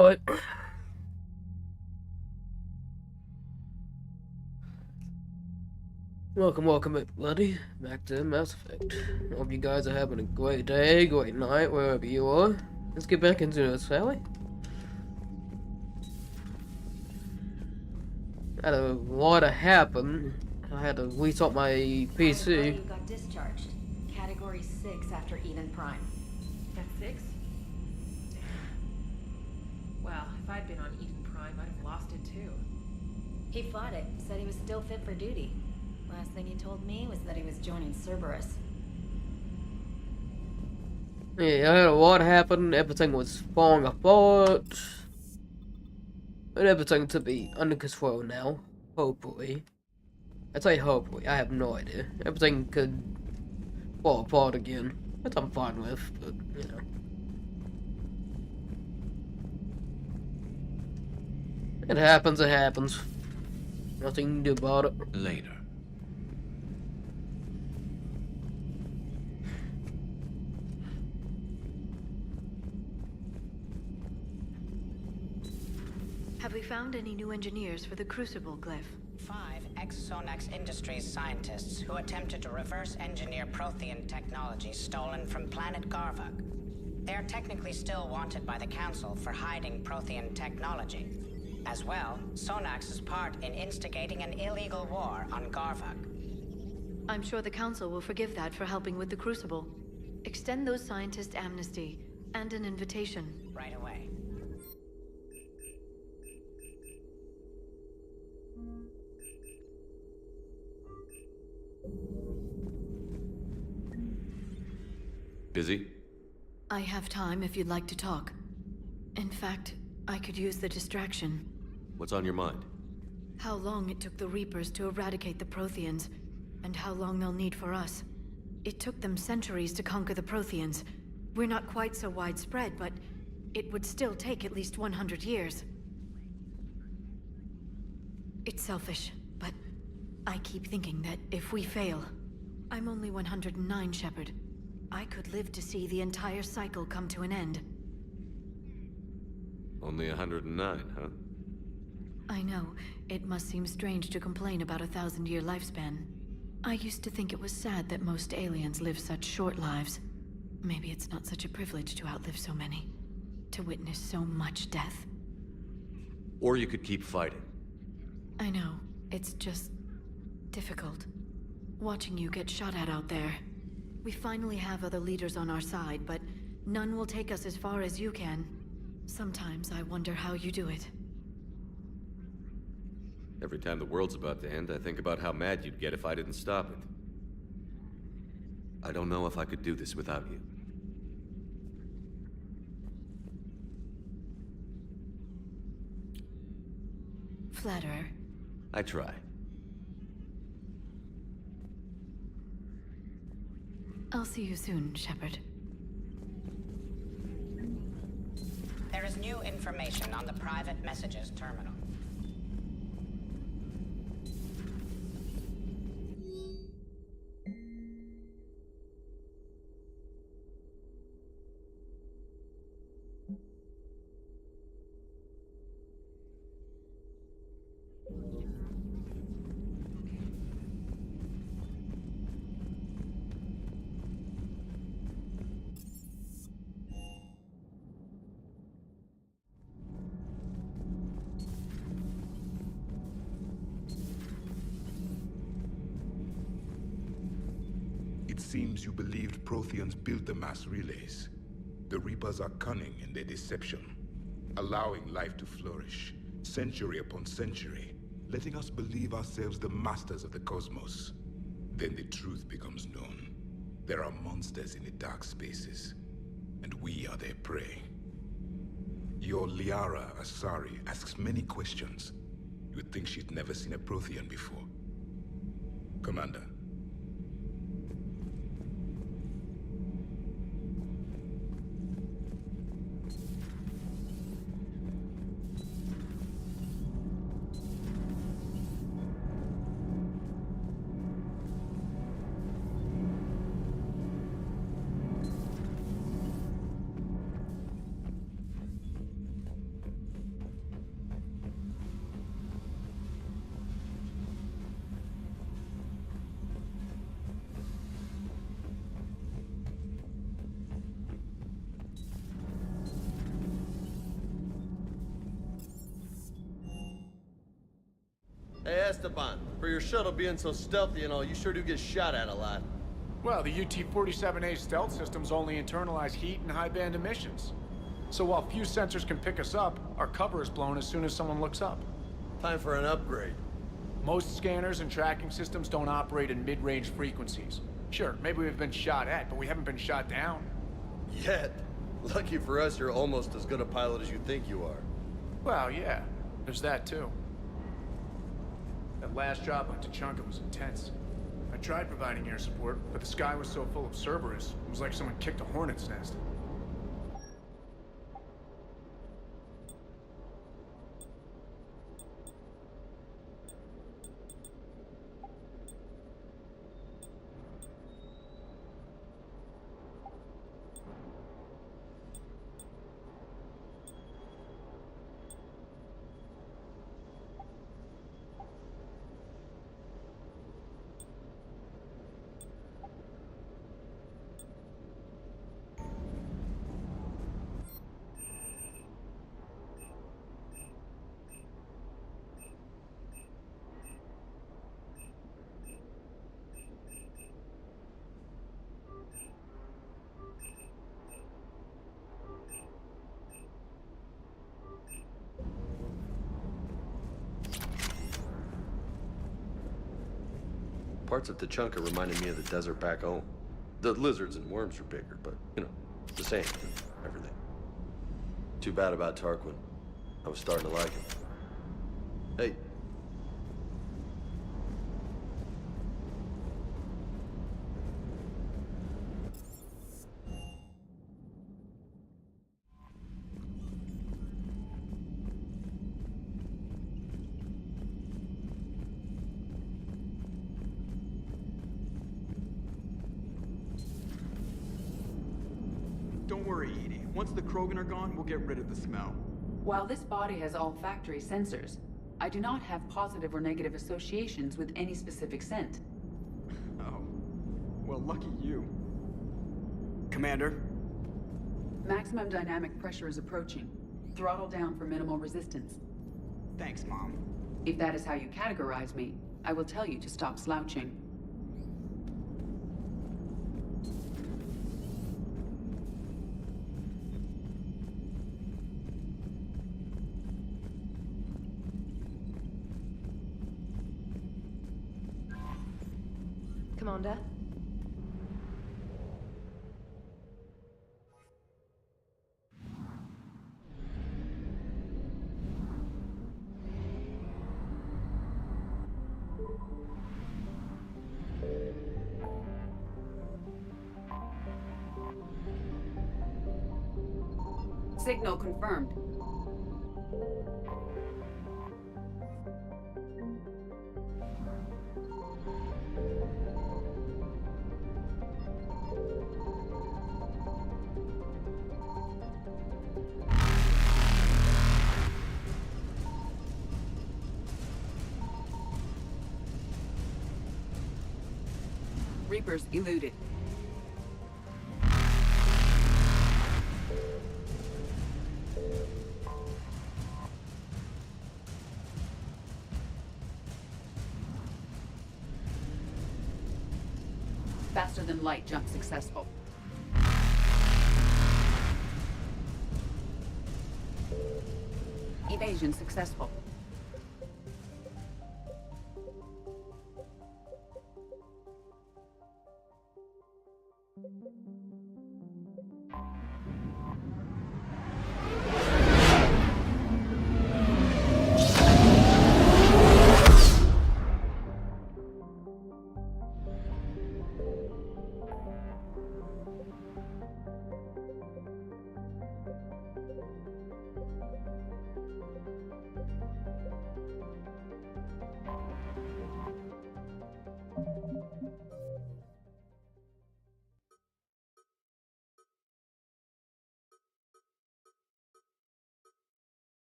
But welcome everybody back to Mass Effect. Hope you guys are having a great day, great night, wherever you are. Let's get back into this, shall we? Had a lot of happen. I had to restart my PC. You got discharged. Category 6 after Eden Prime. That's 6? Well, if I'd been on Eden Prime, I'd have lost it too. He fought it, said he was still fit for duty. Last thing he told me was that he was joining Cerberus. Yeah, I had a lot happen. Everything was falling apart. But everything to be under control now. Hopefully. I say hopefully, I have no idea. Everything could fall apart again. Which I'm fine with, but, you know. It happens, it happens. Nothing you can do about it. Later. Have we found any new engineers for the Crucible glyph? 5 ex-Sonax Industries scientists who attempted to reverse engineer Prothean technology stolen from planet Garvuk. They are technically still wanted by the Council for hiding Prothean technology. As well, Sonax's part in instigating an illegal war on Garvuk. I'm sure the Council will forgive that for helping with the Crucible. Extend those scientists amnesty and an invitation. Right away. Busy? I have time if you'd like to talk. In fact, I could use the distraction. What's on your mind? How long it took the Reapers to eradicate the Protheans, and how long they'll need for us. It took them centuries to conquer the Protheans. We're not quite so widespread, but it would still take at least 100 years. It's selfish, but I keep thinking that if we fail... I'm only 109, Shepard. I could live to see the entire cycle come to an end. Only 109, huh? I know. It must seem strange to complain about a 1,000-year lifespan. I used to think it was sad that most aliens live such short lives. Maybe it's not such a privilege to outlive so many. To witness so much death. Or you could keep fighting. I know. It's just... difficult. Watching you get shot at out there. We finally have other leaders on our side, but none will take us as far as you can. Sometimes I wonder how you do it. Every time the world's about to end, I think about how mad you'd get if I didn't stop it. I don't know if I could do this without you. Flatterer. I try. I'll see you soon, Shepard. There is new information on the private messages terminal. It seems you believed Protheans built the mass relays. The Reapers are cunning in their deception, allowing life to flourish, century upon century, letting us believe ourselves the masters of the cosmos. Then the truth becomes known. There are monsters in the dark spaces, and we are their prey. Your Liara Asari asks many questions. You would think she'd never seen a Prothean before. Commander. Hey, Esteban, for your shuttle being so stealthy and all, you sure do get shot at a lot. Well, the UT-47A stealth systems only internalize heat and high-band emissions. So while few sensors can pick us up, our cover is blown as soon as someone looks up. Time for an upgrade. Most scanners and tracking systems don't operate in mid-range frequencies. Sure, maybe we've been shot at, but we haven't been shot down. Yet. Lucky for us, you're almost as good a pilot as you think you are. Well, yeah, there's that too. That last job on Tachanka was intense. I tried providing air support, but the sky was so full of Cerberus, it was like someone kicked a hornet's nest. Parts of Tachanka reminded me of the desert back home. The lizards and worms were bigger, but, you know, the same and everything. Too bad about Tarquin. I was starting to like him. Hey. Don't worry, Edie. Once the Krogan are gone, we'll get rid of the smell. While this body has all factory sensors, I do not have positive or negative associations with any specific scent. Oh. Well, lucky you. Commander? Maximum dynamic pressure is approaching. Throttle down for minimal resistance. Thanks, Mom. If that is how you categorize me, I will tell you to stop slouching. Commander? Signal confirmed. Reapers eluded. Faster than light jump successful. Evasion successful.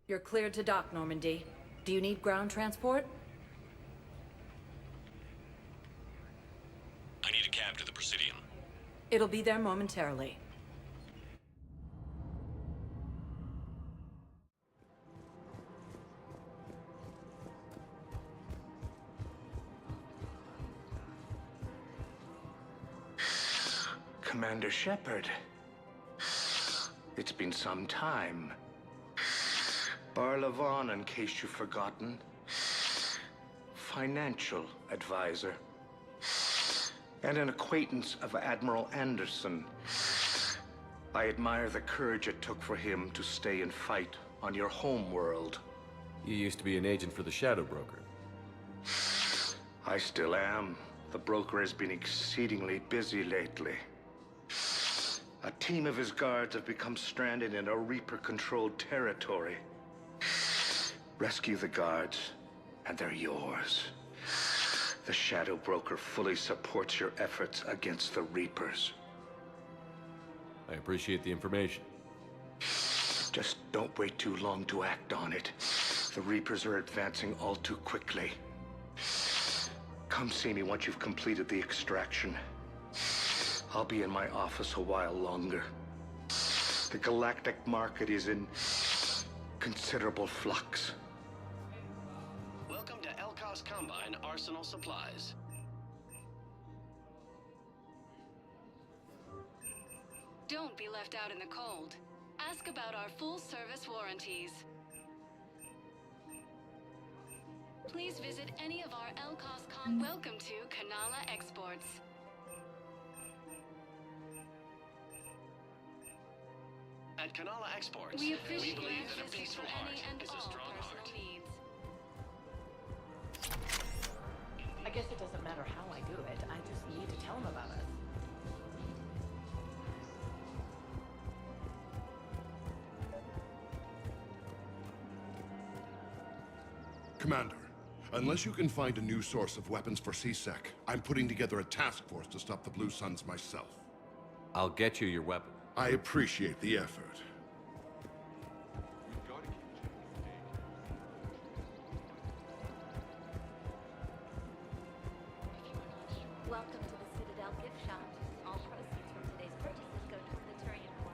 You're cleared to dock, Normandy. Do you need ground transport? I need a cab to the Presidium. It'll be there momentarily. Commander Shepard. It's been some time. Barlavon, in case you've forgotten. Financial advisor. And an acquaintance of Admiral Anderson. I admire the courage it took for him to stay and fight on your home world. You used to be an agent for the Shadow Broker. I still am. The broker has been exceedingly busy lately. A team of his guards have become stranded in a Reaper-controlled territory. Rescue the guards, and they're yours. The Shadow Broker fully supports your efforts against the Reapers. I appreciate the information. Just don't wait too long to act on it. The Reapers are advancing all too quickly. Come see me once you've completed the extraction. I'll be in my office a while longer. The galactic market is in considerable flux. Welcome to Elkos Combine Arsenal Supplies. Don't be left out in the cold. Ask about our full-service warranties. Please visit any of our Elkos Welcome to Kanala Exports. At Kanala Exports, We appreciate believe that a visit peaceful for heart any and is a all strong personal heart. needs. I guess it doesn't matter how I do it. I just need to tell him about us. Commander, unless you can find a new source of weapons for CSEC, I'm putting together a task force to stop the Blue Suns myself. I'll get you your weapon. I appreciate the effort. Welcome to the Citadel gift shop. All proceeds from today's purchases go to the Turian War.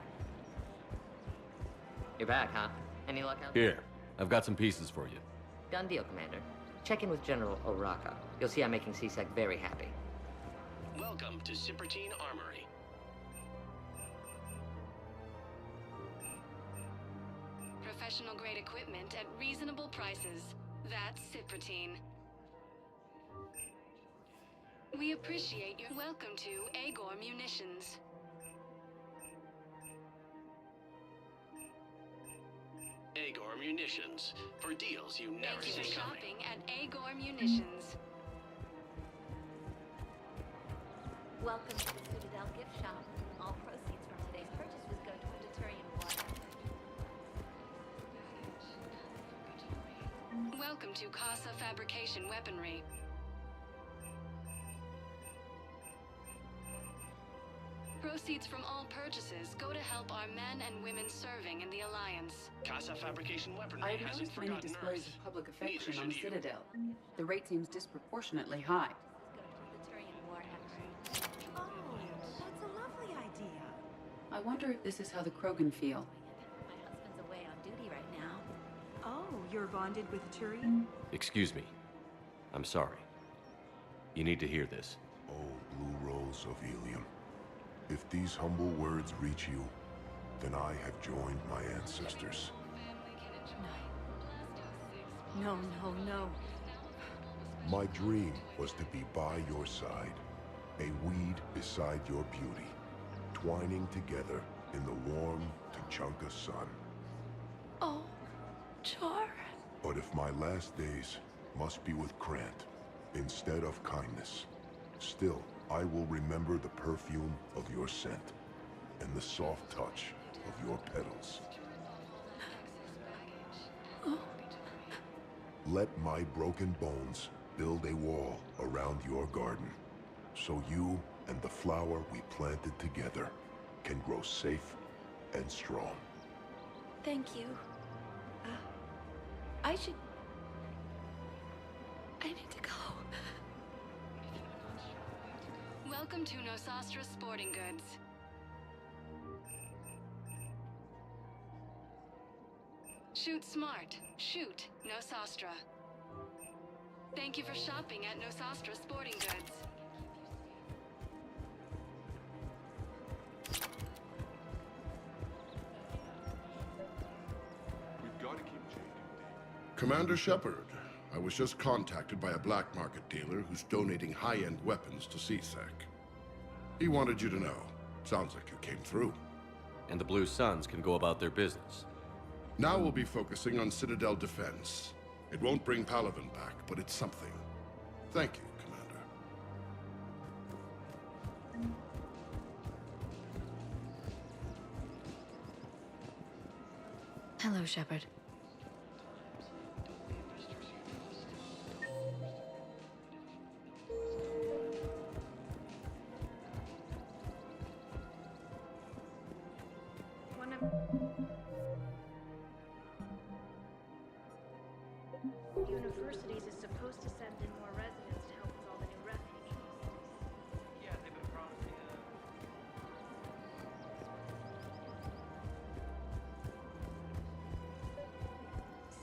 You're back, huh? Any luck out Here, I've got some pieces for you. Done deal, Commander. Check in with General Oraka. You'll see I'm making CSEC very happy. Welcome to Cypertine Armory. Professional-grade equipment at reasonable prices. That's Cypertine. We appreciate your welcome to Agor Munitions. Agor Munitions. For deals you never Thank you see for coming. shopping at Agor Munitions. Welcome to the Citadel gift shop. All proceeds from today's purchases go to the Turian War. Welcome to Casa Fabrication Weaponry. Proceeds from all purchases go to help our men and women serving in the Alliance. Casa Fabrication Weaponry I've hasn't noticed many forgotten displays Earth. of public Neither affection on should you. Citadel. The rate seems disproportionately high. Go to the Turian War effort. Oh, that's a lovely idea. I wonder if this is how the Krogan feel. My husband's away on duty right now. Oh, you're bonded with Turian? Excuse me. I'm sorry. You need to hear this. Oh, Blue Rose of Helium. If these humble words reach you, then I have joined my ancestors. No, no, no. My dream was to be by your side, a weed beside your beauty, twining together in the warm Tuchanka sun. Oh, Char. But if my last days must be with Krant instead of kindness, still I will remember the perfume of your scent and the soft touch of your petals. Let my broken bones build a wall around your garden, so you and the flower we planted together can grow safe and strong. Thank you. I should... I need to go. Welcome to Nosastra Sporting Goods. Shoot smart. Shoot Nosastra. Thank you for shopping at Nosastra Sporting Goods. We've got to keep changing. Commander Shepard, I was just contacted by a black market dealer who's donating high-end weapons to CSEC. He wanted you to know. Sounds like you came through. And the Blue Suns can go about their business. Now we'll be focusing on Citadel defense. It won't bring Palaven back, but it's something. Thank you, Commander. Hello, Shepard. One of universities is supposed to send in more residents to help with all the new refugees. Yeah, they've been promising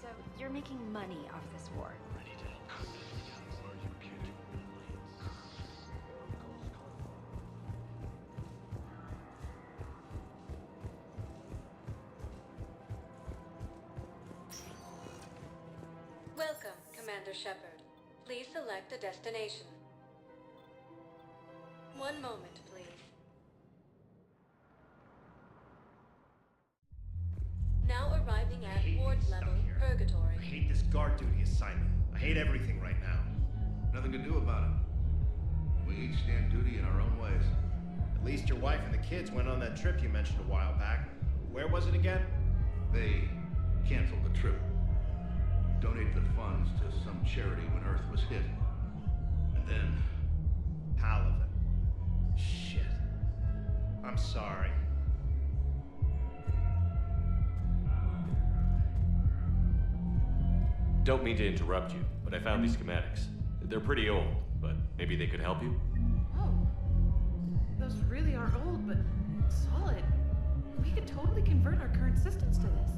So, you're making money off this war. Welcome, Commander Shepard. Please select a destination. One moment, please. Now arriving at ward level Purgatory. I hate this guard duty assignment. I hate everything right now. Nothing to do about it. We each stand duty in our own ways. At least your wife and the kids went on that trip you mentioned a while back. Where was it again? They canceled the trip. Donated the funds to some charity when Earth was hit. And then... Palaven. Shit. I'm sorry. Don't mean to interrupt you, but I found these schematics. They're pretty old, but maybe they could help you? Oh. Those really are old, but solid. We could totally convert our current systems to this.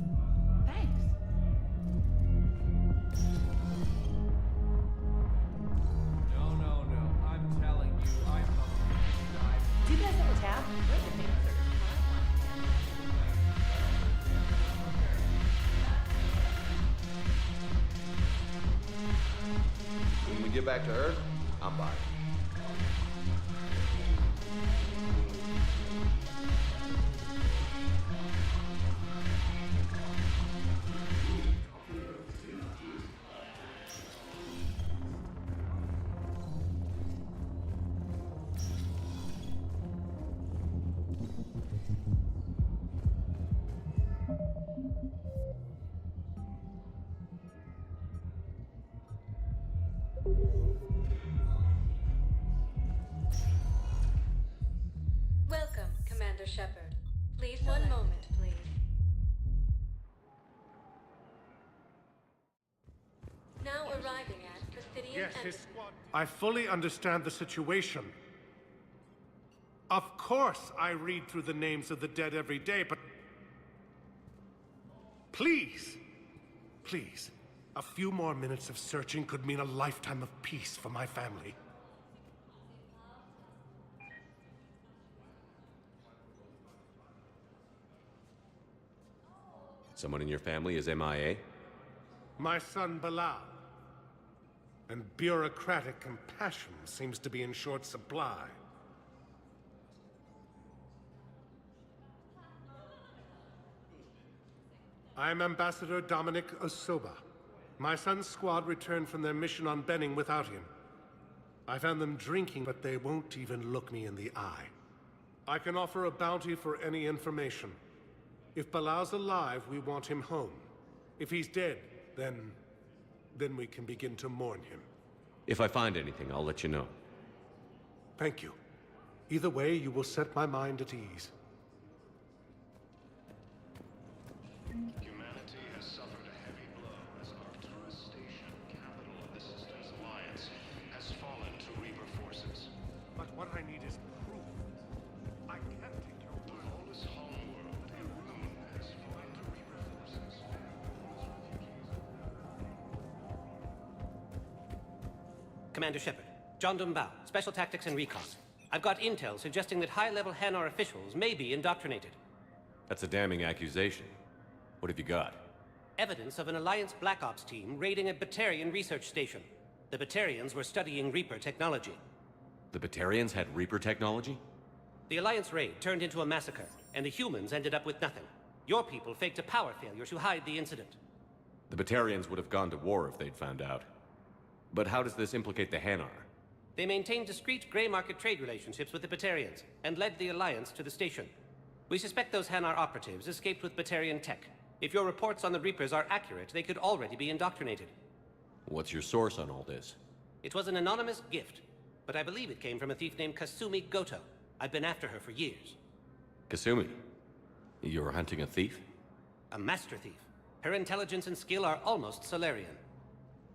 Thanks. No. I'm telling you, I'm the... Do you guys have a tab? Where's the name? When we get back to Earth, I'm buying. Welcome, Commander Shepard. Please, one moment, please. Now arriving at Presidium I fully understand the situation. Of course I read through the names of the dead every day, but... Please, a few more minutes of searching could mean a lifetime of peace for my family. Someone in your family is MIA? My son Bilal. And bureaucratic compassion seems to be in short supply. I'm Ambassador Dominic Osoba. My son's squad returned from their mission on Benning without him. I found them drinking, but they won't even look me in the eye. I can offer a bounty for any information. If Bilal's alive, we want him home. If he's dead, then we can begin to mourn him. If I find anything, I'll let you know. Thank you. Either way, you will set my mind at ease. Humanity has suffered a heavy blow as our Commander Shepard. John Dumbao, Special Tactics and Recon. I've got intel suggesting that high-level Hanar officials may be indoctrinated. That's a damning accusation. What have you got? Evidence of an Alliance Black Ops team raiding a Batarian research station. The Batarians were studying Reaper technology. The Batarians had Reaper technology? The Alliance raid turned into a massacre, and the humans ended up with nothing. Your people faked a power failure to hide the incident. The Batarians would have gone to war if they'd found out. But how does this implicate the Hanar? They maintained discreet gray market trade relationships with the Batarians, and led the Alliance to the station. We suspect those Hanar operatives escaped with Batarian tech. If your reports on the Reapers are accurate, they could already be indoctrinated. What's your source on all this? It was an anonymous gift, but I believe it came from a thief named Kasumi Goto. I've been after her for years. Kasumi? You're hunting a thief? A master thief. Her intelligence and skill are almost Solarian.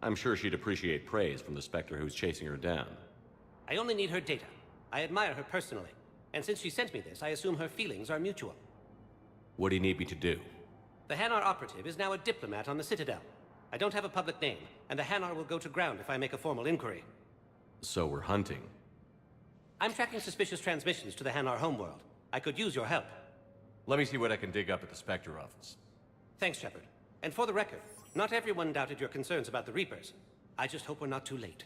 I'm sure she'd appreciate praise from the Spectre who's chasing her down. I only need her data. I admire her personally. And since she sent me this, I assume her feelings are mutual. What do you need me to do? The Hanar operative is now a diplomat on the Citadel. I don't have a public name, and the Hanar will go to ground if I make a formal inquiry. So we're hunting. I'm tracking suspicious transmissions to the Hanar homeworld. I could use your help. Let me see what I can dig up at the Spectre office. Thanks, Shepard. And for the record, not everyone doubted your concerns about the Reapers. I just hope we're not too late.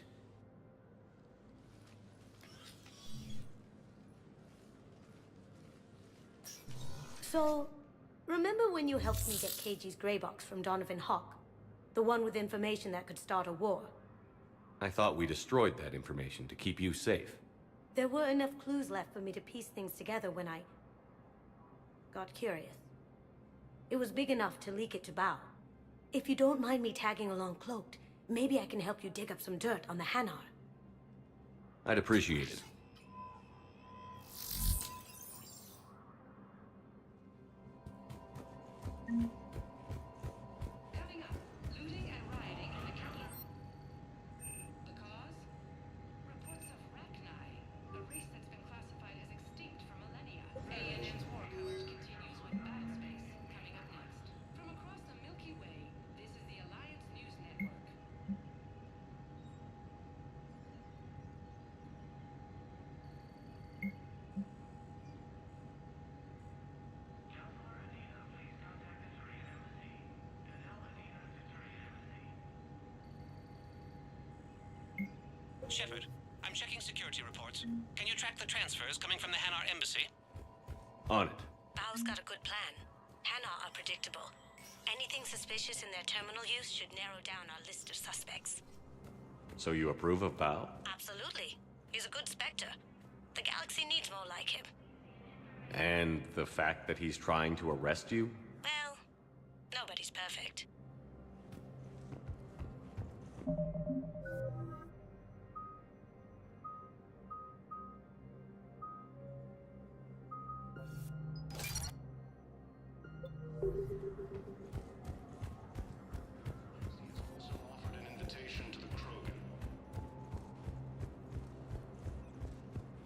So, remember when you helped me get KG's gray box from Donovan Hawk? The one with information that could start a war? I thought we destroyed that information to keep you safe. There were enough clues left for me to piece things together when I got curious. It was big enough to leak it to Bao. If you don't mind me tagging along cloaked, maybe I can help you dig up some dirt on the Hanar. I'd appreciate it. Coming up, looting and rioting in the capital. The cause? Reports of Rachni, a race that's been classified as extinct for millennia. ANN's war coverage continues with Battlespace coming up next. From across the Milky Way, this is the Alliance News Network. Shepard, I'm checking security reports. Can you track the transfers coming from the Hanar embassy? On it. Bao's got a good plan. Hanar are predictable. Anything suspicious in their terminal use should narrow down our list of suspects. So you approve of Bao? Absolutely. He's a good Spectre. The galaxy needs more like him. And the fact that he's trying to arrest you? Well, nobody's perfect. Also offered an invitation to the Krogan.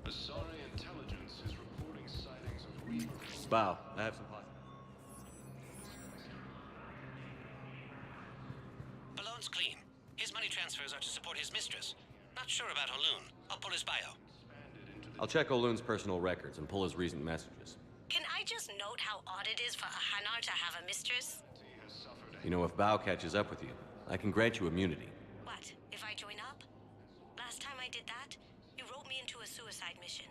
Asari intelligence is reporting sightings of Reapers. Bao, I have some pot. Balloon's clean. His money transfers are to support his mistress. Not sure about Haloon. I'll pull his bio. I'll check Oloon's personal records and pull his recent messages. Can I just note how odd it is for a Hanar to have a mistress? You know, if Bao catches up with you, I can grant you immunity. What, if I join up? Last time I did that, you wrote me into a suicide mission.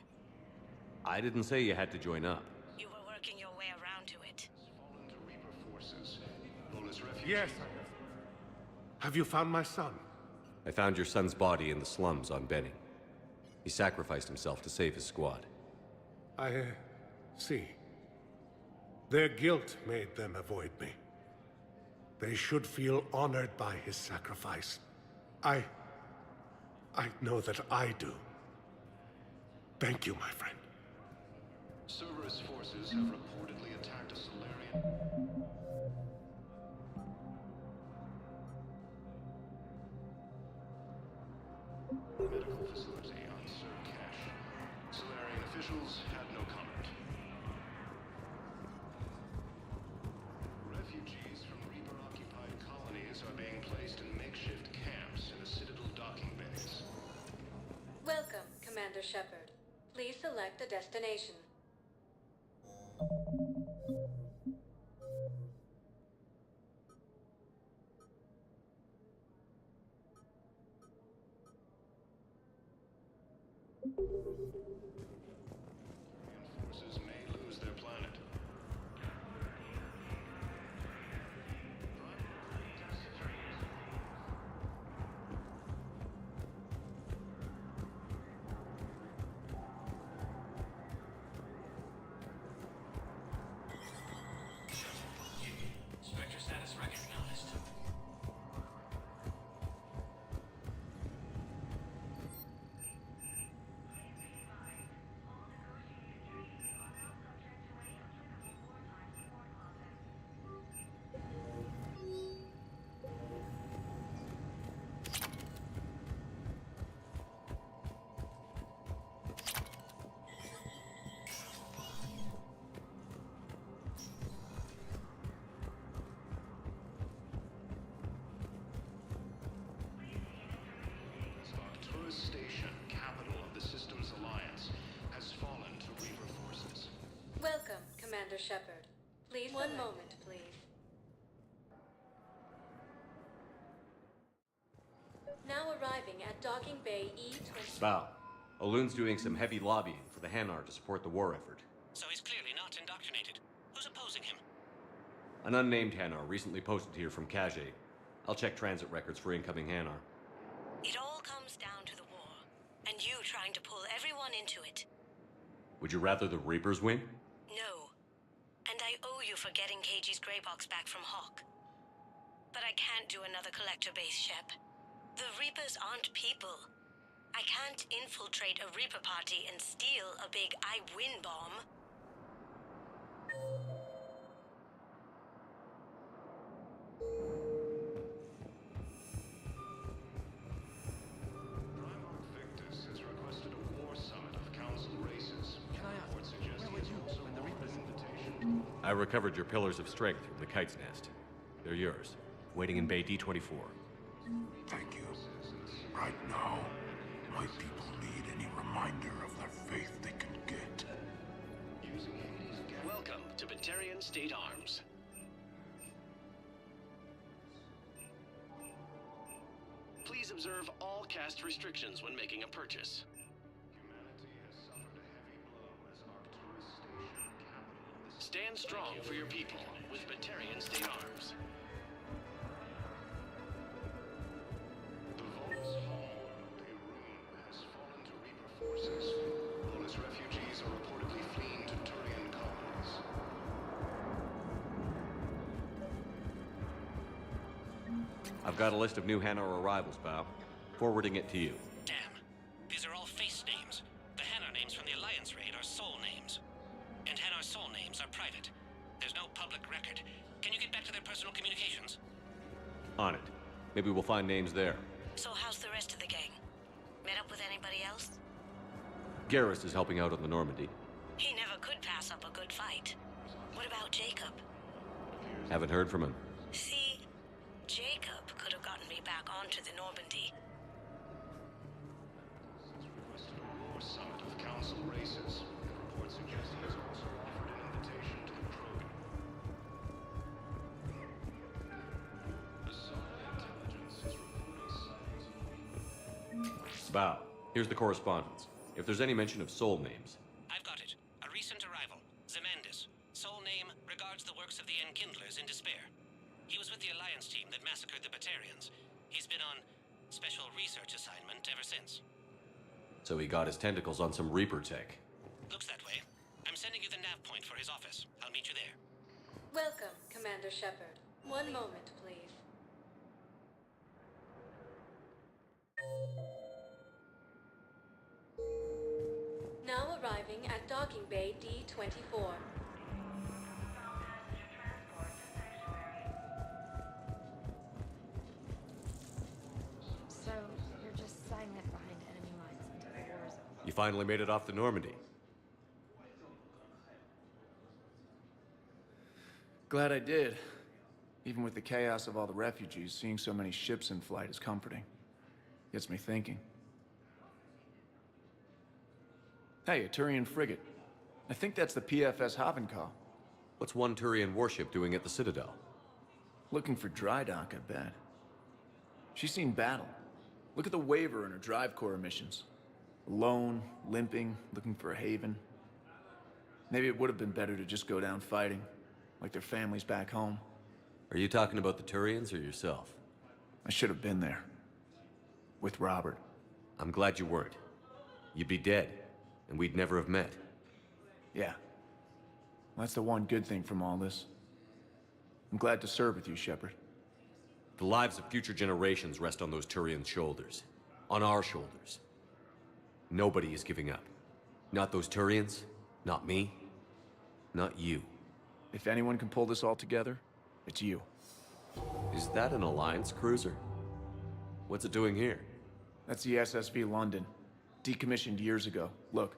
I didn't say you had to join up. You were working your way around to it. Yes, I have. Have you found my son? I found your son's body in the slums on Benning. He sacrificed himself to save his squad. I see. Their guilt made them avoid me. They should feel honored by his sacrifice. I know that I do. Thank you, my friend. Cerberus forces have reportedly attacked a Solarian. Medical facility on Sir Cash. Solarian officials had no comment. Refugees from Reaper-occupied colonies are being placed in makeshift camps in the Citadel docking bays. Commander Shepard. Please select a destination. Forces may lose their planet. Spectre status recognized. Arcturus Station, capital of the Systems Alliance, has fallen to Reaper forces. Welcome, Commander Shepard. Please One moment, please. Now arriving at Docking Bay E-20. Bow. Olun's doing some heavy lobbying for the Hanar to support the war effort. So he's clearly not indoctrinated. Who's opposing him? An unnamed Hanar recently posted here from Kage. I'll check transit records for incoming Hanar. It all comes down to the war, and you trying to pull everyone into it. Would you rather the Reapers win? No. And I owe you for getting Cage's grey box back from Hawk. But I can't do another collector base, Shep. The Reapers aren't people. I can't infiltrate a Reaper party and steal a big I win bomb. Victus has requested a war summit of council races. Can I ask, where were you when the Reapers invitation? I recovered your pillars of strength from the Kite's Nest. They're yours, waiting in Bay D-24. Thank you. Right now, my people need any reminder of their faith they can get. Welcome to Batarian State Arms. Please observe all caste restrictions when making a purchase. Humanity has suffered a heavy blow as Arcturus Station, capital of the Stand strong for your people with Batarian State Arms. The Vol's home, Perun, has fallen to Reaper forces. Volus refugees are reportedly fleeing to Turian colonies. I've got a list of new Hanar arrivals, Bow. Forwarding it to you. Damn. These are all face names. The Hanar names from the Alliance raid are soul names. And Hanar soul names are private. There's no public record. Can you get back to their personal communications? On it. Maybe we'll find names there. So how's the rest of the gang? Met up with anybody else? Garrus is helping out on the Normandy. He never could pass up a good fight. What about Jacob? Haven't heard from him. See, Jacob could have gotten me back onto the Normandy. Requested a war summit of council races. Reports suggest he has also offered an invitation to the Krogan. The Solar Intelligence is reporting sightings. Bow. Here's the correspondence. If there's any mention of soul names. I've got it. A recent arrival. Zemandis. Soul name regards the works of the Enkindlers in despair. He was with the Alliance team that massacred the Batarians. He's been on special research assignment ever since. So he got his tentacles on some Reaper tech. Looks that way. I'm sending you the nav point for his office. I'll meet you there. Welcome, Commander Shepard. One moment, please. Now arriving at Docking Bay D-24. So, you're just silent behind enemy lines until the war is over. You finally made it off the Normandy. Glad I did. Even with the chaos of all the refugees, seeing so many ships in flight is comforting. Gets me thinking. Hey, a Turian frigate. I think that's the PFS Havenkaw. What's one Turian warship doing at the Citadel? Looking for dry dock, I bet. She's seen battle. Look at the waiver in her drive core emissions. Alone, limping, looking for a haven. Maybe it would have been better to just go down fighting, like their families back home. Are you talking about the Turians or yourself? I should have been there. With Robert. I'm glad you weren't. You'd be dead, and we'd never have met. Yeah. That's the one good thing from all this. I'm glad to serve with you, Shepard. The lives of future generations rest on those Turians' shoulders. On our shoulders. Nobody is giving up. Not those Turians, not me, not you. If anyone can pull this all together, it's you. Is that an Alliance cruiser? What's it doing here? That's the SSV London. Decommissioned years ago. Look,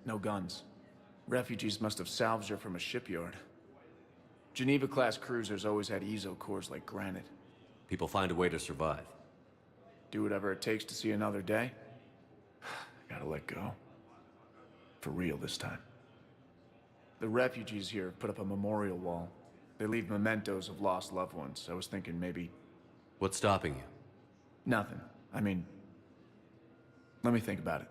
no guns. Refugees must have salvaged her from a shipyard. Geneva-class cruisers always had ezo cores like granite. People find a way to survive. Do whatever it takes to see another day. I gotta let go. For real this time. The refugees here have put up a memorial wall. They leave mementos of lost loved ones. I was thinking maybe... What's stopping you? Nothing. I mean... Let me think about it.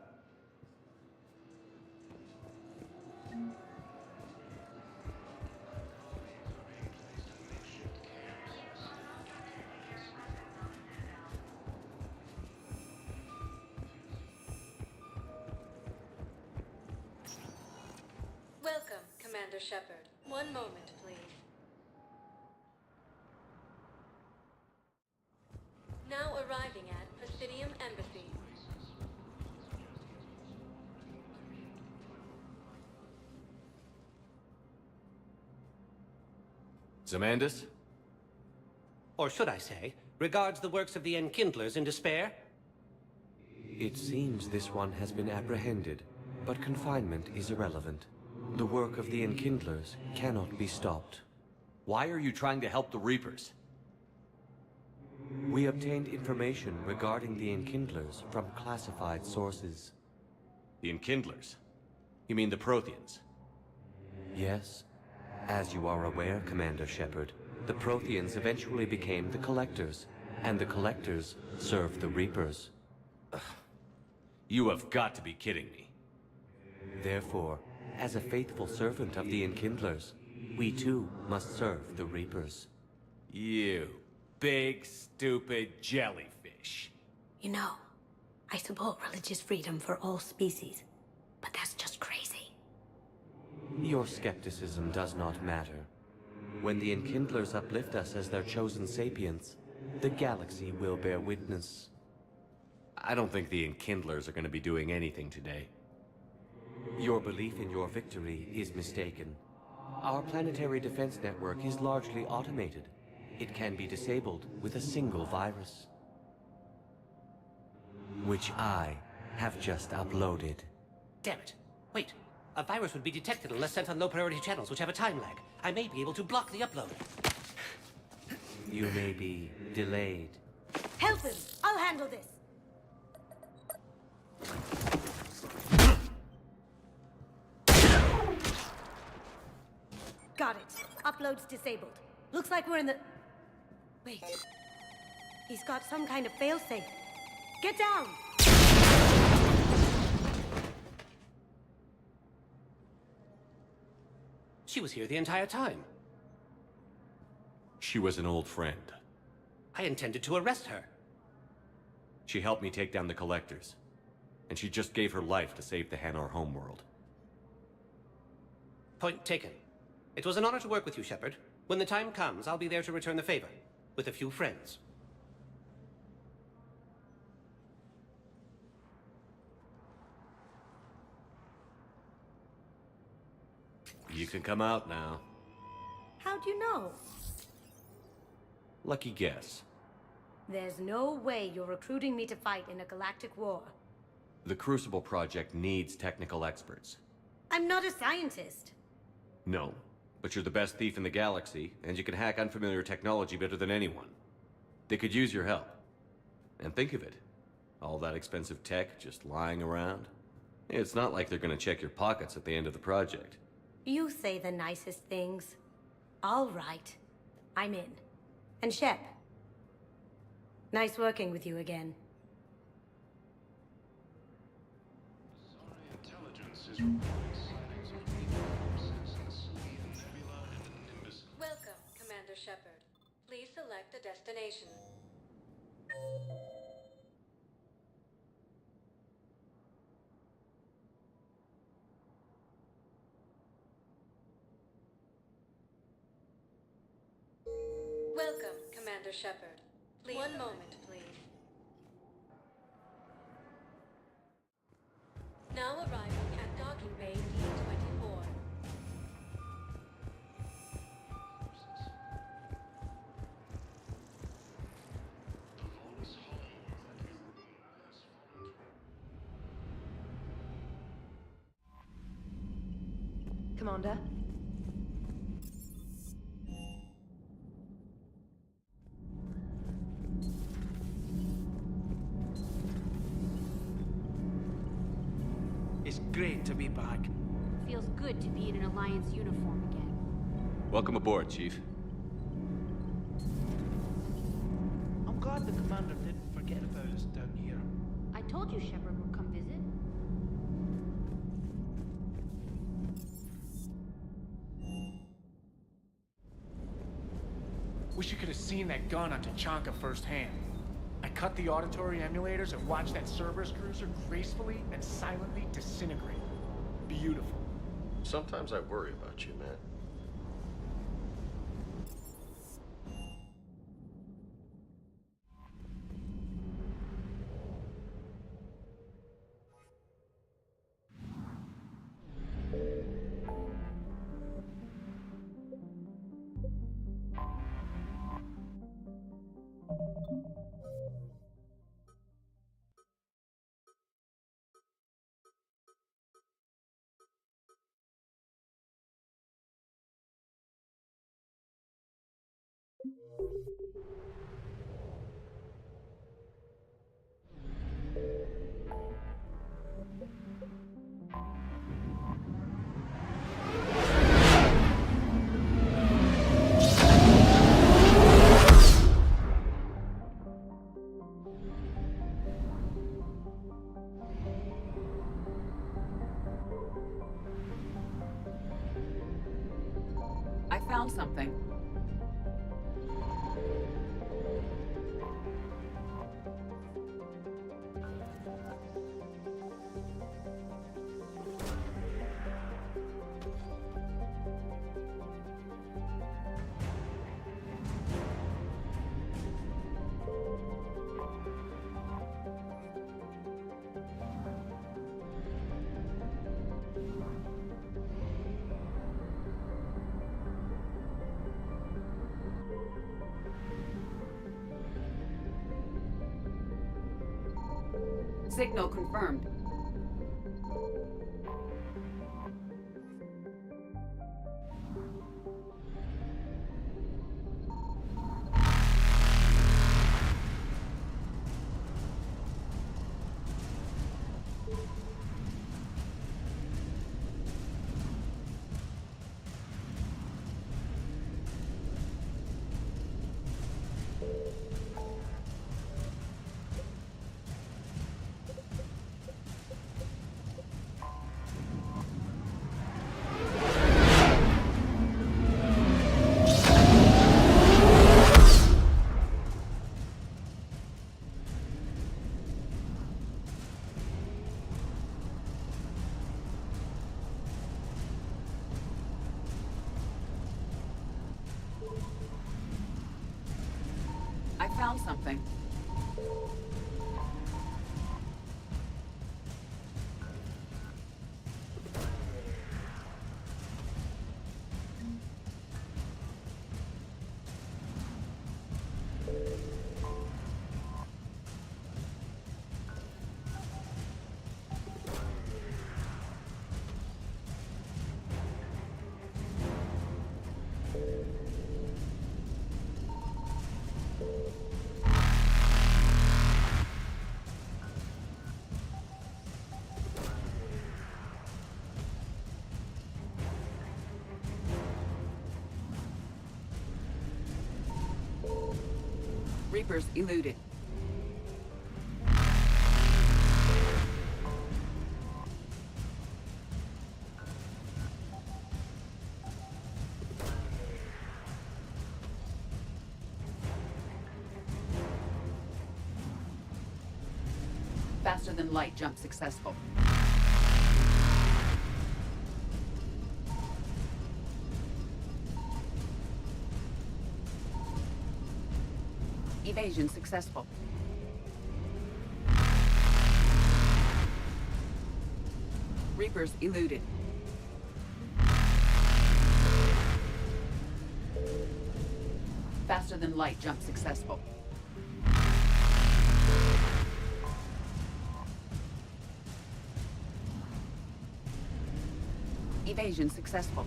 Welcome, Commander Shepard. One moment, please. Now arriving at Presidium Embassy. Zamandis? Or should I say, regards the works of the Enkindlers in despair? It seems this one has been apprehended, but confinement is irrelevant. The work of the Enkindlers cannot be stopped. Why are you trying to help the Reapers? We obtained information regarding the Enkindlers from classified sources. The Enkindlers? You mean the Protheans? Yes. As you are aware, Commander Shepard, the Protheans eventually became the Collectors, and the Collectors served the Reapers. You have got to be kidding me. Therefore, as a faithful servant of the Enkindlers, we too must serve the Reapers. You big, stupid jellyfish. You know, I support religious freedom for all species, but that's just crazy. Your skepticism does not matter. When the Enkindlers uplift us as their chosen sapients, the galaxy will bear witness. I don't think the Enkindlers are going to be doing anything today. Your belief in your victory is mistaken. Our planetary defense network is largely automated. It can be disabled with a single virus, which I have just uploaded. Damn it. Wait. A virus would be detected unless sent on low-priority channels, which have a time lag. I may be able to block the upload. You may be delayed. Help him! I'll handle this! Got it. Upload's disabled. Looks like we're in the... Wait. He's got some kind of failsafe. Get down! She was here the entire time. She was an old friend. I intended to arrest her. She helped me take down the Collectors. And she just gave her life to save the Hanar homeworld. Point taken. It was an honor to work with you, Shepard. When the time comes, I'll be there to return the favor. With a few friends. You can come out now. How'd you know? Lucky guess. There's no way you're recruiting me to fight in a galactic war. The Crucible Project needs technical experts. I'm not a scientist. No, but you're the best thief in the galaxy, and you can hack unfamiliar technology better than anyone. They could use your help. And think of it. All that expensive tech just lying around. It's not like they're gonna check your pockets at the end of the project. You say the nicest things. All right. I'm in. And Shep. Nice working with you again. Intelligence is reporting sightings of Reaper forces in the Sylvian Nebula and the Nimbus. Welcome, Commander Shepard. Please select a destination. Welcome, Commander Shepard. Please. One moment, please. Now arriving at docking bay D-24. Commander? It's great to be back. Feels good to be in an Alliance uniform again. Welcome aboard, Chief. I'm glad the commander didn't forget about us down here. I told you Shepard would come visit. Wish you could have seen that gun on Tachanka firsthand. I cut the auditory emulators and watched that Cerberus cruiser gracefully and silently disintegrate. Beautiful. Sometimes I worry about you, man. I found something. Signal confirmed. I found something. Reapers eluded. Faster than light jump successful. Evasion successful. Reapers eluded. Faster than light jump successful. Evasion successful.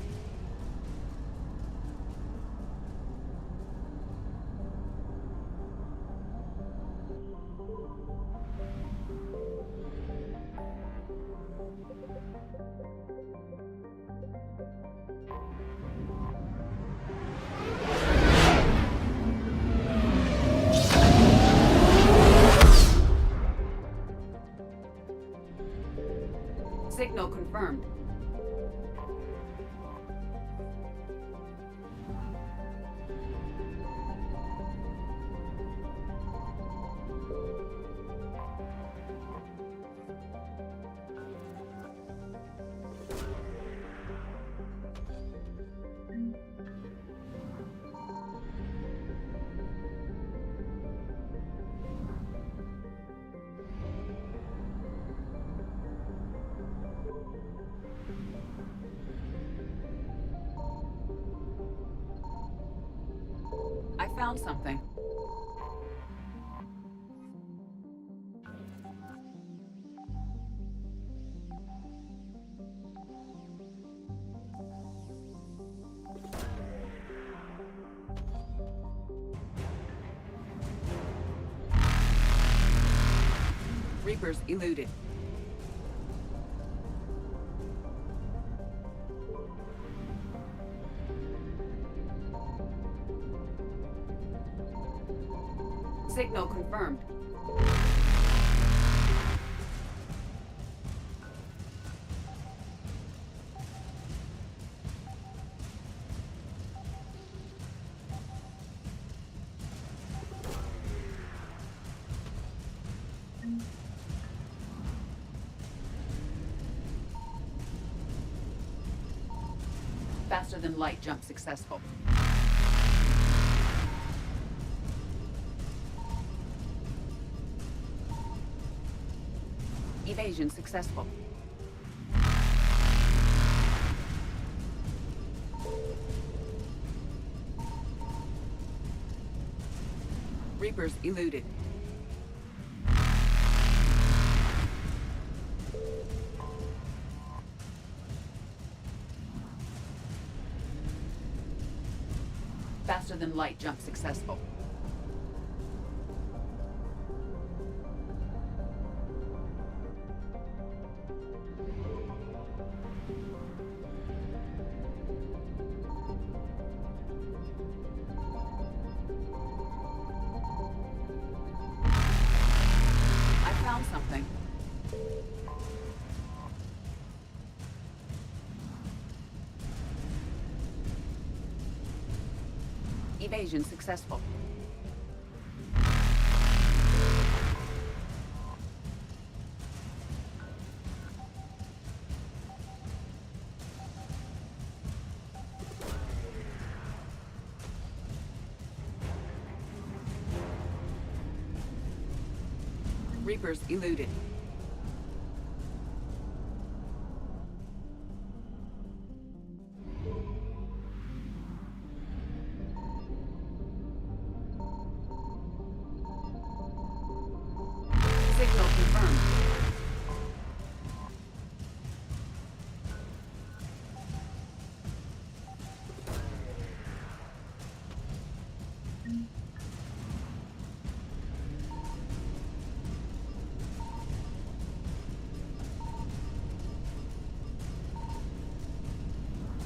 Signal confirmed. I found something. Reapers eluded. Signal confirmed. Faster than light jump successful. Evasion successful. Reapers eluded. Faster than light jump successful. Something. Evasion successful. Reapers eluded. Signal confirmed.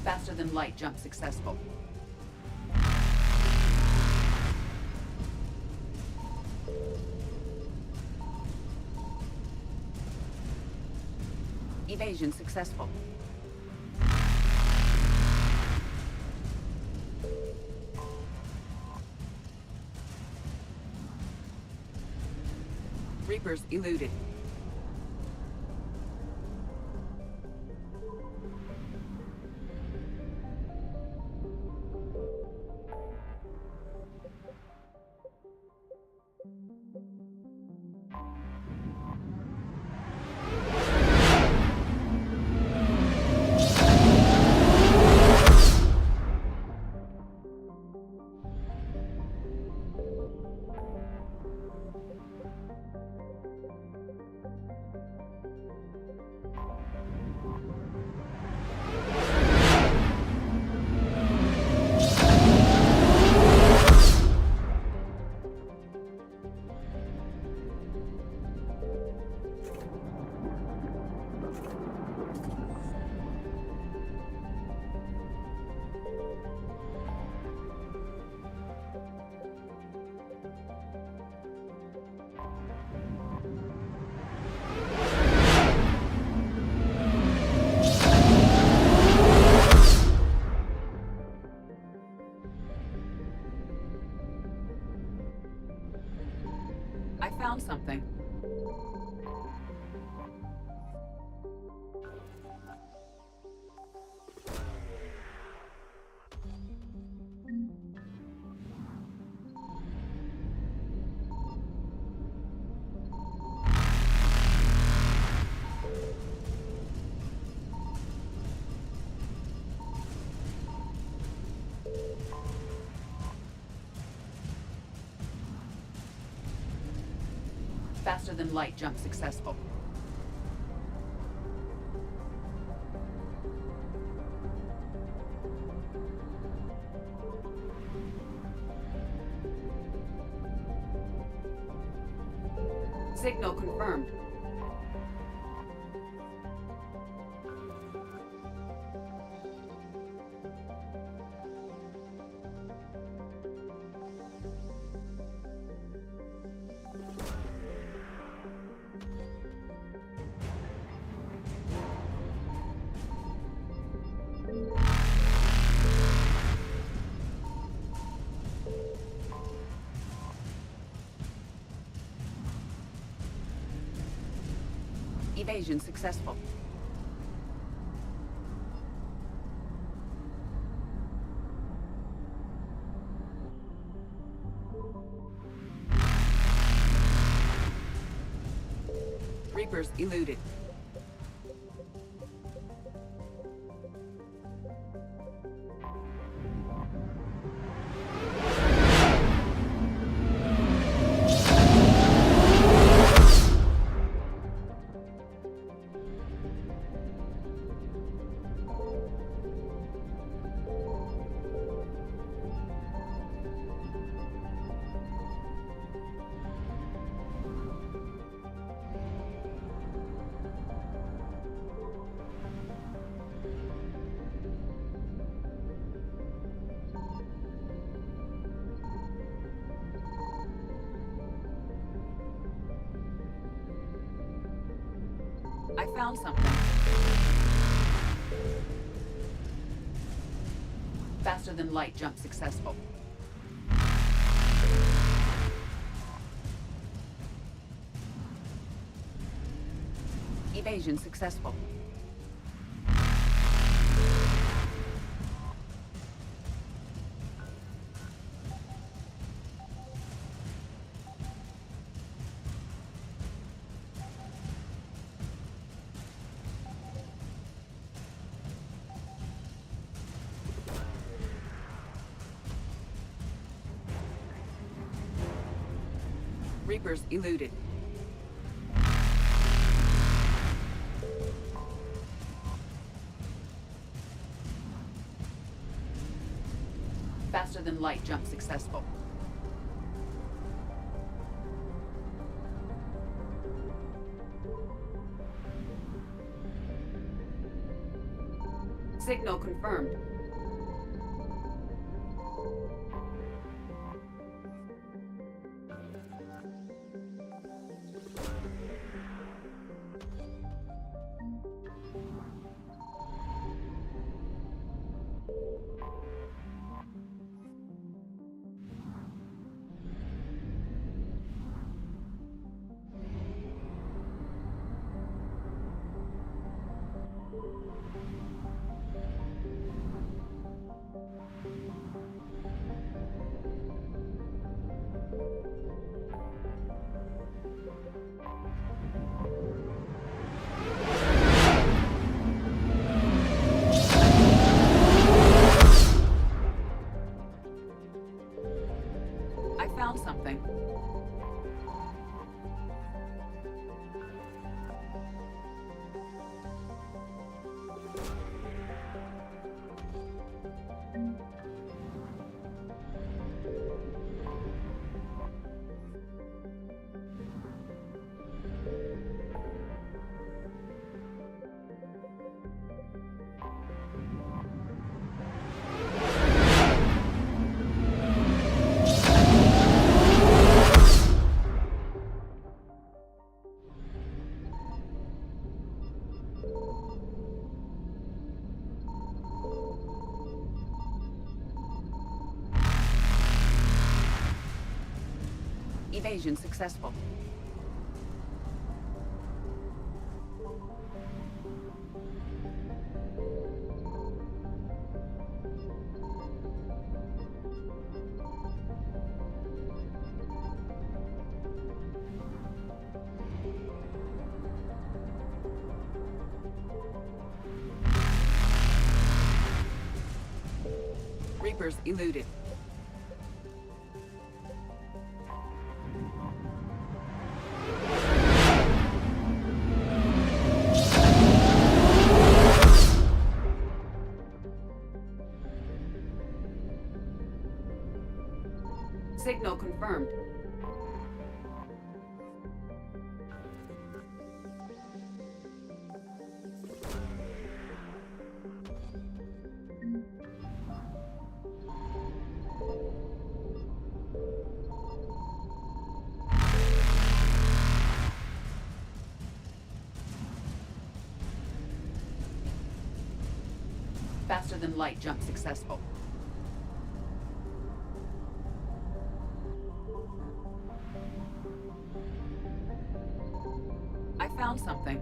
Faster than light jump successful. Evasion successful. Reapers eluded. I found something. Faster than light jump successful. Signal confirmed. Evasion successful. Reapers eluded. I found something. Faster than light jump successful. Evasion successful. Reapers eluded. Faster than light jump successful. Signal confirmed. Evasion successful. Reapers eluded. Signal confirmed. Faster than light jump successful. I found something.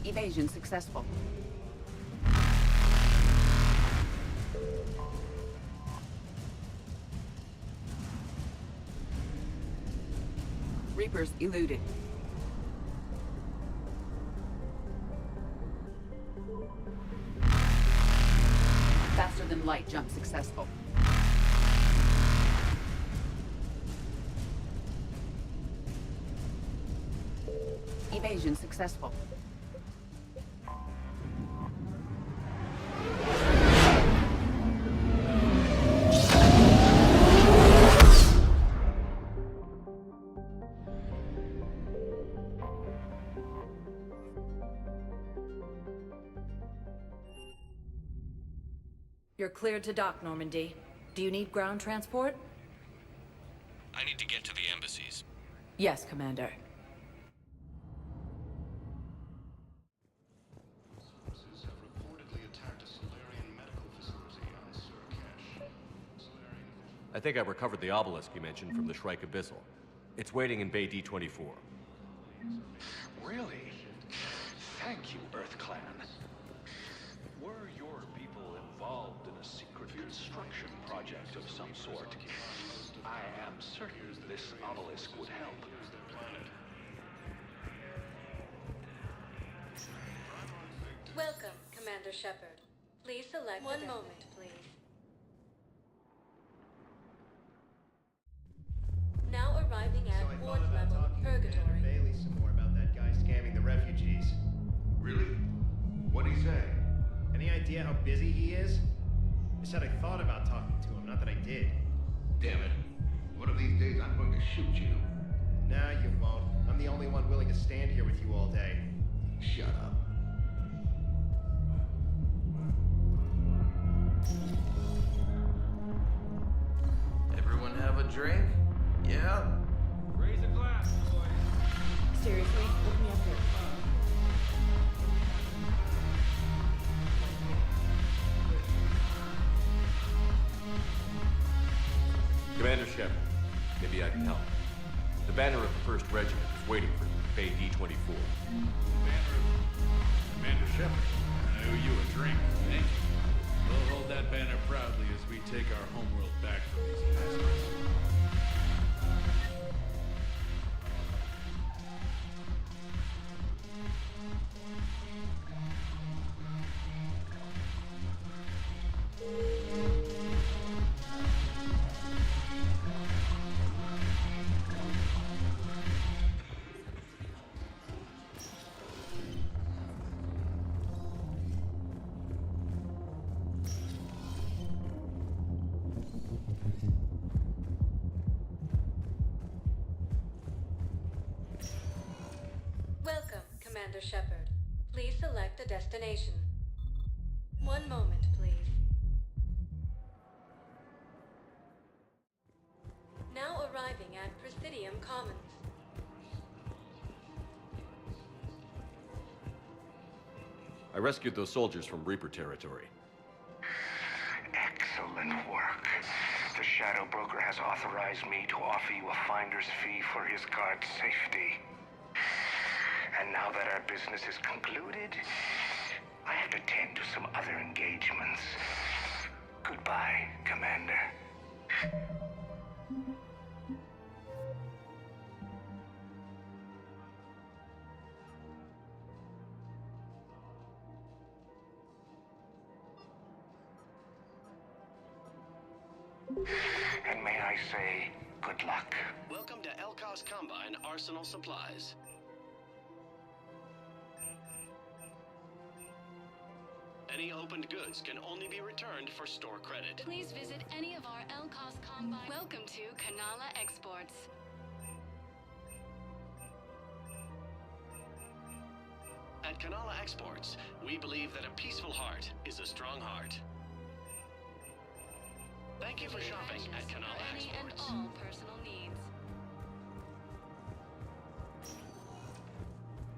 Evasion successful. Reapers eluded. Faster than light jump successful. Evasion successful. You're cleared to dock, Normandy. Do you need ground transport? I need to get to the embassies. Yes, Commander. Forces have reportedly attacked a Solarian medical facility on Surcash. I think I recovered the obelisk you mentioned from the Shrike Abyssal. It's waiting in Bay D-24. Really? Thank you, Earth Clan. Were your people involved in a secret construction project of some sort, I am certain this obelisk would help. Welcome, Commander Shepard. Please select one moment, please. Now arriving at ward level Purgatory. Bailey some more about that guy scamming the refugees. Really? What'd he say? Any idea how busy he is? I said I thought about talking to him, not that I did. Damn it. One of these days I'm going to shoot you. Nah, you won't. I'm the only one willing to stand here with you all day. Shut up. Everyone have a drink? Yeah? Raise a glass, boys. Seriously, look me up here. Commander Shepard, maybe I can help. The banner of the 1st Regiment is waiting for you at Bay D-24. Commander Shepard, I owe you a drink. Thank you. We'll hold that banner proudly as we take our homeworld back from these bastards. Commander Shepard. Please select a destination. One moment, please. Now arriving at Presidium Commons. I rescued those soldiers from Reaper territory. Excellent work. The Shadow Broker has authorized me to offer you a finder's fee for his guard's safety. And now that our business is concluded, I have to tend to some other engagements. Goodbye, Commander. And may I say, good luck. Welcome to Elkos Combine Arsenal Supplies. Any opened goods can only be returned for store credit. Please visit any of our Elkos Combine. Welcome to Kanala Exports. At Kanala Exports, we believe that a peaceful heart is a strong heart. Thank you for shopping at Kanala Any and Exports. all personal needs.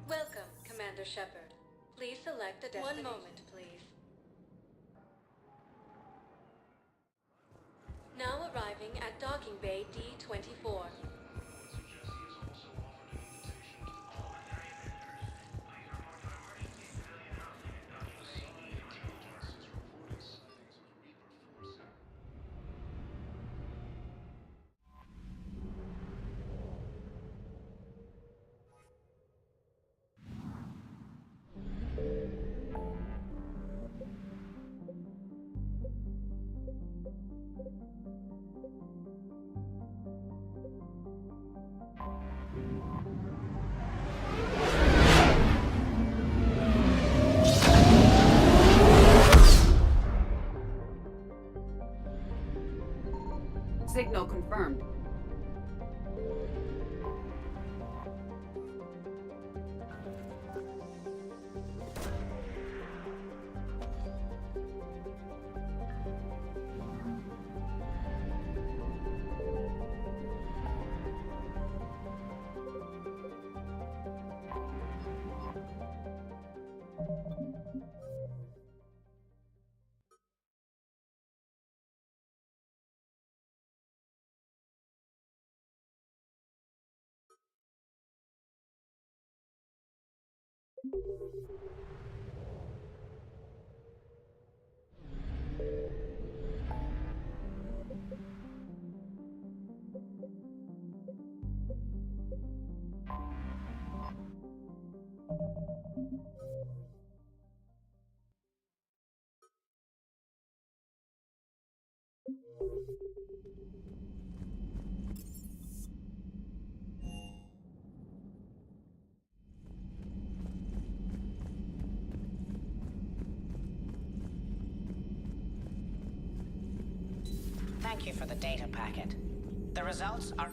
Welcome, Commander Shepard. Please select a destination. One moment, please. Now arriving at Docking Bay D-24. Signal confirmed. Thank you for the data packet. The results are...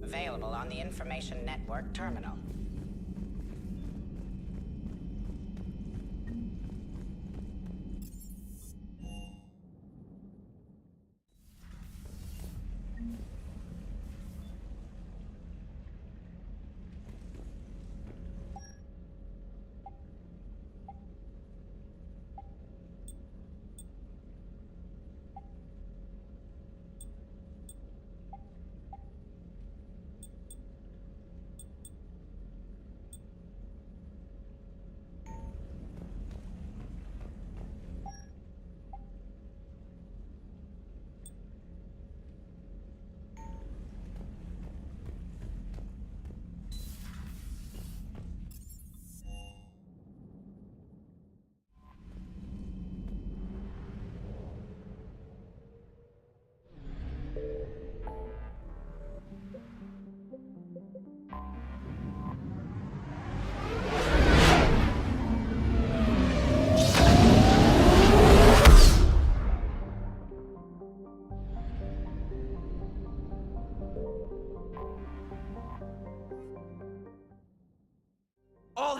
available on the Information Network terminal.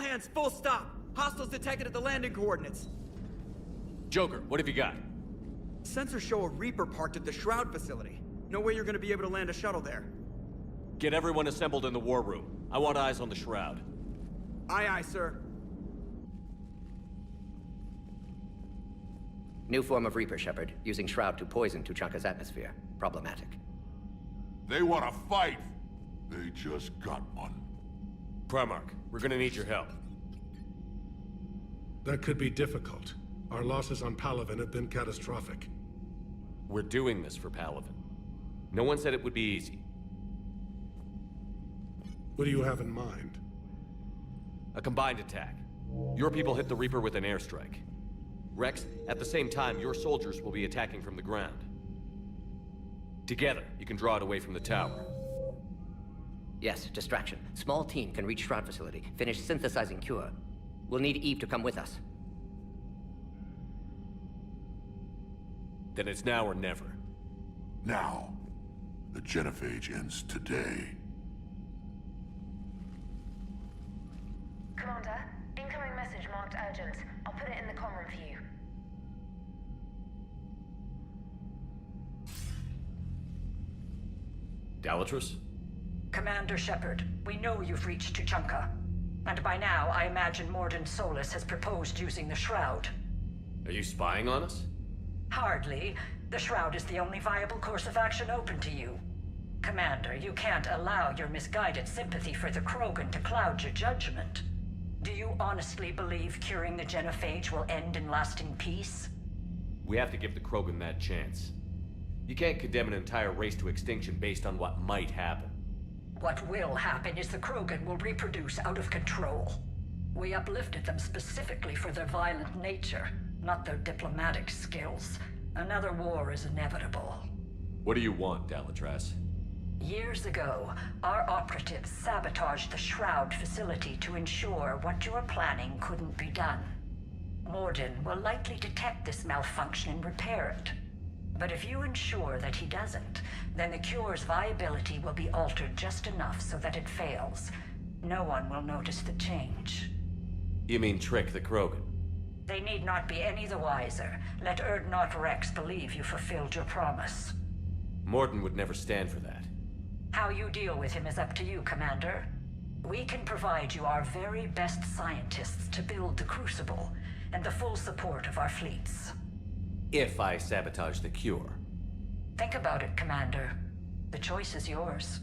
hands, full stop. Hostiles detected at the landing coordinates. Joker, what have you got? Sensors show a Reaper parked at the Shroud facility. No way you're gonna be able to land a shuttle there. Get everyone assembled in the war room. I want eyes on the Shroud. Aye, aye, sir. New form of Reaper, Shepard, using Shroud to poison Tuchanka's atmosphere. Problematic. They want to fight. They just got one. Primarch, we're gonna need your help. That could be difficult. Our losses on Palaven have been catastrophic. We're doing this for Palaven. No one said it would be easy. What do you have in mind? A combined attack. Your people hit the Reaper with an airstrike. Rex, at the same time, your soldiers will be attacking from the ground. Together, you can draw it away from the tower. Yes, distraction. Small team can reach Shroud facility, finish synthesizing cure. We'll need Eve to come with us. Then it's now or never. Now. The genophage ends today. Commander, incoming message marked urgent. I'll put it in the comm room for you. Dalatrus? Commander Shepard, we know you've reached Tuchanka. And by now, I imagine Morden Solus has proposed using the Shroud. Are you spying on us? Hardly. The Shroud is the only viable course of action open to you. Commander, you can't allow your misguided sympathy for the Krogan to cloud your judgment. Do you honestly believe curing the genophage will end in lasting peace? We have to give the Krogan that chance. You can't condemn an entire race to extinction based on what might happen. What will happen is the Krogan will reproduce out of control. We uplifted them specifically for their violent nature, not their diplomatic skills. Another war is inevitable. What do you want, Dalatrass? Years ago, our operatives sabotaged the Shroud facility to ensure what you were planning couldn't be done. Morden will likely detect this malfunction and repair it. But if you ensure that he doesn't, then the cure's viability will be altered just enough so that it fails. No one will notice the change. You mean trick the Krogan? They need not be any the wiser. Let Urdnot Rex believe you fulfilled your promise. Morden would never stand for that. How you deal with him is up to you, Commander. We can provide you our very best scientists to build the Crucible, and the full support of our fleets. If I sabotage the cure. Think about it, Commander. The choice is yours.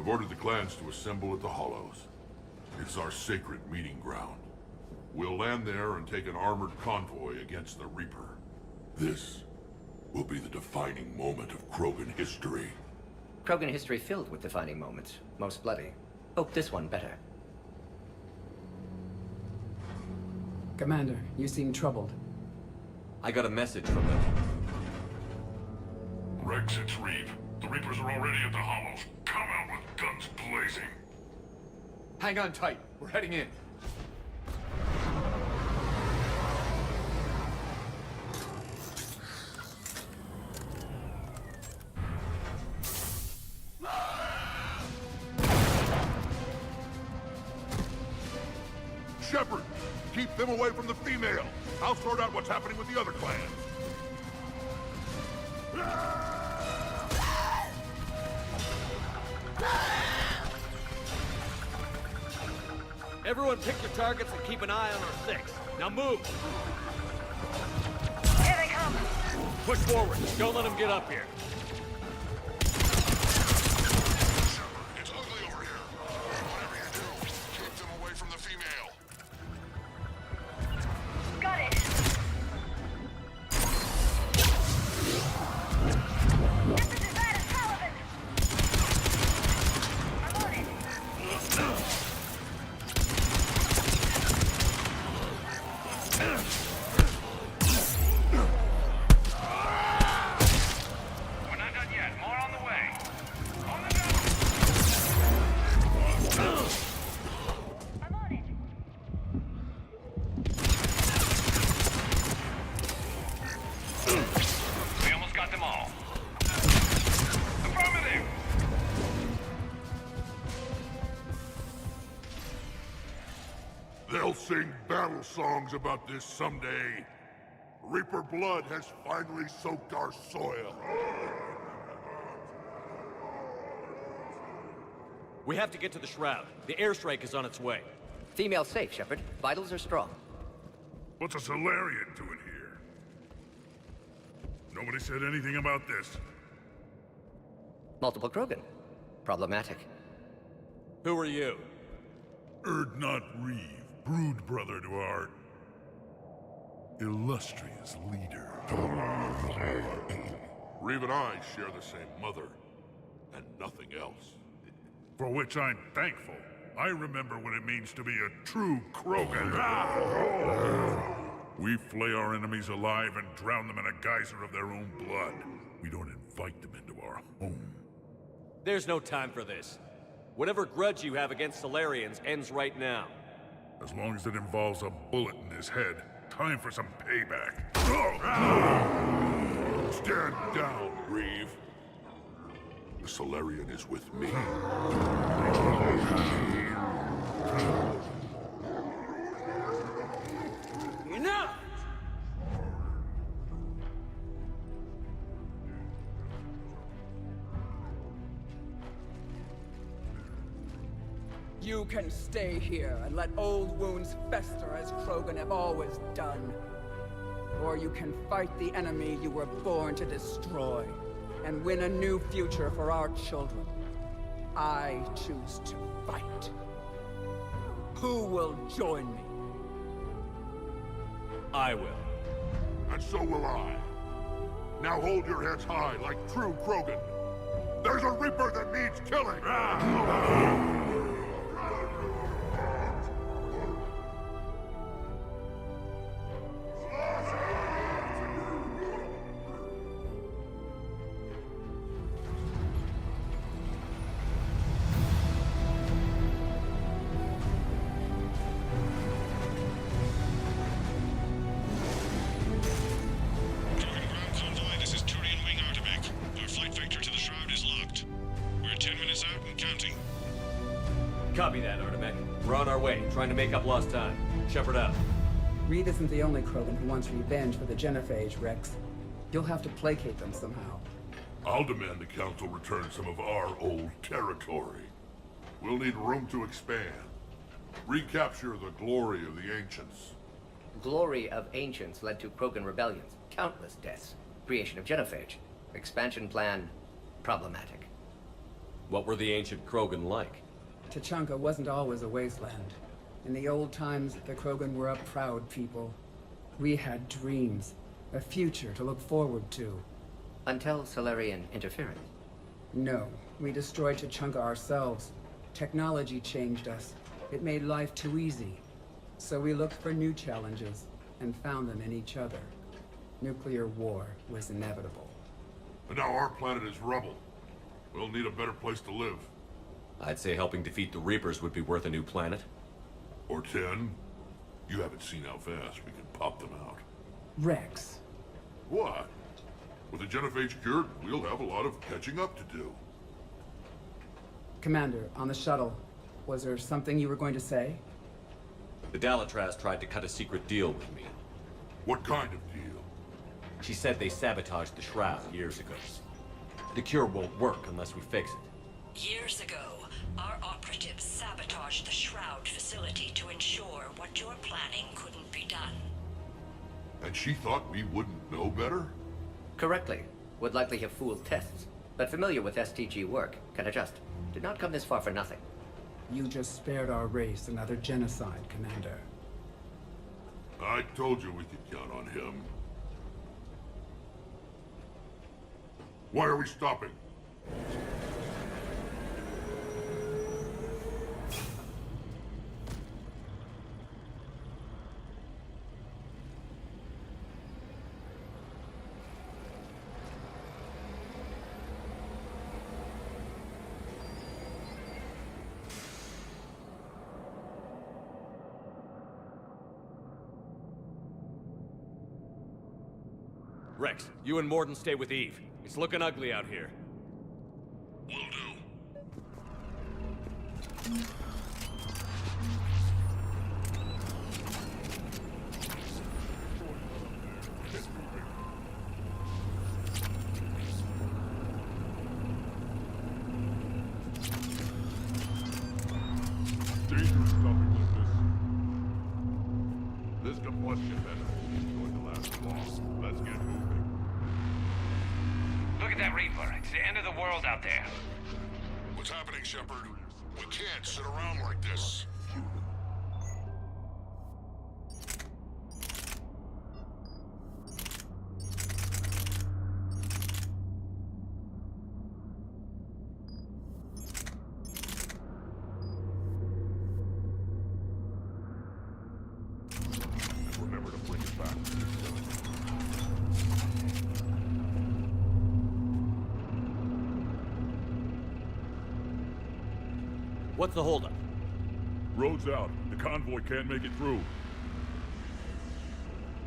I've ordered the clans to assemble at the Hollows. is our sacred meeting ground. We'll land there and take an armored convoy against the Reaper. This will be the defining moment of Krogan history. Krogan history filled with defining moments, most bloody. Hope this one better. Commander, you seem troubled. I got a message from them. Rex, it's Reeve. The Reapers are already at the Hollows. Come out with guns blazing. Hang on tight. We're heading in. Shepard, keep them away from the female. I'll sort out what's happening with the other clans. Everyone pick your targets and keep an eye on our six. Now move! Here they come! Push forward. Don't let them get up here. It's ugly over here. Whatever you do, keep them away from the female. Got it! This is as bad as Paladin! I'm on it! We're not done yet. More on the way. On the go! I'm on it! We almost got them all. Affirmative! They'll sing battle songs about this someday. Reaper blood has finally soaked our soil. We have to get to the Shroud. The airstrike is on its way. Female safe, Shepard. Vitals are strong. What's a Solarian doing here? Nobody said anything about this. Multiple Krogan. Problematic. Who are you? Erdnot Reeve, brood brother to our illustrious leader. Reeve and I share the same mother, and nothing else. For which I'm thankful. I remember what it means to be a true Krogan. We flay our enemies alive and drown them in a geyser of their own blood. We don't invite them into our home. There's no time for this. Whatever grudge you have against Solarians ends right now. As long as it involves a bullet in his head, time for some payback. Stand down, Reeve. The Solarian is with me. Enough! You can stay here and let old wounds fester as Krogan have always done. Or you can fight the enemy you were born to destroy, and win a new future for our children. I choose to fight. Who will join me? I will. And so will I. Now hold your heads high like true Krogan. There's a Reaper that needs killing! Copy that, Artemek. We're on our way, trying to make up lost time. Shepard out. Reed isn't the only Krogan who wants revenge for the Genophage, Rex. You'll have to placate them somehow. I'll demand the Council return some of our old territory. We'll need room to expand. Recapture the glory of the Ancients. Glory of Ancients led to Krogan rebellions, countless deaths, creation of Genophage. Expansion plan, problematic. What were the ancient Krogan like? Tuchanka wasn't always a wasteland. In the old times, the Krogan were a proud people. We had dreams, a future to look forward to. Until Solarian interference. No, we destroyed Tuchanka ourselves. Technology changed us. It made life too easy. So we looked for new challenges, and found them in each other. Nuclear war was inevitable. And now our planet is rubble. We'll need a better place to live. I'd say helping defeat the Reapers would be worth a new planet. Or 10. You haven't seen how fast we can pop them out. Rex. What? With the genophage cured, we'll have a lot of catching up to do. Commander, on the shuttle, was there something you were going to say? The Dalatraz tried to cut a secret deal with me. What kind of deal? She said they sabotaged the Shroud years ago. The cure won't work unless we fix it. Years ago, our operatives sabotaged the Shroud facility to ensure what you're planning couldn't be done. And she thought we wouldn't know better? Correctly. Would likely have fooled tests. But familiar with STG work, can adjust. Did not come this far for nothing. You just spared our race another genocide, Commander. I told you we could count on him. Why are we stopping? Rex, you and Morden stay with Eve. It's looking ugly out here. Will do. Dangerous stopping like this. This combustion method isn't going to last long. Let's get moving. Look at that Reaper. It's the end of the world out there. What's happening, Shepard? We can't sit around like this. Remember to bring it back. What's the holdup? Road's out. The convoy can't make it through.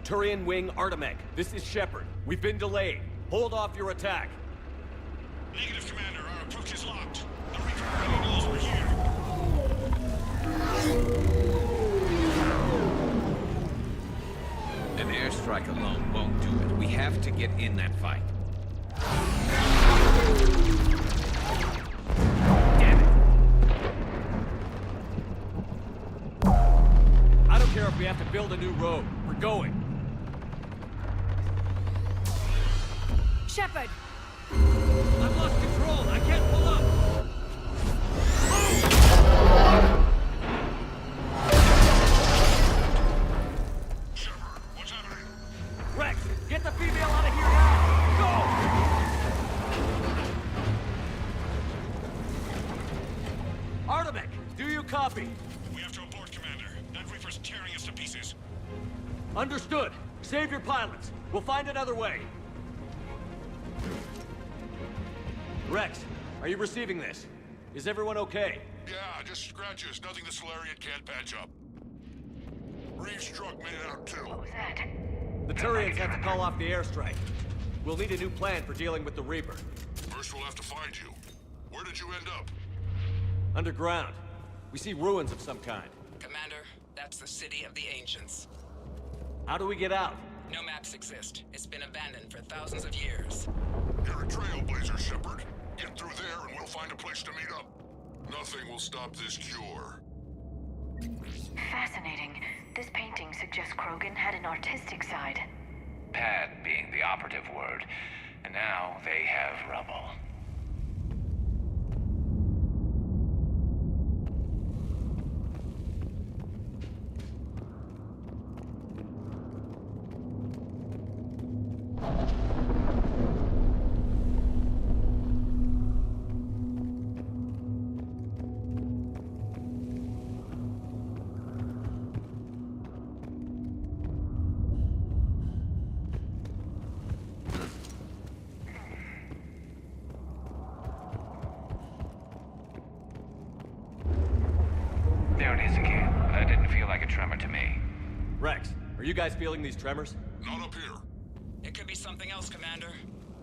Turian Wing Artemec, this is Shepard. We've been delayed. Hold off your attack. Negative, Commander. Our approach is locked. The Reaper already knows we're here. An airstrike alone won't do it. We have to get in that fight. Damn it! I don't care if we have to build a new road. We're going. Shepard! I've lost control. I can't pull up. Shepard, what's happening? Rex, get the female out of here now! Go! Artemec, do you copy? We have to abort, Commander. That Reaper's tearing us to pieces. Understood. Save your pilots. We'll find another way. Rex, are you receiving this? Is everyone okay? Yeah, just scratches. Nothing the Solarian can't patch up. Reeves' truck made it out too. The Turians have to call off the airstrike. We'll need a new plan for dealing with the Reaper. First we'll have to find you. Where did you end up? Underground. We see ruins of some kind. Commander, that's the City of the Ancients. How do we get out? No maps exist. It's been abandoned for thousands of years. You're a trailblazer, Shepard. Get through there and we'll find a place to meet up. Nothing will stop this cure. Fascinating. This painting suggests Krogan had an artistic side. Pad being the operative word. And now they have rubble. There it is again. That didn't feel like a tremor to me. Rex, are you guys feeling these tremors? Not up here. It could be something else, Commander.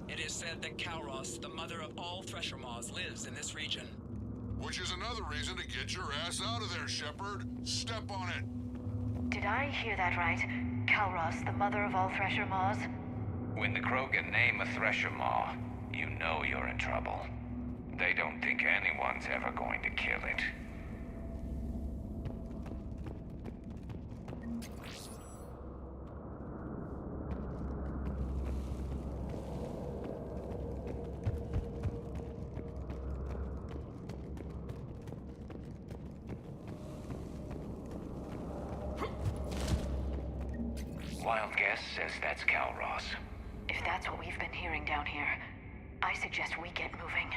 It is said that Kalros, the mother of all Thresher Maws, lives in this region. Which is another reason to get your ass out of there, Shepard. Step on it. Did I hear that right? Kalros, the mother of all Thresher Maws? When the Krogan name a Thresher Maw, you know you're in trouble. They don't think anyone's ever going to kill it. Wild guess says that's Kalros. If that's what we've been hearing down here, I suggest we get moving.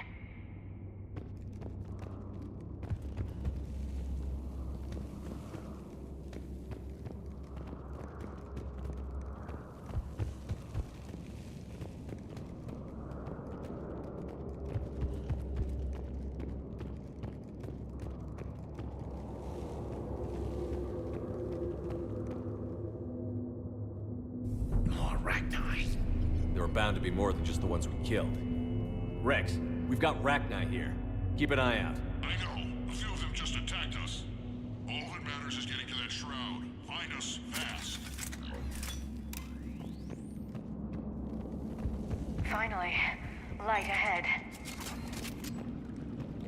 There are bound to be more than just the ones we killed. Rex, we've got Rachni here. Keep an eye out. I know. A few of them just attacked us. All that matters is getting to that shroud. Find us fast. Finally, light ahead.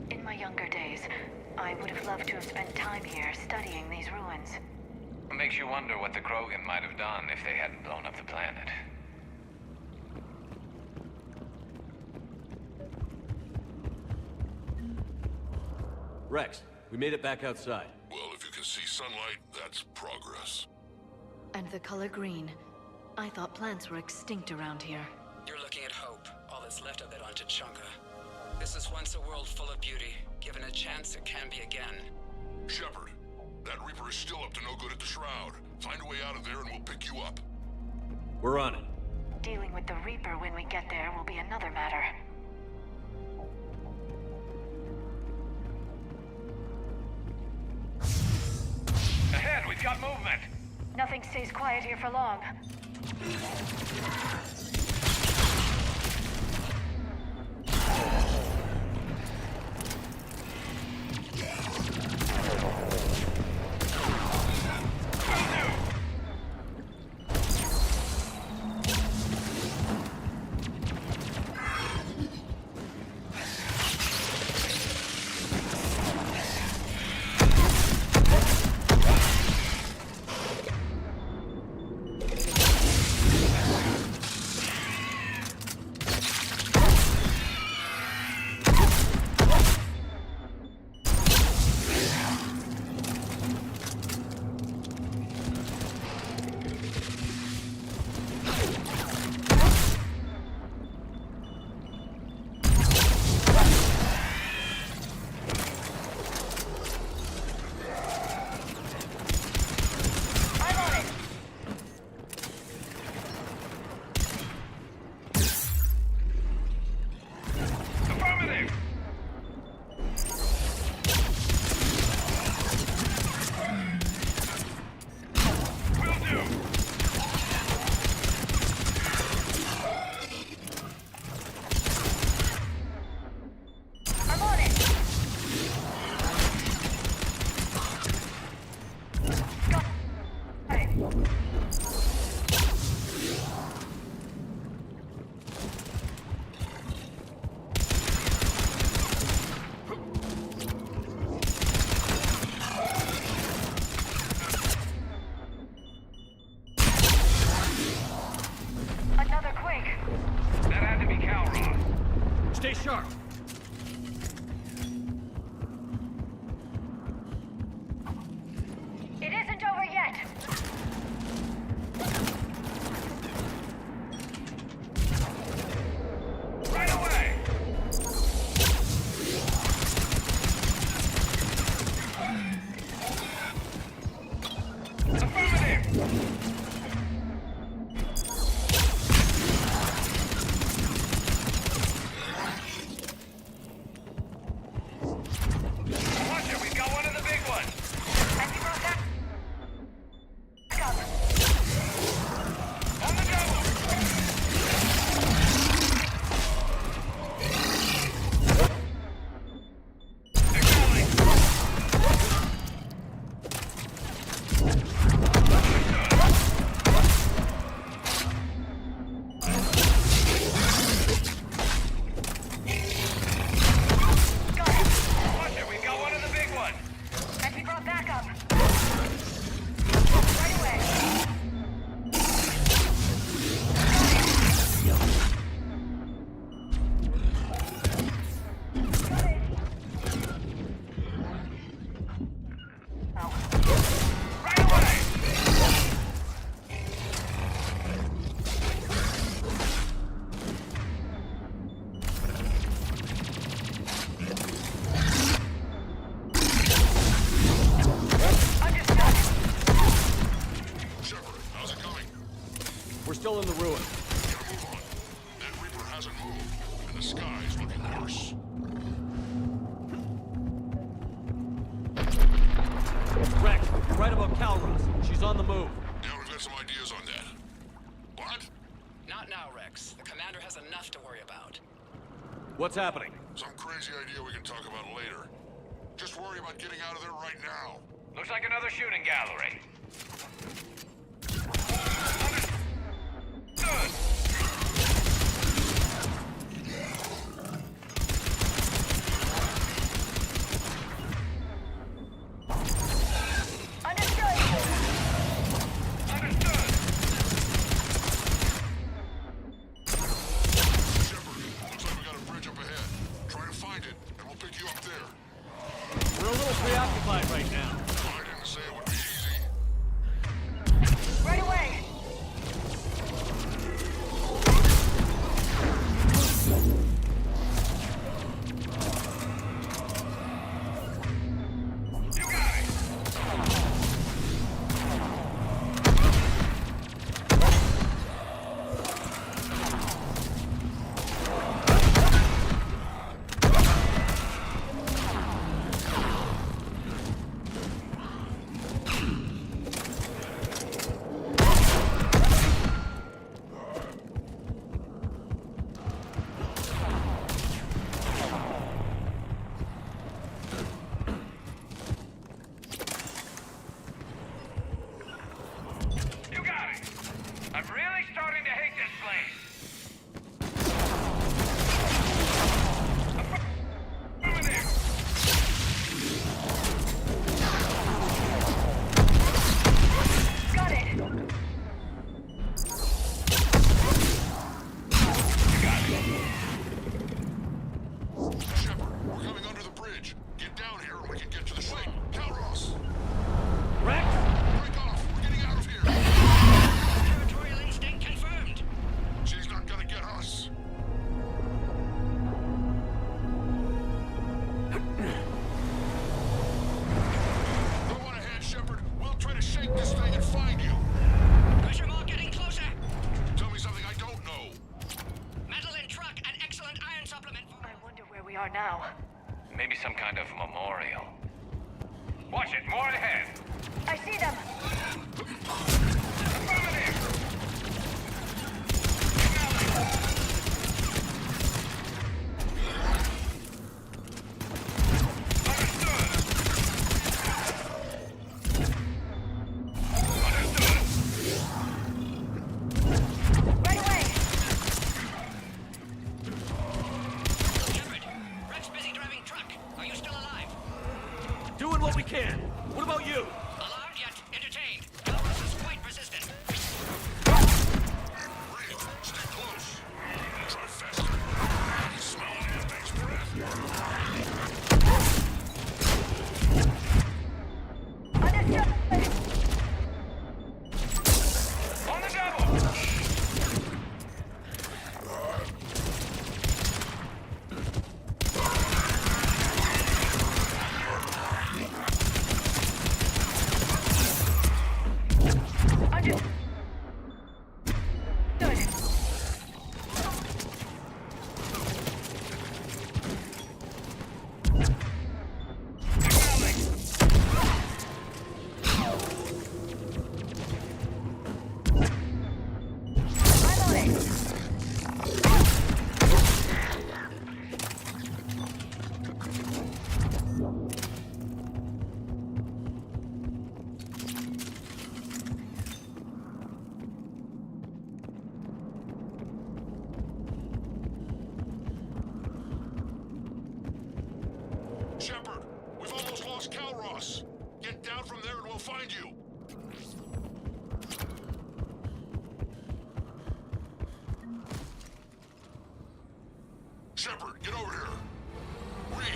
In my younger days, I would have loved to have spent time here studying these ruins. Makes you wonder what the Krogan might have done if they hadn't blown up the planet. Rex, we made it back outside. Well, if you can see sunlight, that's progress. And the color green. I thought plants were extinct around here. You're looking at hope, all that's left of it on Tuchanka. This is once a world full of beauty. Given a chance, it can be again. Shepard, that Reaper is still up to no good at the Shroud. Find a way out of there and we'll pick you up. We're on it. Dealing with the Reaper when we get there will be another matter. Ahead, we've got movement! Nothing stays quiet here for long. Stay sharp. It isn't over yet. Right away! Affirmative! Watch it, we've got one of the big ones! We're still in the ruin. Move on. That Reaper hasn't moved, and the sky is looking worse. Rex, you're right about Calros. She's on the move. Yeah, we've got some ideas on that. What? Not now, Rex. The commander has enough to worry about. What's happening? Some crazy idea we can talk about later. Just worry about getting out of there right now. Looks like another shooting gallery. We're a little preoccupied right now. I didn't say it would be easy. Right away! I'm really starting to hate this place. Over there. Got it! Shepard, we're coming under the bridge. Get down here and we can get to the ship. Calros! Rex! Break off! We're getting out of here! Territorial instinct confirmed. She's not gonna get us. Go on ahead, Shepard. We'll try to shake this thing and find you. Pressure more getting closer. Tell me something I don't know. Metal in truck and excellent iron supplement. I wonder where we are now. Maybe some kind of memorial. Watch it, more ahead. I see them! Right away! Shepard, Rex busy driving truck. Are you still alive? Doing what we can. What about you? Alarmed yet? Entertained. Calros is quite persistent. Reed, stay close. Try faster. I can smell that thing's breath. Understood! On the double! It's Calros! Get down from there and we'll find you! Shepard, get over here! Reeve,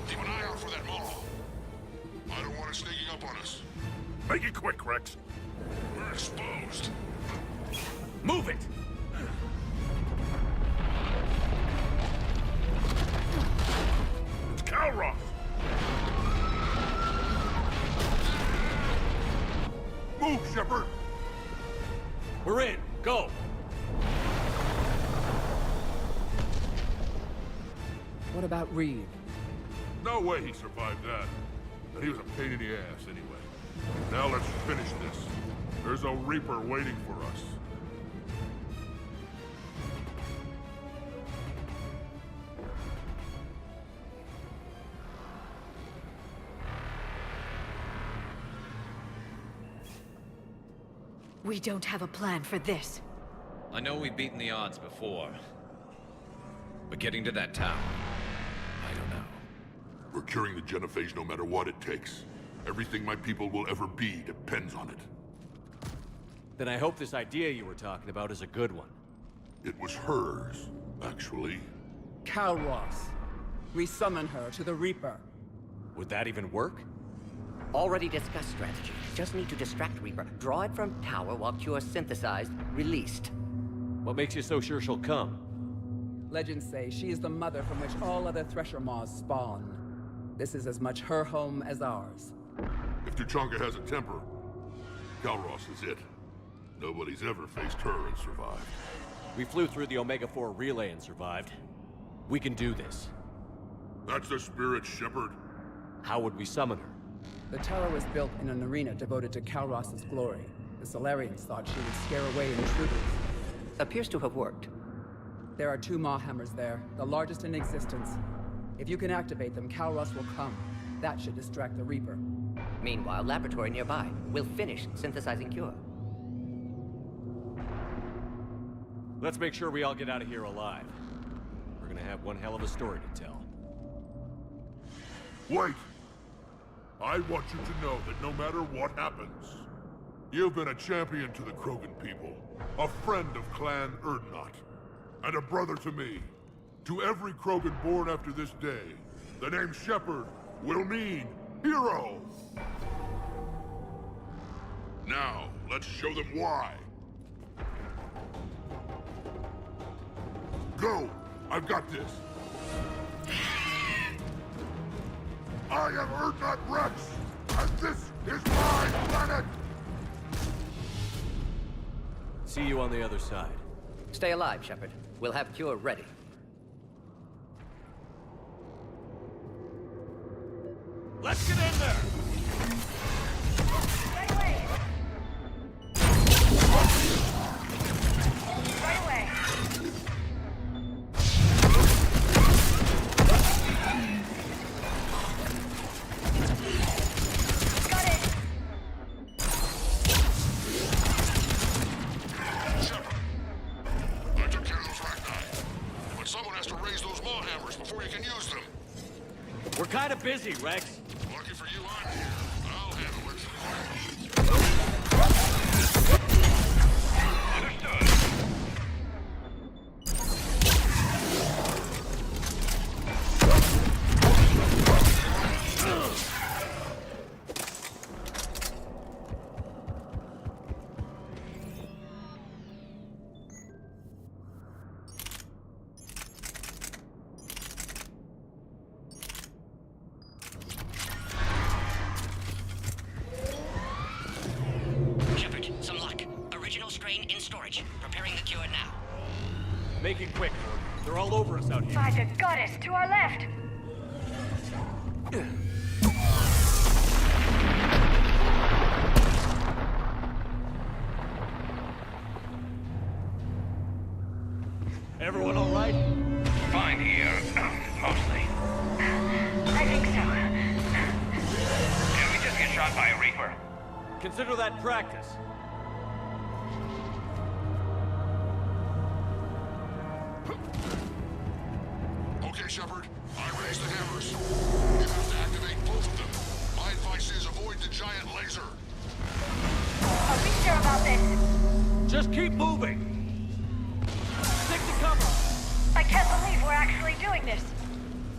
keep an eye out for that mall. I don't want it sneaking up on us. Make it quick, Rex. We're exposed. Move it! It's Calros! Move, Shepard! We're in. Go! What about Reeve? No way he survived that. And he was a pain in the ass anyway. Now let's finish this. There's a Reaper waiting for us. We don't have a plan for this. I know we've beaten the odds before. But getting to that tower, I don't know. We're curing the genophage no matter what it takes. Everything my people will ever be depends on it. Then I hope this idea you were talking about is a good one. It was hers, actually. Calros. We summon her to the Reaper. Would that even work? Already discussed strategy. Just need to distract Reaper. Draw it from tower while Cure synthesized, released. What makes you so sure she'll come? Legends say she is the mother from which all other Thresher Maws spawn. This is as much her home as ours. If Tuchanka has a temper, Calros is it. Nobody's ever faced her and survived. We flew through the Omega-4 relay and survived. We can do this. That's the spirit, Shepard. How would we summon her? The tower was built in an arena devoted to Calros' glory. The Solarians thought she would scare away intruders. Appears to have worked. There are 2 Maw hammers there, the largest in existence. If you can activate them, Calros will come. That should distract the Reaper. Meanwhile, laboratory nearby. We'll finish synthesizing Cure. Let's make sure we all get out of here alive. We're gonna have one hell of a story to tell. Wait! I want you to know that no matter what happens, you've been a champion to the Krogan people, a friend of Clan Erdnot, and a brother to me. To every Krogan born after this day, the name Shepard will mean hero! Now, let's show them why. Go! I've got this! I am Erdnot Rex, and this is my planet! See you on the other side. Stay alive, Shepard. We'll have Cure ready. Let's get in there! Right away! Right away! Got it! Shepard, I took care of those Rachni. But someone has to raise those Maw hammers before you can use them. We're kind of busy, Rex. Lucky for you, I'm here. I'll handle it. Shepard, some luck. Original strain in storage. Preparing the Cure now. Make it quick. They're all over us out here. By the goddess, to our left! Everyone all right? Fine here, mostly. I think so. Did we just get shot by a Reaper? Consider that practice. Okay, Shepard. I raised the hammers. You have to activate both of them. advice is avoid the giant laser. Are we sure about this? Just keep moving. Stick to cover. I can't believe we're actually doing this.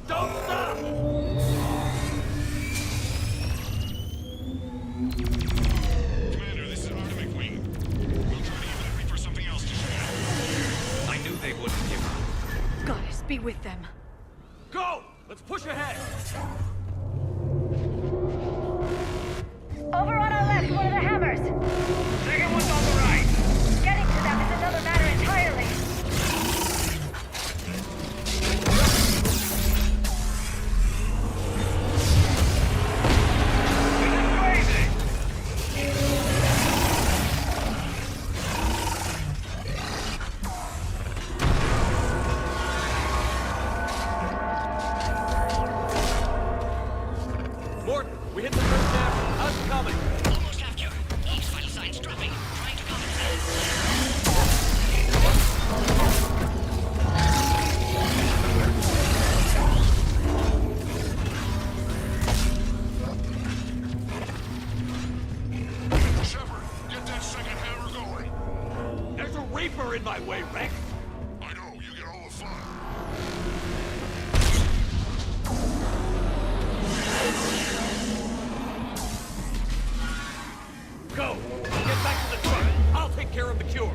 Don't stop! Commander, this is Artemic Wing. We'll try to give the Reaper something else to shoot. I knew they wouldn't give up. Goddess, be with them. Go! Let's push ahead! Over on our left, one of the hammers. Second one's on the right! Getting to them is another matter entirely. Morton, we hit the first hammer. How's it coming? Almost have cure. East vital signs dropping. Trying to counter Shepard, get that second hammer going. There's a Reaper in my way, Rex! I know, you get all the fun. Go! Get back to the truck! I'll take care of the cure!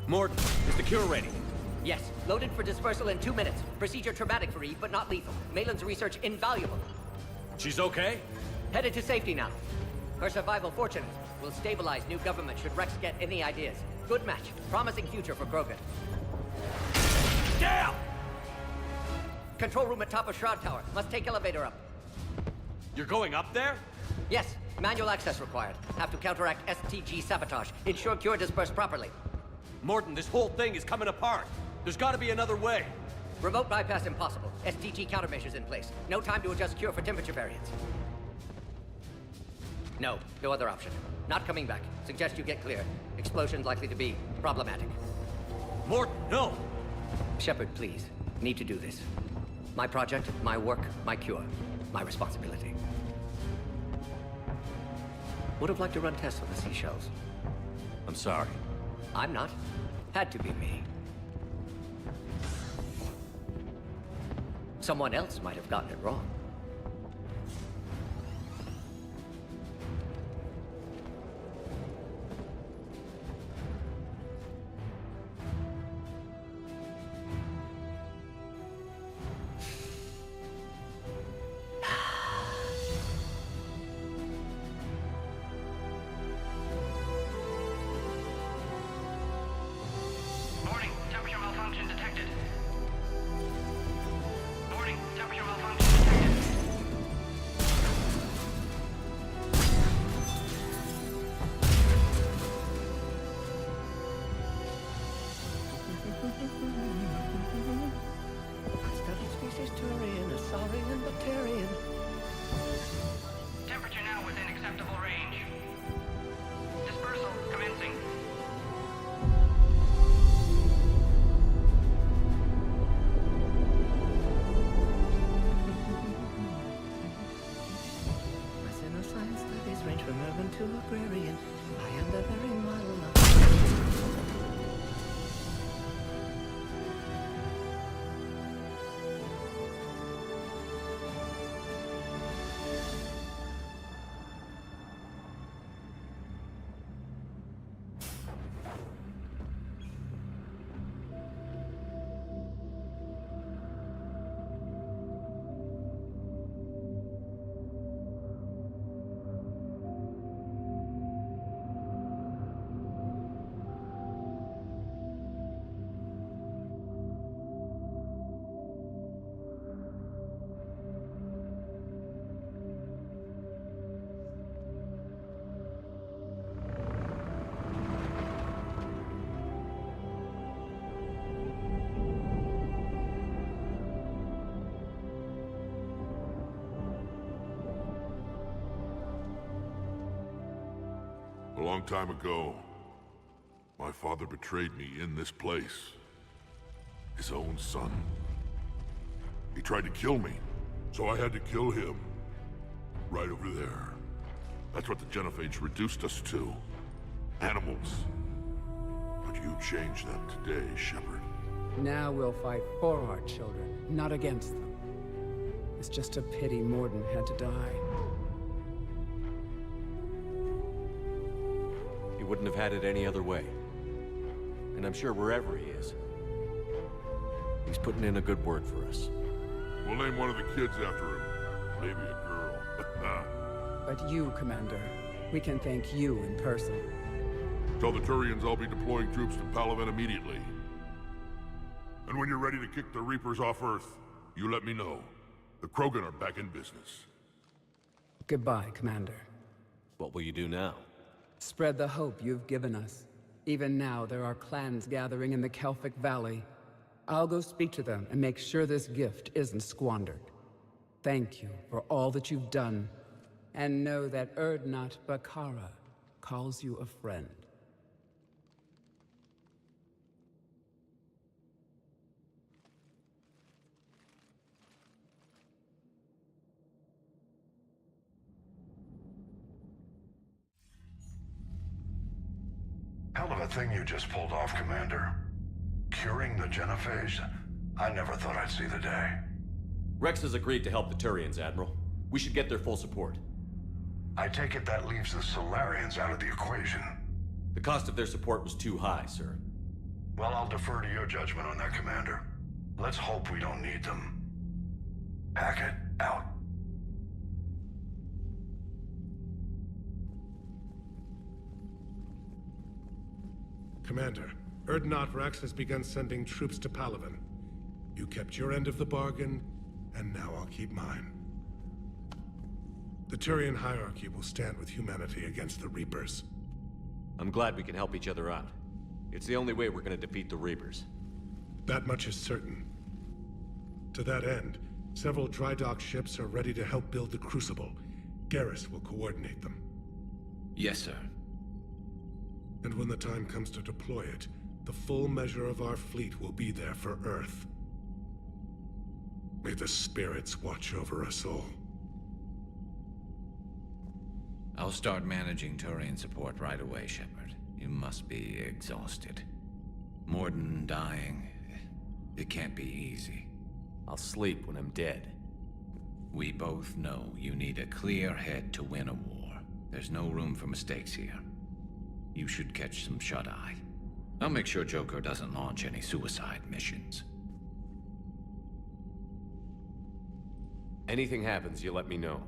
Morton, is the cure ready? Yes, loaded for dispersal in 2 minutes. Procedure traumatic for Eve, but not lethal. Malin's research invaluable. She's okay? Headed to safety now. Her survival fortunate. Will stabilize new government should Rex get any ideas. Good match. Promising future for Krogan. Down! Control room at top of Shroud Tower. Must take elevator up. You're going up there? Yes, manual access required. Have to counteract STG sabotage. Ensure cure dispersed properly. Morton, this whole thing is coming apart. There's gotta be another way. Remote bypass impossible. STG countermeasures in place. No time to adjust cure for temperature variance. No other option. Not coming back. Suggest you get clear. Explosion's likely to be problematic. Morton, no! Shepard, please. Need to do this. My project, my work, my cure. My responsibility. Would have liked to run tests on the seashells. I'm sorry. I'm not. Had to be me. Someone else might have gotten it wrong. Temperature malfunction detected. From urban to agrarian, I am the very model of... A long time ago, my father betrayed me in this place. His own son. He tried to kill me, so I had to kill him. Right over there. That's what the Genophage reduced us to. Animals. But you changed them today, Shepard. Now we'll fight for our children, not against them. It's just a pity Morden had to die. He wouldn't have had it any other way. And I'm sure wherever he is, he's putting in a good word for us. We'll name one of the kids after him. Maybe a girl. But you, Commander, we can thank you in person. Tell the Turians I'll be deploying troops to Palaven immediately. And when you're ready to kick the Reapers off Earth, you let me know. The Krogan are back in business. Goodbye, Commander. What will you do now? Spread the hope you've given us. Even now, there are clans gathering in the Kelphic Valley. I'll go speak to them and make sure this gift isn't squandered. Thank you for all that you've done, and know that Urdnot Bakara calls you a friend. Hell of a thing you just pulled off, Commander. Curing the Genophage? I never thought I'd see the day. Rex has agreed to help the Turians, Admiral. We should get their full support. I take it that leaves the Solarians out of the equation. The cost of their support was too high, sir. Well, I'll defer to your judgment on that, Commander. Let's hope we don't need them. Packet out. Commander, Urdnot Rex has begun sending troops to Palaven. You kept your end of the bargain, and now I'll keep mine. The Turian hierarchy will stand with humanity against the Reapers. I'm glad we can help each other out. It's the only way we're gonna defeat the Reapers. That much is certain. To that end, several dry dock ships are ready to help build the Crucible. Garrus will coordinate them. Yes, sir. And when the time comes to deploy it, the full measure of our fleet will be there for Earth. May the spirits watch over us all. I'll start managing Turian support right away, Shepard. You must be exhausted. Morden dying, it can't be easy. I'll sleep when I'm dead. We both know you need a clear head to win a war. There's no room for mistakes here. You should catch some shut-eye. I'll make sure Joker doesn't launch any suicide missions. Anything happens, you let me know.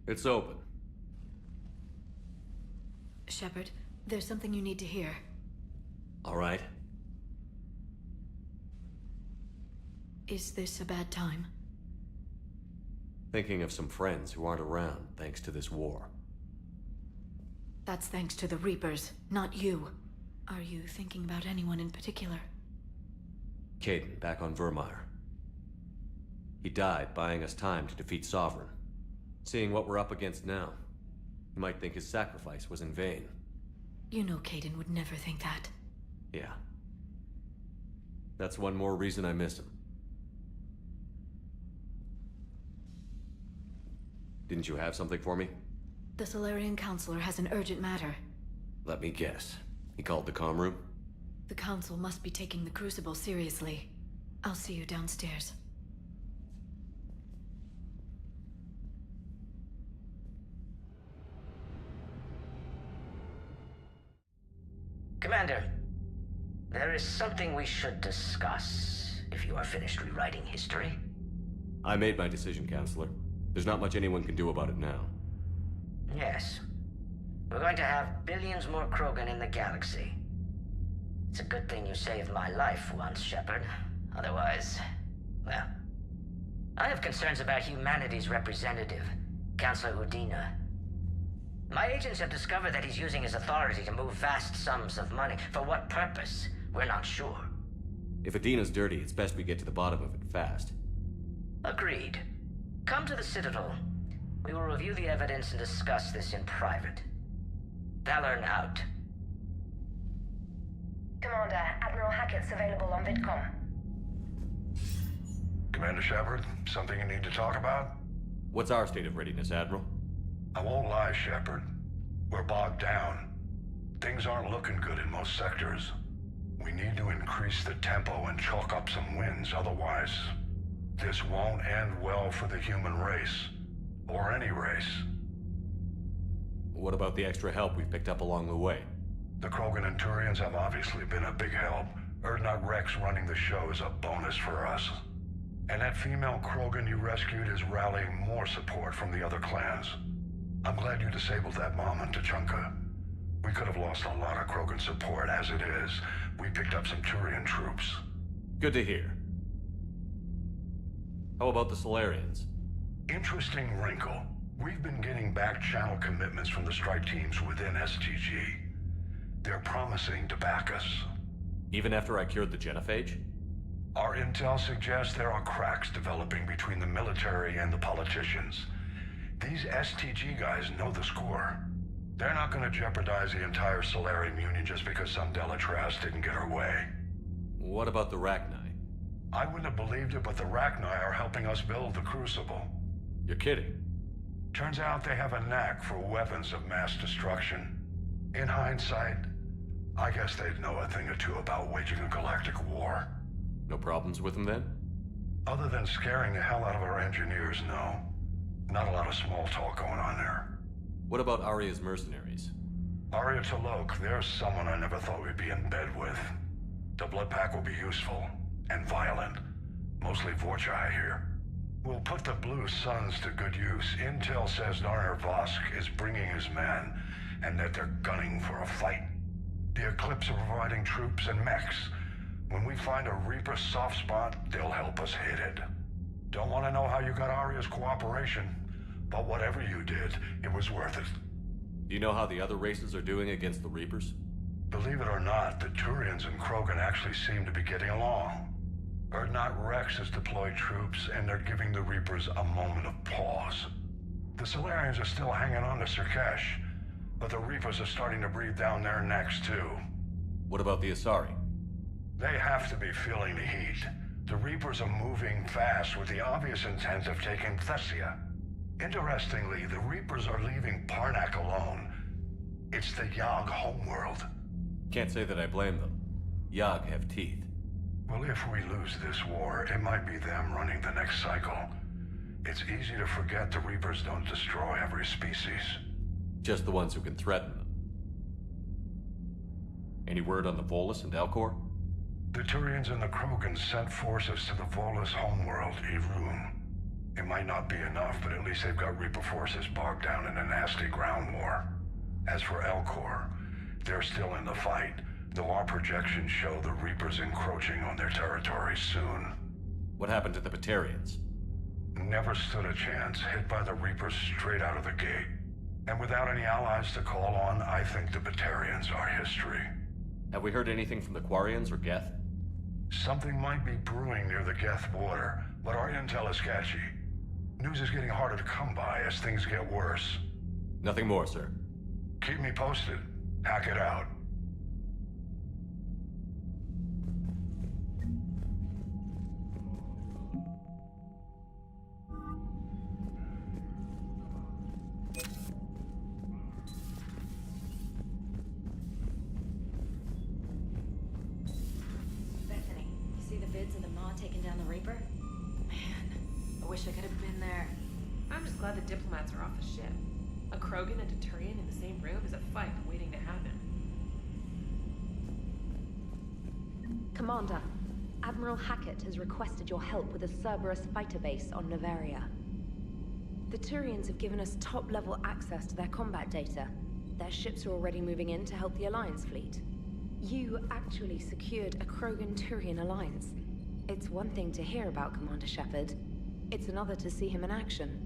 It's open. Shepard, there's something you need to hear. All right. Is this a bad time? Thinking of some friends who aren't around thanks to this war. That's thanks to the Reapers, not you. Are you thinking about anyone in particular? Caden, back on Vermeer. He died buying us time to defeat Sovereign. Seeing what we're up against now, you might think his sacrifice was in vain. You know Caden would never think that. Yeah. That's one more reason I miss him. Didn't you have something for me? The Solarian Counselor has an urgent matter. Let me guess. He called the comm room? The Council must be taking the Crucible seriously. I'll see you downstairs. Commander, there is something we should discuss, if you are finished rewriting history. I made my decision, Counselor. There's not much anyone can do about it now. Yes. We're going to have billions more Krogan in the galaxy. It's a good thing you saved my life once, Shepard. Otherwise, well... I have concerns about humanity's representative, Councilor Udina. My agents have discovered that he's using his authority to move vast sums of money. For what purpose? We're not sure. If Adina's dirty, it's best we get to the bottom of it fast. Agreed. Come to the Citadel. We will review the evidence and discuss this in private. Valorn out. Commander, Admiral Hackett's available on VidCom. Commander Shepard, something you need to talk about? What's our state of readiness, Admiral? I won't lie, Shepard. We're bogged down. Things aren't looking good in most sectors. We need to increase the tempo and chalk up some wins, otherwise... this won't end well for the human race. Or any race. What about the extra help we've picked up along the way? The Krogan and Turians have obviously been a big help. Urdnot Rex running the show is a bonus for us. And that female Krogan you rescued is rallying more support from the other clans. I'm glad you disabled that mom in Tuchanka. We could have lost a lot of Krogan support as it is. We picked up some Turian troops. Good to hear. How about the Solarians? Interesting wrinkle. We've been getting back channel commitments from the strike teams within STG. They're promising to back us. Even after I cured the genophage? Our intel suggests there are cracks developing between the military and the politicians. These STG guys know the score. They're not going to jeopardize the entire Solarian Union just because some Delatras didn't get her way. What about the Rachni? I wouldn't have believed it, but the Rachni are helping us build the Crucible. You're kidding. Turns out they have a knack for weapons of mass destruction. In hindsight, I guess they'd know a thing or two about waging a galactic war. No problems with them then? Other than scaring the hell out of our engineers, no. Not a lot of small talk going on there. What about Arya's mercenaries? Arya T'Loak, there's someone I never thought we'd be in bed with. The blood pack will be useful. And violent. Mostly Vorcha, I hear. We'll put the Blue Suns to good use. Intel says Narner Vosk is bringing his men, and that they're gunning for a fight. The Eclipse are providing troops and mechs. When we find a Reaper soft spot, they'll help us hit it. Don't want to know how you got Arya's cooperation, but whatever you did, it was worth it. Do you know how the other races are doing against the Reapers? Believe it or not, the Turians and Krogan actually seem to be getting along. Urdnot Rex has deployed troops, and they're giving the Reapers a moment of pause. The Solarians are still hanging on to Sirkesh, but the Reapers are starting to breathe down their necks, too. What about the Asari? They have to be feeling the heat. The Reapers are moving fast with the obvious intent of taking Thessia. Interestingly, the Reapers are leaving Parnak alone. It's the Yogg homeworld. Can't say that I blame them. Yogg have teeth. Well, if we lose this war, it might be them running the next cycle. It's easy to forget the Reapers don't destroy every species. Just the ones who can threaten them. Any word on the Volus and Elcor? The Turians and the Krogan sent forces to the Volus homeworld, Irun. It might not be enough, but at least they've got Reaper forces bogged down in a nasty ground war. As for Elcor, they're still in the fight, though our projections show the Reapers encroaching on their territory soon. What happened to the Batarians? Never stood a chance, hit by the Reapers straight out of the gate. And without any allies to call on, I think the Batarians are history. Have we heard anything from the Quarians or Geth? Something might be brewing near the Geth border, but our intel is sketchy. News is getting harder to come by as things get worse. Nothing more, sir. Keep me posted. Hack it out. Bethany, you see the vids of the Maw taking down the Reaper? Man, I wish I could have been there. I'm just glad the diplomats are off the ship. A Krogan and a Turian in the same room is a fight waiting to happen. Commander, Admiral Hackett has requested your help with a Cerberus fighter base on Noveria. The Turians have given us top-level access to their combat data. Their ships are already moving in to help the Alliance fleet. You actually secured a Krogan-Turian alliance. It's one thing to hear about Commander Shepard. It's another to see him in action.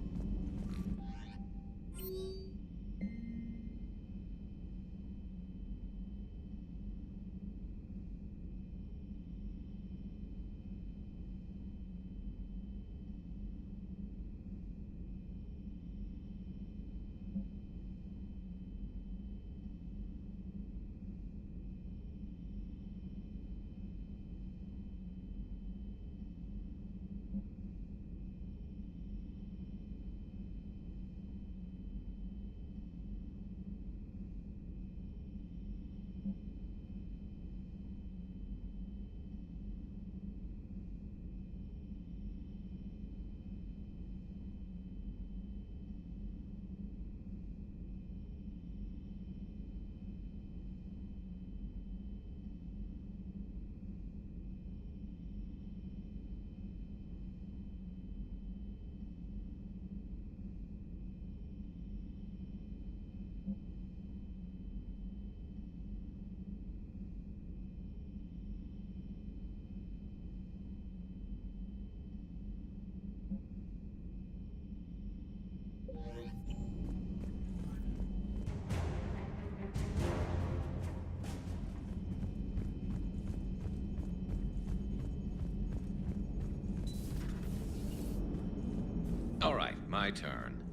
All right, my turn.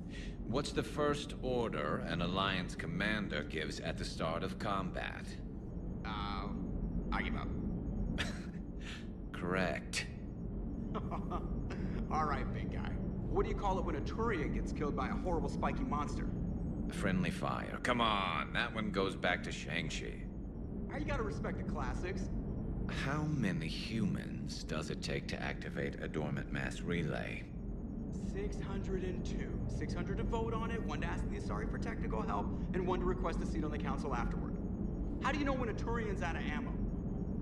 What's the first order an Alliance commander gives at the start of combat? I give up. Correct. All right, big guy. What do you call it when a Turian gets killed by a horrible spiky monster? Friendly fire. Come on, that one goes back to Shang-Chi. You gotta respect the classics. How many humans does it take to activate a dormant mass relay? 602. 600 to vote on it, 1 to ask the Asari for technical help, and 1 to request a seat on the council afterward. How do you know when a Turian's out of ammo?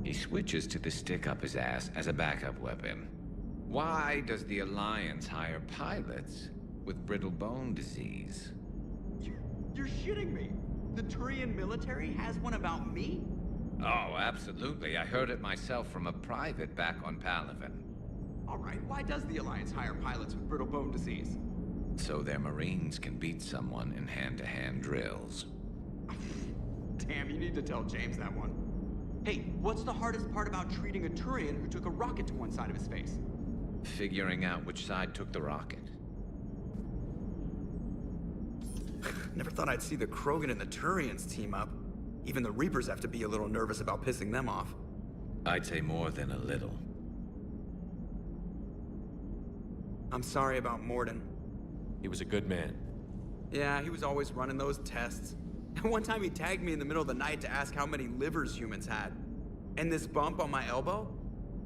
He switches to the stick up his ass as a backup weapon. Why does the Alliance hire pilots with brittle bone disease? You're shitting me. The Turian military has one about me? Oh, absolutely. I heard it myself from a private back on Palaven. All right, why does the Alliance hire pilots with brittle bone disease? So their Marines can beat someone in hand-to-hand drills. Damn, you need to tell James that one. Hey, what's the hardest part about treating a Turian who took a rocket to one side of his face? Figuring out which side took the rocket. Never thought I'd see the Krogan and the Turians team up. Even the Reapers have to be a little nervous about pissing them off. I'd say more than a little. I'm sorry about Morden. He was a good man. Yeah, he was always running those tests. And one time he tagged me in the middle of the night to ask how many livers humans had. And this bump on my elbow?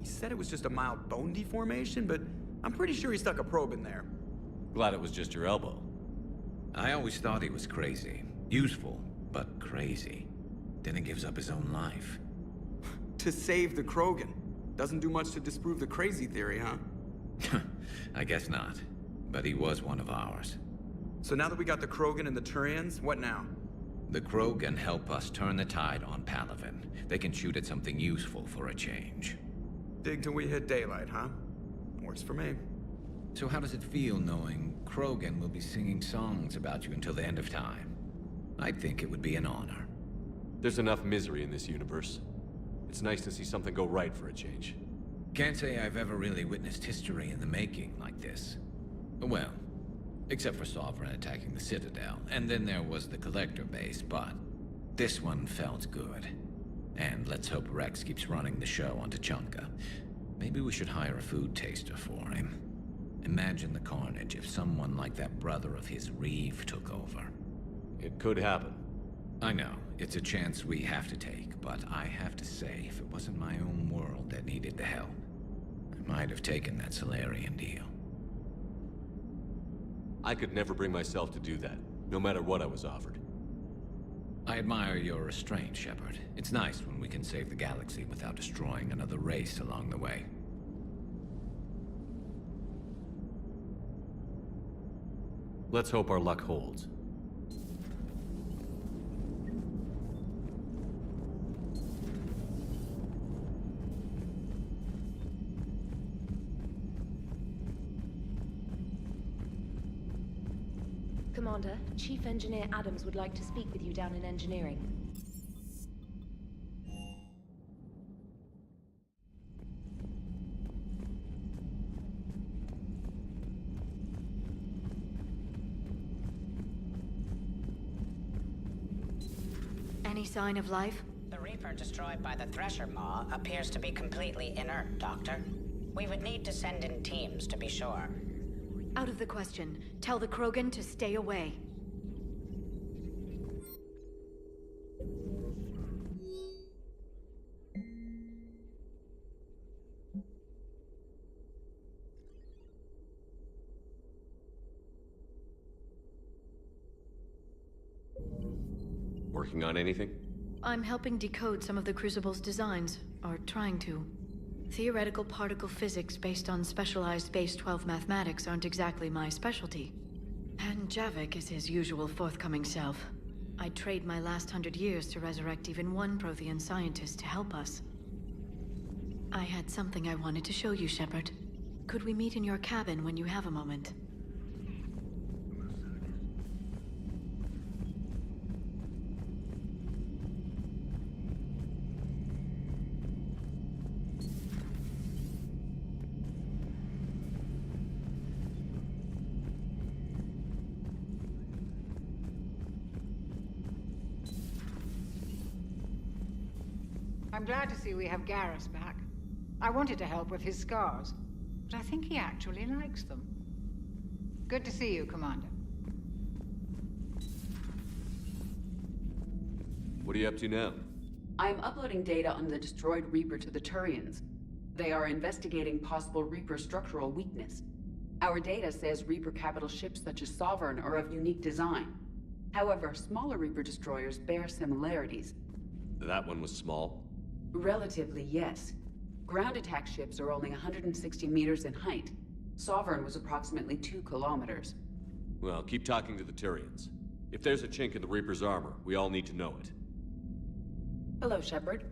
He said it was just a mild bone deformation, but I'm pretty sure he stuck a probe in there. Glad it was just your elbow. I always thought he was crazy. Useful, but crazy. Then he gives up his own life. To save the Krogan. Doesn't do much to disprove the crazy theory, huh? I guess not. but he was one of ours. So now that we got the Krogan and the Turians, what now? The Krogan help us turn the tide on Palaven. They can shoot at something useful for a change. Dig till we hit daylight, huh? Works for me. So how does it feel knowing Krogan will be singing songs about you until the end of time? I think it would be an honor. There's enough misery in this universe. It's nice to see something go right for a change. Can't say I've ever really witnessed history in the making like this. Well, except for Sovereign attacking the Citadel, and then there was the Collector base, but this one felt good. And let's hope Rex keeps running the show on Tuchanka. Maybe we should hire a food taster for him. Imagine the carnage if someone like that brother of his, Reeve, took over. It could happen. I know, it's a chance we have to take, but I have to say, if it wasn't my own world that needed the help, I might have taken that Solarian deal. I could never bring myself to do that, no matter what I was offered. I admire your restraint, Shepard. It's nice when we can save the galaxy without destroying another race along the way. Let's hope our luck holds. Commander, Chief Engineer Adams would like to speak with you down in engineering. Any sign of life? The Reaper destroyed by the Thresher Maw appears to be completely inert, Doctor. We would need to send in teams to be sure. Out of the question. Tell the Krogan to stay away. Working on anything? I'm helping decode some of the Crucible's designs, or trying to. Theoretical particle physics based on specialized base 12 mathematics aren't exactly my specialty. And Javik is his usual forthcoming self. I'd trade my last 100 years to resurrect even one Prothean scientist to help us. I had something I wanted to show you, Shepard. Could we meet in your cabin when you have a moment? I'm glad to see we have Garrus back. I wanted to help with his scars, but I think he actually likes them. Good to see you, Commander. What are you up to now? I'm uploading data on the destroyed Reaper to the Turians. They are investigating possible Reaper structural weakness. Our data says Reaper capital ships such as Sovereign are of unique design. However, smaller Reaper destroyers bear similarities. That one was small? Relatively, yes. Ground attack ships are only 160 meters in height. Sovereign was approximately 2 kilometers. Well, keep talking to the Turians. If there's a chink in the Reaper's armor, we all need to know it. Hello, Shepard.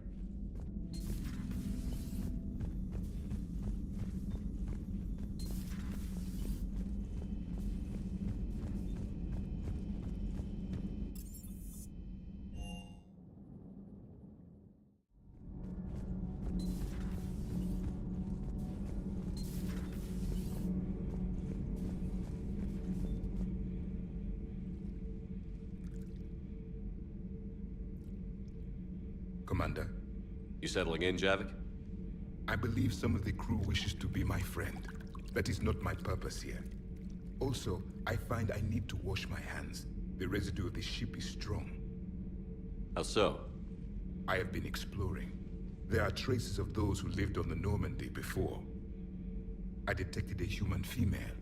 Commander. You settling in, Javik? I believe some of the crew wishes to be my friend. That is not my purpose here. Also, I find I need to wash my hands. The residue of the ship is strong. How so? I have been exploring. There are traces of those who lived on the Normandy before. I detected a human female.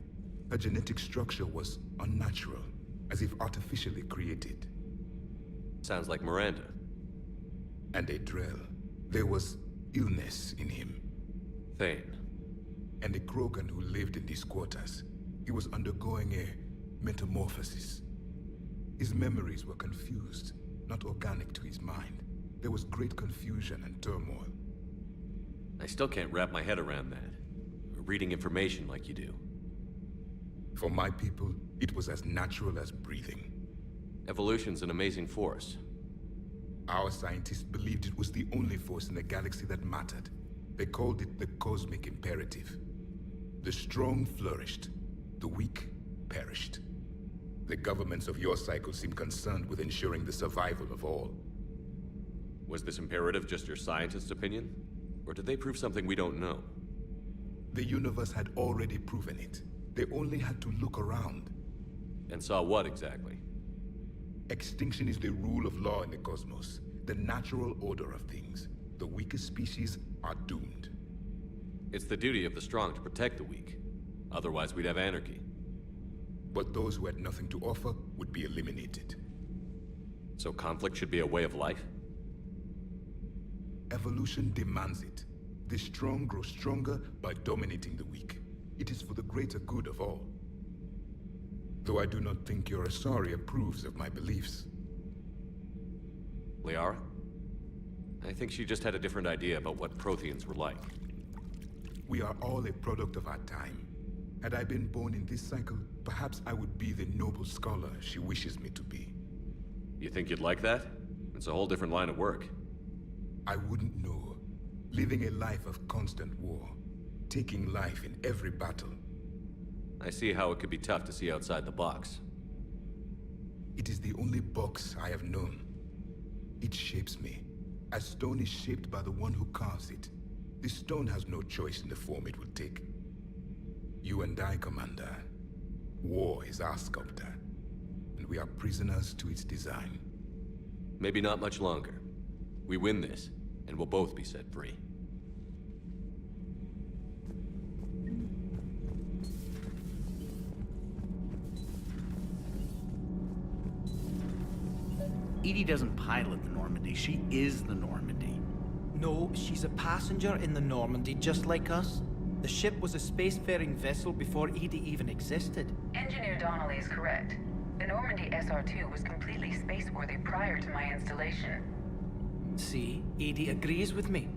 Her genetic structure was unnatural, as if artificially created. Sounds like Miranda. And a Drell. There was illness in him. Thane. And a Krogan who lived in these quarters. He was undergoing a metamorphosis. His memories were confused, not organic to his mind. There was great confusion and turmoil. I still can't wrap my head around that. Reading information like you do. For my people, it was as natural as breathing. Evolution's an amazing force. Our scientists believed it was the only force in the galaxy that mattered. They called it the cosmic imperative. The strong flourished, the weak perished. The governments of your cycle seem concerned with ensuring the survival of all. Was this imperative just your scientist's opinion? Or did they prove something we don't know? The universe had already proven it. They only had to look around. And saw what exactly? Extinction is the rule of law in the cosmos, the natural order of things. The weakest species are doomed. It's the duty of the strong to protect the weak. Otherwise, we'd have anarchy. But those who had nothing to offer would be eliminated. So conflict should be a way of life? Evolution demands it. The strong grow stronger by dominating the weak. It is for the greater good of all. Though I do not think your Asari approves of my beliefs. Liara? I think she just had a different idea about what Protheans were like. We are all a product of our time. Had I been born in this cycle, perhaps I would be the noble scholar she wishes me to be. You think you'd like that? It's a whole different line of work. I wouldn't know. Living a life of constant war. Taking life in every battle. I see how it could be tough to see outside the box. It is the only box I have known. It shapes me, as stone is shaped by the one who carves it. The stone has no choice in the form it will take. You and I, Commander. War is our sculptor, and we are prisoners to its design. Maybe not much longer. We win this, and we'll both be set free. Edie doesn't pilot the Normandy, she is the Normandy. No, she's a passenger in the Normandy, just like us. The ship was a spacefaring vessel before Edie even existed. Engineer Donnelly is correct. The Normandy SR-2 was completely spaceworthy prior to my installation. See, Edie agrees with me.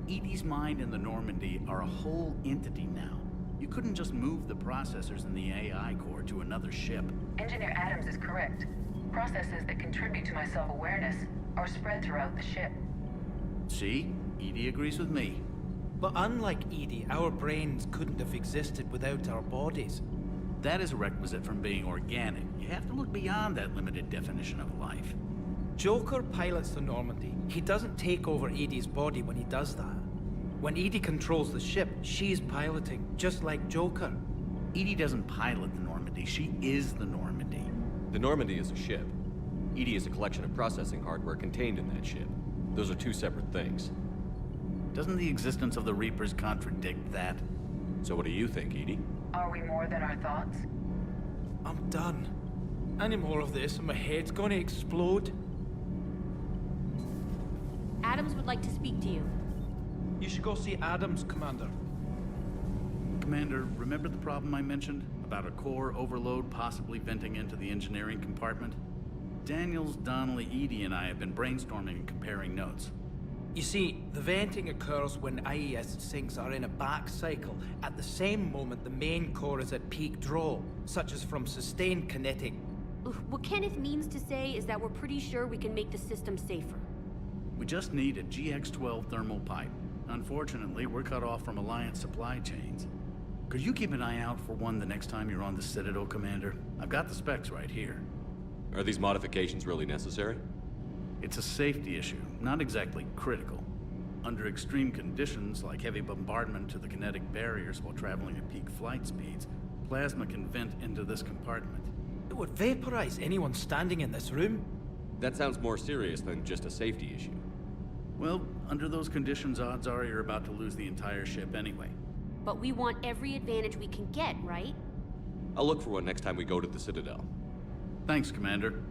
Edie's mind and the Normandy are a whole entity now. You couldn't just move the processors in the AI core to another ship. Engineer Adams is correct. Processes that contribute to my self-awareness are spread throughout the ship. See? Edie agrees with me. But unlike Edie, our brains couldn't have existed without our bodies. That is a requisite from being organic. You have to look beyond that limited definition of life. Joker pilots the Normandy. He doesn't take over Edie's body when he does that. When Edie controls the ship, she's piloting, just like Joker. Edie doesn't pilot the Normandy, she is the Normandy. The Normandy is a ship. Edie is a collection of processing hardware contained in that ship. Those are two separate things. Doesn't the existence of the Reapers contradict that? So what do you think, Edie? Are we more than our thoughts? I'm done. Any more of this and my head's gonna explode. Adams would like to speak to you. You should go see Adams, Commander. Commander, remember the problem I mentioned? About a core overload possibly venting into the engineering compartment? Daniels, Donnelly, Edie, and I have been brainstorming and comparing notes. You see, the venting occurs when IES sinks are in a back cycle. At the same moment, the main core is at peak draw, such as from sustained kinetic. What Kenneth means to say is that we're pretty sure we can make the system safer. We just need a GX-12 thermal pipe. Unfortunately, we're cut off from Alliance supply chains. Could you keep an eye out for one the next time you're on the Citadel, Commander? I've got the specs right here. Are these modifications really necessary? It's a safety issue, not exactly critical. Under extreme conditions, like heavy bombardment to the kinetic barriers while traveling at peak flight speeds, plasma can vent into this compartment. It would vaporize anyone standing in this room. That sounds more serious than just a safety issue. Well, under those conditions, odds are you're about to lose the entire ship anyway. But we want every advantage we can get, right? I'll look for one next time we go to the Citadel. Thanks, Commander.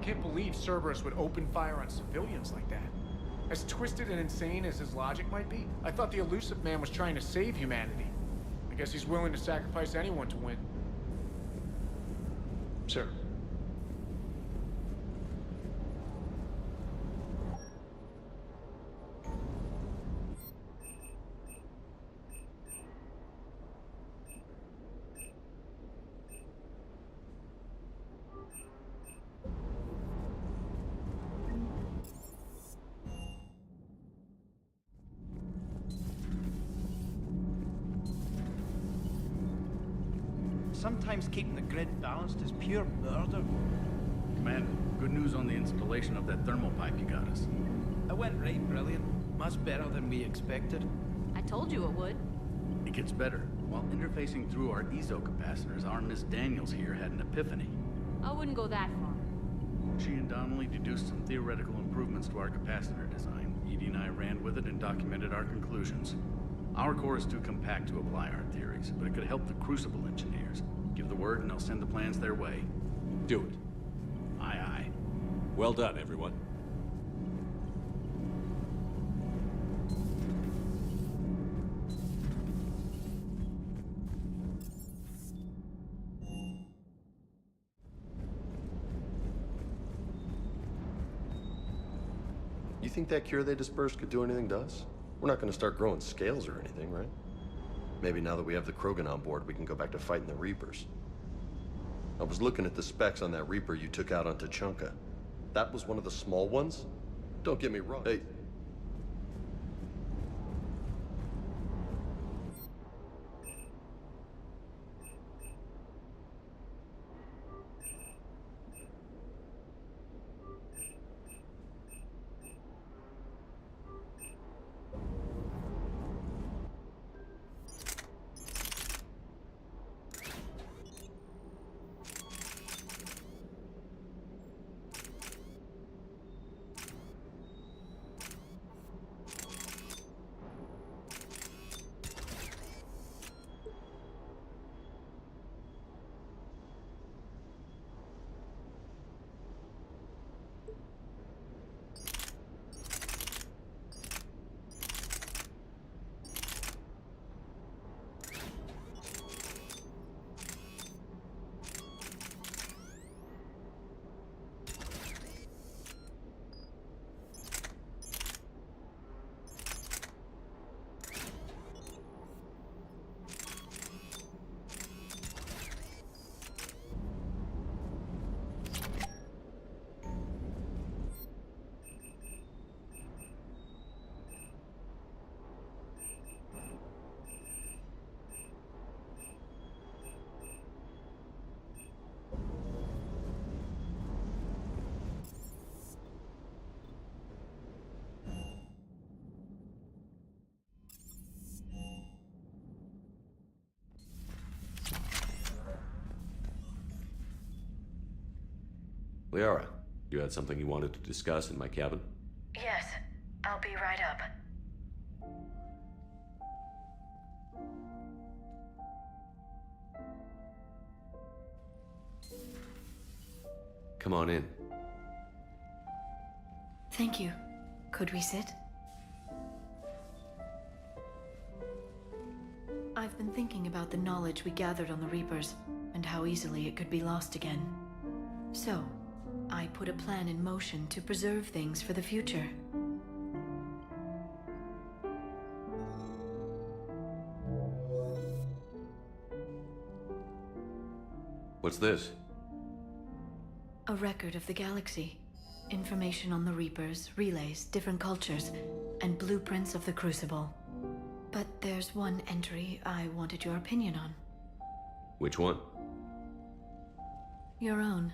can't believe Cerberus would open fire on civilians like that. As twisted and insane as his logic might be, I thought the elusive man was trying to save humanity. I guess he's willing to sacrifice anyone to win. Sir. Sometimes keeping the grid balanced is pure murder. Commander, good news on the installation of that thermal pipe you got us. It went right brilliant. Much better than we expected. I told you it would. It gets better. While interfacing through our ESO capacitors, our Miss Daniels here had an epiphany. I wouldn't go that far. She and Donnelly deduced some theoretical improvements to our capacitor design. Edie and I ran with it and documented our conclusions. Our core is too compact to apply our theories, but it could help the Crucible engineers. Give the word and I'll send the plans their way. Do it. Aye, aye. Well done, everyone. You think that cure they dispersed could do anything to us? We're not going to start growing scales or anything, right? Maybe now that we have the Krogan on board, we can go back to fighting the Reapers. I was looking at the specs on that Reaper you took out on Tuchanka. That was one of the small ones? Don't get me wrong. Hey. Liara, you had something you wanted to discuss in my cabin? Yes, I'll be right up. Come on in. Thank you. Could we sit? I've been thinking about the knowledge we gathered on the Reapers, and how easily it could be lost again. So, I put a plan in motion to preserve things for the future. What's this? A record of the galaxy. Information on the Reapers, relays, different cultures, and blueprints of the Crucible. But there's one entry I wanted your opinion on. Which one? Your own.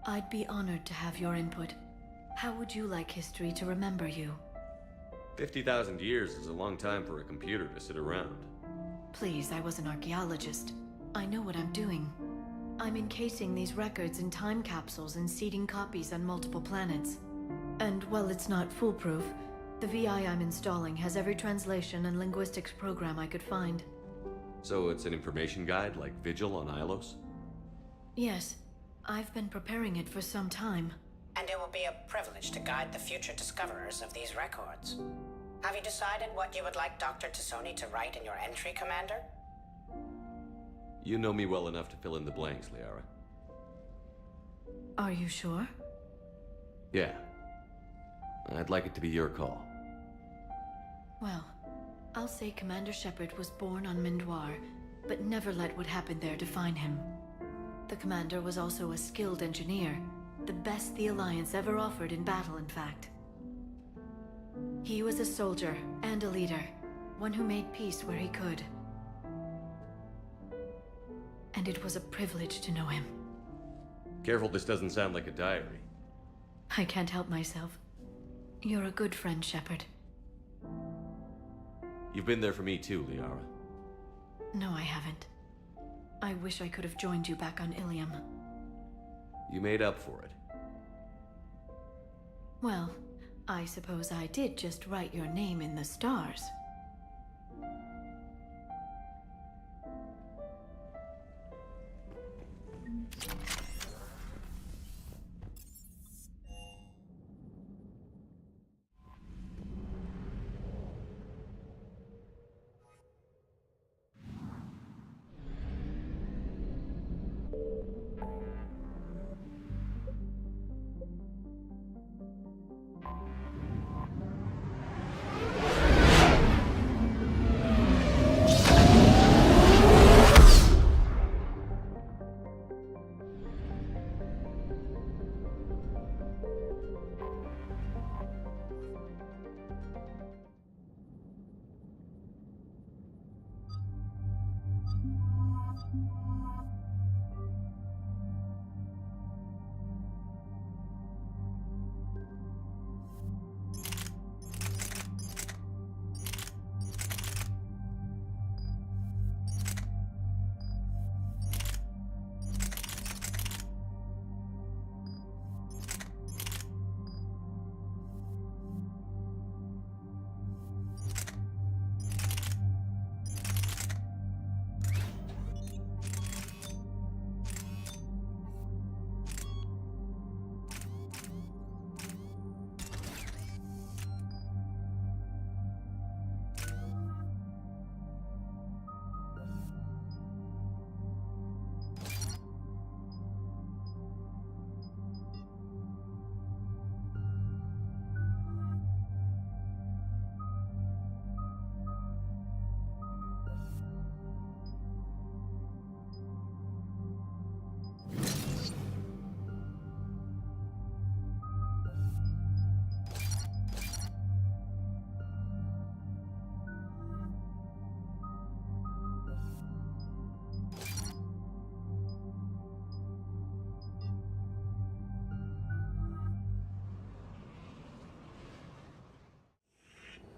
I'd be honored to have your input. How would you like history to remember you? 50,000 years is a long time for a computer to sit around. Please, I was an archaeologist. I know what I'm doing. I'm encasing these records in time capsules and seeding copies on multiple planets. And while it's not foolproof, the VI I'm installing has every translation and linguistics program I could find. So it's an information guide like Vigil on Ilos? Yes. I've been preparing it for some time. And it will be a privilege to guide the future discoverers of these records. Have you decided what you would like Dr. Tassoni to write in your entry, Commander? You know me well enough to fill in the blanks, Liara. Are you sure? Yeah. I'd like it to be your call. Well, I'll say Commander Shepard was born on Mindoir, but never let what happened there define him. The Commander was also a skilled engineer, the best the Alliance ever offered in battle, in fact. He was a soldier and a leader, one who made peace where he could. And it was a privilege to know him. Careful, this doesn't sound like a diary. I can't help myself. You're a good friend, Shepard. You've been there for me too, Liara. No, I haven't. I wish I could have joined you back on Ilium. You made up for it. Well, I suppose I did just write your name in the stars.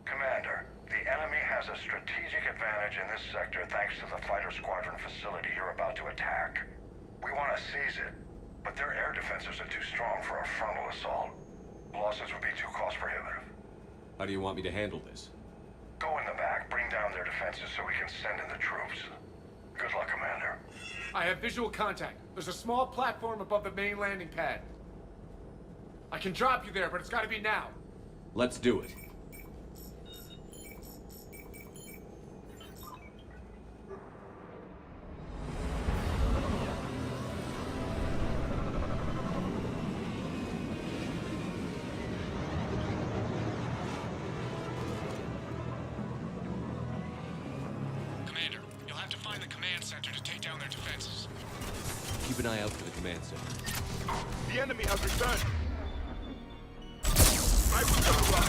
Commander, the enemy has a strategic advantage in this sector thanks to the fighter squadron facility you're about to attack. We want to seize it, but their air defenses are too strong for a frontal assault. Losses would be too cost prohibitive. How do you want me to handle this? Go in the back, bring down their defenses so we can send in the troops. Good luck, Commander. I have visual contact. There's a small platform above the main landing pad. I can drop you there, but it's gotta be now. Let's do it. Commander, you'll have to find the command center to take down their defenses. Keep an eye out for the command center. The enemy has returned. I will cover.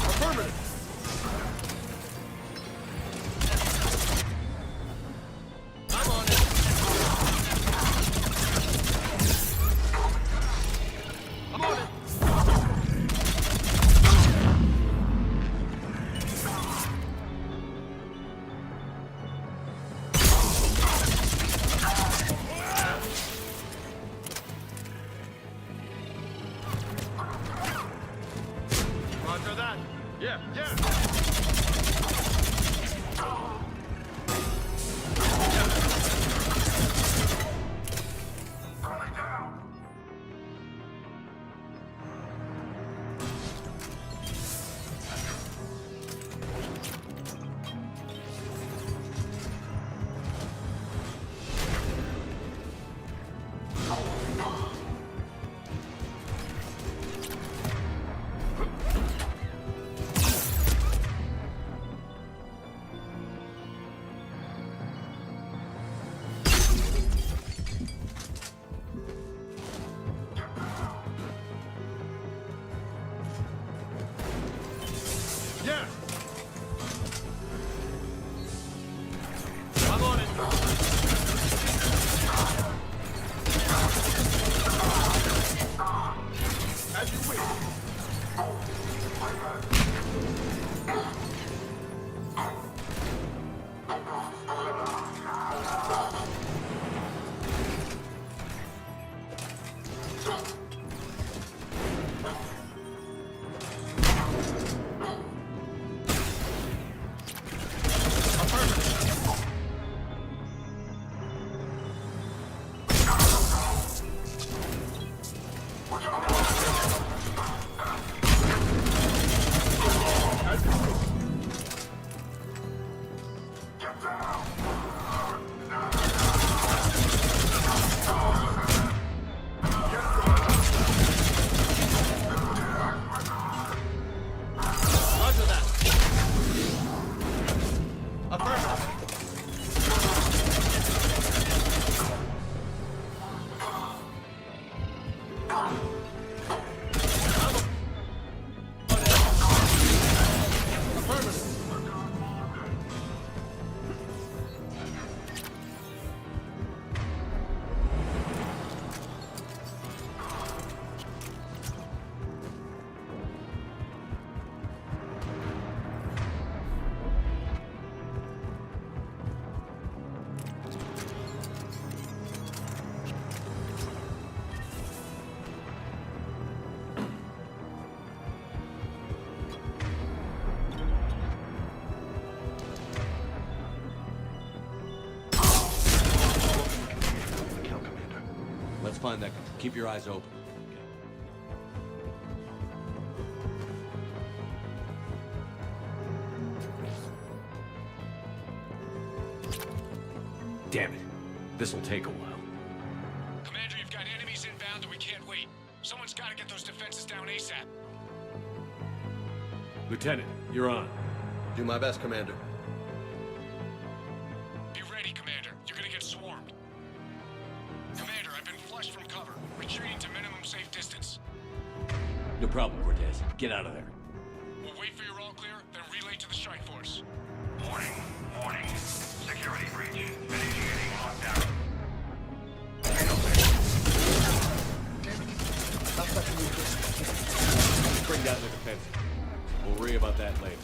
Affirmative. I'm on it. I'm on it. Roger that. Yeah. Let's find that. Keep your eyes open. Damn it. This'll take a while. Commander, you've got enemies inbound and we can't wait. Someone's got to get those defenses down ASAP. Lieutenant, you're on. Do my best, Commander. Be ready, Commander. You're gonna get swarmed. Commander, I've been flushed from cover. Retreating to minimum safe distance. No problem, Cortez. Get out of there. We'll wait for your all clear, then relay to the strike force. Warning. Warning. Security breach. Initiating lockdown. Bring down the defense. We'll worry about that later.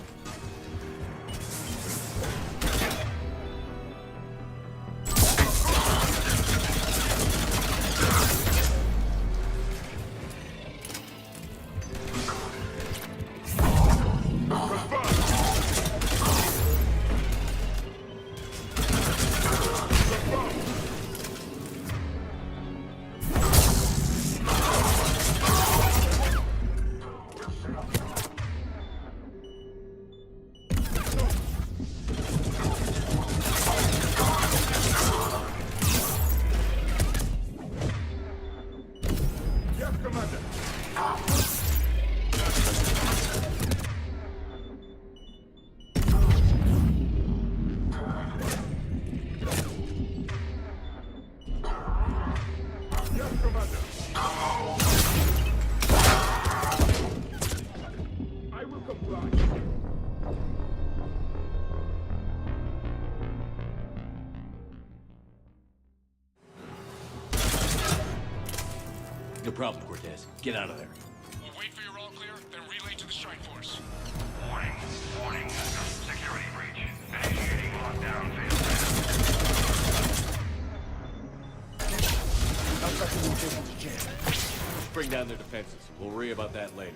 No problem, Cortez. Get out of there. We'll wait for your all clear, then relay to the strike force. Warning. Warning. Security breach. Initiating lockdown phase. Bring down their defenses. We'll worry about that later.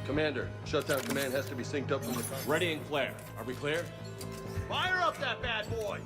Commander, shutdown command has to be synced up from the... Ready and clear. Are we clear? Fire up that bad boy!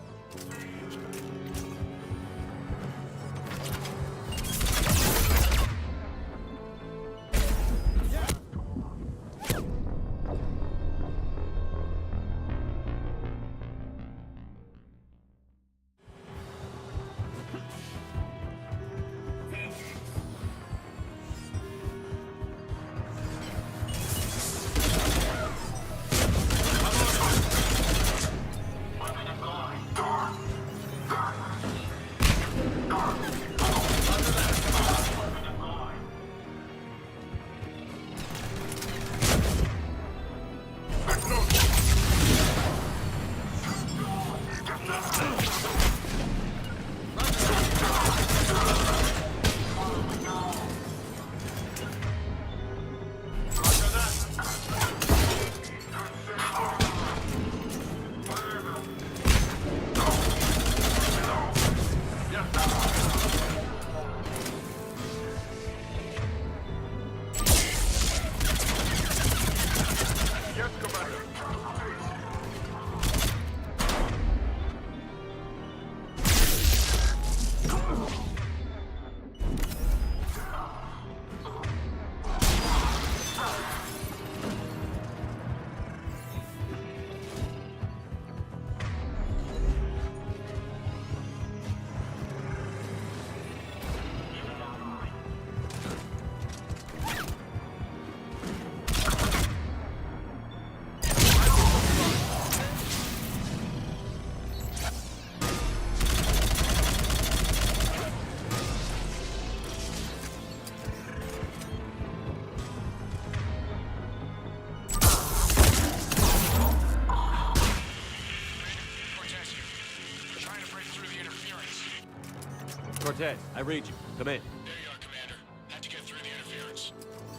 Cortez, I read you. Come in. There you are, Commander. Had to get through the interference.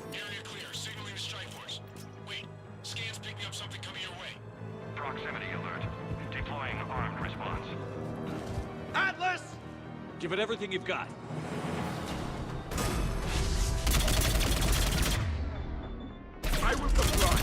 Area clear. Signaling the strike force. Wait. Scan's picking up something coming your way. Proximity alert. Deploying armed response. Atlas! Give it everything you've got. I will comply.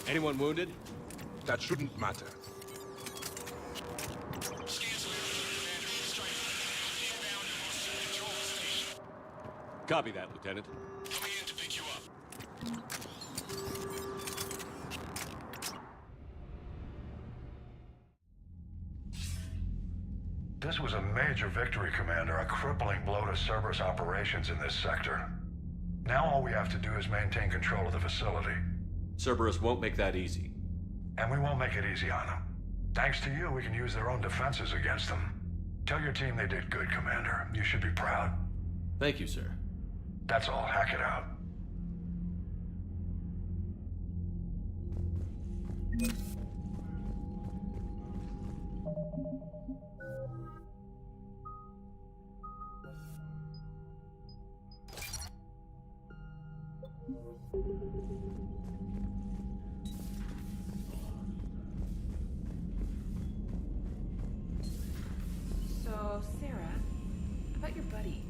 Anyone wounded? That shouldn't matter. Copy that, Lieutenant. Coming in to pick you up. This was a major victory, Commander. A crippling blow to Cerberus operations in this sector. Now all we have to do is maintain control of the facility. Cerberus won't make that easy. And we won't make it easy on them. Thanks to you, we can use their own defenses against them. Tell your team they did good, Commander. You should be proud. Thank you, sir. That's all. Hack it out. So, Sarah, about your buddy,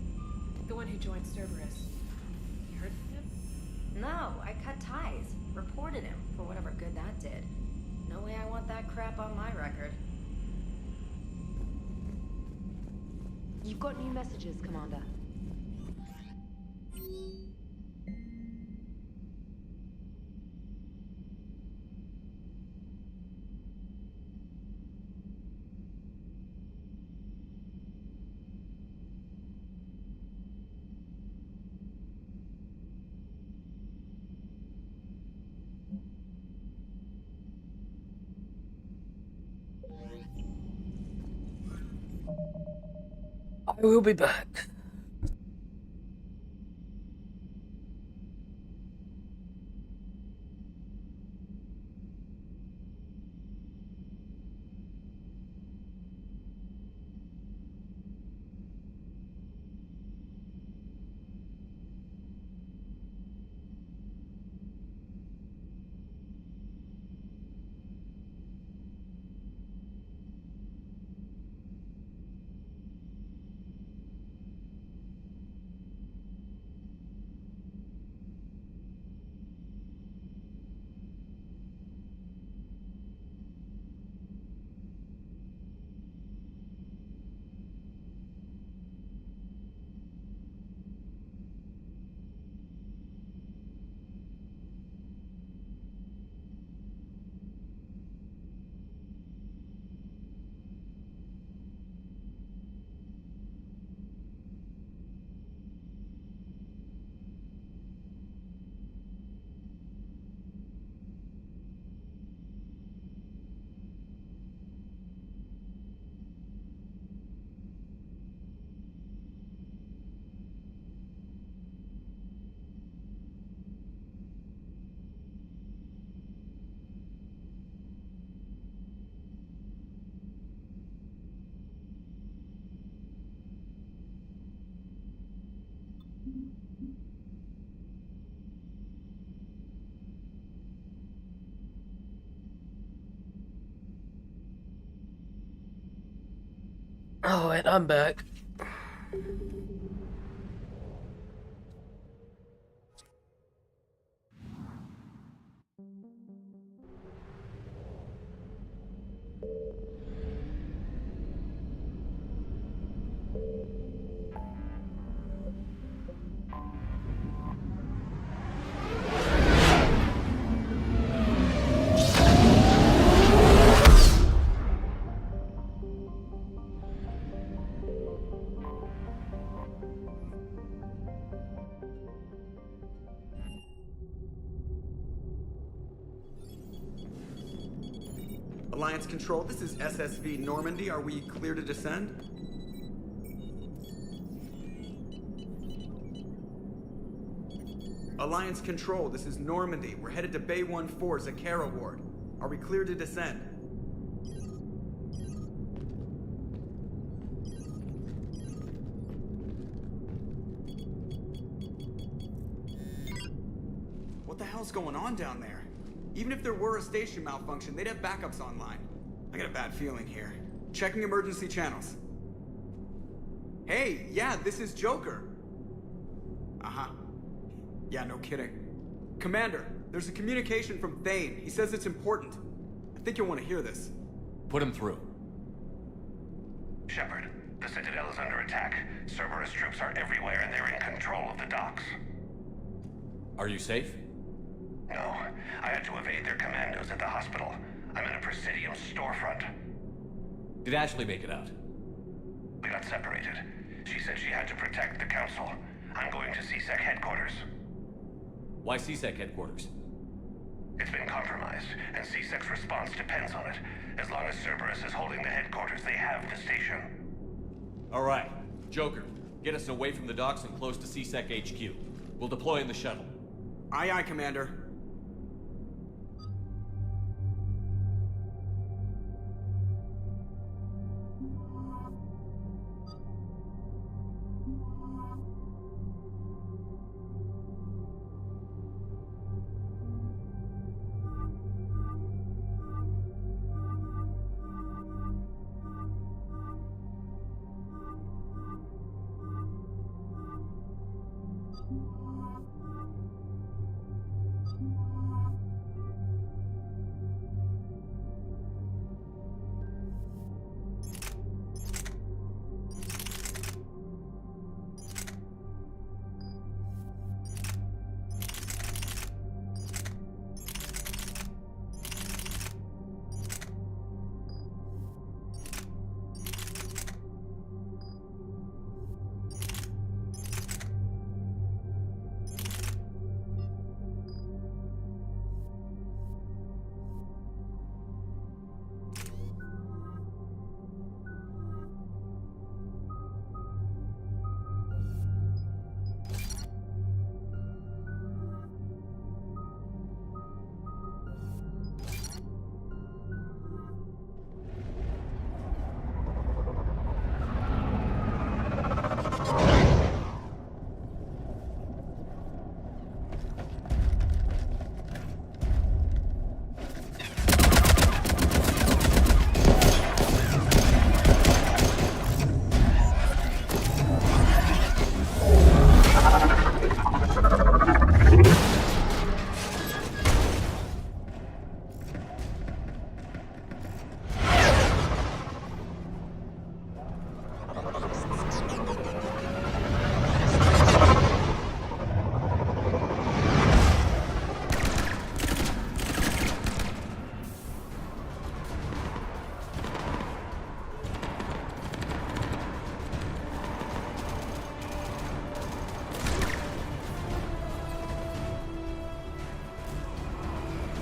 the one who joined Cerberus. You heard from him? No, I cut ties. Reported him for whatever good that did. No way I want that crap on my record. You've got new messages, Commander. I will be back. Alright, I'm back. Alliance Control, this is SSV Normandy. Are we clear to descend? Alliance Control, this is Normandy. We're headed to Bay 1-4, Zakara Ward. Are we clear to descend? What the hell's going on down there? Even if there were a station malfunction, they'd have backups online. I got a bad feeling here. Checking emergency channels. Hey, yeah, this is Joker. Uh-huh. Yeah, no kidding. Commander, there's a communication from Thane. He says it's important. I think you'll want to hear this. Put him through. Shepard, the Citadel is under attack. Cerberus troops are everywhere and they're in control of the docks. Are you safe? No, I had to evade their commandos at the hospital. I'm in a Presidium storefront. Did Ashley make it out? We got separated. She said she had to protect the Council. I'm going to CSEC headquarters. Why CSEC headquarters? It's been compromised, and CSEC's response depends on it. As long as Cerberus is holding the headquarters, they have the station. All right. Joker, get us away from the docks and close to CSEC HQ. We'll deploy in the shuttle. Aye, aye, Commander.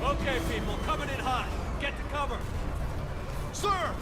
Okay, people, coming in hot. Get to cover. Sir!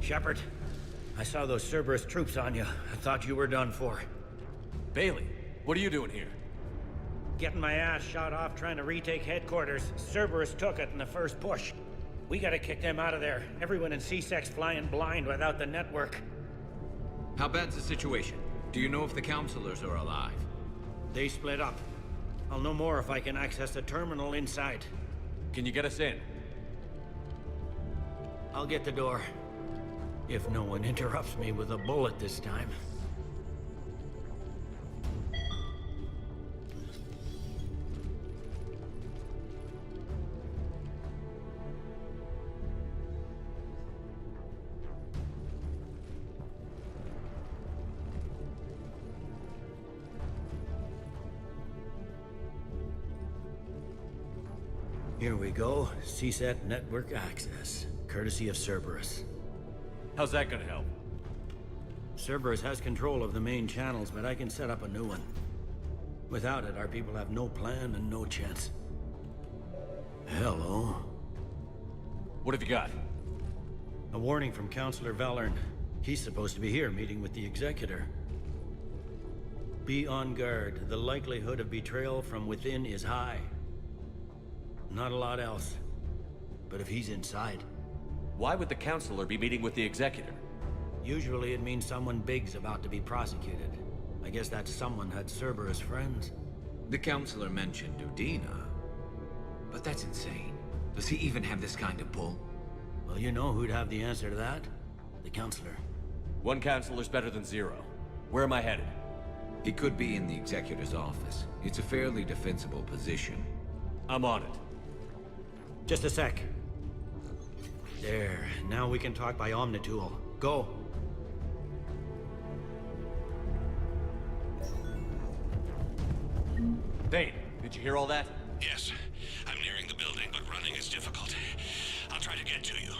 Shepard, I saw those Cerberus troops on you. I thought you were done for. Bailey, what are you doing here? Getting my ass shot off trying to retake headquarters. Cerberus took it in the first push. We gotta kick them out of there. Everyone in C-Sec's flying blind without the network. How bad's the situation? Do you know if the counselors are alive? They split up. I'll know more if I can access the terminal inside. Can you get us in? I'll get the door. If no one interrupts me with a bullet this time. Here we go. CSAT network access, courtesy of Cerberus. How's that gonna help? Cerberus has control of the main channels, but I can set up a new one. Without it, our people have no plan and no chance. Hello. What have you got? A warning from Counselor Valern. He's supposed to be here meeting with the Executor. Be on guard. The likelihood of betrayal from within is high. Not a lot else. But if he's inside... Why would the Counselor be meeting with the Executor? Usually it means someone big's about to be prosecuted. I guess that someone had Cerberus friends. The Counselor mentioned Udina. But that's insane. Does he even have this kind of pull? Well, you know who'd have the answer to that? The Counselor. One Counselor's better than zero. Where am I headed? He could be in the Executor's office. It's a fairly defensible position. I'm on it. Just a sec. There. Now we can talk by Omnitool. Go. Thane, did you hear all that? Yes. I'm nearing the building, but running is difficult. I'll try to get to you.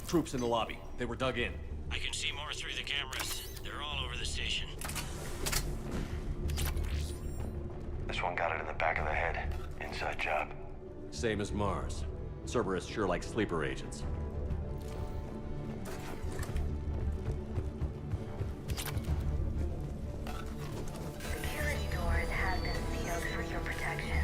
Troops in the lobby. They were dug in. I can see more through the cameras. They're all over the station. This one got it in the back of the head. Inside job. Same as Mars. Cerberus sure likes sleeper agents. Security doors have been sealed for your protection.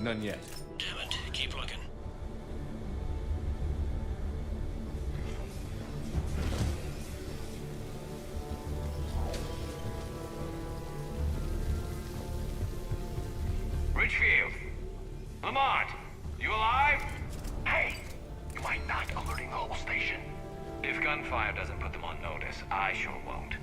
None yet. Damn it. Keep looking. Ridgefield! Lamont! You alive? Hey! You mind not alerting the whole station? If gunfire doesn't put them on notice, I sure won't.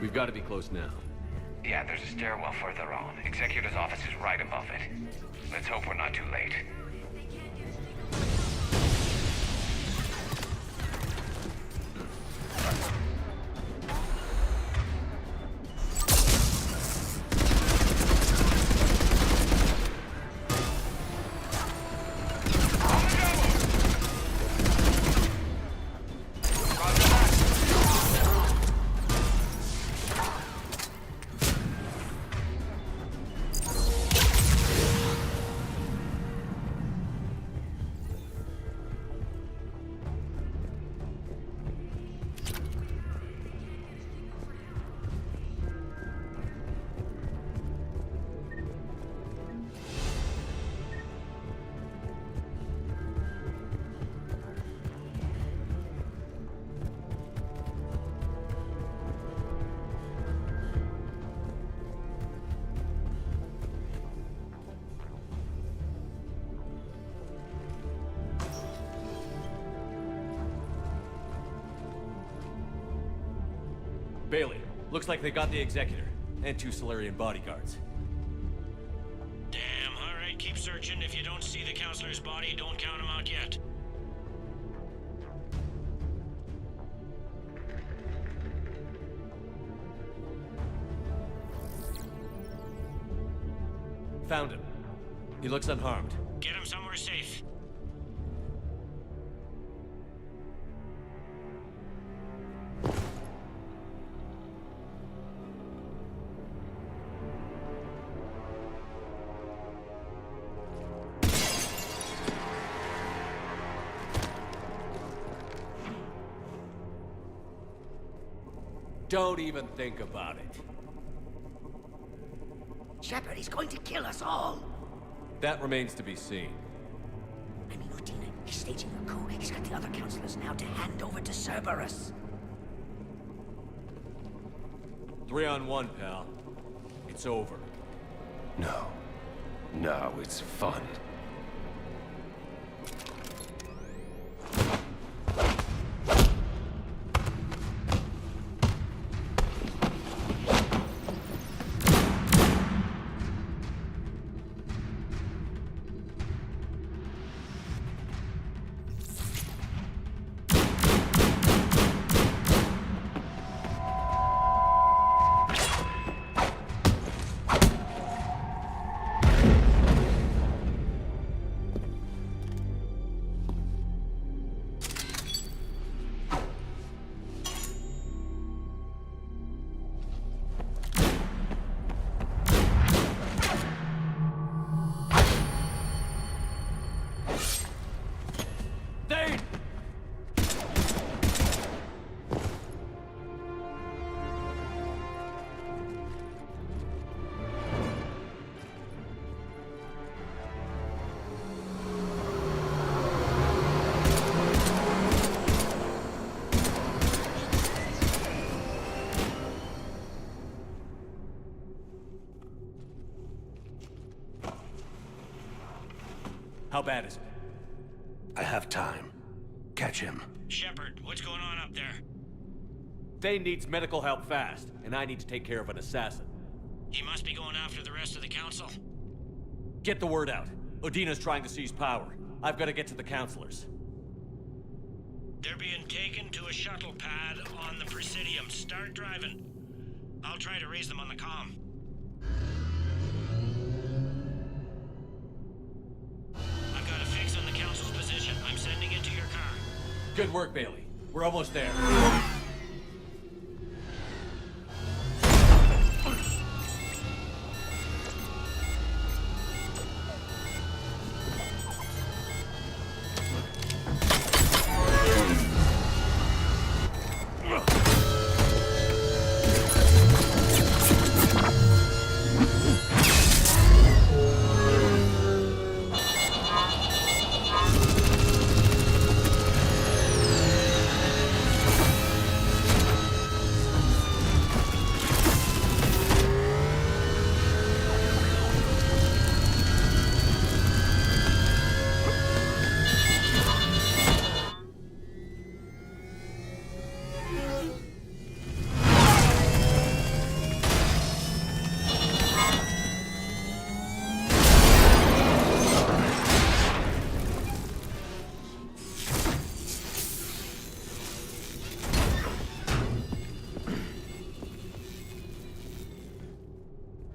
We've got to be close now. Yeah, there's a stairwell further on. Executor's office is right above it. Let's hope we're not too late. Bailey, looks like they got the Executor, and 2 Solarian bodyguards. Damn, alright, keep searching. If you don't see the counselor's body, don't count him out yet. Found him. He looks unharmed. Get him somewhere safe. Don't even think about it. Shepard, he's going to kill us all. That remains to be seen. I mean, Udina, he's staging a coup. He's got the other counselors now to hand over to Cerberus. 3 on 1, pal. It's over. No. No, it's fun. How bad is it? I have time. Catch him. Shepard, what's going on up there? Thane needs medical help fast, and I need to take care of an assassin. He must be going after the rest of the council. Get the word out. Odina's trying to seize power. I've got to get to the councilors. They're being taken to a shuttle pad on the Presidium. Start driving. I'll try to raise them on the comm. I've got a fix on the council's position. I'm sending it to your car. Good work, Bailey. We're almost there.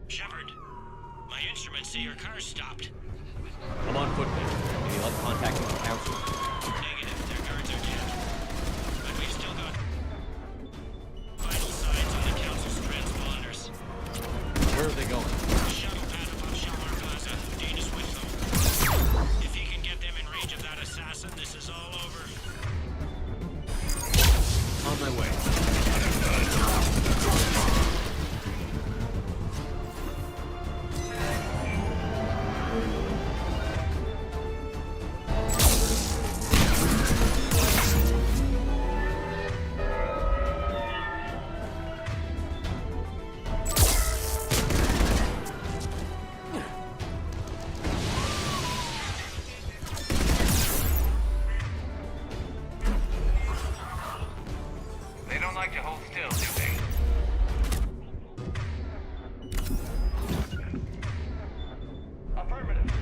Shepard, my instruments say your car's stopped. I'm on foot, Bailey. Any luck contacting the council? Negative, their guards are dead. But we've still got vital signs on the council's transponders. Where are they going? The shuttle pad above Shalmar Plaza. Dana's with them. If he can get them in range of that assassin, this is all over. On my way. They don't like to hold still, do they? Affirmative.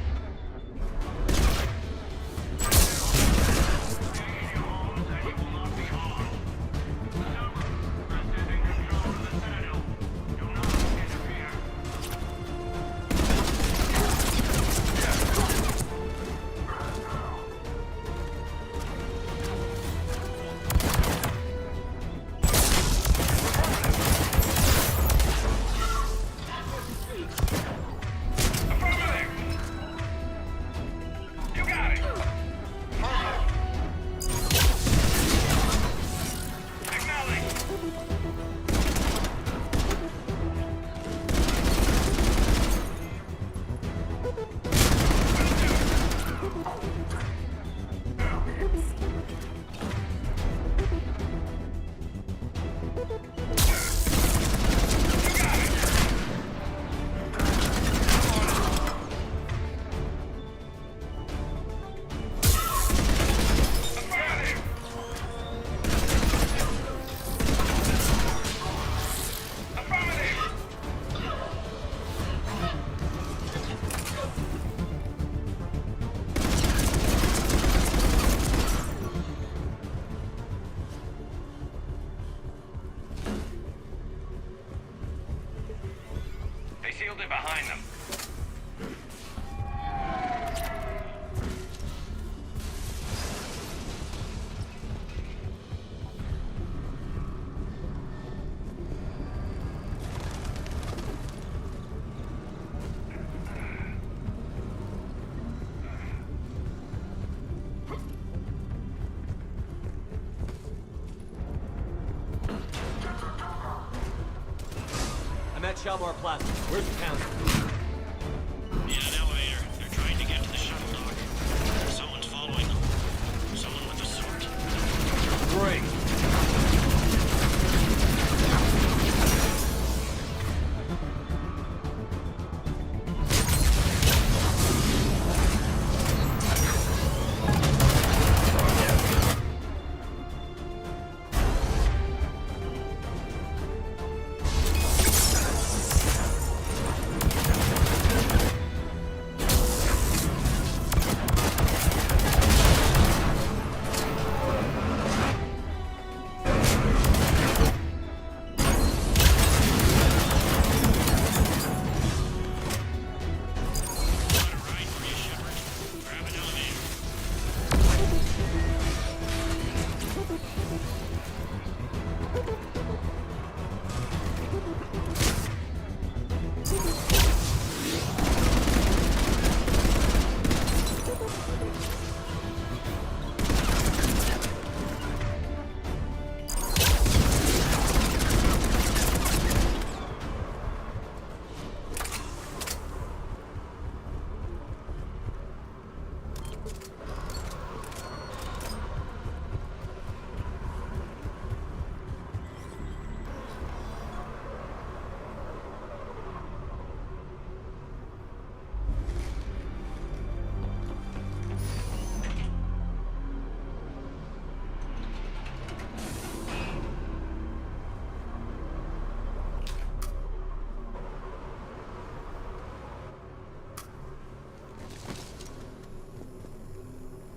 They sealed it behind them. I'm at Shalmar Plaza. Where's the council? In an elevator. They're trying to get to the shuttle dock. Someone's following them. Someone with a sword. Great.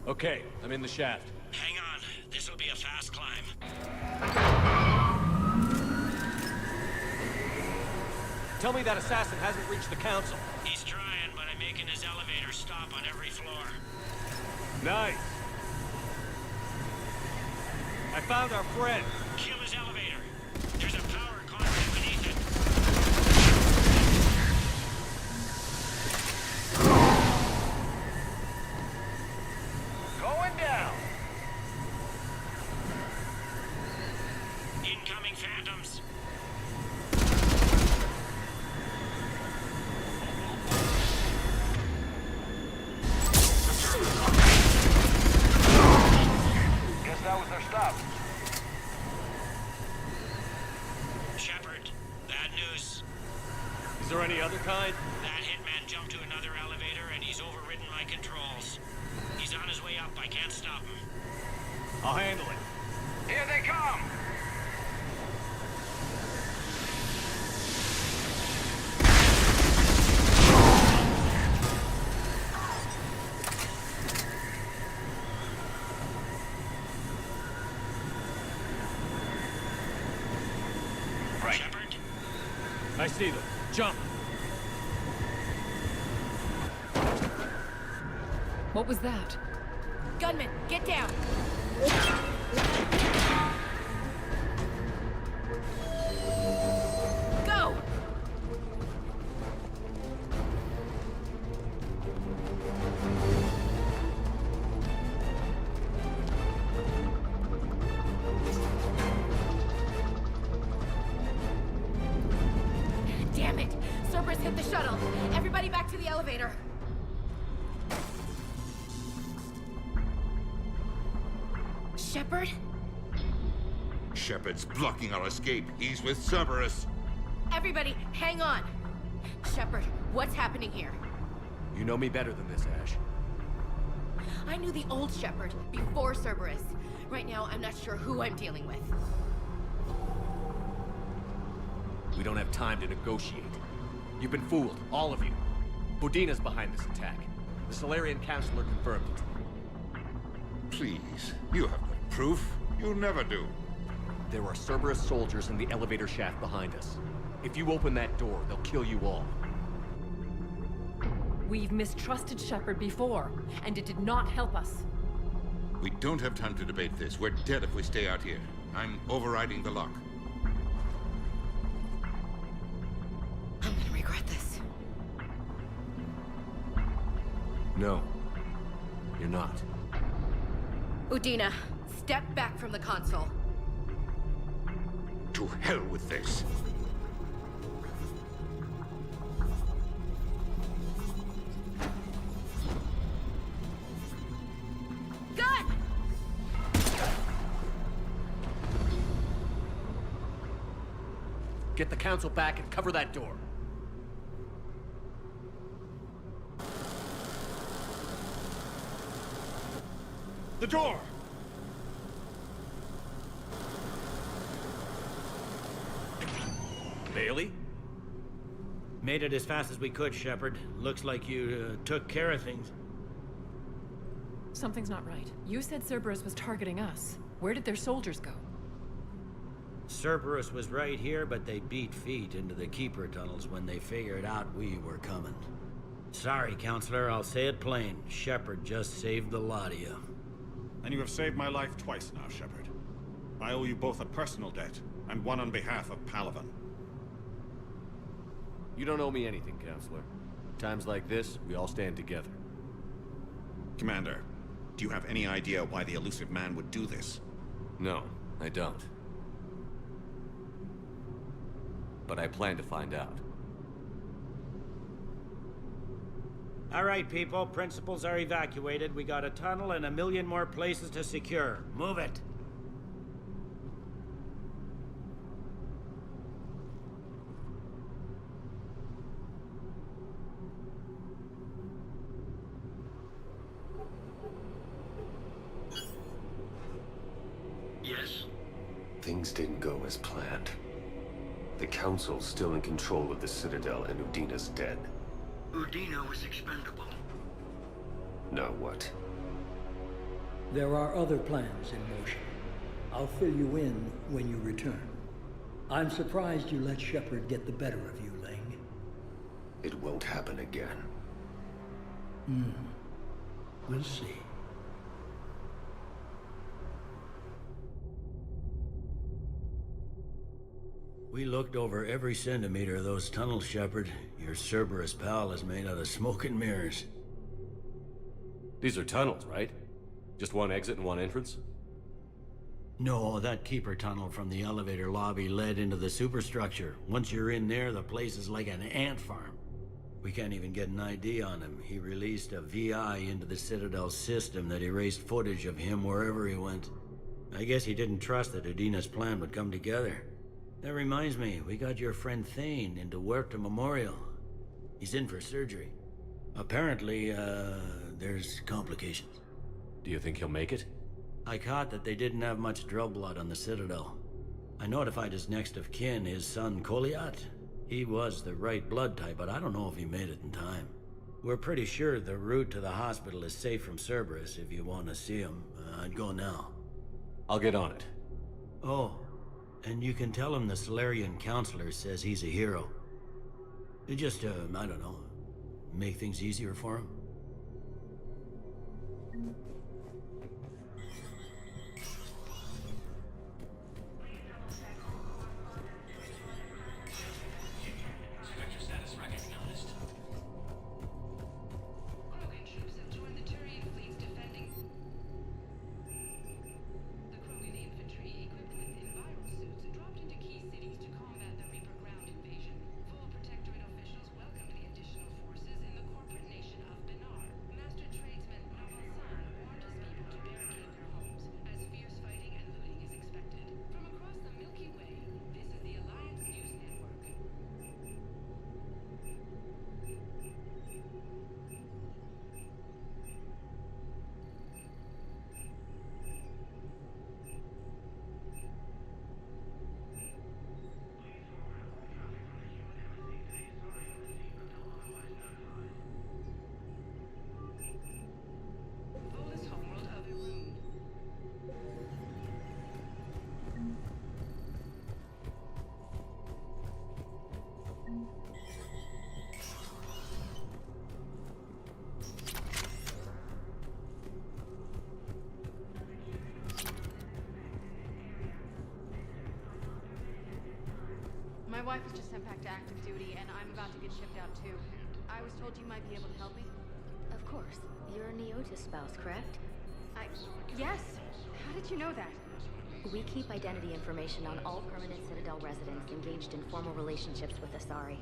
Okay, I'm in the shaft. Hang on. This'll be a fast climb. Tell me that assassin hasn't reached the council. He's trying, but I'm making his elevator stop on every floor. Nice. I found our friend. Kill his elevator. There's a power conduit beneath it. Going down. Incoming phantoms. Guess that was their stop. Shepard, bad news. Is there any other kind? That hitman jumped to another elevator and he's overridden my controls. He's on his way up. I can't stop him. I'll handle it. Here they come. Shepard, I see them. Jump. What was that? Gunman, get down! Go! Damn it! Cerberus hit the shuttle! Everybody back to the elevator! Shepard? Shepard's blocking our escape. He's with Cerberus. Everybody, hang on! Shepard, what's happening here? You know me better than this, Ash. I knew the old Shepard before Cerberus. Right now, I'm not sure who I'm dealing with. We don't have time to negotiate. You've been fooled, all of you. Udina's behind this attack. The Solarian Counselor confirmed it. Please, you have no proof. You never do. There are Cerberus soldiers in the elevator shaft behind us. If you open that door, they'll kill you all. We've mistrusted Shepard before, and it did not help us. We don't have time to debate this. We're dead if we stay out here. I'm overriding the lock. I'm gonna regret this. No. You're not. Udina, step back from the console. To hell with this. Gun! Get the council back and cover that door. The door! Bailey? Made it as fast as we could, Shepard. Looks like you took care of things. Something's not right. You said Cerberus was targeting us. Where did their soldiers go? Cerberus was right here, but they beat feet into the Keeper tunnels when they figured out we were coming. Sorry, Counselor, I'll say it plain. Shepard just saved the lot of you. And you have saved my life twice now, Shepard. I owe you both a personal debt, and one on behalf of Palaven. You don't owe me anything, Counselor. Times like this, we all stand together. Commander, do you have any idea why the elusive man would do this? No, I don't. But I plan to find out. All right, people. Principals are evacuated. We got a tunnel and 1 million more places to secure. Move it. Yes? Things didn't go as planned. The Council's still in control of the Citadel and Udina's dead. Udina was expendable. Now what? There are other plans in motion. I'll fill you in when you return. I'm surprised you let Shepard get the better of you, Ling. It won't happen again. We'll see. We looked over every centimeter of those tunnels, Shepard. Your Cerberus pal is made out of smoke and mirrors. These are tunnels, right? Just one exit and one entrance? No, that keeper tunnel from the elevator lobby led into the superstructure. Once you're in there, the place is like an ant farm. We can't even get an ID on him. He released a VI into the Citadel system that erased footage of him wherever he went. I guess he didn't trust that Udina's plan would come together. That reminds me, we got your friend Thane into Huerta Memorial. He's in for surgery. Apparently, there's complications. Do you think he'll make it? I caught that they didn't have much drill blood on the Citadel. I notified his next of kin, his son Koliat. He was the right blood type, but I don't know if he made it in time. We're pretty sure the route to the hospital is safe from Cerberus. If you want to see him, I'd go now. I'll get on it. Oh, and you can tell him the Solarian counselor says he's a hero. It just, I don't know, make things easier for him. My wife was just sent back to active duty, and I'm about to get shipped out too. I was told you might be able to help me. Of course. You're Neota's spouse, correct? Yes! How did you know that? We keep identity information on all permanent Citadel residents engaged in formal relationships with Asari.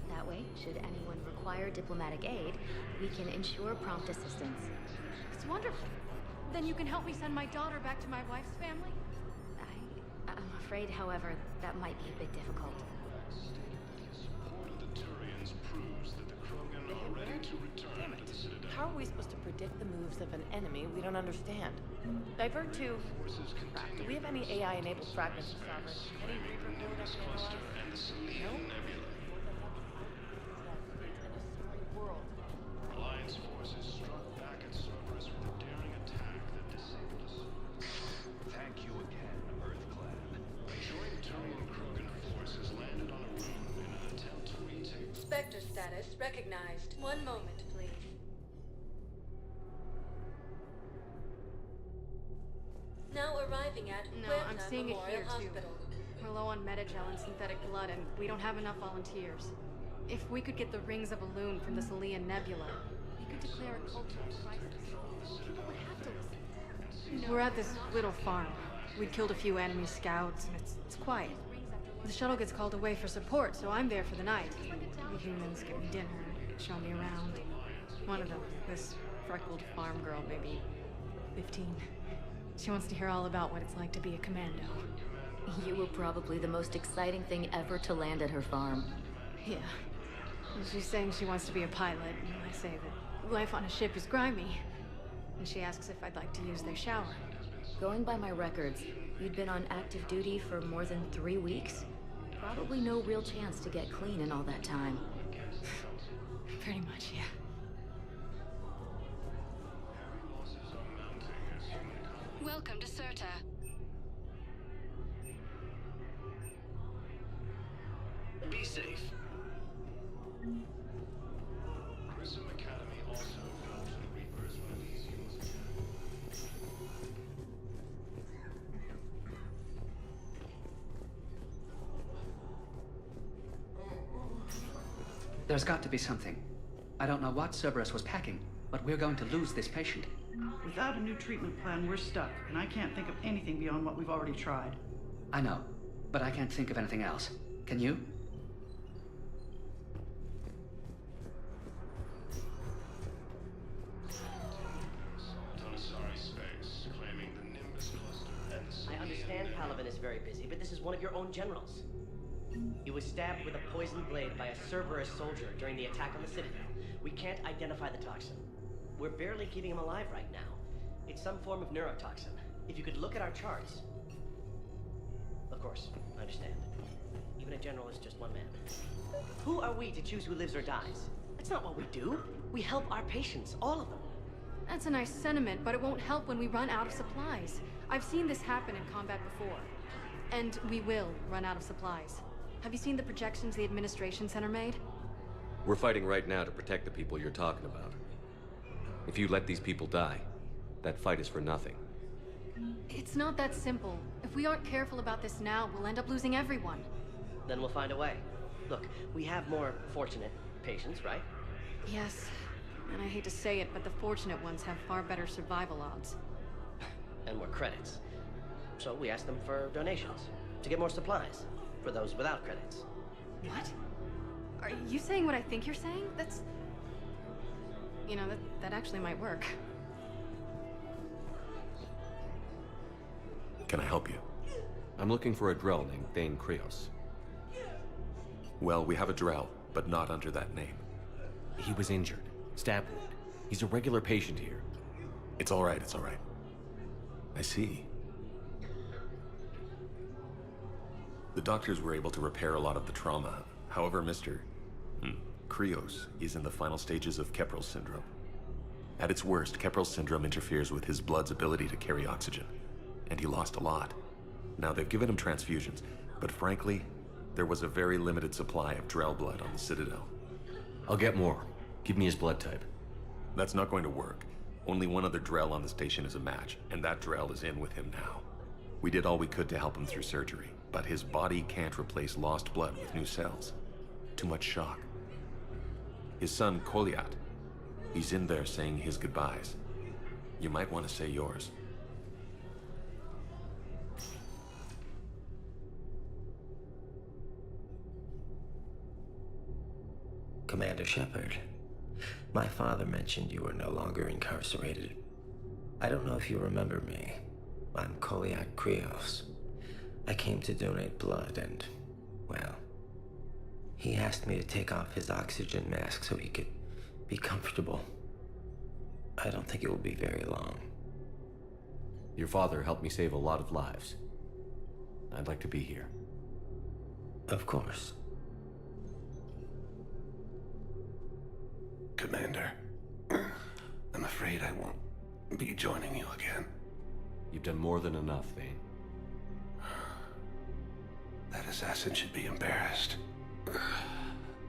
That way, should anyone require diplomatic aid, we can ensure prompt assistance. It's wonderful. Then you can help me send my daughter back to my wife's family? I'm afraid, however, that might be a bit difficult. How are we supposed to predict the moves of an enemy we don't understand? Divert to... Do we have any AI-enabled fragments of Sovereign? Any Reaper build up analyze? No? Alliance forces struck back at Cerberus with a daring attack that disabled us. Thank you again, Earth-clad. A joint Turian-Krogan force has landed on a room in an attempt to retake... Spectre status recognized. One moment, please. Now arriving at No, Huerta I'm seeing it Memorial here Hospital. too. We're low on metagel and synthetic blood, and we don't have enough volunteers. If we could get the rings of Elune from the Salian Nebula, we could declare a cultural crisis. People would have to listen. We're at this little farm. We'd killed a few enemy scouts, and it's quiet. The shuttle gets called away for support, so I'm there for the night. The humans give me dinner, show me around. One of them, this freckled farm girl, maybe 15. She wants to hear all about what it's like to be a commando. You were probably the most exciting thing ever to land at her farm. Yeah. And she's saying she wants to be a pilot, and I say that life on a ship is grimy. And she asks if I'd like to use their shower. Going by my records, you'd been on active duty for more than 3 weeks. Probably no real chance to get clean in all that time. Pretty much, yeah. Welcome to Serta. Be safe. Grissom Academy also built the Reapers one of these units. There's got to be something. I don't know what Cerberus was packing, but we're going to lose this patient. Without a new treatment plan, we're stuck, and I can't think of anything beyond what we've already tried. I know, but I can't think of anything else. Can you? I understand Palavin is very busy, but this is one of your own generals. He was stabbed with a poisoned blade by a Cerberus soldier during the attack on the Citadel. We can't identify the toxin. We're barely keeping him alive right now. It's some form of neurotoxin. If you could look at our charts... Of course, I understand. Even a general is just one man. Who are we to choose who lives or dies? That's not what we do. We help our patients, all of them. That's a nice sentiment, but it won't help when we run out of supplies. I've seen this happen in combat before. And we will run out of supplies. Have you seen the projections the Administration Center made? We're fighting right now to protect the people you're talking about. If you let these people die, that fight is for nothing. It's not that simple. If we aren't careful about this now, we'll end up losing everyone. Then we'll find a way. Look, we have more fortunate patients, right? Yes. And I hate to say it, but the fortunate ones have far better survival odds. And more credits. So we asked them for donations, to get more supplies, for those without credits. What? Are you saying what I think you're saying? That's... You know, that actually might work. Can I help you? I'm looking for a Drell named Thane Krios. Well, we have a Drell, but not under that name. He was injured. Stab wound. He's a regular patient here. It's all right, it's all right. I see. The doctors were able to repair a lot of the trauma. However, Mr. Krios is in the final stages of Keprel syndrome. At its worst, Keprel syndrome interferes with his blood's ability to carry oxygen, and he lost a lot. Now, they've given him transfusions, but frankly, there was a very limited supply of Drell blood on the Citadel. I'll get more. Give me his blood type. That's not going to work. Only one other Drell on the station is a match, and that Drell is in with him now. We did all we could to help him through surgery, but his body can't replace lost blood with new cells. Too much shock. His son, Koliat, he's in there saying his goodbyes. You might want to say yours. Commander Shepard, my father mentioned you were no longer incarcerated. I don't know if you remember me. I'm Koliak Krios. I came to donate blood and, well, he asked me to take off his oxygen mask so he could be comfortable. I don't think it will be very long. Your father helped me save a lot of lives. I'd like to be here. Of course. Commander, I'm afraid I won't be joining you again. You've done more than enough, Thane. That assassin should be embarrassed.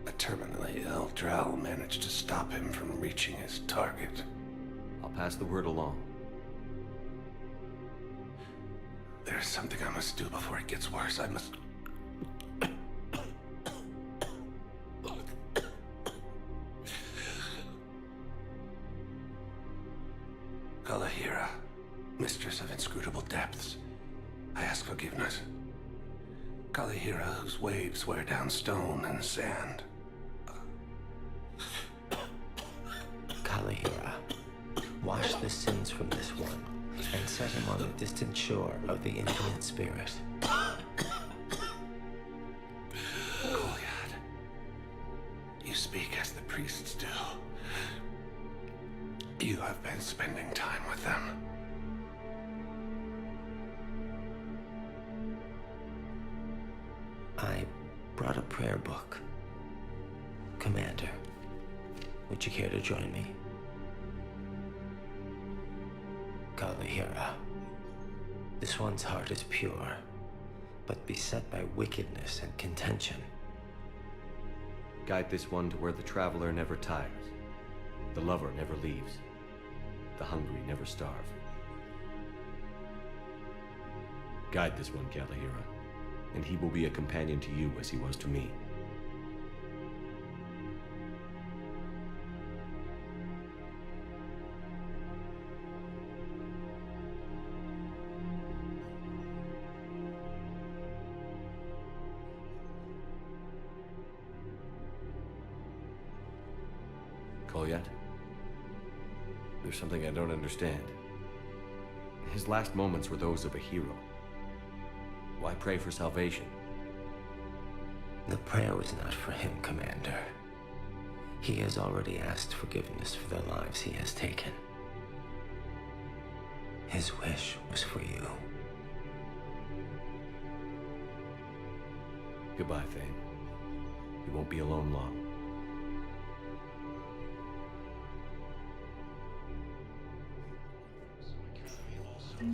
A terminally ill Drell managed to stop him from reaching his target. I'll pass the word along. There's something I must do before it gets worse. I must... Kalahira, mistress of inscrutable depths, I ask forgiveness. Kalahira, whose waves wear down stone and sand. Kalahira, wash the sins from this one and set him on the distant shore of the infinite spirit. Koliad, you speak as the priests do. You have been spending time with them. I brought a prayer book. Commander, would you care to join me? Kalahira, This one's heart is pure, but beset by wickedness and contention. Guide this one to where the traveler never tires, the lover never leaves, the hungry never starve. Guide this one, Kalahira, and he will be a companion to you as he was to me. Yet? There's something I don't understand. His last moments were those of a hero. Why pray for salvation? The prayer was not for him, Commander. He has already asked forgiveness for the lives he has taken. His wish was for you. Goodbye, Thane. You won't be alone long. To the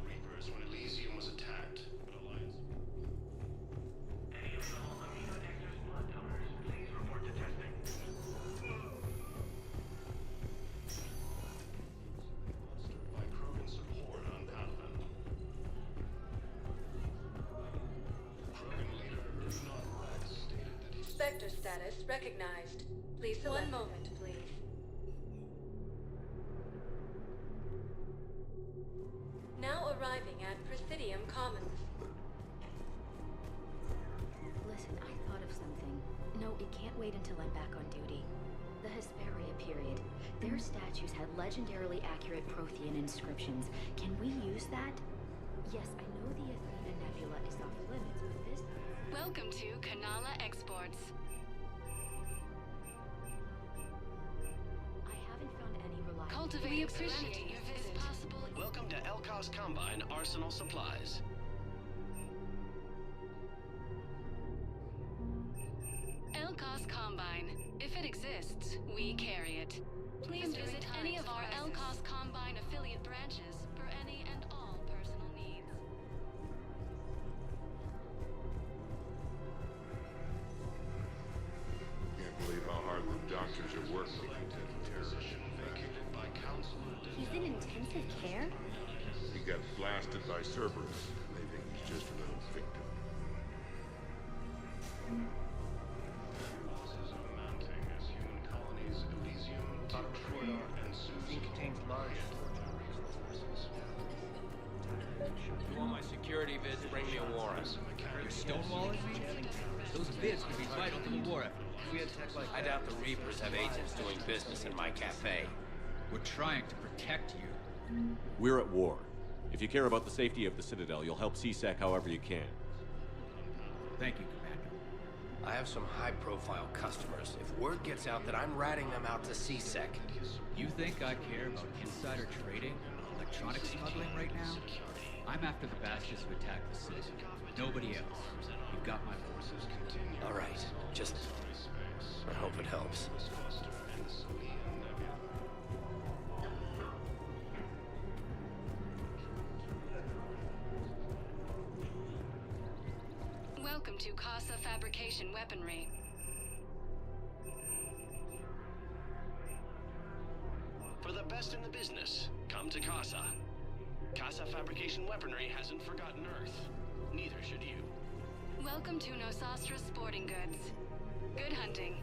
Reapers when Elysium was attacked, but Alliance... Any of all amino detectors blood donors, please report to testing. By Krogan support on Padawan. Krogan leader Not Red stated that he... Spectre status recognized. Please select. One moment, please. Now arriving at Presidium Commons. Listen, I thought of something. No, it can't wait until I'm back on duty. The Hesperia period. Their statues had legendarily accurate Prothean inscriptions. Can we use that? Yes, I know the Athena Nebula is off limits, but this... Welcome to Kanala Exports. I haven't found any reliable... We appreciate your visit. Welcome to Elkos Combine Arsenal Supplies. Elkos Combine. If it exists, we carry it. Please visit any of our Elkos Combine affiliate branches for any and all personal needs. Can't believe how hard the doctors are working to contend with terrorism. Vacated by Councilor. He's in intensive care? He got blasted by Cerberus. They think he's just a little victim. Losses are mounting as human colonies Elysium, Tree, and Susie contains large forces. You want my security vids, bring me a warrant. You're stonewalling me? Those vids could be vital to the war effort. We had tech like I doubt the Reapers have agents doing business in my cafe. We're trying to protect you. We're at war. If you care about the safety of the Citadel, you'll help CSEC however you can. Thank you, Commander. I have some high-profile customers. If word gets out that I'm ratting them out to CSEC... You think I care about insider trading or electronic smuggling right now? I'm after the Bastards who attacked the city. Nobody else. You've got my forces. All right. Just... I hope it helps. Welcome to Casa Fabrication Weaponry. For the best in the business, come to Casa. Casa Fabrication Weaponry hasn't forgotten Earth. Neither should you. Welcome to Nosastra Sporting Goods. Good hunting.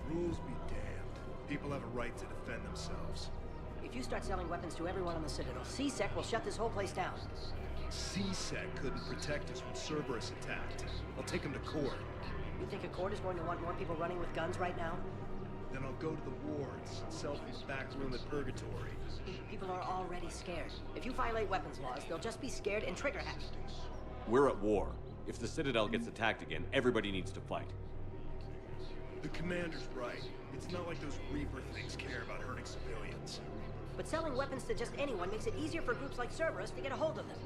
Rules be damned. People have a right to defend themselves. If you start selling weapons to everyone on the Citadel, CSEC will shut this whole place down. CSEC couldn't protect us when Cerberus attacked. I'll take him to court. You think a court is going to want more people running with guns right now? Then I'll go to the wards and sell from the back room at Purgatory. People are already scared. If you violate weapons laws, they'll just be scared and trigger happy. We're at war. If the Citadel gets attacked again, everybody needs to fight. The commander's right. It's not like those Reaper things care about hurting civilians. But selling weapons to just anyone makes it easier for groups like Cerberus to get a hold of them.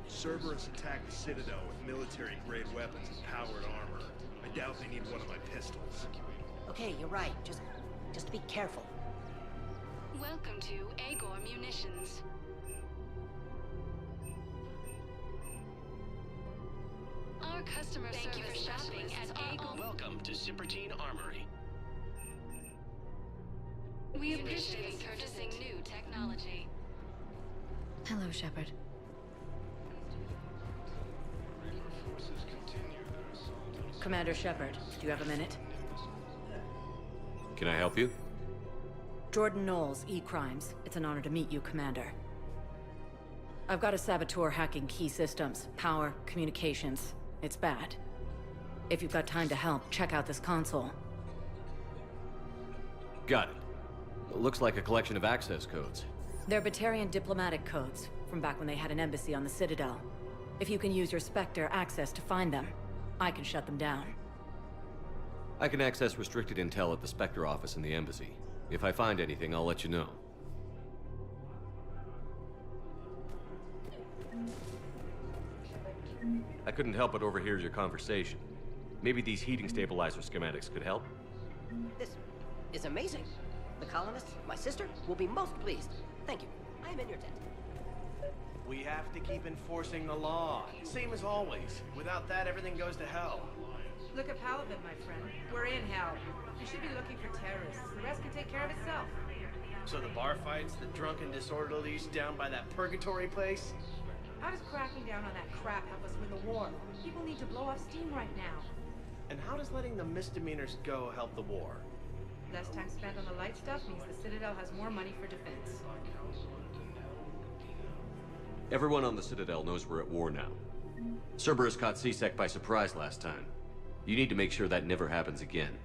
Cerberus attacked the Citadel with military-grade weapons and powered armor. I doubt they need one of my pistols. Okay, you're right. Just be careful. Welcome to Agor Munitions. Our customer Thank you service for shopping specialists at are Agor. on- Welcome to Zippertine Armory. We appreciate purchasing new technology. Hello, Shepard. Commander Shepard, do you have a minute? Can I help you? Jordan Knowles, E-Crimes. It's an honor to meet you, Commander. I've got a saboteur hacking key systems, power, communications. It's bad. If you've got time to help, check out this console. Got it. Looks like a collection of access codes. They're Batarian diplomatic codes, from back when they had an embassy on the Citadel. If you can use your Spectre access to find them, I can shut them down. I can access restricted intel at the Spectre office in the embassy. If I find anything, I'll let you know. I couldn't help but overhear your conversation. Maybe these heating stabilizer schematics could help? This is amazing. The colonists, my sister, will be most pleased. Thank you. I am in your debt. We have to keep enforcing the law. Same as always. Without that, everything goes to hell. Look at Paladin, my friend. We're in hell. You should be looking for terrorists. The rest can take care of itself. So the bar fights, the drunken disorderlies down by that purgatory place? How does cracking down on that crap help us win the war? People need to blow off steam right now. And how does letting the misdemeanors go help the war? Less time spent on the light stuff means the Citadel has more money for defense. Everyone on the Citadel knows we're at war now. Cerberus caught CSEC by surprise last time. You need to make sure that never happens again.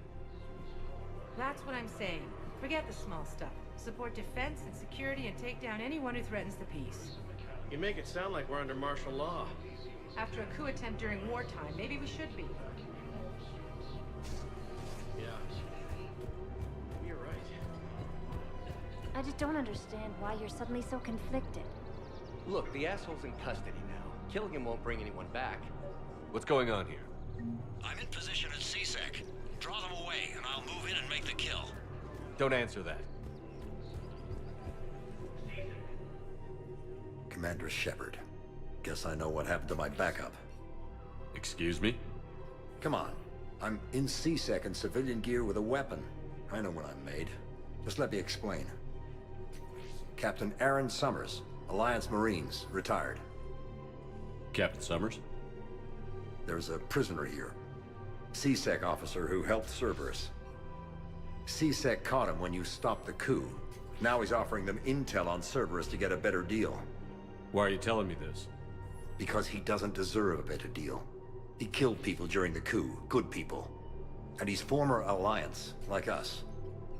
That's what I'm saying. Forget the small stuff. Support defense and security and take down anyone who threatens the peace. You make it sound like we're under martial law. After a coup attempt during wartime, maybe we should be. Yeah. You're right. I just don't understand why you're suddenly so conflicted. Look, the asshole's in custody now. Killing him won't bring anyone back. What's going on here? I'm in position at CSEC. Draw them away, and I'll move in and make the kill. Don't answer that. Commander Shepard. Guess I know what happened to my backup. Excuse me? Come on. I'm in CSEC in civilian gear with a weapon. I know what I'm made. Just let me explain. Captain Aaron Summers, Alliance Marines, retired. Captain Summers? There's a prisoner here. CSEC officer who helped Cerberus. CSEC caught him when you stopped the coup. Now he's offering them intel on Cerberus to get a better deal. Why are you telling me this? Because he doesn't deserve a better deal. He killed people during the coup, good people. And he's former Alliance, like us.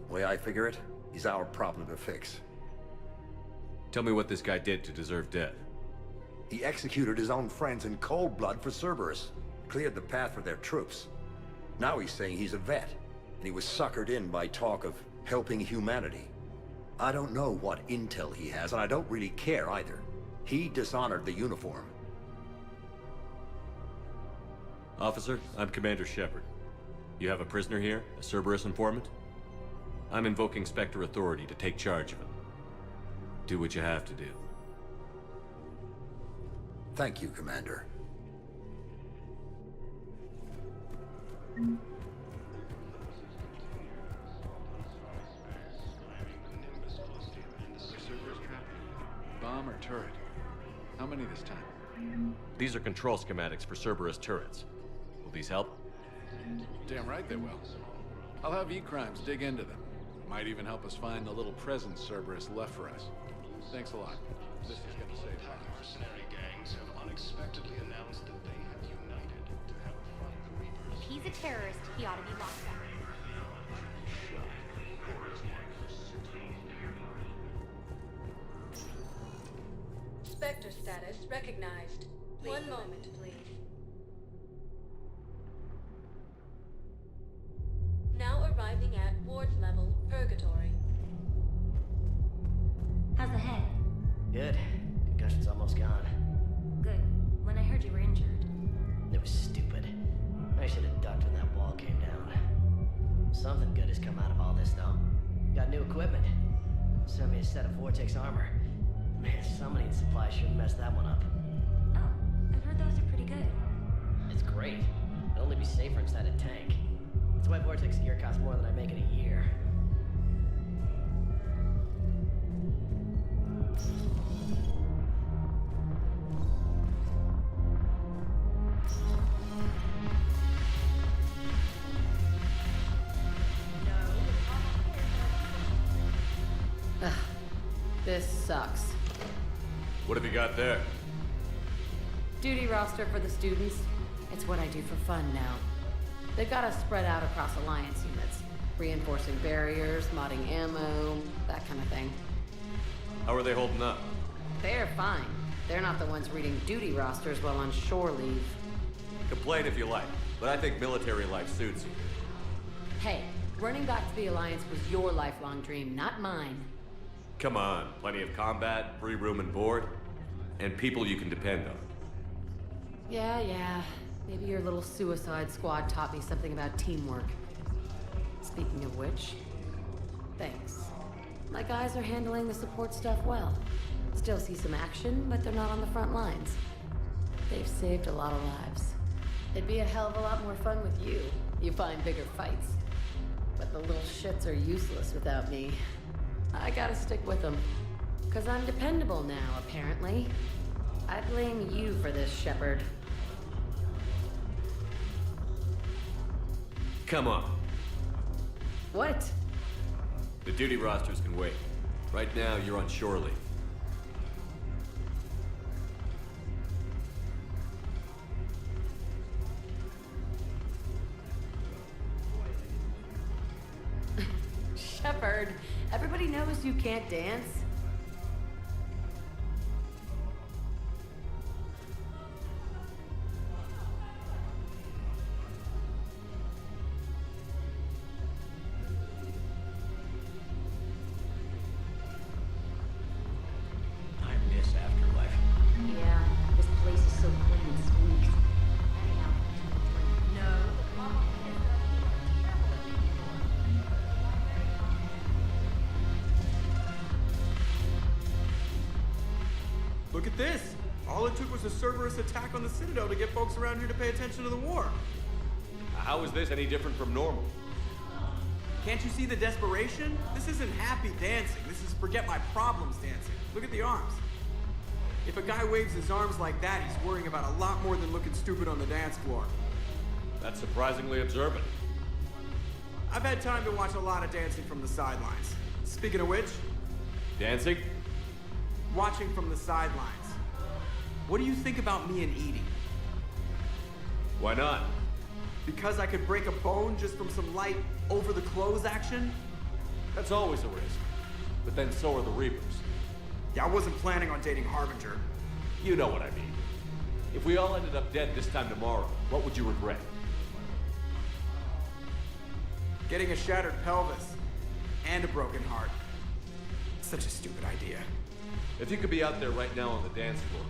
The way I figure it, he's our problem to fix. Tell me what this guy did to deserve death. He executed his own friends in cold blood for Cerberus. Cleared the path for their troops. Now he's saying he's a vet, and he was suckered in by talk of helping humanity. I don't know what intel he has, and I don't really care either. He dishonored the uniform. Officer, I'm Commander Shepard. You have a prisoner here, a Cerberus informant? I'm invoking Spectre authority to take charge of him. Do what you have to do. Thank you, Commander. Bomb or turret? How many this time? These are control schematics for Cerberus turrets. Will these help? Damn right they will. I'll have E-Crimes dig into them. Might even help us find the little present Cerberus left for us. Thanks a lot. This is gonna save lives. Mercenary gangs have unexpectedly announced that they have united to help fight the Reapers. If he's a terrorist, he ought to be locked up. Spectre status recognized. One moment, please. Now arriving at ward level purgatory. How's the head? Good. Concussion's almost gone. Good. When I heard you were injured. It was stupid. I should have ducked when that wall came down. Something good has come out of all this, though. Got new equipment. Sent me a set of Vortex armor. Man, somebody in supply shouldn't mess that one up. Oh, I've heard those are pretty good. It's great. It'd only be safer inside a tank. That's why Vortex gear costs more than I make in a year. This sucks. What have you got there? Duty roster for the students. It's what I do for fun now. They've got us spread out across Alliance units. Reinforcing barriers, modding ammo, that kind of thing. How are they holding up? They're fine. They're not the ones reading duty rosters while on shore leave. Complain if you like, but I think military life suits you. Hey, running back to the Alliance was your lifelong dream, not mine. Come on, plenty of combat, free room and board, and people you can depend on. Yeah. Maybe your little suicide squad taught me something about teamwork. Speaking of which, thanks. My guys are handling the support stuff well. Still see some action, but they're not on the front lines. They've saved a lot of lives. It'd be a hell of a lot more fun with you. You find bigger fights. But the little shits are useless without me. I gotta stick with them. 'Cause I'm dependable now, apparently. I blame you for this, Shepard. Come on. What? The duty rosters can wait. Right now, you're on shore leave. Shepard, everybody knows you can't dance. I miss Afterlife. Yeah, this place is so clean and squeaks. Anyhow, no. Look at this! All it took was a Cerberus attack on the Citadel to get folks around here to pay attention to the war. How is this any different from normal? Can't you see the desperation? This isn't happy dancing. This is forget my problems dancing. Look at the arms. If a guy waves his arms like that, he's worrying about a lot more than looking stupid on the dance floor. That's surprisingly observant. I've had time to watch a lot of dancing from the sidelines. Speaking of which... Dancing? Watching from the sidelines. What do you think about me and eating? Why not? Because I could break a bone just from some light over-the-clothes action? That's always a risk. But then so are the Reapers. Yeah, I wasn't planning on dating Harbinger. You know what I mean. If we all ended up dead this time tomorrow, what would you regret? Getting a shattered pelvis. And a broken heart. Such a stupid idea. If you could be out there right now on the dance floor,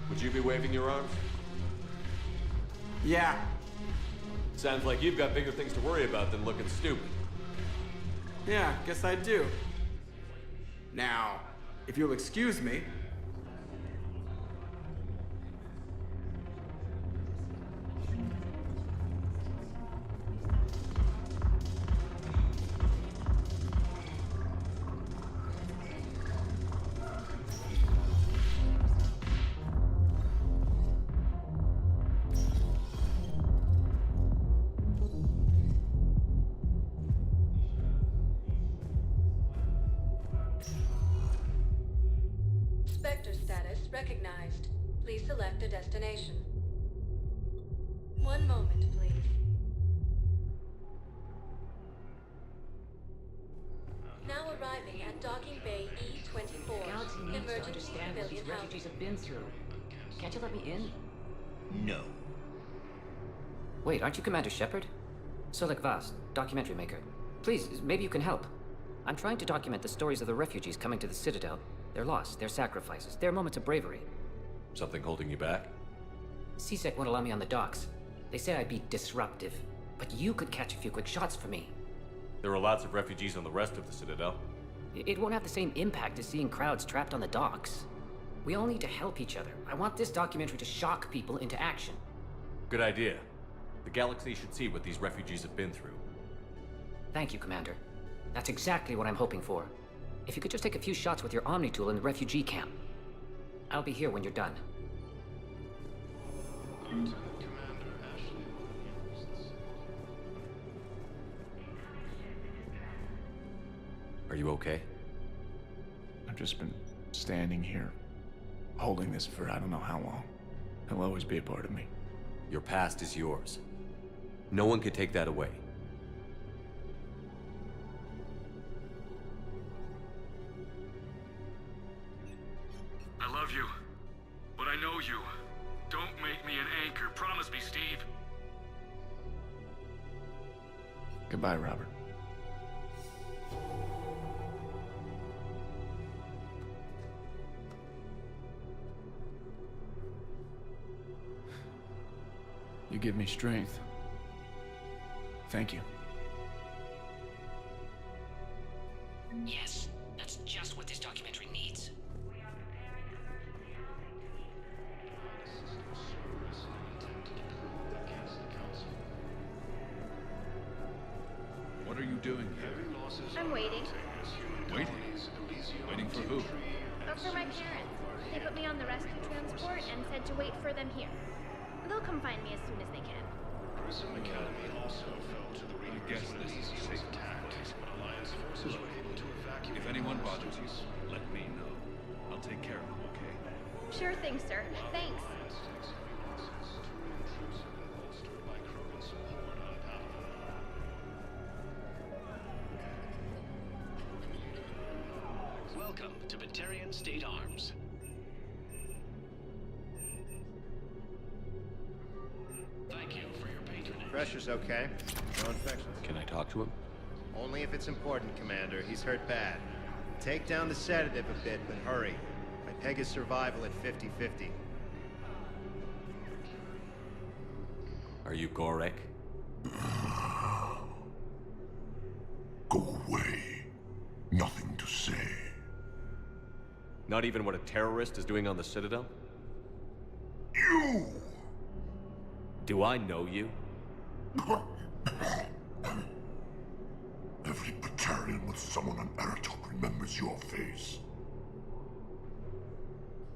would you be waving your arms? Yeah. Sounds like you've got bigger things to worry about than looking stupid. Yeah, guess I do. Now, if you'll excuse me... Spectre status recognized. Please select a destination. One moment, please. Now arriving at Docking Bay E-24. Galaxy needs to Emergency understand what these civilian housing. refugees have been through. Can't you let me in? No. Wait, aren't you Commander Shepard? Solik Vast, documentary maker. Please, maybe you can help. I'm trying to document the stories of the refugees coming to the Citadel. Their loss, their sacrifices, their moments of bravery. Something holding you back? CSEC won't allow me on the docks. They say I'd be disruptive. But you could catch a few quick shots for me. There are lots of refugees on the rest of the Citadel. It won't have the same impact as seeing crowds trapped on the docks. We all need to help each other. I want this documentary to shock people into action. Good idea. The galaxy should see what these refugees have been through. Thank you, Commander. That's exactly what I'm hoping for. If you could just take a few shots with your Omni tool in the refugee camp. I'll be here when you're done. Are you okay? I've just been standing here, holding this for I don't know how long. It'll always be a part of me. Your past is yours. No one can take that away. I love you, but I know you. Don't make me an anchor. Promise me, Steve. Goodbye, Robert. You give me strength. Thank you. Yes, that's just what this documentary needs. What are you doing here? I'm waiting. Waiting? Waiting for who? For my parents. They put me on the rescue transport and said to wait for them here. They'll come find me as soon as they can. Prism Academy also fell to the I guess this is a safe tactics, but Alliance forces were able to evacuate. If anyone bothers you, let me know. I'll take care of them, okay? Sure thing, sir. Thanks. Welcome to Batarian State Arms. Thank you for your patronage. Pressure's okay. No infections. Can I talk to him? Only if it's important, Commander. He's hurt bad. Take down the sedative a bit, but hurry. I peg his survival at 50-50. Are you Gorek? Go away. Nothing to say. Not even what a terrorist is doing on the Citadel? You! Do I know you? Every Batarian with someone on Aratok remembers your face.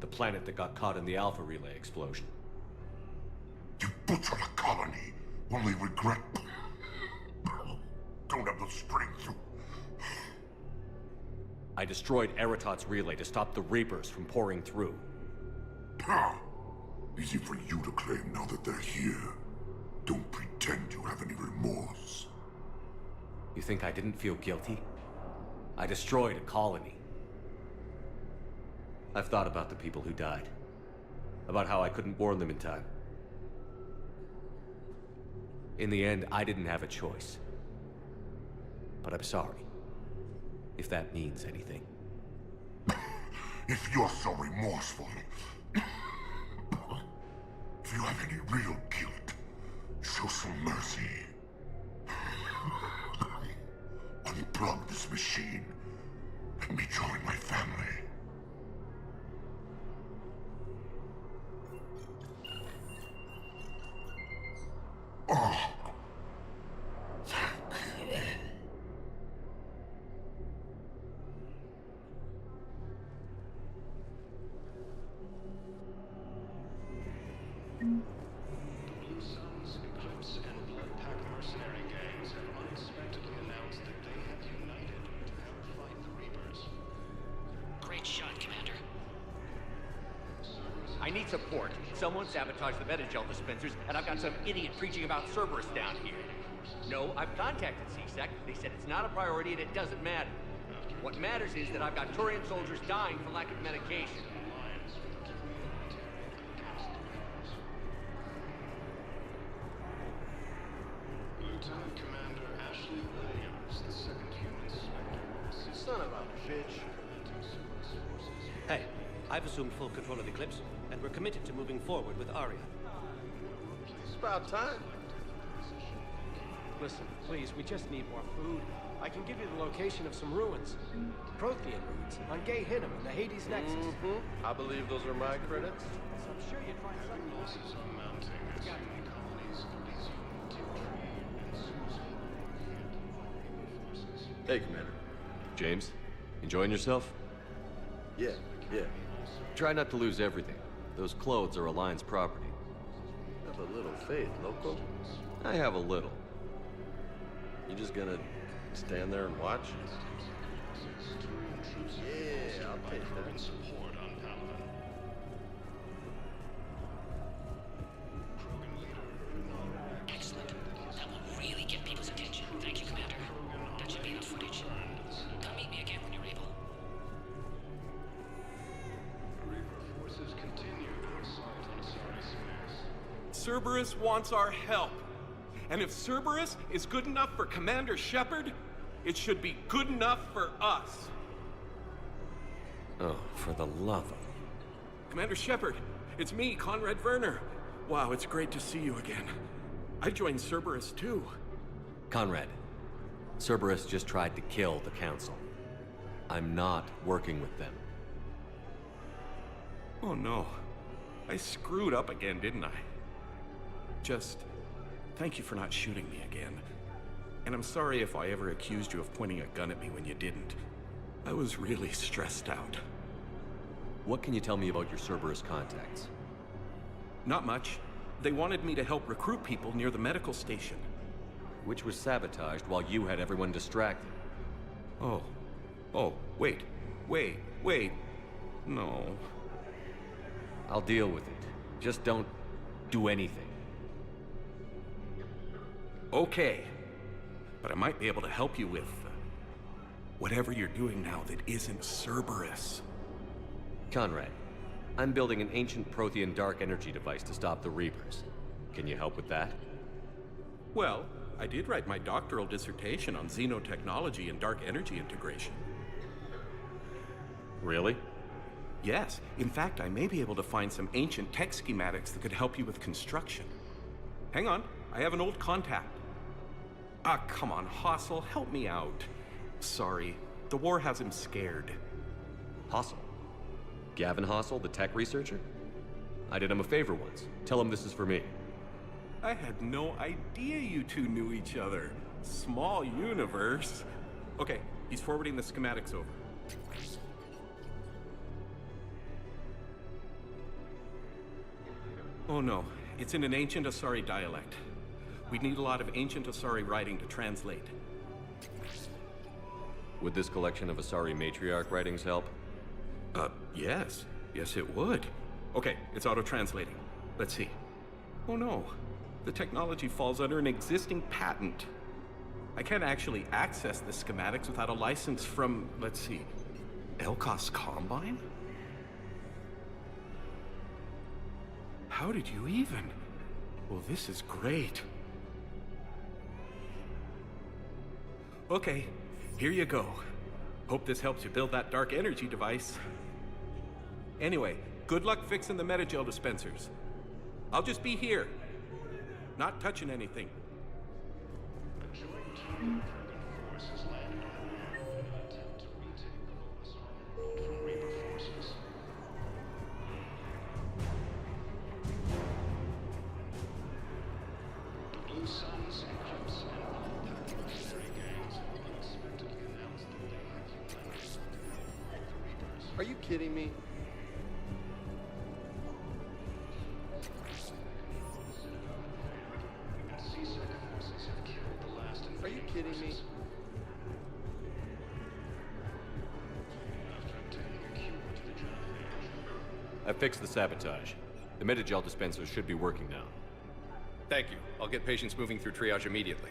The planet that got caught in the Alpha Relay explosion. You butchered a colony, only regret. Don't have the strength to. I destroyed Eratot's relay to stop the Reapers from pouring through. Easy for you to claim now that they're here. Don't pretend you have any remorse. You think I didn't feel guilty? I destroyed a colony. I've thought about the people who died. About how I couldn't warn them in time. In the end, I didn't have a choice. But I'm sorry. If that means anything. If you're so remorseful, if you have any real guilt, show some mercy. Unplug this machine. Let me join my family. Oh. The Blue Suns, Eclipse, and Bloodpack mercenary gangs have unexpectedly announced that they have united to help fight the Reapers. Great shot, Commander. I need support. Someone sabotaged the Metagel dispensers, and I've got some idiot preaching about Cerberus down here. No, I've contacted CSEC. They said it's not a priority and it doesn't matter. What matters is that I've got Turian soldiers dying for lack of medication. Lieutenant Commander Ashley Williams, the second human Spectre. Son of a bitch. Hey, I've assumed full control of Eclipse, and we're committed to moving forward with Aria. It's about time. Listen, please, we just need more food. I can give you the location of some ruins. Prothean ruins on Gay Hinnom in the Hades Nexus. I believe those are my credits. So I'm sure you'd find something. Losses are mounting as enemy colonies Elysium, Tyranny, and Susan forces. Hey, Commander. James, enjoying yourself? Yeah. Try not to lose everything. Those clothes are Alliance property. Have a little faith, loco. I have a little. You just gonna stand there and watch? Yeah, I'll take that. Support on Paladin. Excellent. That will really get people's attention. Thank you, Commander. That should be enough footage. Come meet me again when you're able. Reaper forces continue their assault on Asari space. Cerberus wants our help. And if Cerberus is good enough for Commander Shepard, it should be good enough for us. Oh, for the love of... Commander Shepard, it's me, Conrad Werner. Wow, it's great to see you again. I joined Cerberus too. Conrad, Cerberus just tried to kill the Council. I'm not working with them. Oh no. I screwed up again, didn't I? Just... thank you for not shooting me again. And I'm sorry if I ever accused you of pointing a gun at me when you didn't. I was really stressed out. What can you tell me about your Cerberus contacts? Not much. They wanted me to help recruit people near the medical station. Which was sabotaged while you had everyone distracted. Oh, wait. No. I'll deal with it. Just don't do anything. Okay. But I might be able to help you with whatever you're doing now that isn't Cerberus. Conrad, I'm building an ancient Prothean dark energy device to stop the Reapers. Can you help with that? Well, I did write my doctoral dissertation on xenotechnology and dark energy integration. Really? Yes. In fact, I may be able to find some ancient tech schematics that could help you with construction. Hang on, I have an old contact. Ah, come on, Hossel, help me out. Sorry, the war has him scared. Hossel? Gavin Hossel, the tech researcher? I did him a favor once. Tell him this is for me. I had no idea you two knew each other. Small universe. Okay, he's forwarding the schematics over. Oh no, it's in an ancient Asari dialect. We'd need a lot of ancient Asari writing to translate. Would this collection of Asari matriarch writings help? Yes. Yes, it would. Okay, it's auto-translating. Let's see. Oh no, the technology falls under an existing patent. I can't actually access the schematics without a license from, let's see, Elkos Combine? How did you even? Well, this is great. Okay, here you go. Hope this helps you build that dark energy device. Anyway, good luck fixing the metagel dispensers. I'll just be here. Not touching anything. A joint Tyranny Krogan force has landed on Earth in an attempt to retake the Volus world from Reaper forces. The Blue Suns, Eclipse, and all paramilitary gangs have unexpectedly announced that they have replenished the Reapers. Are you kidding me? CSEC forces have killed the last invading Are you kidding me? forces. After obtaining a cure to the giant I fixed the sabotage. The metagel dispensers should be working now. Thank you. I'll get patients moving through triage immediately.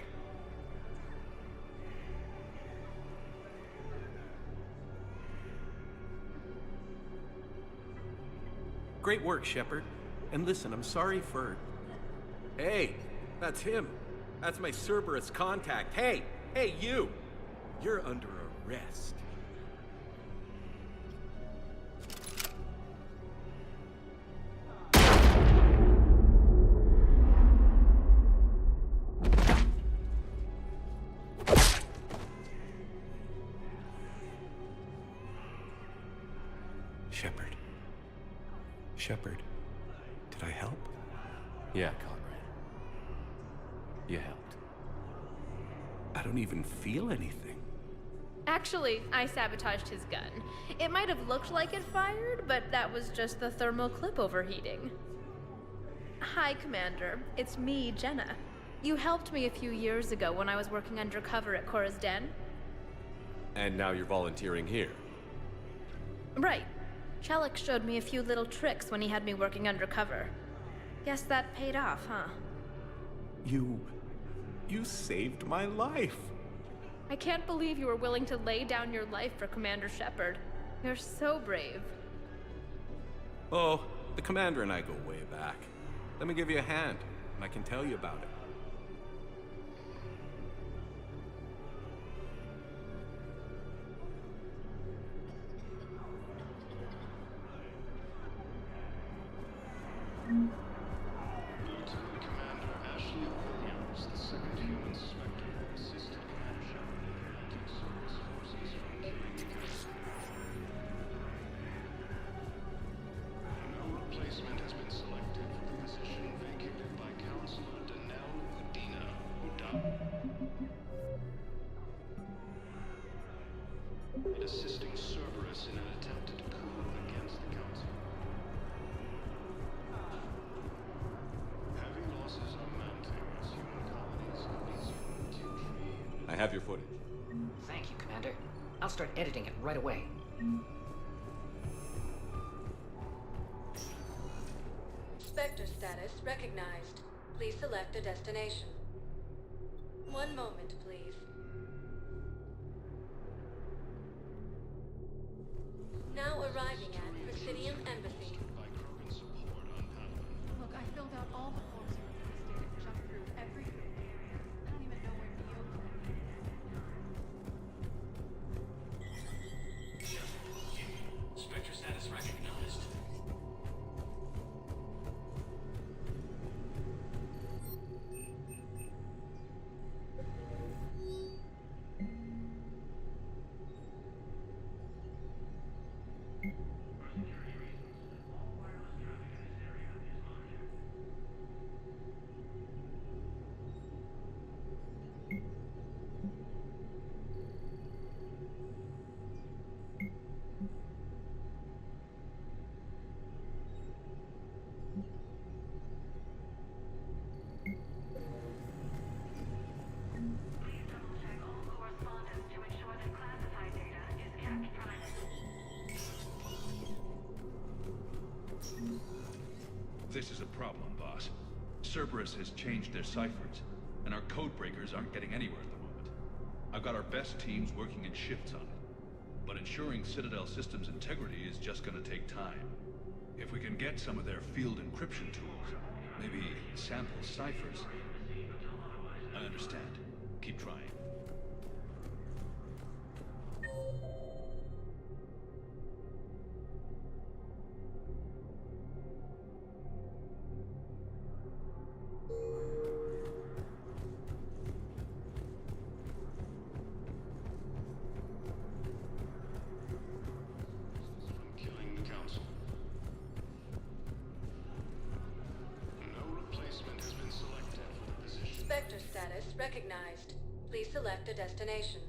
Great work, Shepard. And listen, I'm sorry for... Hey, that's him. That's my Cerberus contact. Hey, you! You're under arrest. Shepard. Shepard, did I help? Yeah, Conrad. You helped. I don't even feel anything. Actually, I sabotaged his gun. It might have looked like it fired, but that was just the thermal clip overheating. Hi, Commander. It's me, Jenna. You helped me a few years ago when I was working undercover at Cora's Den. And now you're volunteering here. Right. Shellick showed me a few little tricks when he had me working undercover. Guess that paid off, huh? You saved my life. I can't believe you were willing to lay down your life for Commander Shepard. You're so brave. Oh, the Commander and I go way back. Let me give you a hand, and I can tell you about it. Lieutenant Commander Ashley Williams, the second human Spectre, assisted Commander Shepard in preventing service forces from killing Cass. No replacement has been selected for the position vacated by Counselor Danelle Udina, who died assisting Cerberus in an attempted coup against the Council. Heavy losses are mounting as human colonies I have your footage. Thank you, Commander. I'll start editing it right away. Spectre status recognized. Please select a destination. One moment, please. Now arriving at Presidium Embassy. Look, I filled out all the forms you requested and jumped through everything. I don't even know where Neo is. Spectre status recognized. This is a problem, boss. Cerberus has changed their ciphers, and our code breakers aren't getting anywhere at the moment. I've got our best teams working in shifts on it, but ensuring Citadel systems integrity is just gonna take time. If we can get some of their field encryption tools, maybe sample ciphers. I understand. Keep trying. killing the Council. No replacement has been selected for the position. Spectre status recognized. Please select a destination.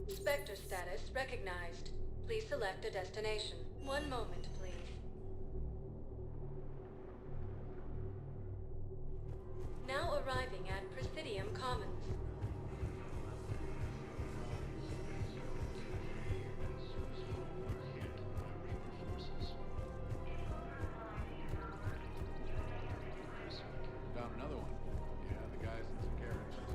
Spectre status recognized. Please select a destination. One moment, please. Now arriving at Presidium Commons. Found another one. Yeah, the guys in some carriage too.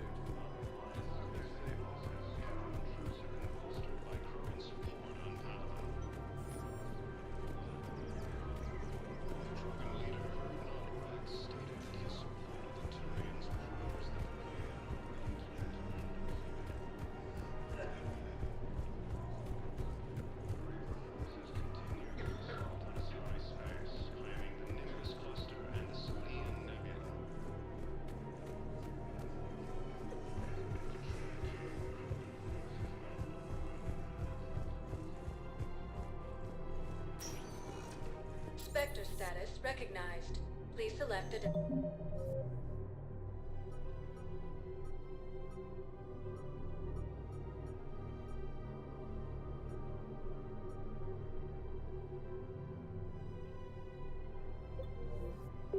sector status recognized. Please select a...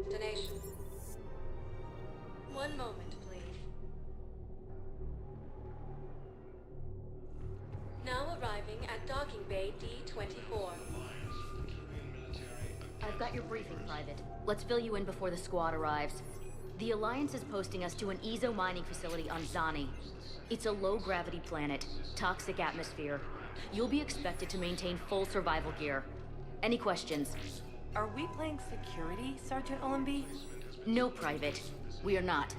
destination. One moment, please. Now arriving at docking bay D-24. I've got your briefing, Private. Let's fill you in before the squad arrives. The Alliance is posting us to an Ezo mining facility on Zani. It's a low-gravity planet, toxic atmosphere. You'll be expected to maintain full survival gear. Any questions? Are we playing security, Sergeant Olenby? No, Private. We are not.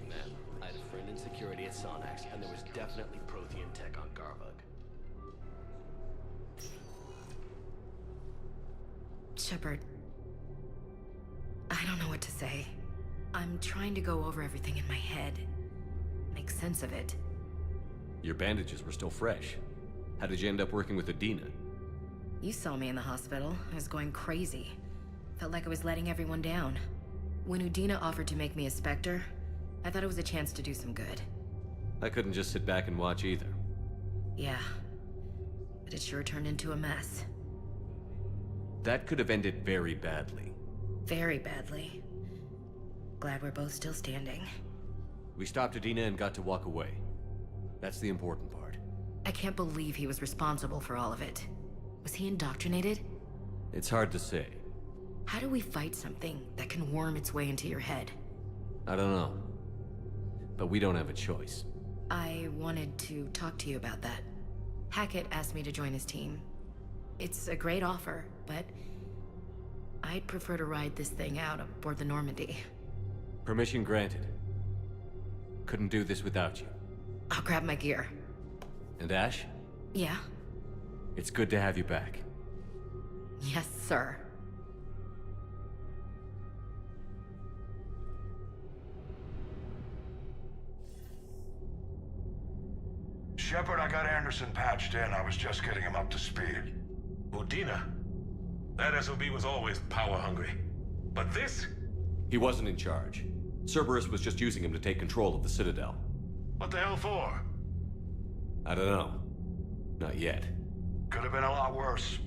Man, I had a friend in security at Sonax, and there was definitely Prothean tech on Garvug. Shepard, I don't know what to say. I'm trying to go over everything in my head. Make sense of it. Your bandages were still fresh. How did you end up working with Adina? You saw me in the hospital. I was going crazy. Felt like I was letting everyone down. When Udina offered to make me a Spectre, I thought it was a chance to do some good. I couldn't just sit back and watch either. Yeah. But it sure turned into a mess. That could have ended very badly. Very badly. Glad we're both still standing. We stopped Adina and got to walk away. That's the important part. I can't believe he was responsible for all of it. Was he indoctrinated? It's hard to say. How do we fight something that can worm its way into your head? I don't know. But we don't have a choice. I wanted to talk to you about that. Hackett asked me to join his team. It's a great offer, but I'd prefer to ride this thing out aboard the Normandy. Permission granted. Couldn't do this without you. I'll grab my gear. And Ash? Yeah? It's good to have you back. Yes, sir. Shepard, I got Anderson patched in. I was just getting him up to speed. Udina? That SOB was always power-hungry. But this? He wasn't in charge. Cerberus was just using him to take control of the Citadel. What the hell for? I don't know. Not yet. Could have been a lot worse.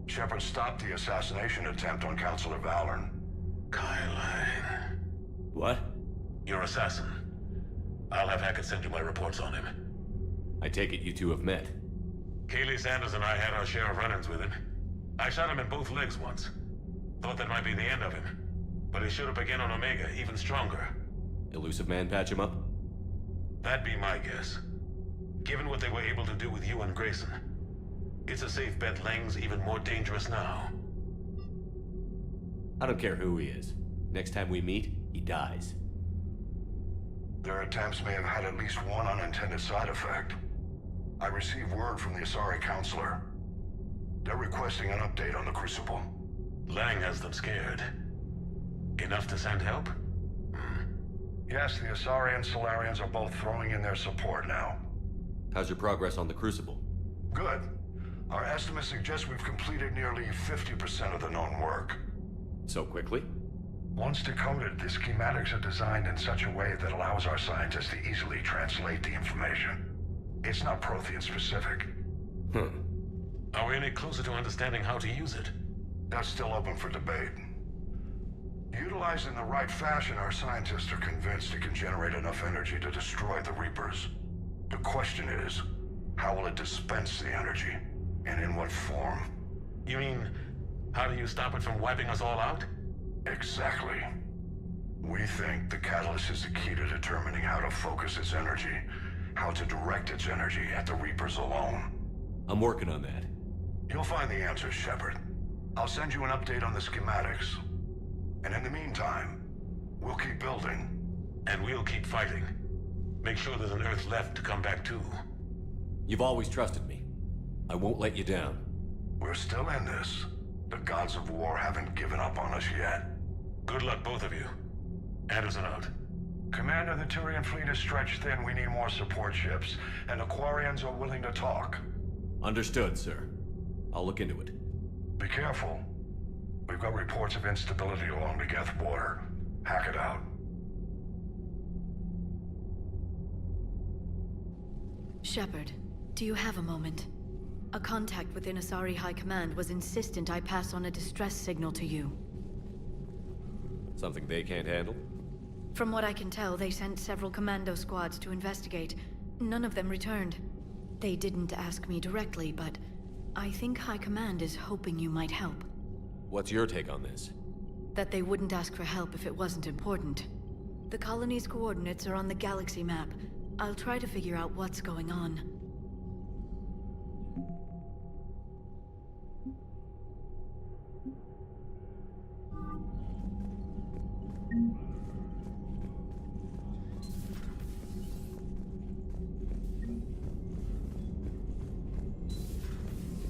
Shepard stopped the assassination attempt on Counselor Valorn. Kyle. What? Your assassin. I'll have Hackett send you my reports on him. I take it you two have met. Kaylee Sanders and I had our share of run-ins with him. I shot him in both legs once. Thought that might be the end of him. But he showed up again on Omega, even stronger. Elusive Man patch him up? That'd be my guess. Given what they were able to do with you and Grayson, it's a safe bet Lang's even more dangerous now. I don't care who he is. Next time we meet, he dies. Their attempts may have had at least one unintended side effect. I received word from the Asari Counselor. They're requesting an update on the Crucible. Lang has them scared. Enough to send help? Yes, the Asari and Solarians are both throwing in their support now. How's your progress on the Crucible? Good. Our estimates suggest we've completed nearly 50% of the known work. So quickly? Once decoded, the schematics are designed in such a way that allows our scientists to easily translate the information. It's not Prothean specific. Are we any closer to understanding how to use it? That's still open for debate. Utilized in the right fashion, our scientists are convinced it can generate enough energy to destroy the Reapers. The question is, how will it dispense the energy? And in what form? You mean, how do you stop it from wiping us all out? Exactly. We think the catalyst is the key to determining how to focus its energy, how to direct its energy at the Reapers alone. I'm working on that. You'll find the answers, Shepard. I'll send you an update on the schematics. And in the meantime, we'll keep building. And we'll keep fighting. Make sure there's an Earth left to come back to. You've always trusted me. I won't let you down. We're still in this. The gods of war haven't given up on us yet. Good luck, both of you. Anderson out. Commander, the Turian fleet is stretched thin. We need more support ships. And Aquarians are willing to talk. Understood, sir. I'll look into it. Be careful. We've got reports of instability along the Geth border. Hack it out. Shepard, do you have a moment? A contact within Asari High Command was insistent I pass on a distress signal to you. Something they can't handle? From what I can tell, they sent several commando squads to investigate. None of them returned. They didn't ask me directly, but I think High Command is hoping you might help. What's your take on this? That they wouldn't ask for help if it wasn't important. The colony's coordinates are on the galaxy map. I'll try to figure out what's going on.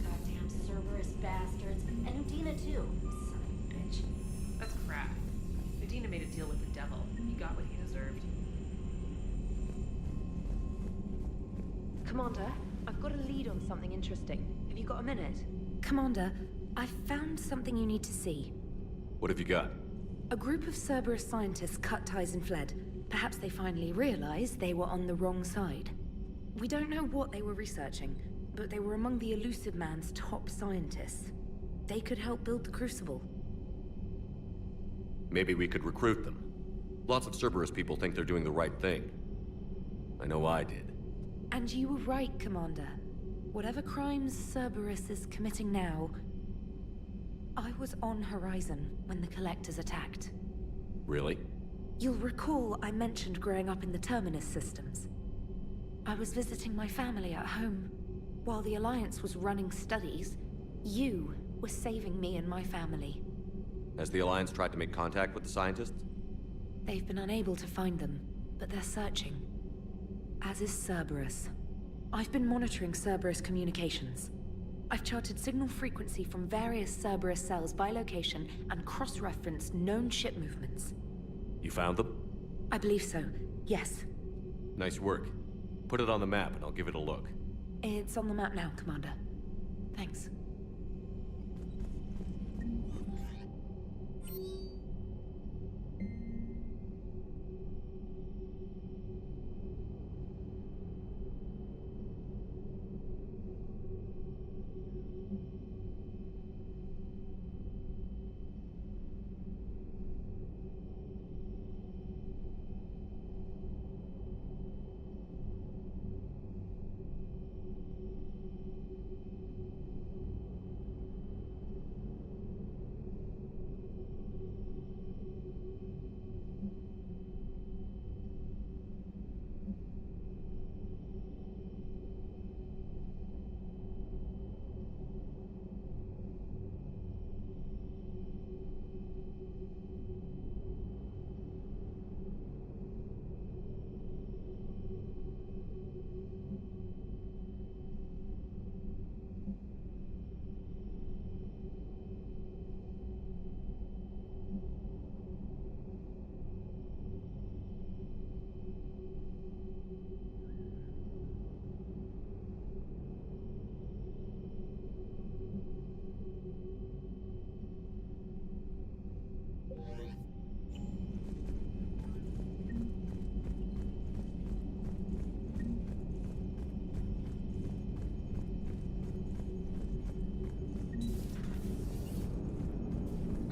Goddamn Cerberus bastards. And Udina too. Son of a bitch. That's crap. Medina made a deal with the devil. He got what he deserved. Commander, I've got a lead on something interesting. Have you got a minute? Commander, I've found something you need to see. What have you got? A group of Cerberus scientists cut ties and fled. Perhaps they finally realized they were on the wrong side. We don't know what they were researching, but they were among the Elusive Man's top scientists. They could help build the Crucible. Maybe we could recruit them. Lots of Cerberus people think they're doing the right thing. I know I did. And you were right, Commander. Whatever crimes Cerberus is committing now, I was on Horizon when the Collectors attacked. Really? You'll recall I mentioned growing up in the Terminus systems. I was visiting my family at home. While the Alliance was running studies, you were saving me and my family. Has the Alliance tried to make contact with the scientists? They've been unable to find them, but they're searching. As is Cerberus. I've been monitoring Cerberus communications. I've charted signal frequency from various Cerberus cells by location and cross-referenced known ship movements. You found them? I believe so, yes. Nice work. Put it on the map and I'll give it a look. It's on the map now, Commander. Thanks.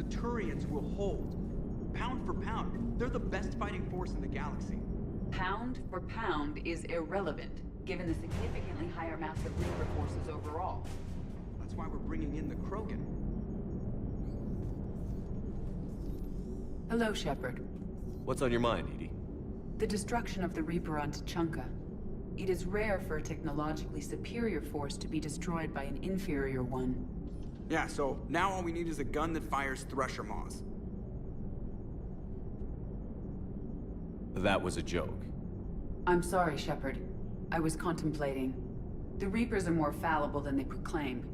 Turians will hold. Pound for pound, they're the best fighting force in the galaxy. Pound for pound is irrelevant, given the significantly higher mass of Reaper forces overall. That's why we're bringing in the Krogan. Hello, Shepard. What's on your mind, Edie? The destruction of the Reaper on Tuchanka. It is rare for a technologically superior force to be destroyed by an inferior one. Yeah, so now all we need is a gun that fires Thresher Maws. That was a joke. I'm sorry, Shepard. I was contemplating. The Reapers are more fallible than they proclaim.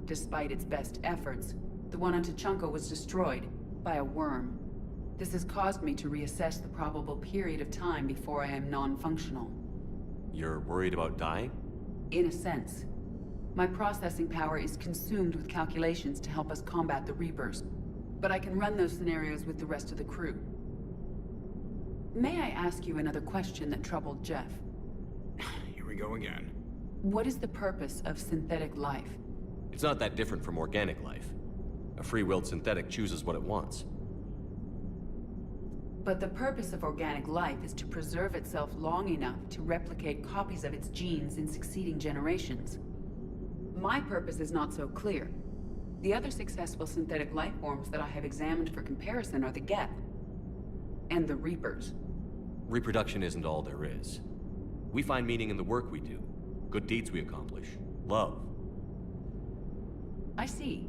Despite its best efforts, the one on Tuchanka was destroyed by a worm. This has caused me to reassess the probable period of time before I am non-functional. You're worried about dying? In a sense. My processing power is consumed with calculations to help us combat the Reapers. But I can run those scenarios with the rest of the crew. May I ask you another question that troubled Jeff? Here we go again. What is the purpose of synthetic life? It's not that different from organic life. A free-willed synthetic chooses what it wants. But the purpose of organic life is to preserve itself long enough to replicate copies of its genes in succeeding generations. My purpose is not so clear. The other successful synthetic life forms that I have examined for comparison are the Geth and the Reapers. Reproduction isn't all there is. We find meaning in the work we do, good deeds we accomplish, love. I see.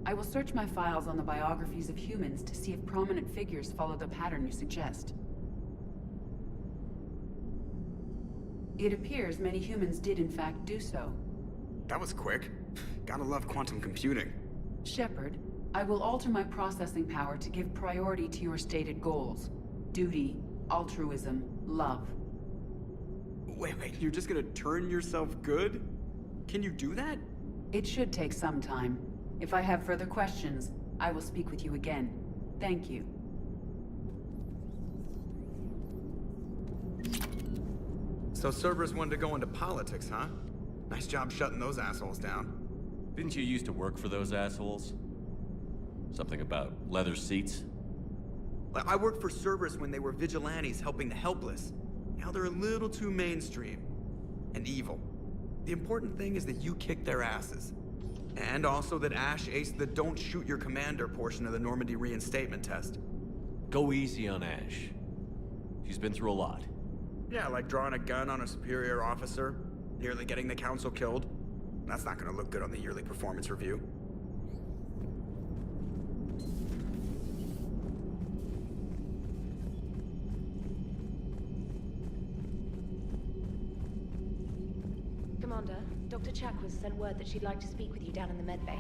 I will search my files on the biographies of humans to see if prominent figures follow the pattern you suggest. It appears many humans did in fact do so. That was quick. Gotta love quantum computing. Shepard, I will alter my processing power to give priority to your stated goals. Duty, altruism, love. Wait, you're just gonna turn yourself good? Can you do that? It should take some time. If I have further questions, I will speak with you again. Thank you. So Cerberus wanted to go into politics, huh? Nice job shutting those assholes down. Didn't you used to work for those assholes? Something about leather seats? I worked for Cerberus when they were vigilantes helping the helpless. Now they're a little too mainstream. And evil. The important thing is that you kicked their asses. And also that Ash aced the don't shoot your commander portion of the Normandy reinstatement test. Go easy on Ash. She's been through a lot. Yeah, like drawing a gun on a superior officer, nearly getting the council killed. That's not gonna look good on the yearly performance review. Commander, Dr. Chakwas sent word that she'd like to speak with you down in the medbay.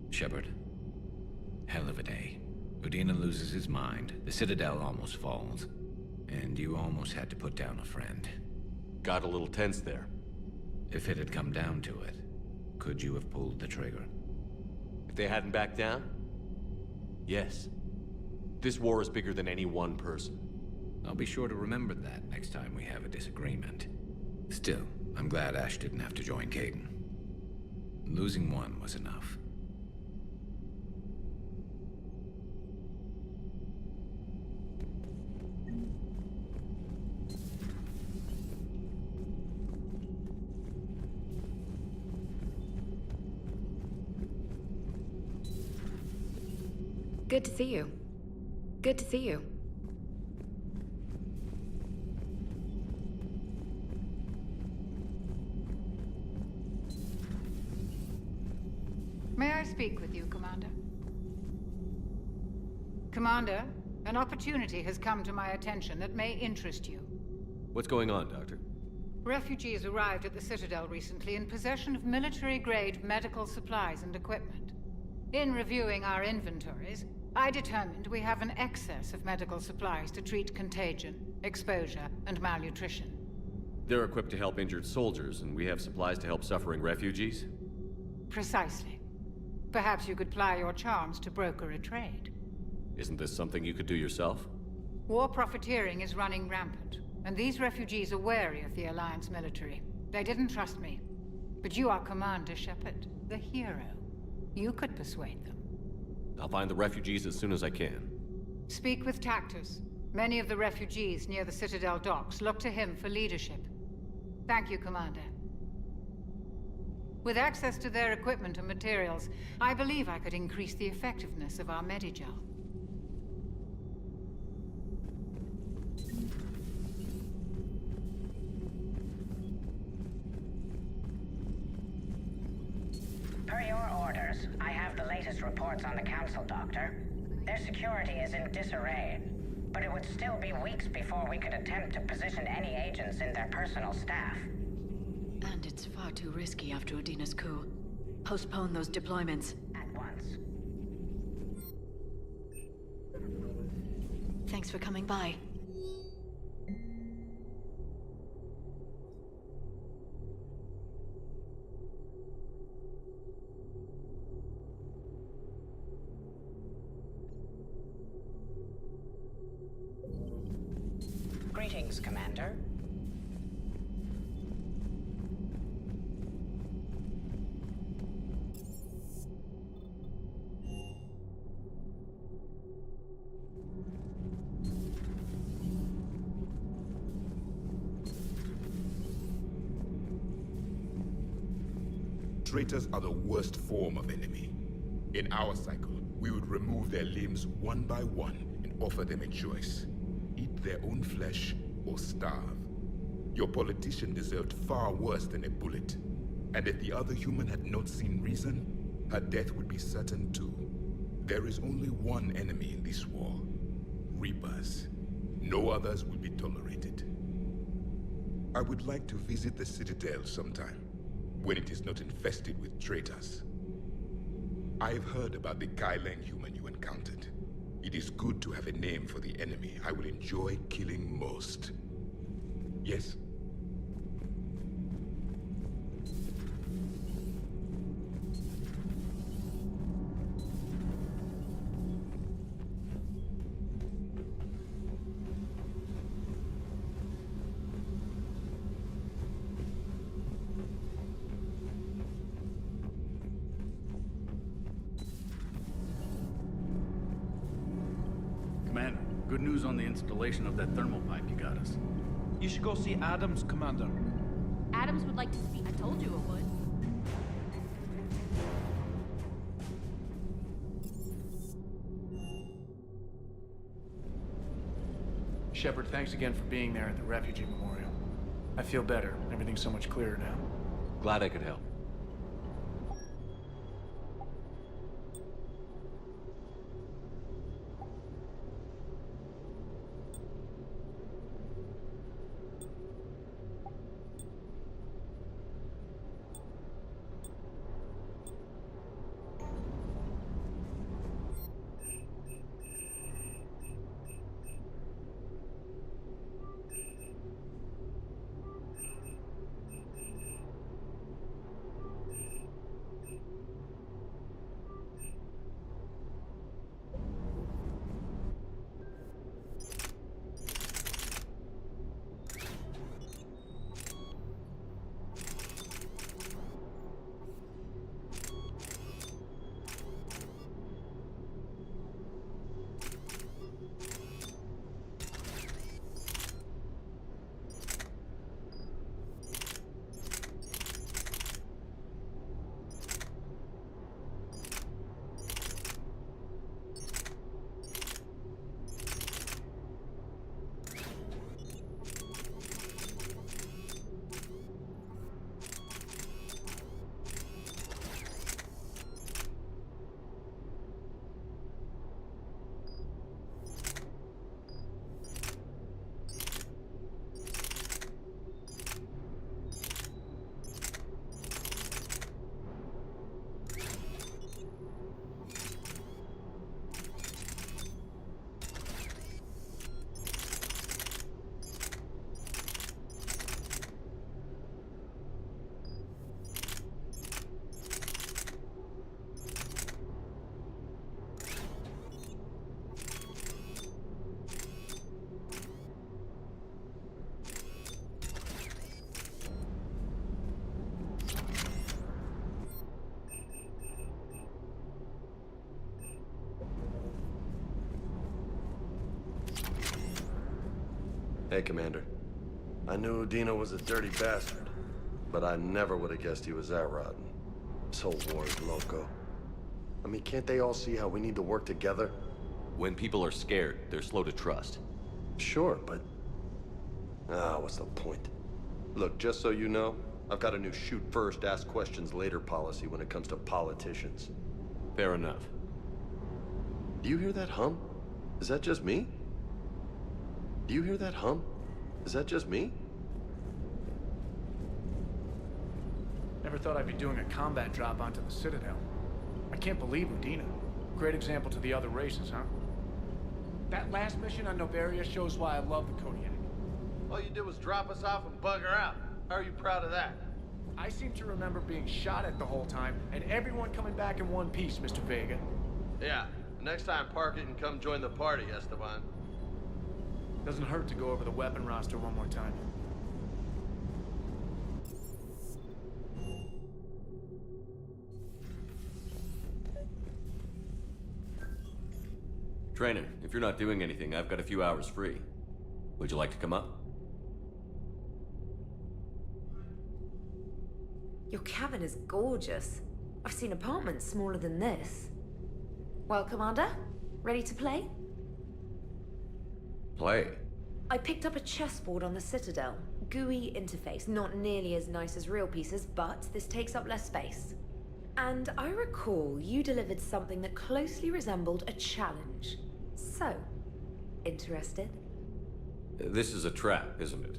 Shepard. Hell of a day. Udina loses his mind, the Citadel almost falls, and you almost had to put down a friend. Got a little tense there. If it had come down to it, could you have pulled the trigger? If they hadn't backed down? Yes. This war is bigger than any one person. I'll be sure to remember that next time we have a disagreement. Still, I'm glad Ash didn't have to join Caden. Losing one was enough. Good to see you. Good to see you. May I speak with you, Commander? Commander, an opportunity has come to my attention that may interest you. What's going on, Doctor? Refugees arrived at the Citadel recently in possession of military-grade medical supplies and equipment. In reviewing our inventories, I determined we have an excess of medical supplies to treat contagion, exposure, and malnutrition. They're equipped to help injured soldiers, and we have supplies to help suffering refugees? Precisely. Perhaps you could ply your charms to broker a trade. Isn't this something you could do yourself? War profiteering is running rampant, and these refugees are wary of the Alliance military. They didn't trust me. But you are Commander Shepard, the hero. You could persuade them. I'll find the refugees as soon as I can. Speak with Tactus. Many of the refugees near the Citadel docks look to him for leadership. Thank you, Commander. With access to their equipment and materials, I believe I could increase the effectiveness of our Medigel. Per your orders, I have the latest reports on the Council, Doctor. Their security is in disarray, but it would still be weeks before we could attempt to position any agents in their personal staff. And it's far too risky after Udina's coup. Postpone those deployments. At once. Thanks for coming by. Greetings, Commander. Traitors are the worst form of enemy. In our cycle, we would remove their limbs one by one and offer them a choice. Eat their own flesh or starve. Your politician deserved far worse than a bullet. And if the other human had not seen reason, her death would be certain too. There is only one enemy in this war. Reapers. No others will be tolerated. I would like to visit the Citadel sometime, when it is not infested with traitors. I've heard about the Kyleng human you encountered. It is good to have a name for the enemy I will enjoy killing most. Yes? Commander, good news on the installation of that thermal pipe you got us. You should go see Adams, Commander. Adams would like to speak. I told you it would. Shepard, thanks again for being there at the Refugee Memorial. I feel better. Everything's so much clearer now. Glad I could help. Hey, Commander. I knew Udina was a dirty bastard, but I never would have guessed he was that rotten. This whole war is loco. I mean, can't they all see how we need to work together? When people are scared, they're slow to trust. Sure, but... what's the point? Look, just so you know, I've got a new shoot first, ask questions later policy when it comes to politicians. Fair enough. Do you hear that hum? Is that just me? Do you hear that hum? Is that just me? Never thought I'd be doing a combat drop onto the Citadel. I can't believe Udina. Great example to the other races, huh? That last mission on Novaria shows why I love the Kodiak. All you did was drop us off and bugger out. How are you proud of that? I seem to remember being shot at the whole time, and everyone coming back in one piece, Mr. Vega. Yeah, next time park it and come join the party, Esteban. Doesn't hurt to go over the weapon roster one more time. Trainer, if you're not doing anything, I've got a few hours free. Would you like to come up? Your cabin is gorgeous. I've seen apartments smaller than this. Well, Commander, ready to play? Play? I picked up a chessboard on the Citadel. GUI interface, not nearly as nice as real pieces, but this takes up less space. And I recall you delivered something that closely resembled a challenge. So, interested? This is a trap, isn't it?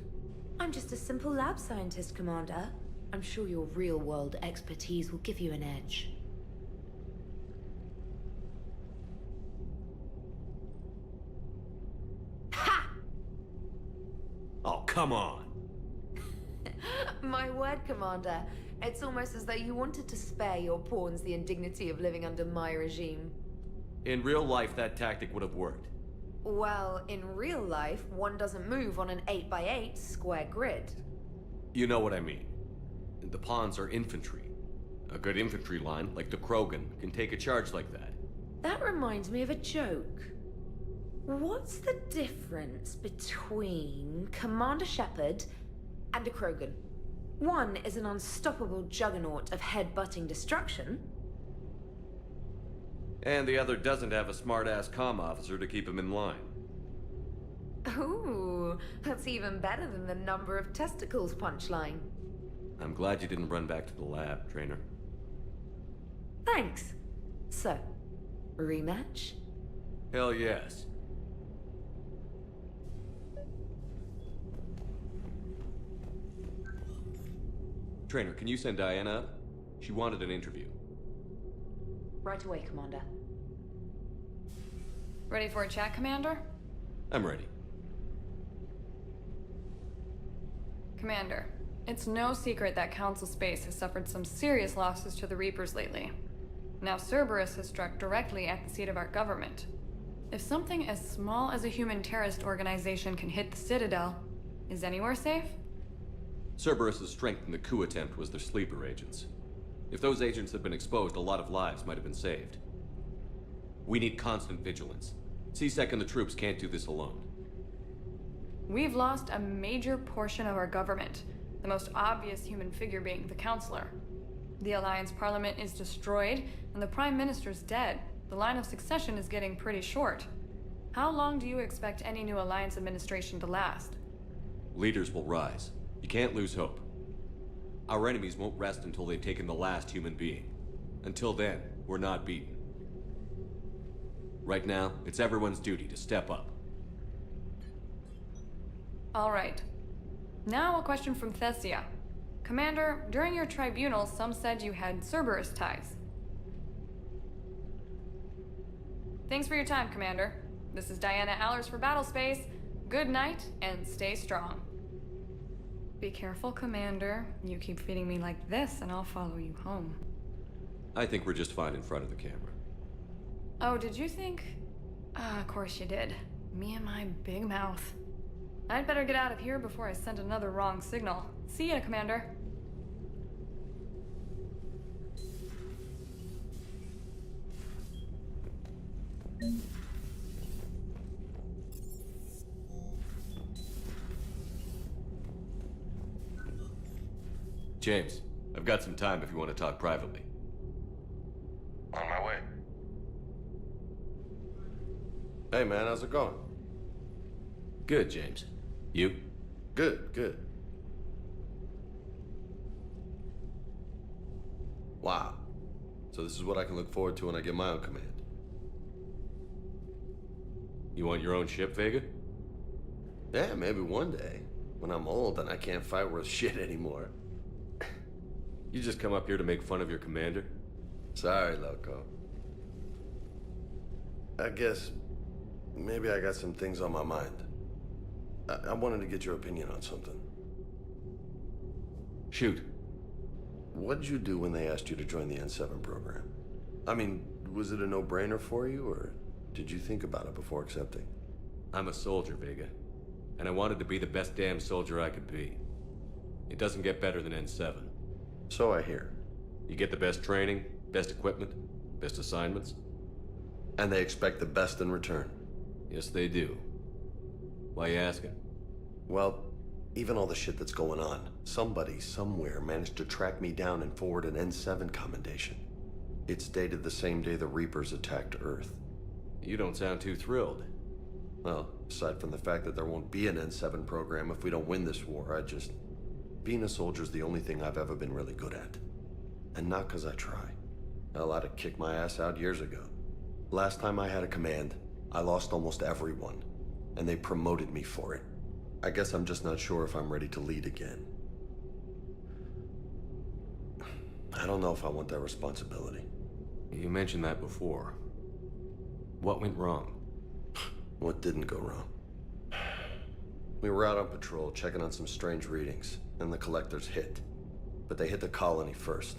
I'm just a simple lab scientist, Commander. I'm sure your real-world expertise will give you an edge. Ha! Oh, come on! My word, Commander. It's almost as though you wanted to spare your pawns the indignity of living under my regime. In real life, that tactic would have worked. Well, in real life, one doesn't move on an 8x8 square grid. You know what I mean. The pawns are infantry. A good infantry line, like the Krogan, can take a charge like that. That reminds me of a joke. What's the difference between Commander Shepard and a Krogan? One is an unstoppable juggernaut of head-butting destruction. And the other doesn't have a smart-ass comm officer to keep him in line. Ooh, that's even better than the number of testicles punchline. I'm glad you didn't run back to the lab, Trainer. Thanks. So, rematch? Hell yes. Trainer, can you send Diana up? She wanted an interview. Right away, Commander. Ready for a chat, Commander? I'm ready. Commander, it's no secret that Council Space has suffered some serious losses to the Reapers lately. Now Cerberus has struck directly at the seat of our government. If something as small as a human terrorist organization can hit the Citadel, is anywhere safe? Cerberus' strength in the coup attempt was their sleeper agents. If those agents had been exposed, a lot of lives might have been saved. We need constant vigilance. C-Sec and the troops can't do this alone. We've lost a major portion of our government, the most obvious human figure being the Counselor. The Alliance Parliament is destroyed, and the Prime Minister's dead. The line of succession is getting pretty short. How long do you expect any new Alliance administration to last? Leaders will rise. You can't lose hope. Our enemies won't rest until they've taken the last human being. Until then, we're not beaten. Right now, it's everyone's duty to step up. All right. Now a question from Thessia. Commander, during your tribunal, some said you had Cerberus ties. Thanks for your time, Commander. This is Diana Allers for Battlespace. Good night, and stay strong. Be careful, Commander. You keep feeding me like this, and I'll follow you home. I think we're just fine in front of the camera. Oh, did you think? Of course you did. Me and my big mouth. I'd better get out of here before I send another wrong signal. See ya, Commander. James, I've got some time if you want to talk privately. On my way. Hey man, how's it going? Good, James. You? Good, good. Wow. So this is what I can look forward to when I get my own command. You want your own ship, Vega? Yeah, maybe one day. When I'm old and I can't fight worth shit anymore. You just come up here to make fun of your commander? Sorry, Loco. I guess maybe I got some things on my mind. I wanted to get your opinion on something. Shoot. What'd you do when they asked you to join the N7 program? I mean, was it a no-brainer for you, or did you think about it before accepting? I'm a soldier, Vega. And I wanted to be the best damn soldier I could be. It doesn't get better than N7. So I hear. You get the best training, best equipment, best assignments. And they expect the best in return. Yes, they do. Why you asking? Well, even all the shit that's going on, somebody somewhere managed to track me down and forward an N7 commendation. It's dated the same day the Reapers attacked Earth. You don't sound too thrilled. Well, aside from the fact that there won't be an N7 program if we don't win this war, being a soldier's the only thing I've ever been really good at. And not because I try. Hell, I'd have kicked my ass out years ago. Last time I had a command, I lost almost everyone. And they promoted me for it. I guess I'm just not sure if I'm ready to lead again. I don't know if I want that responsibility. You mentioned that before. What went wrong? What didn't go wrong? We were out on patrol, checking on some strange readings, and the collectors hit. But they hit the colony first.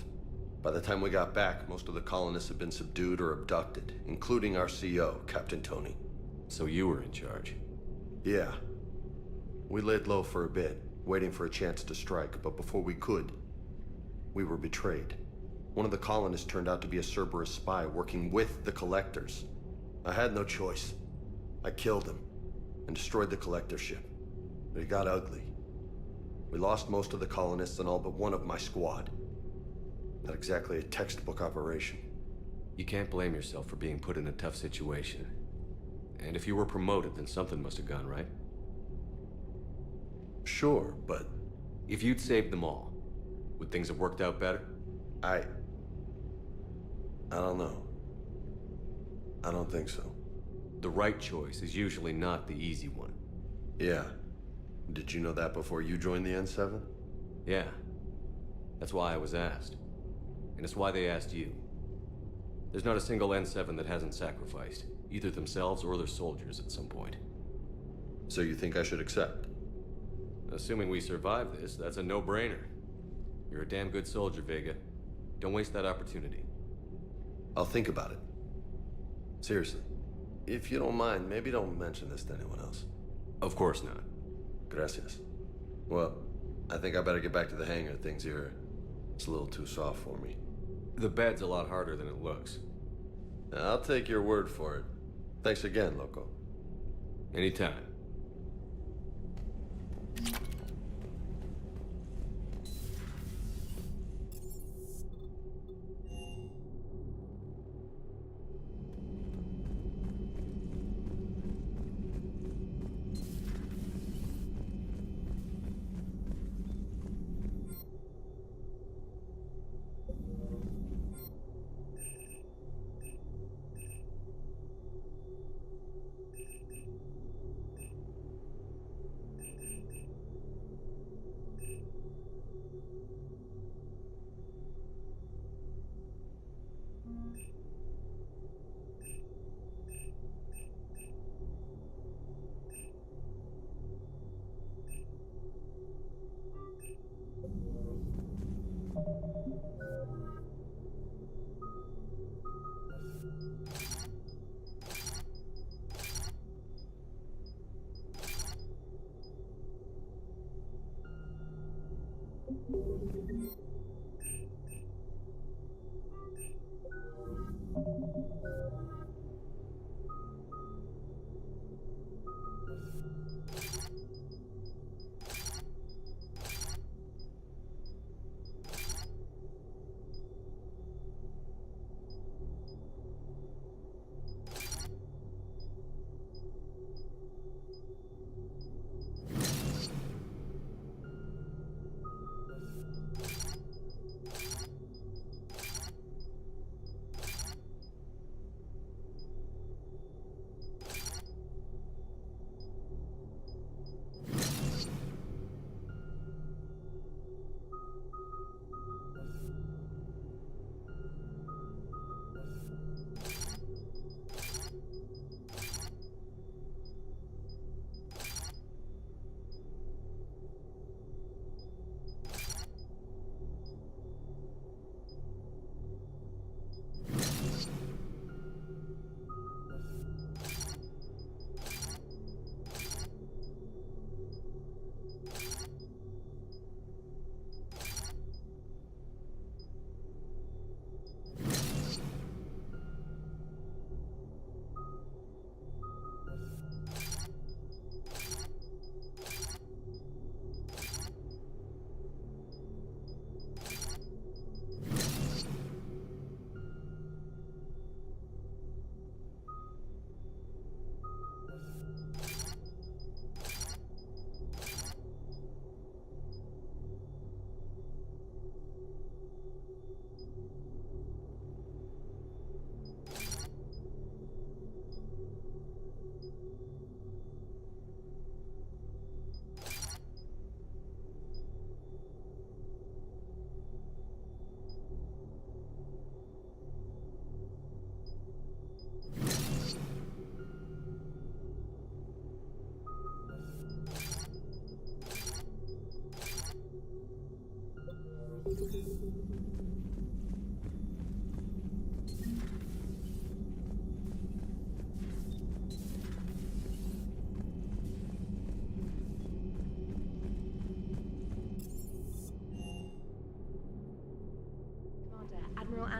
By the time we got back, most of the colonists had been subdued or abducted, including our CO, Captain Tony. So you were in charge? Yeah. We laid low for a bit, waiting for a chance to strike, but before we could, we were betrayed. One of the colonists turned out to be a Cerberus spy working with the collectors. I had no choice. I killed him and destroyed the collector ship. But it got ugly. We lost most of the colonists and all but one of my squad. Not exactly a textbook operation. You can't blame yourself for being put in a tough situation. And if you were promoted, then something must have gone right. Sure, but... If you'd saved them all, would things have worked out better? I don't know. I don't think so. The right choice is usually not the easy one. Yeah. Did you know that before you joined the N7? Yeah. That's why I was asked. And it's why they asked you. There's not a single N7 that hasn't sacrificed, either themselves or their soldiers at some point. So you think I should accept? Assuming we survive this, that's a no-brainer. You're a damn good soldier, Vega. Don't waste that opportunity. I'll think about it. Seriously. If you don't mind, maybe don't mention this to anyone else. Of course not. Gracias. Well, I think I better get back to the hangar. Things here, it's a little too soft for me. The bed's a lot harder than it looks. I'll take your word for it. Thanks again, Loco. Anytime.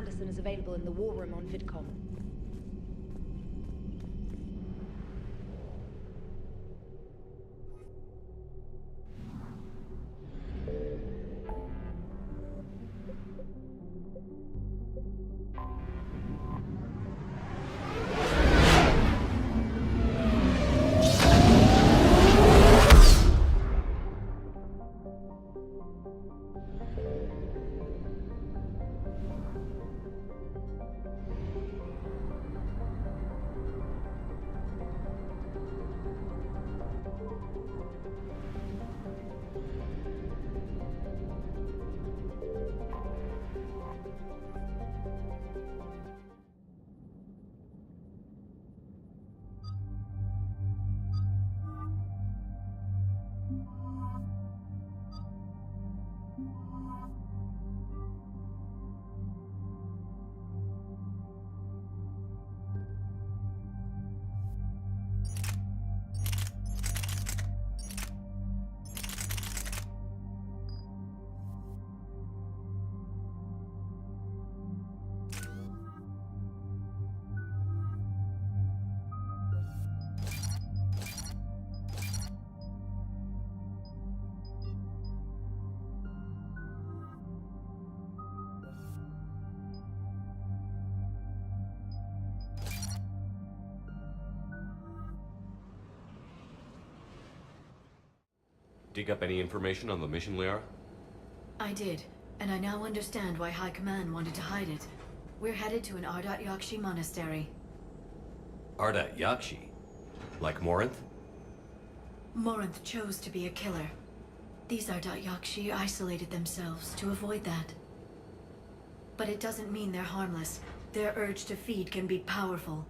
Anderson is available in the war room on VidCom. Dig up any information on the mission, Liara? I did, and I now understand why High Command wanted to hide it. We're headed to an Ardat Yakshi monastery. Ardat Yakshi? Like Morinth? Morinth chose to be a killer. These Ardat Yakshi isolated themselves to avoid that. But it doesn't mean they're harmless. Their urge to feed can be powerful.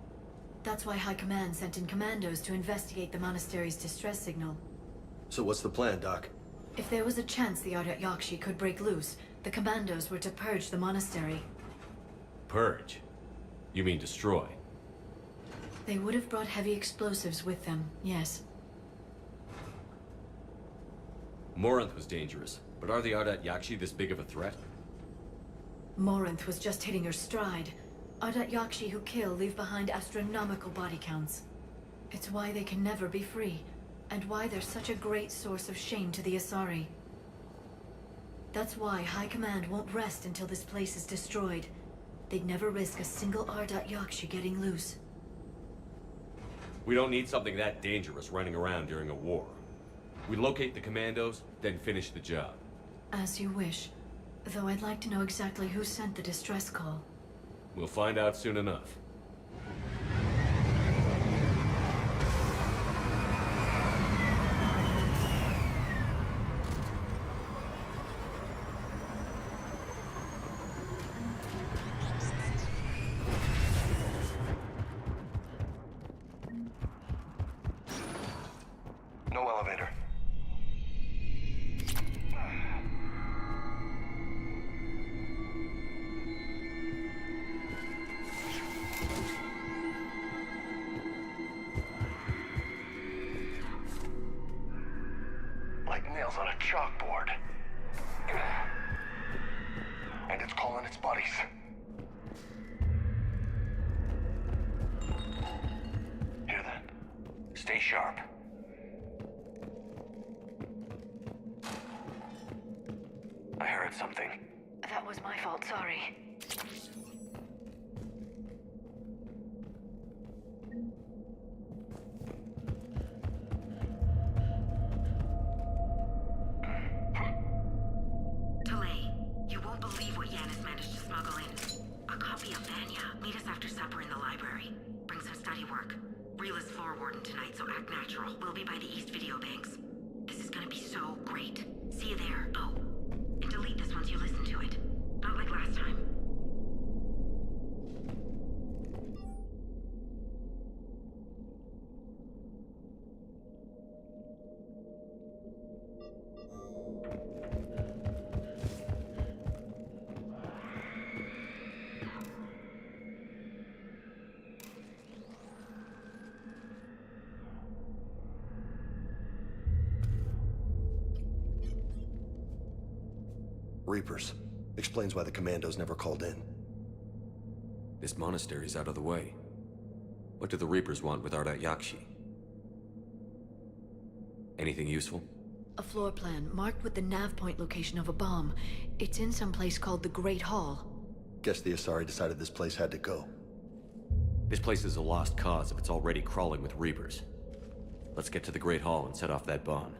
That's why High Command sent in commandos to investigate the monastery's distress signal. So what's the plan, Doc? If there was a chance the Ardat Yakshi could break loose, the commandos were to purge the monastery. Purge? You mean destroy? They would have brought heavy explosives with them, yes. Morinth was dangerous, but are the Ardat Yakshi this big of a threat? Morinth was just hitting her stride. Ardat Yakshi who kill leave behind astronomical body counts. It's why they can never be free, and why they're such a great source of shame to the Asari. That's why High Command won't rest until this place is destroyed. They'd never risk a single Ardat Yakshi getting loose. We don't need something that dangerous running around during a war. We locate the commandos, then finish the job. As you wish. Though I'd like to know exactly who sent the distress call. We'll find out soon enough. No elevator. Like nails on a chalkboard. And it's calling its buddies. Here then. Stay sharp. I heard something. That was my fault, sorry. Delay. You won't believe what Yanis managed to smuggle in. A copy of Vanya. Meet us after supper in the library. Bring some study work. Reel is floor warden tonight, so act natural. We'll be by the East Video Banks. This is gonna be so great. See you there. Oh. And delete this once you listen to it. Not like last time. Reapers. Explains why the commandos never called in. This monastery's out of the way. What do the Reapers want with Ardat Yakshi? Anything useful? A floor plan marked with the nav point location of a bomb. It's in some place called the Great Hall. Guess the Asari decided this place had to go. This place is a lost cause if it's already crawling with Reapers. Let's get to the Great Hall and set off that bomb.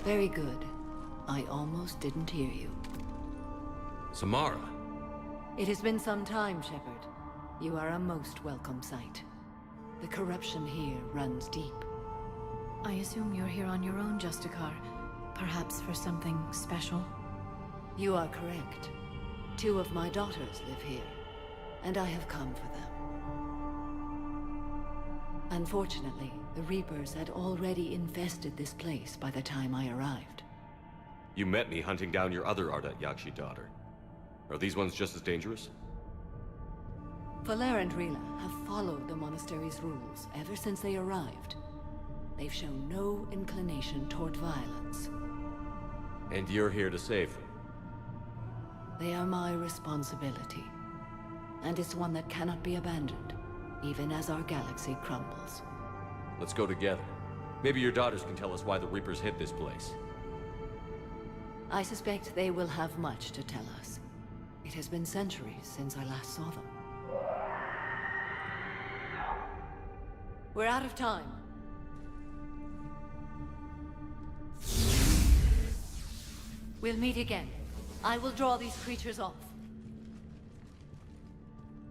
Very good. I almost didn't hear you. Samara! It has been some time, Shepard. You are a most welcome sight. The corruption here runs deep. I assume you're here on your own, Justicar. Perhaps for something special? You are correct. 2 of my daughters live here, and I have come for them. Unfortunately, the Reapers had already infested this place by the time I arrived. You met me hunting down your other Ardat Yakshi daughter. Are these ones just as dangerous? Valer and Rila have followed the monastery's rules ever since they arrived. They've shown no inclination toward violence. And you're here to save them? They are my responsibility. And it's one that cannot be abandoned, even as our galaxy crumbles. Let's go together. Maybe your daughters can tell us why the Reapers hid this place. I suspect they will have much to tell us. It has been centuries since I last saw them. We're out of time. We'll meet again. I will draw these creatures off.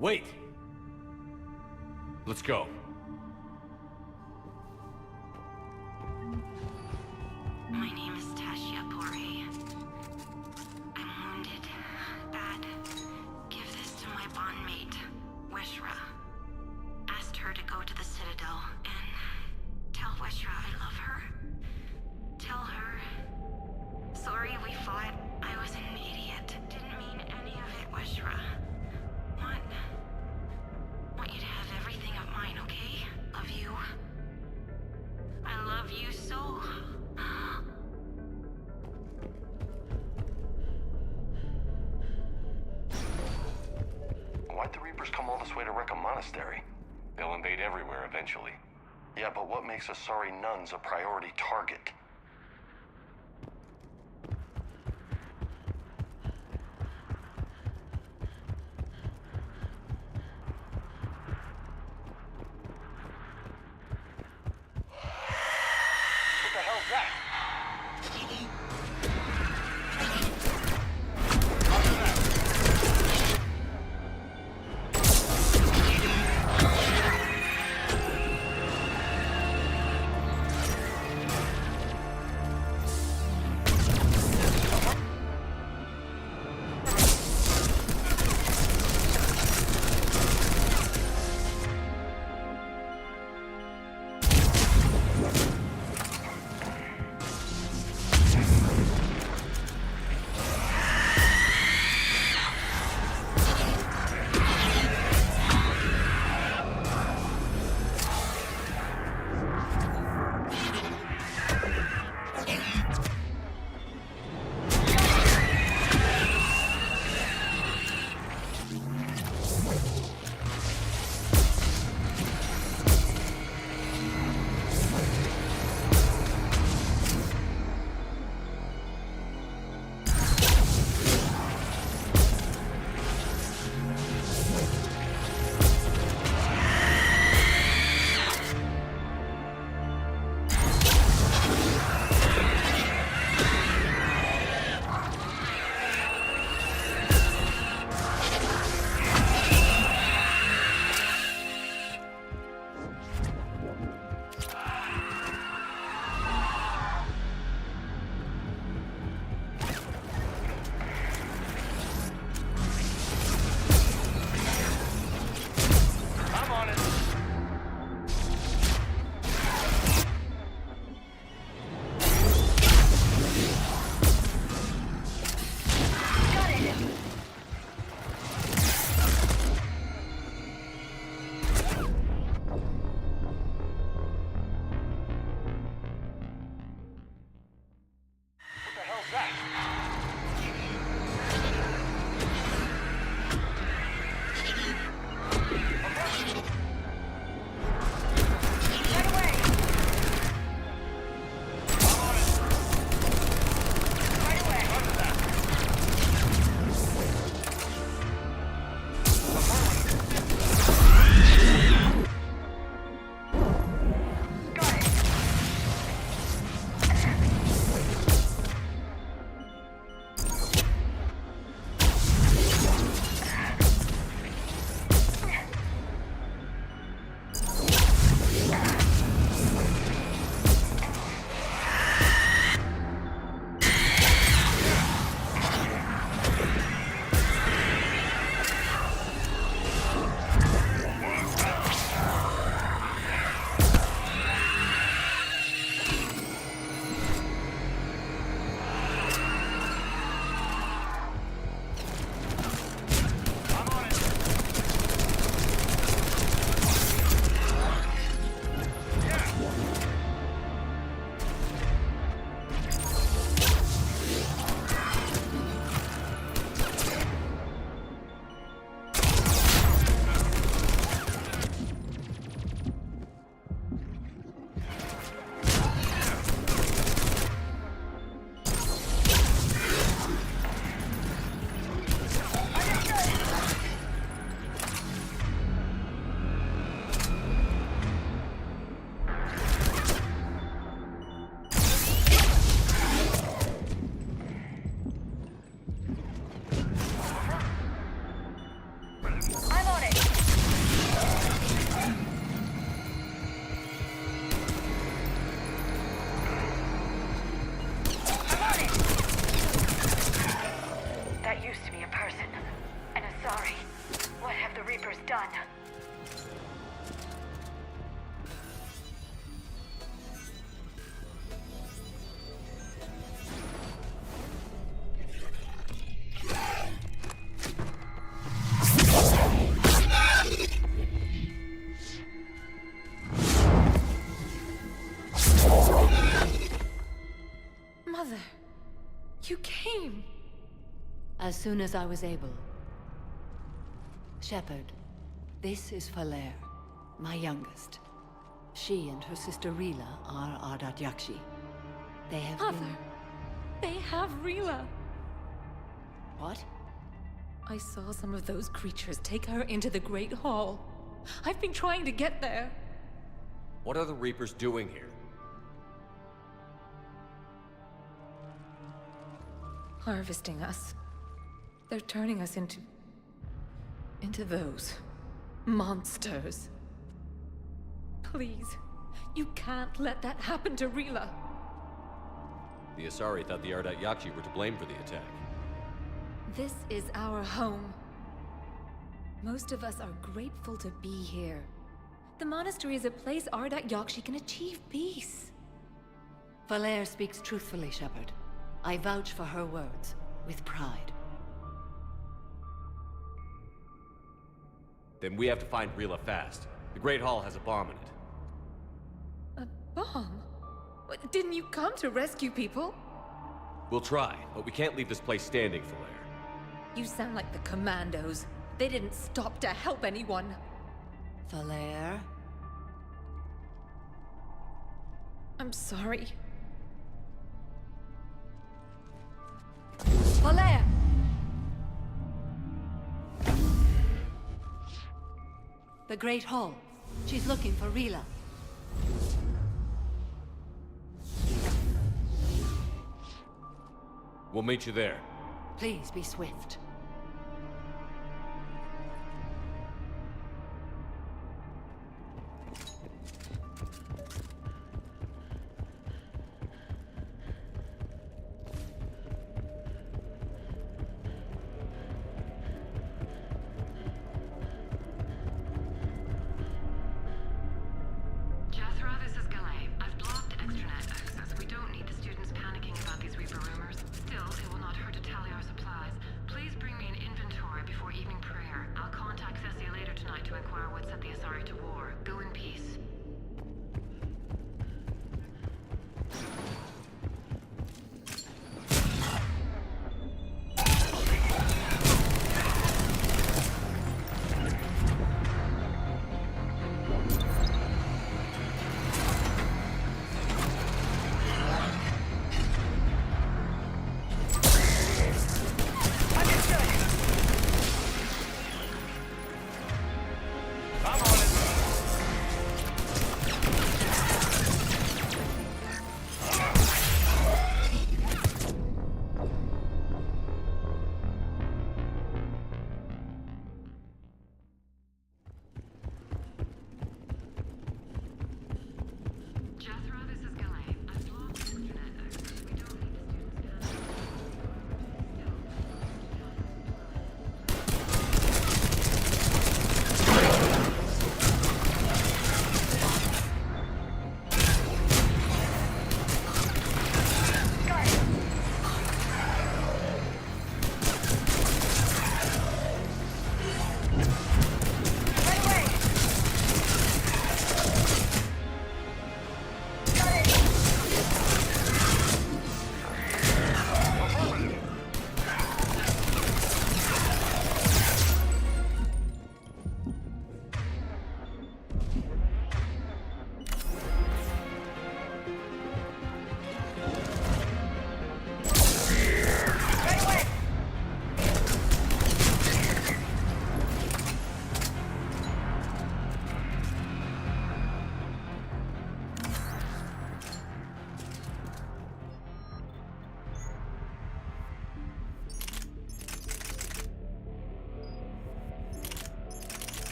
Wait! Let's go. My name is Tashia Pore. I'm wounded. Bad. Give this to my bondmate, Weshra. Asked her to go to the Citadel and tell Weshra I love her. Tell her. Sorry we fought. I was an idiot. Didn't mean any of it, Weshra. Want you to have everything of mine, okay? Love you. I love you so. Why'd the Reapers come all this way to wreck a monastery? They'll invade everywhere eventually. Yeah, but what makes Asari nuns a priority target? What the hell's that? done. Mother, you came. As soon as I was able. Shepard, this is Falere, my youngest. She and her sister Rila are Ardat Yakshi. They have Mother, been... they have Rila. What? I saw some of those creatures take her into the Great Hall. I've been trying to get there. What are the Reapers doing here? Harvesting us. They're turning us into those monsters. Please, you can't let that happen to Rila. The Asari thought the Ardat Yakshi were to blame for the attack. This is our home. Most of us are grateful to be here. The monastery is a place Ardat Yakshi can achieve peace. Falere speaks truthfully, Shepard. I vouch for her words, with pride. Then we have to find Rila fast. The Great Hall has a bomb in it. A bomb? What, didn't you come to rescue people? We'll try, but we can't leave this place standing, Falere. You sound like the Commandos. They didn't stop to help anyone. Falere? I'm sorry. Falere! The Great Hall. She's looking for Rila. We'll meet you there. Please be swift.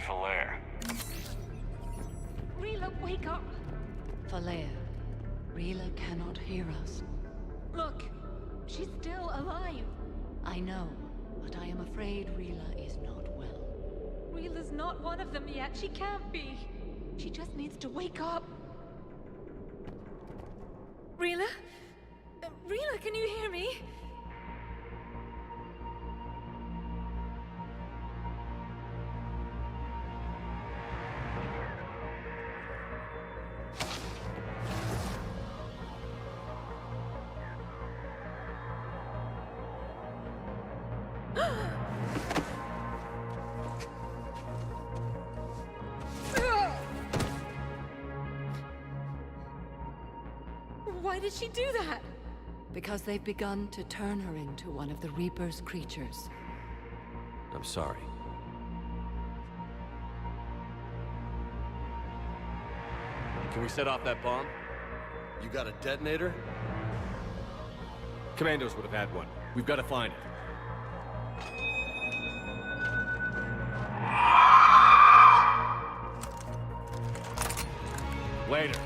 Falair. Rila, wake up! Falair, Rila cannot hear us. Look, she's still alive. I know, but I am afraid Rila is not well. Rila's not one of them yet. She can't be. She just needs to wake up. Rila? Rila, can you hear me? Why did she do that? Because they've begun to turn her into one of the Reaper's creatures. I'm sorry. Can we set off that bomb? You got a detonator? Commandos would have had one. We've got to find it. Later.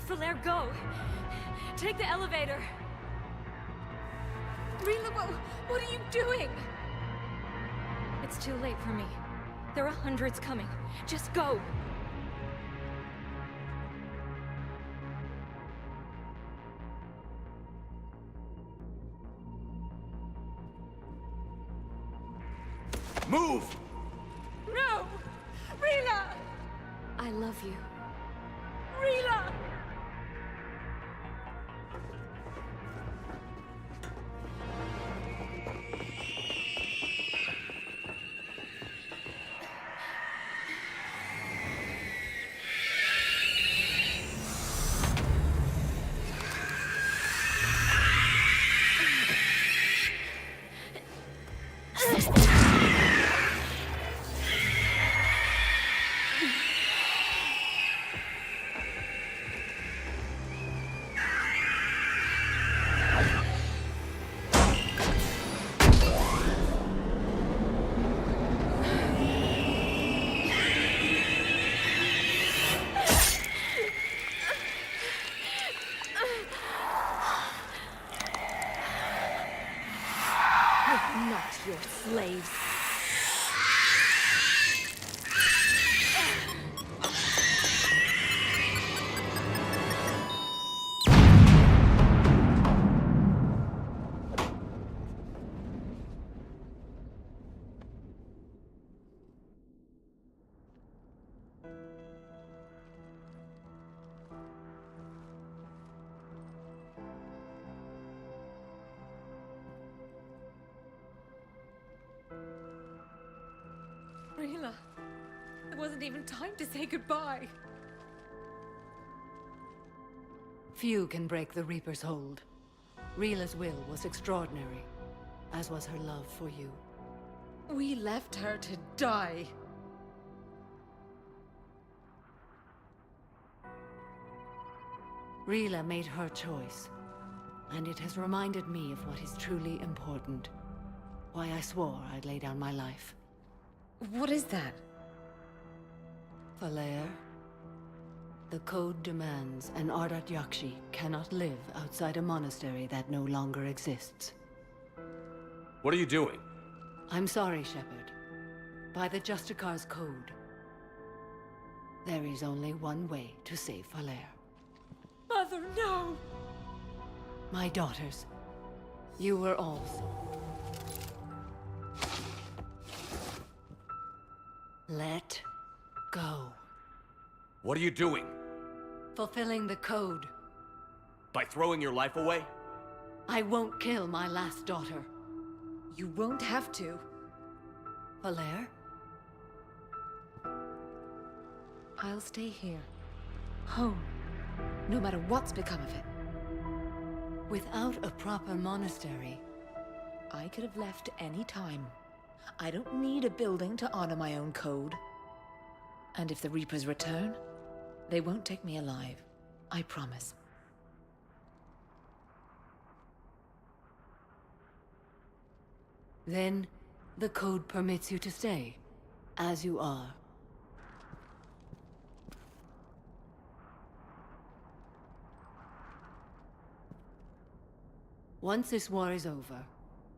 Falair, go! Take the elevator! Rila, what are you doing? It's too late for me. There are hundreds coming. Just go! Move! No! Rila! I love you. Rila! Not your slaves. Rila, there wasn't even time to say goodbye. Few can break the Reaper's hold. Rila's will was extraordinary, as was her love for you. We left her to die. Rila made her choice, and it has reminded me of what is truly important. Why I swore I'd lay down my life. What is that? Falair, the code demands an Ardat Yakshi cannot live outside a monastery that no longer exists. What are you doing? I'm sorry, Shepard. By the Justicar's code, there is only one way to save Falair. Mother, no! My daughters, you were also. Let go. What are you doing? Fulfilling the code. By throwing your life away? I won't kill my last daughter. You won't have to. Falair? I'll stay here. Home. No matter what's become of it. Without a proper monastery, I could have left any time. I don't need a building to honor my own code. And if the Reapers return, they won't take me alive. I promise. Then, the code permits you to stay, as you are. Once this war is over,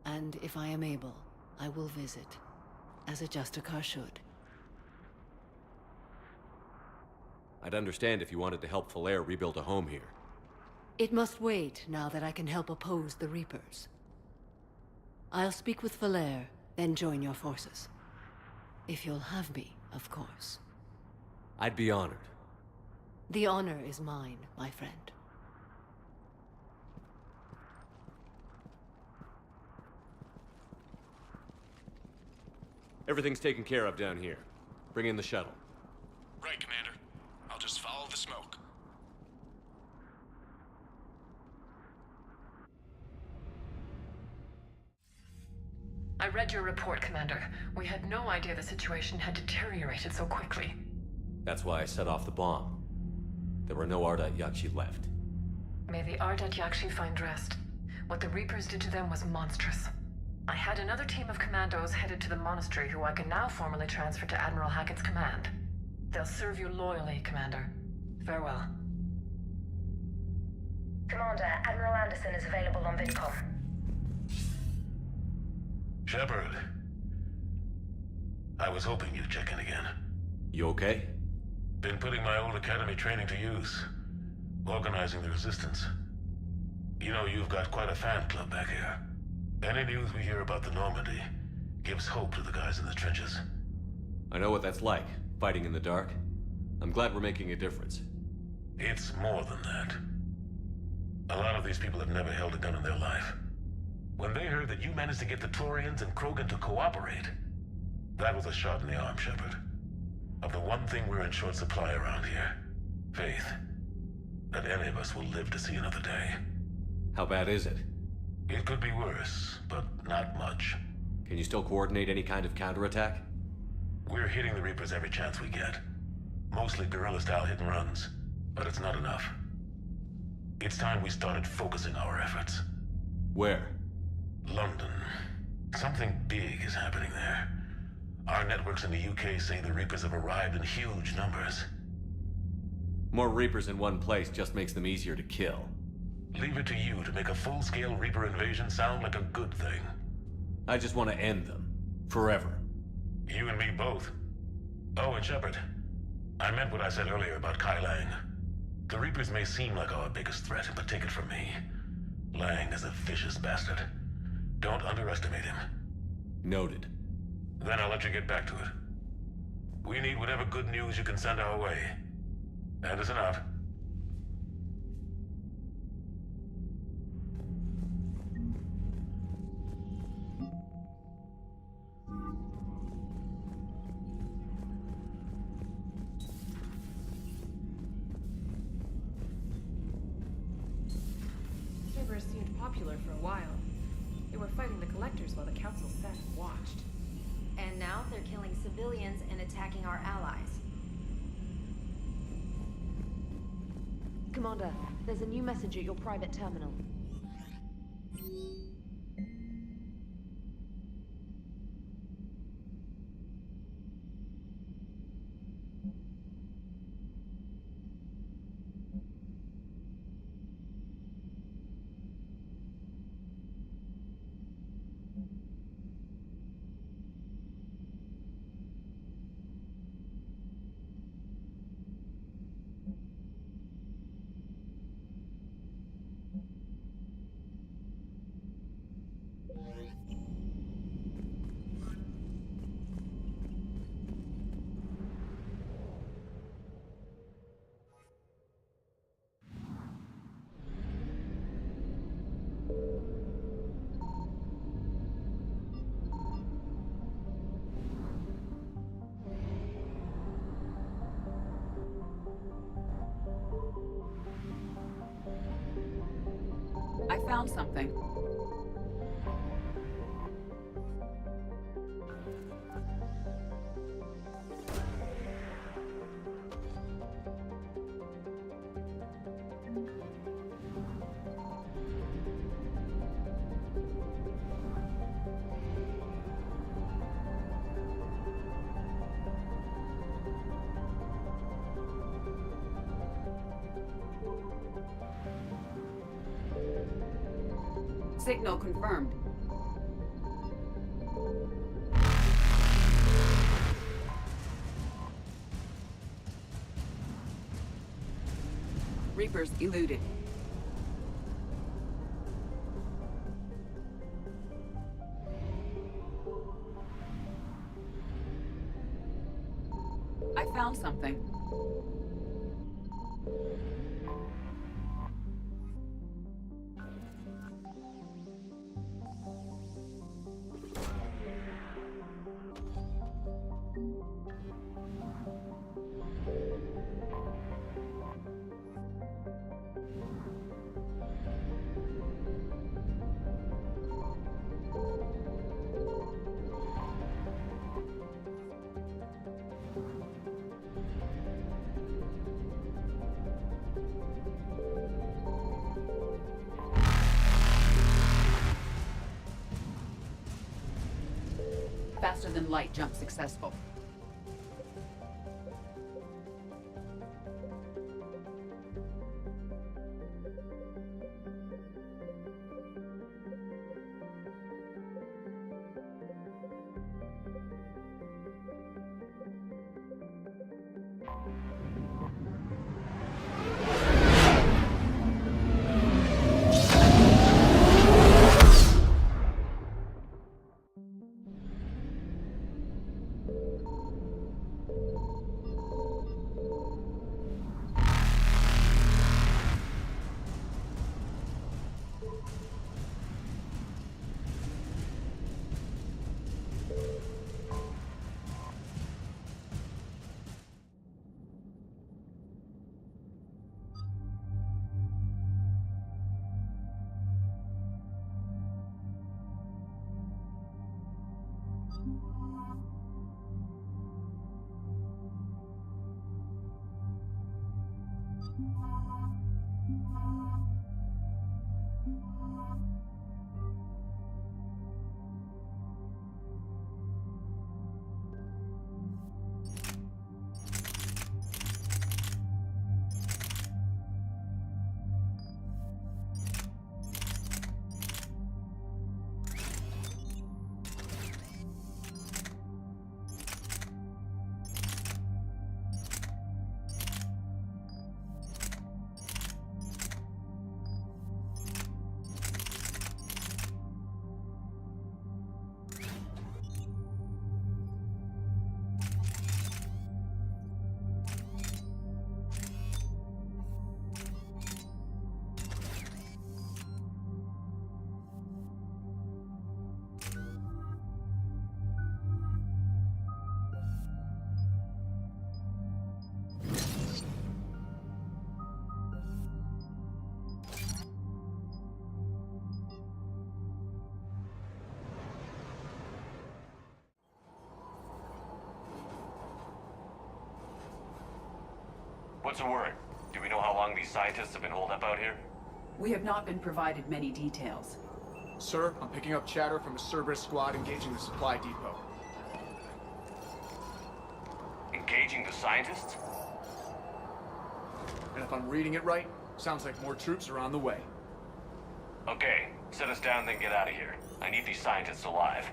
and if I am able, I will visit, as a Justicar should. I'd understand if you wanted to help Falair rebuild a home here. It must wait now that I can help oppose the Reapers. I'll speak with Falair, then join your forces. If you'll have me, of course. I'd be honored. The honor is mine, my friend. Everything's taken care of down here. Bring in the shuttle. Right, Commander. I'll just follow the smoke. I read your report, Commander. We had no idea the situation had deteriorated so quickly. That's why I set off the bomb. There were no Ardat Yakshi left. May the Ardat Yakshi find rest. What the Reapers did to them was monstrous. I had another team of commandos headed to the monastery who I can now formally transfer to Admiral Hackett's command. They'll serve you loyally, Commander. Farewell. Commander, Admiral Anderson is available on VidCom. Shepard. I was hoping you'd check in again. You okay? Been putting my old academy training to use. Organizing the resistance. You know, you've got quite a fan club back here. Any news we hear about the Normandy gives hope to the guys in the trenches. I know what that's like, fighting in the dark. I'm glad we're making a difference. It's more than that. A lot of these people have never held a gun in their life. When they heard that you managed to get the Turians and Krogan to cooperate, that was a shot in the arm, Shepard. Of the one thing we're in short supply around here, faith. That any of us will live to see another day. How bad is it? It could be worse, but not much. Can you still coordinate any kind of counterattack? We're hitting the Reapers every chance we get. Mostly guerrilla-style hit-and-runs, but it's not enough. It's time we started focusing our efforts. Where? London. Something big is happening there. Our networks in the UK say the Reapers have arrived in huge numbers. More Reapers in one place just makes them easier to kill. Leave it to you to make a full-scale Reaper invasion sound like a good thing. I just want to end them. Forever. You and me both. Oh, and Shepard, I meant what I said earlier about Kai Lang. The Reapers may seem like our biggest threat, but take it from me. Lang is a vicious bastard. Don't underestimate him. Noted. Then I'll let you get back to it. We need whatever good news you can send our way. Anderson out. Shivers seemed popular for a while. They were fighting the Collectors while the Council sat and watched. And now they're killing civilians and attacking our allies. Commander, there's a new message at your private terminal. I found something. Signal confirmed. Reapers eluded. I found something. Faster than light jump successful. What's the word? Do we know how long these scientists have been holed up out here? We have not been provided many details. Sir, I'm picking up chatter from a Cerberus squad engaging the supply depot. Engaging the scientists? And if I'm reading it right, sounds like more troops are on the way. Okay, set us down, then get out of here. I need these scientists alive.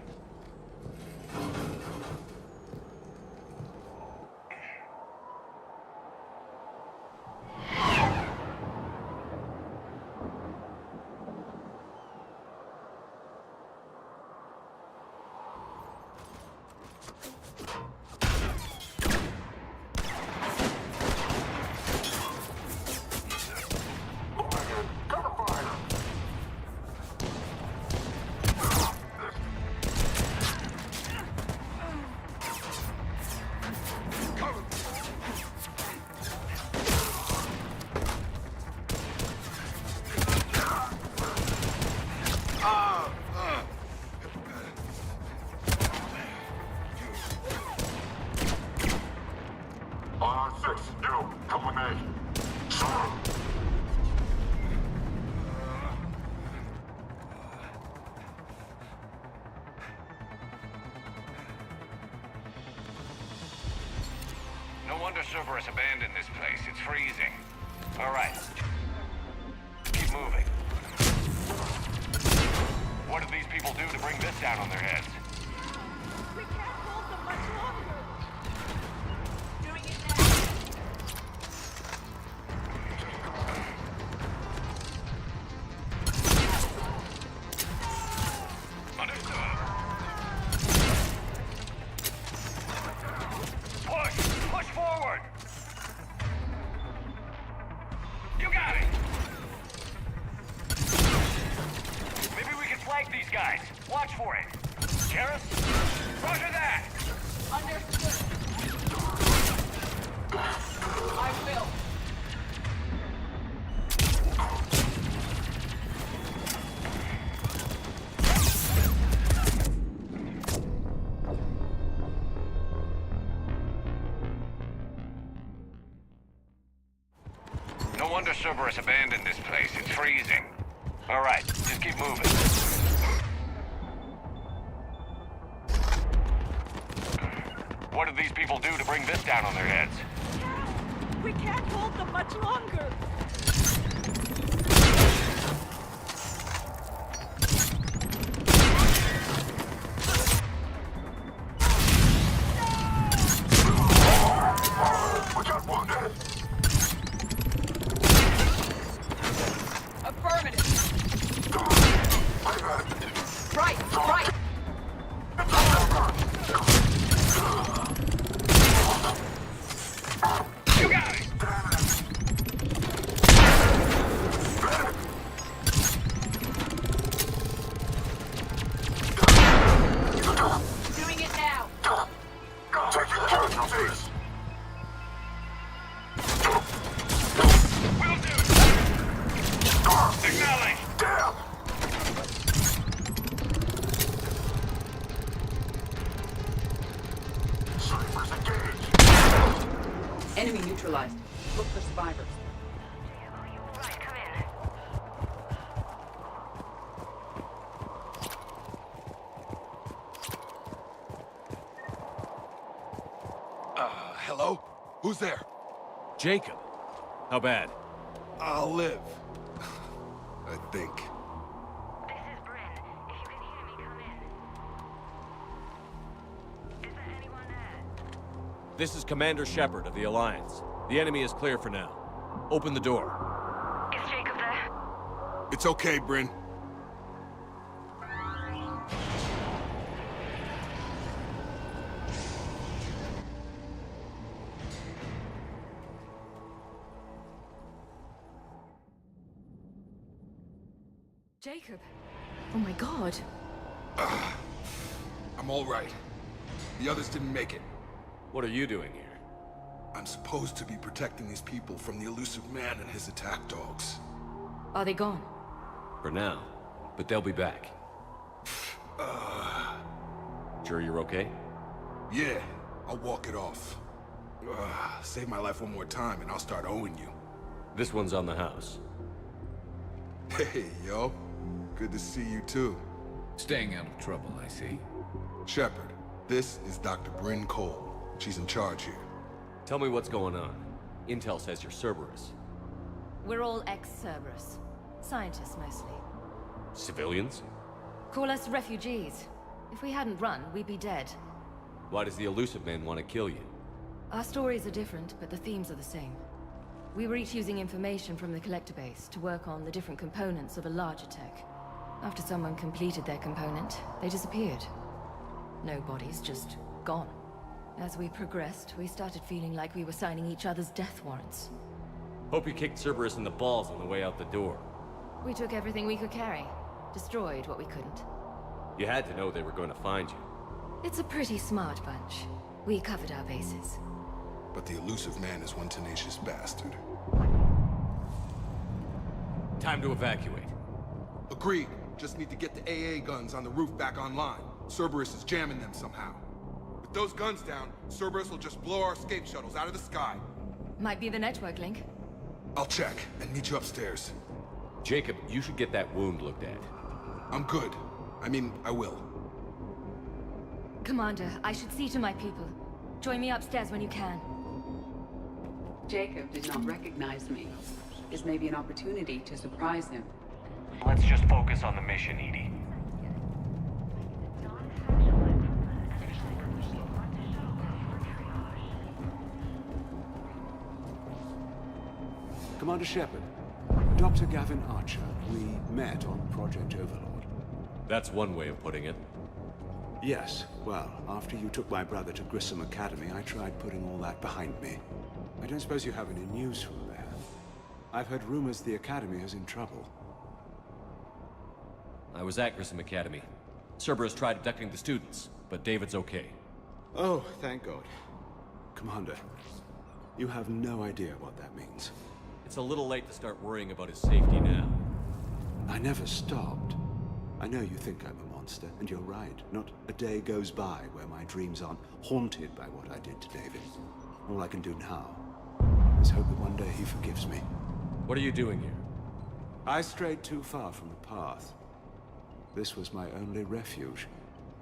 No wonder Cerberus abandoned this place. It's freezing. All right. Keep moving. What did these people do to bring this down on their heads? We can't hold them much longer. Doing it Push forward! You got it! Maybe we can flank these guys. Watch for it. Garrus? Roger that! Understood. I will. No wonder Cerberus abandoned this place. It's freezing. All right, just keep moving. What did these people do to bring this down on their heads? We can't hold them much longer. We got wounded. Affirmative. Right, right. You got it! Doing it now. Taking casualties. Will do! Acknowledge! Damn! Snipers engaged. Enemy neutralized. Look for survivors. Right, come in. Hello? Who's there? Jacob. How bad? I'll live. I think. This is Bryn. If you can hear me, come in. Is there anyone there? This is Commander Shepard of the Alliance. The enemy is clear for now. Open the door. Is Jacob there? It's okay, Bryn. Jacob. Oh my god. I'm all right. The others didn't make it. What are you doing here? I'm supposed to be protecting these people from the elusive man and his attack dogs. Are they gone? For now. But they'll be back. Sure you're okay? Yeah, I'll walk it off. Save my life one more time and I'll start owing you. This one's on the house. Hey, yo. Good to see you too. Staying out of trouble, I see. Shepard, this is Dr. Bryn Cole. She's in charge here. Tell me what's going on. Intel says you're Cerberus. We're all ex-Cerberus. Scientists, mostly. Civilians? Call us refugees. If we hadn't run, we'd be dead. Why does the Elusive Man want to kill you? Our stories are different, but the themes are the same. We were each using information from the collector base to work on the different components of a larger tech. After someone completed their component, they disappeared. No bodies, just gone. As we progressed, we started feeling like we were signing each other's death warrants. Hope you kicked Cerberus in the balls on the way out the door. We took everything we could carry. Destroyed what we couldn't. You had to know they were going to find you. It's a pretty smart bunch. We covered our bases. But the Elusive Man is one tenacious bastard. Time to evacuate. Agreed. Just need to get the AA guns on the roof back online. Cerberus is jamming them somehow. With those guns down, Cerberus will just blow our escape shuttles out of the sky. Might be the network link. I'll check and meet you upstairs. Jacob, you should get that wound looked at. I'm good. I mean, I will. Commander, I should see to my people. Join me upstairs when you can. Jacob did not recognize me. This may be an opportunity to surprise him. Let's just focus on the mission, Edie. Commander Shepard, Dr. Gavin Archer, we met on Project Overlord. That's one way of putting it. Yes, well, after you took my brother to Grissom Academy, I tried putting all that behind me. I don't suppose you have any news from there. I've heard rumors the Academy is in trouble. I was at Grissom Academy. Cerberus tried abducting the students, but David's okay. Oh, thank God. Commander, you have no idea what that means. It's a little late to start worrying about his safety now. I never stopped. I know you think I'm a monster, and you're right. Not a day goes by where my dreams aren't haunted by what I did to David. All I can do now is hope that one day he forgives me. What are you doing here? I strayed too far from the path. This was my only refuge.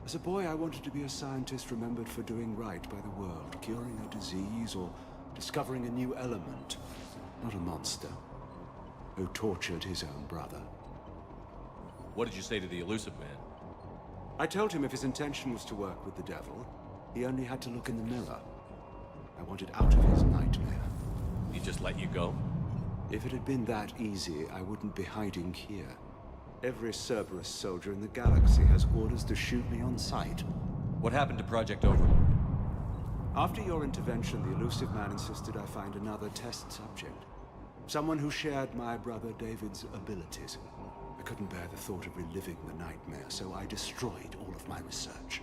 As a boy, I wanted to be a scientist remembered for doing right by the world, curing a disease or discovering a new element. Not a monster who tortured his own brother. What did you say to the Elusive Man? I told him if his intention was to work with the devil, he only had to look in the mirror. I wanted out of his nightmare. He just let you go? If it had been that easy, I wouldn't be hiding here. Every Cerberus soldier in the galaxy has orders to shoot me on sight. What happened to Project Overlord? After your intervention, the Elusive Man insisted I find another test subject. Someone who shared my brother David's abilities. I couldn't bear the thought of reliving the nightmare, so I destroyed all of my research.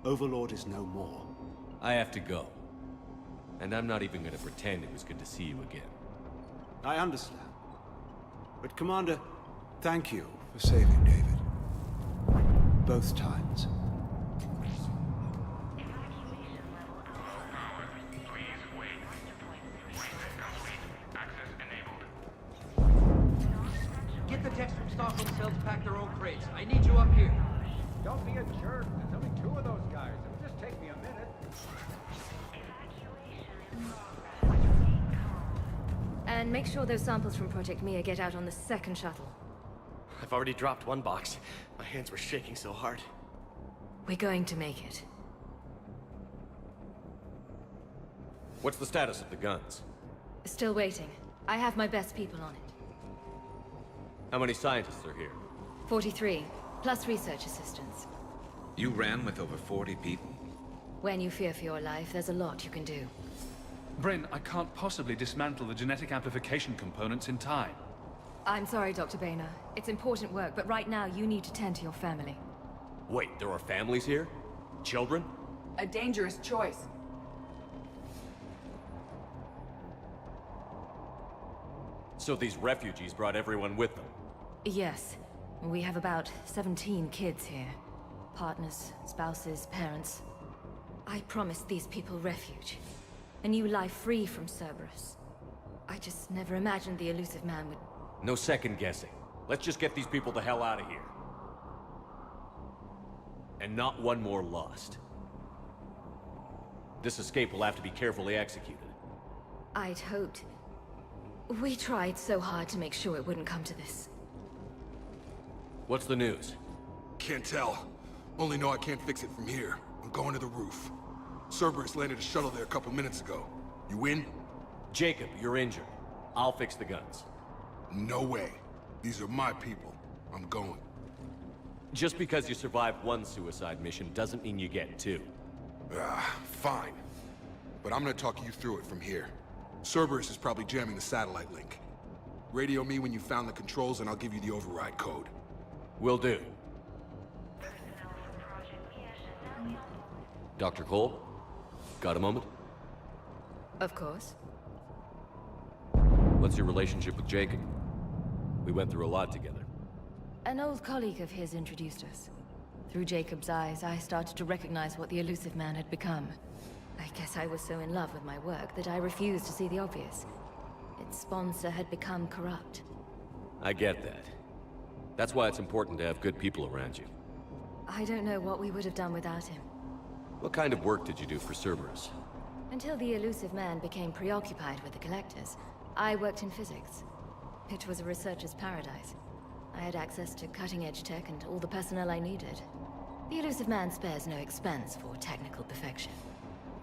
Overlord is no more. I have to go. And I'm not even gonna pretend it was good to see you again. I understand. But Commander, thank you for saving David. Both times. Get the techs from Stockholm Cell to pack their own crates. I need you up here. Don't be a jerk. There's only 2 of those guys. It'll just take me a minute. And make sure those samples from Project Mia get out on the second shuttle. I've already dropped one box. My hands were shaking so hard. We're going to make it. What's the status of the guns? Still waiting. I have my best people on it. How many scientists are here? 43, plus research assistants. You ran with over 40 people? When you fear for your life, there's a lot you can do. Bryn, I can't possibly dismantle the genetic amplification components in time. I'm sorry, Dr. Boehner. It's important work, but right now you need to tend to your family. Wait, there are families here? Children? A dangerous choice. So these refugees brought everyone with them? Yes. We have about 17 kids here. Partners, spouses, parents. I promised these people refuge. a new life free from Cerberus. I just never imagined the elusive man would... No second guessing. Let's just get these people the hell out of here. And not one more lost. This escape will have to be carefully executed. I'd hoped. We tried so hard to make sure it wouldn't come to this. What's the news? Can't tell. Only know I can't fix it from here. I'm going to the roof. Cerberus landed a shuttle there a couple minutes ago. You in? Jacob, you're injured. I'll fix the guns. No way. These are my people. I'm going. Just because you survived one suicide mission doesn't mean you get two. Fine. But I'm gonna talk you through it from here. Cerberus is probably jamming the satellite link. Radio me when you found the controls and I'll give you the override code. Will do. Dr. Cole? Got a moment? Of course. What's your relationship with Jacob? We went through a lot together. An old colleague of his introduced us. Through Jacob's eyes, I started to recognize what the elusive man had become. I guess I was so in love with my work that I refused to see the obvious. Its sponsor had become corrupt. I get that. That's why it's important to have good people around you. I don't know what we would have done without him. What kind of work did you do for Cerberus? Until the elusive man became preoccupied with the Collectors, I worked in physics. It was a researcher's paradise. I had access to cutting-edge tech and all the personnel I needed. The elusive man spares no expense for technical perfection.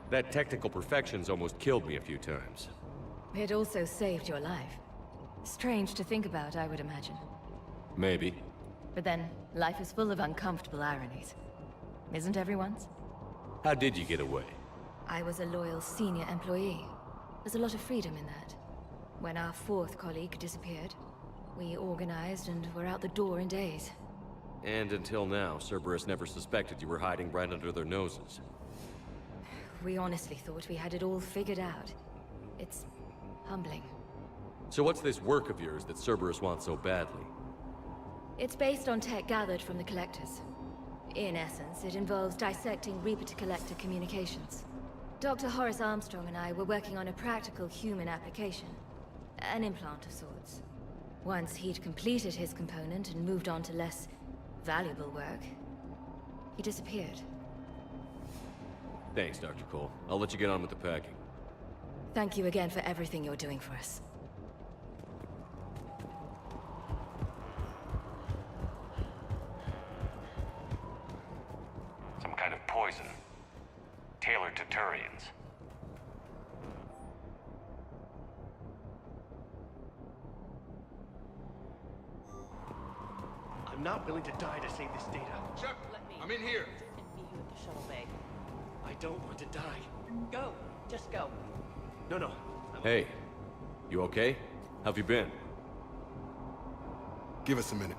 That technical perfection's almost killed me a few times. It also saved your life. Strange to think about, I would imagine. Maybe. But then, life is full of uncomfortable ironies. Isn't everyone's? How did you get away? I was a loyal senior employee. There's a lot of freedom in that. When our fourth colleague disappeared, we organized and were out the door in days. And until now, Cerberus never suspected you were hiding right under their noses. We honestly thought we had it all figured out. It's humbling. So what's this work of yours that Cerberus wants so badly? It's based on tech gathered from the Collectors. In essence, it involves dissecting Reaper-to-Collector communications. Dr. Horace Armstrong and I were working on a practical human application. An implant of sorts. Once he'd completed his component and moved on to less valuable work, he disappeared. Thanks, Dr. Cole. I'll let you get on with the packing. Thank you again for everything you're doing for us. Some kind of poison. Tailored to Turians. I'm not willing to die to save this data. Shep, I'm in here. Meet you at the shuttle bay. I don't want to die. Go. Just go. No. Hey, you okay? How've you been? Give us a minute.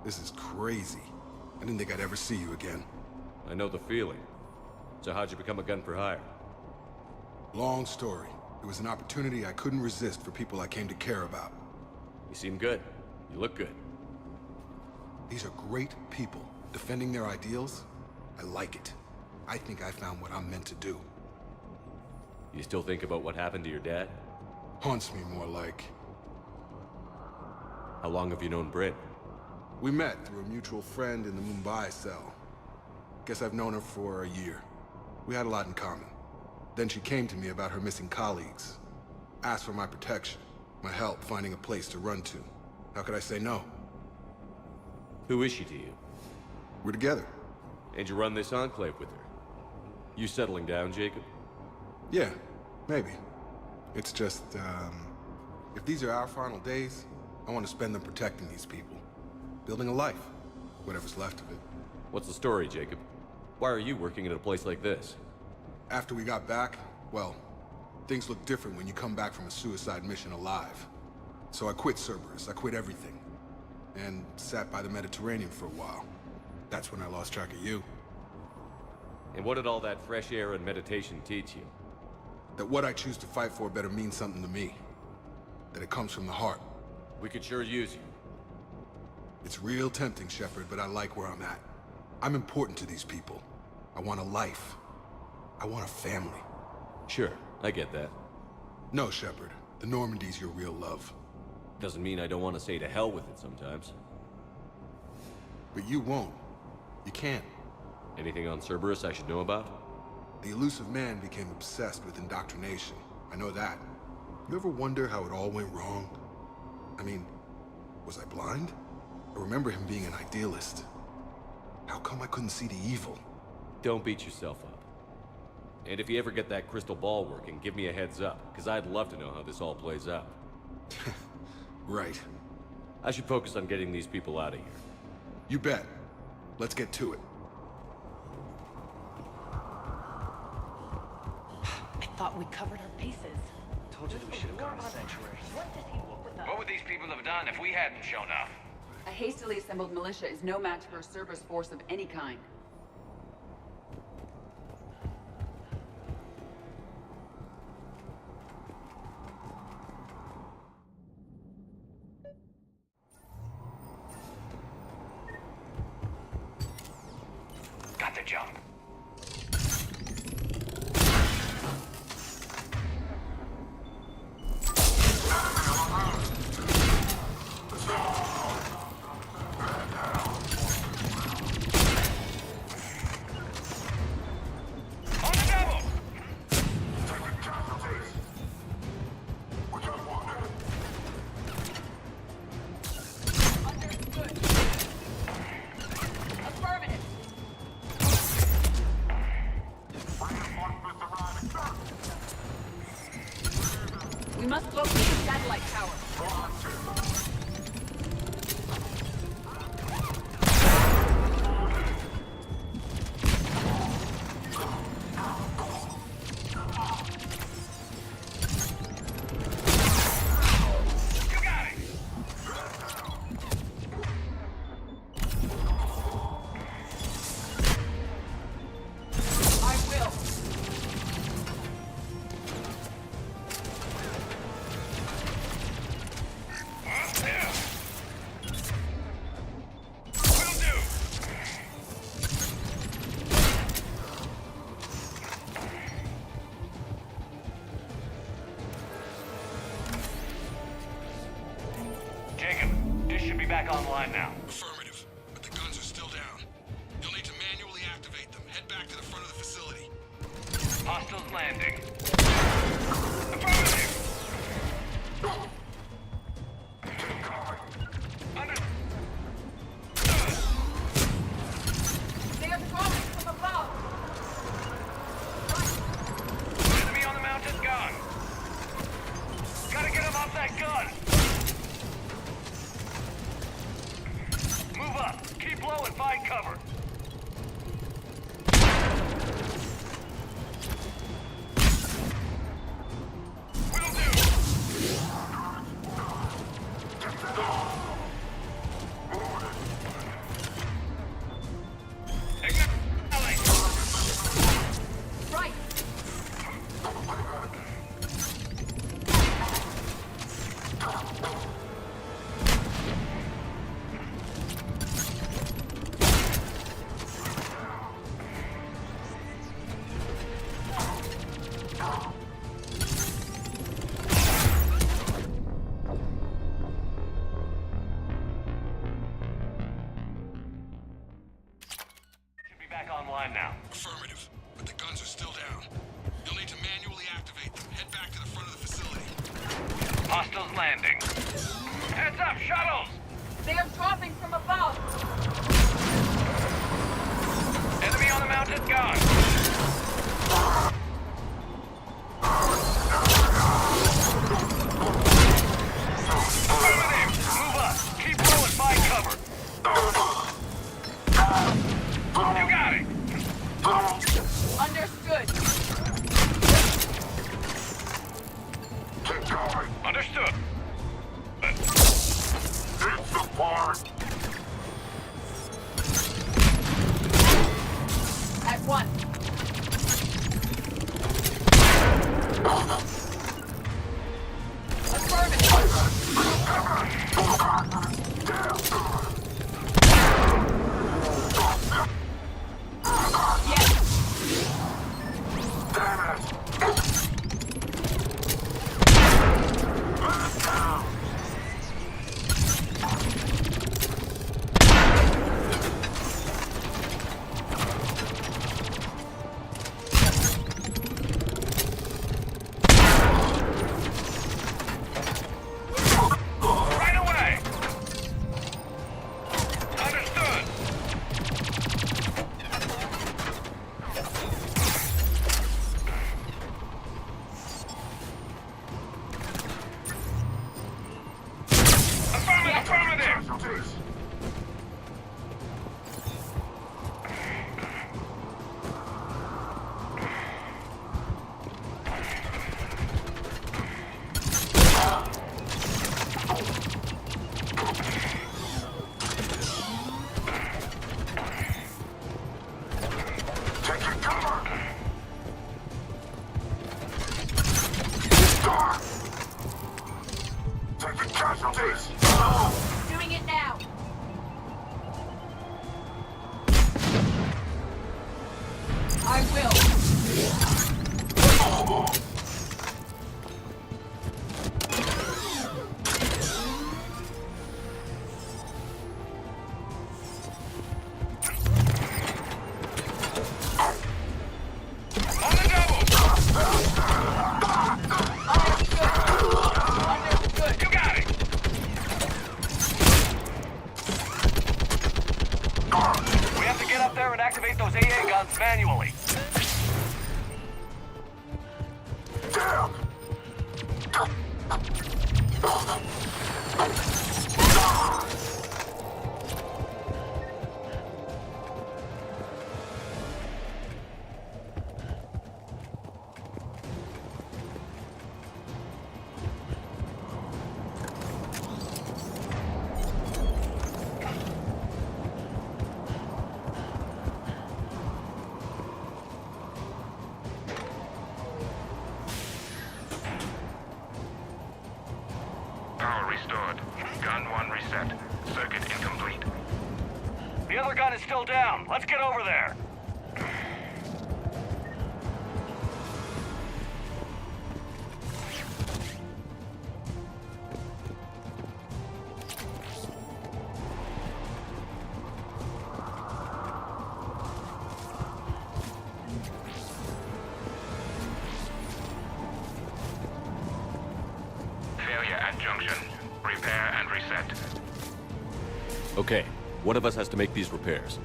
This is crazy. I didn't think I'd ever see you again. I know the feeling. So how'd you become a gun for hire? Long story. It was an opportunity I couldn't resist for people I came to care about. You seem good. You look good. These are great people. Defending their ideals, I like it. I think I found what I'm meant to do. You still think about what happened to your dad? Haunts me more like. How long have you known Britt? We met through a mutual friend in the Mumbai cell. Guess I've known her for a year. We had a lot in common. Then she came to me about her missing colleagues. Asked for my protection, my help finding a place to run to. How could I say no? Who is she to you? We're together. And you run this enclave with her? You settling down, Jacob? Yeah, maybe. It's just, if these are our final days, I want to spend them protecting these people. Building a life. Whatever's left of it. What's the story, Jacob? Why are you working at a place like this? After we got back, well, things look different when you come back from a suicide mission alive. So I quit Cerberus, I quit everything. And sat by the Mediterranean for a while. That's when I lost track of you. And what did all that fresh air and meditation teach you? That what I choose to fight for better mean something to me. That it comes from the heart. We could sure use you. It's real tempting, Shepard, but I like where I'm at. I'm important to these people. I want a life. I want a family. Sure, I get that. No, Shepard. The Normandy's your real love. Doesn't mean I don't want to say to hell with it sometimes. But you won't. You can't. Anything on Cerberus I should know about? The elusive man became obsessed with indoctrination. I know that. You ever wonder how it all went wrong? I mean, was I blind? I remember him being an idealist. How come I couldn't see the evil? Don't beat yourself up. And if you ever get that crystal ball working, give me a heads up, because I'd love to know how this all plays out. Right. I should focus on getting these people out of here. You bet. Let's get to it. I thought we covered our bases. Told you we should have gone to Sanctuary. What does he want with us? What would these people have done if we hadn't shown up? A hastily assembled militia is no match for a Cerberus force of any kind. Got the jump. We must locate the satellite tower. Back online now. Affirmative, but the guns are still down. You'll need to manually activate them. Head back to the front of the facility. Hostiles landing. Affirmative! Under... They are dropping from above! Enemy on the mounted gun! Gotta get him off that gun! Move up! Keep low and find cover! Will do! Right! Should be back online now. Affirmative, but the guns are still down. You'll need to manually activate them. Head back to the front of the facility. Hostiles landing. Heads up, shuttles! They are dropping from above! Enemy on the mounted gun! Affirmative! Move up! Keep low and find cover! You got it! Understood! Keep going. Understood! Need support. At one! We have to get up there and activate those AA guns manually. Damn! Power restored. Gun 1 reset. Circuit incomplete. The other gun is still down. Let's get over there. Failure at junction. Repair and reset. Okay, one of us has to make these repairs.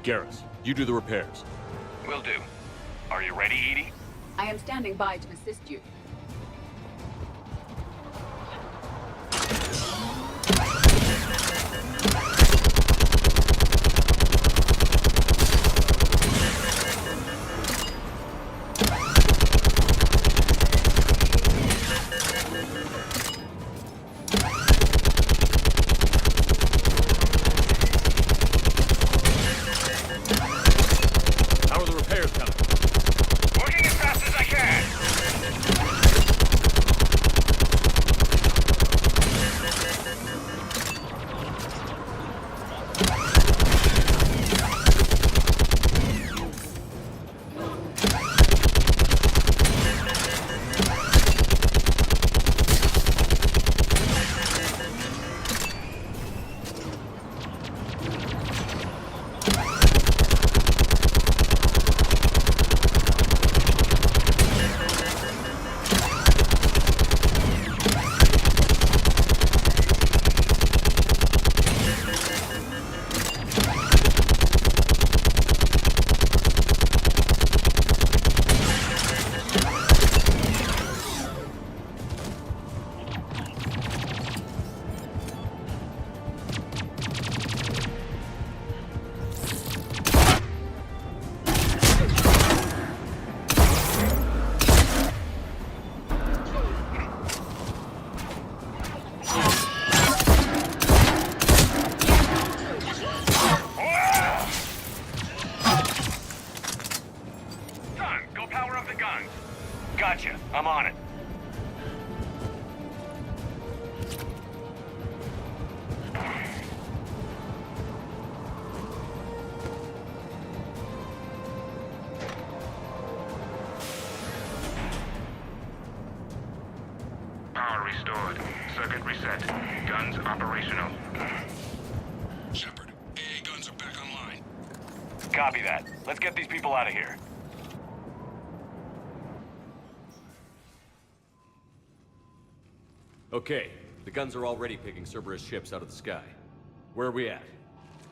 Garrus, you do the repairs. Will do. Are you ready, Edie? I am standing by to assist you. How are the repairs coming? Working as fast as I can. Son, go power up the guns. Gotcha. I'm on it. Power restored. Circuit reset. Guns operational. Shepard, AA guns are back online. Copy that. Let's get these people out of here. Okay, the guns are already picking Cerberus ships out of the sky. Where are we at?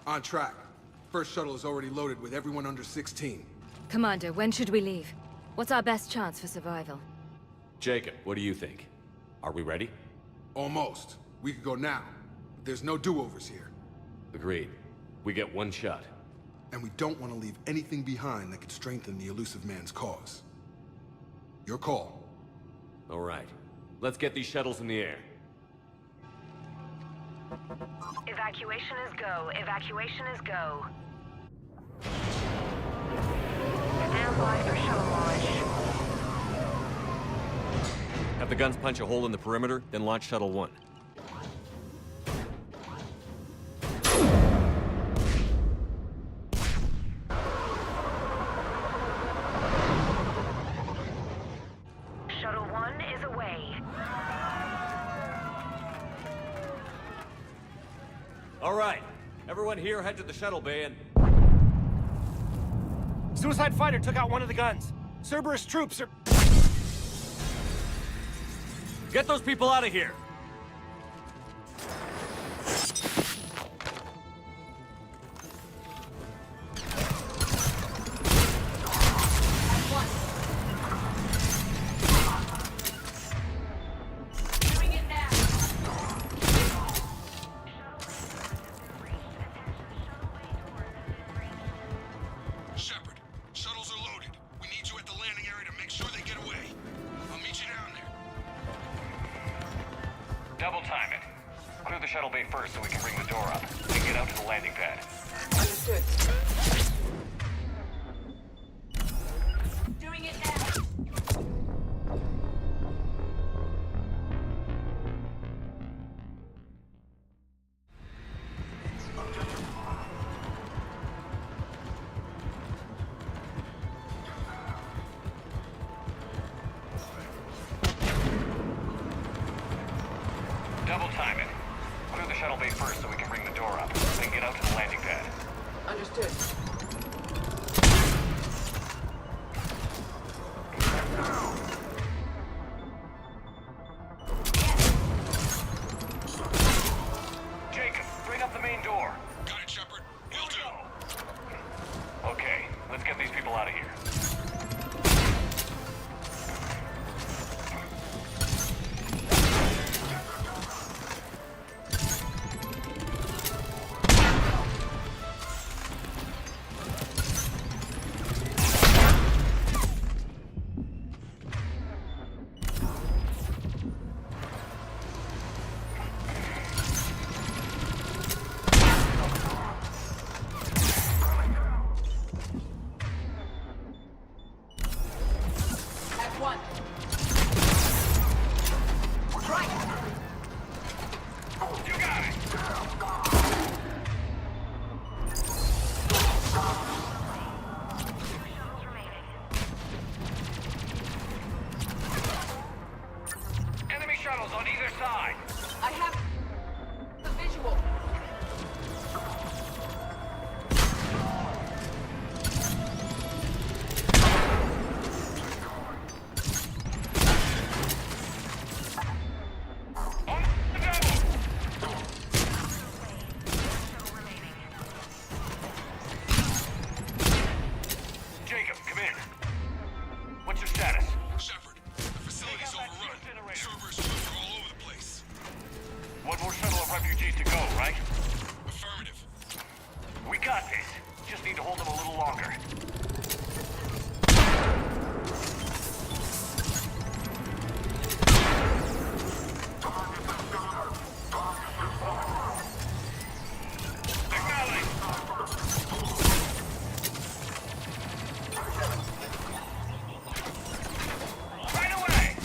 On track. First shuttle is already loaded with everyone under 16. Commander, when should we leave? What's our best chance for survival? Jacob, what do you think? Are we ready? Almost. We could go now, but there's no do-overs here. Agreed. We get one shot. And we don't want to leave anything behind that could strengthen the elusive man's cause. Your call. All right. Let's get these shuttles in the air. Evacuation is go. Evacuation is go. Stand by for shuttle launch. Have the guns punch a hole in the perimeter, then launch Shuttle 1. Shuttle 1 is away. All right. Everyone here head to the shuttle bay and... Suicide fighter took out one of the guns. Cerberus troops are... Get those people out of here! bay first so we can bring the door up. Then get out to the landing pad. Understood. Doing it now. Double time it. Clear the shuttle bay first so we can bring the door up. Then get out to the landing pad. Understood. Jacob, bring up the main door. Got it, Shepard. Will do. Okay, let's get these people out of here. At one. Right. You got it. Enemy shuttles on either side. I have the visual. On the double. Jacob, come in. What's your status? Shepard, the facility's overrun. Servers are all over the place. One more shuttle of refugees to go, right? Affirmative. We got this. Just need to hold them a little longer. Right away!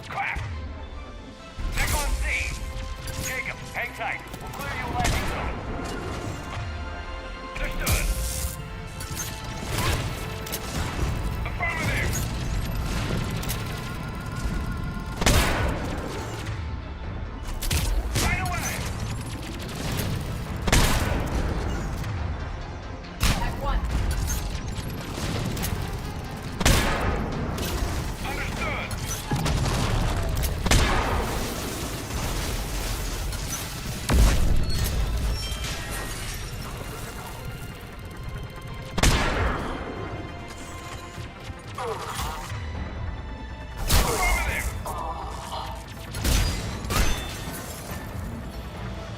Crap! Neck on C! Jacob, hang tight. We'll clear you a landing zone. Understood. Affirmative! Right away! At one. Understood. Affirmative!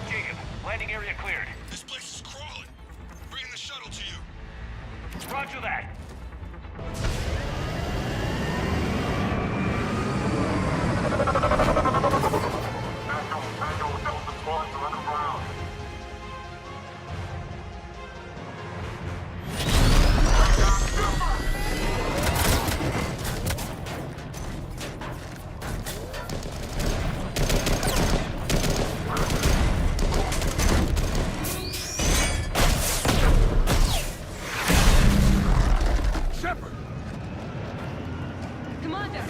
Jacob, landing area cleared. This place is crawling. Bringing the shuttle to you. Roger that. Shepard! Commander.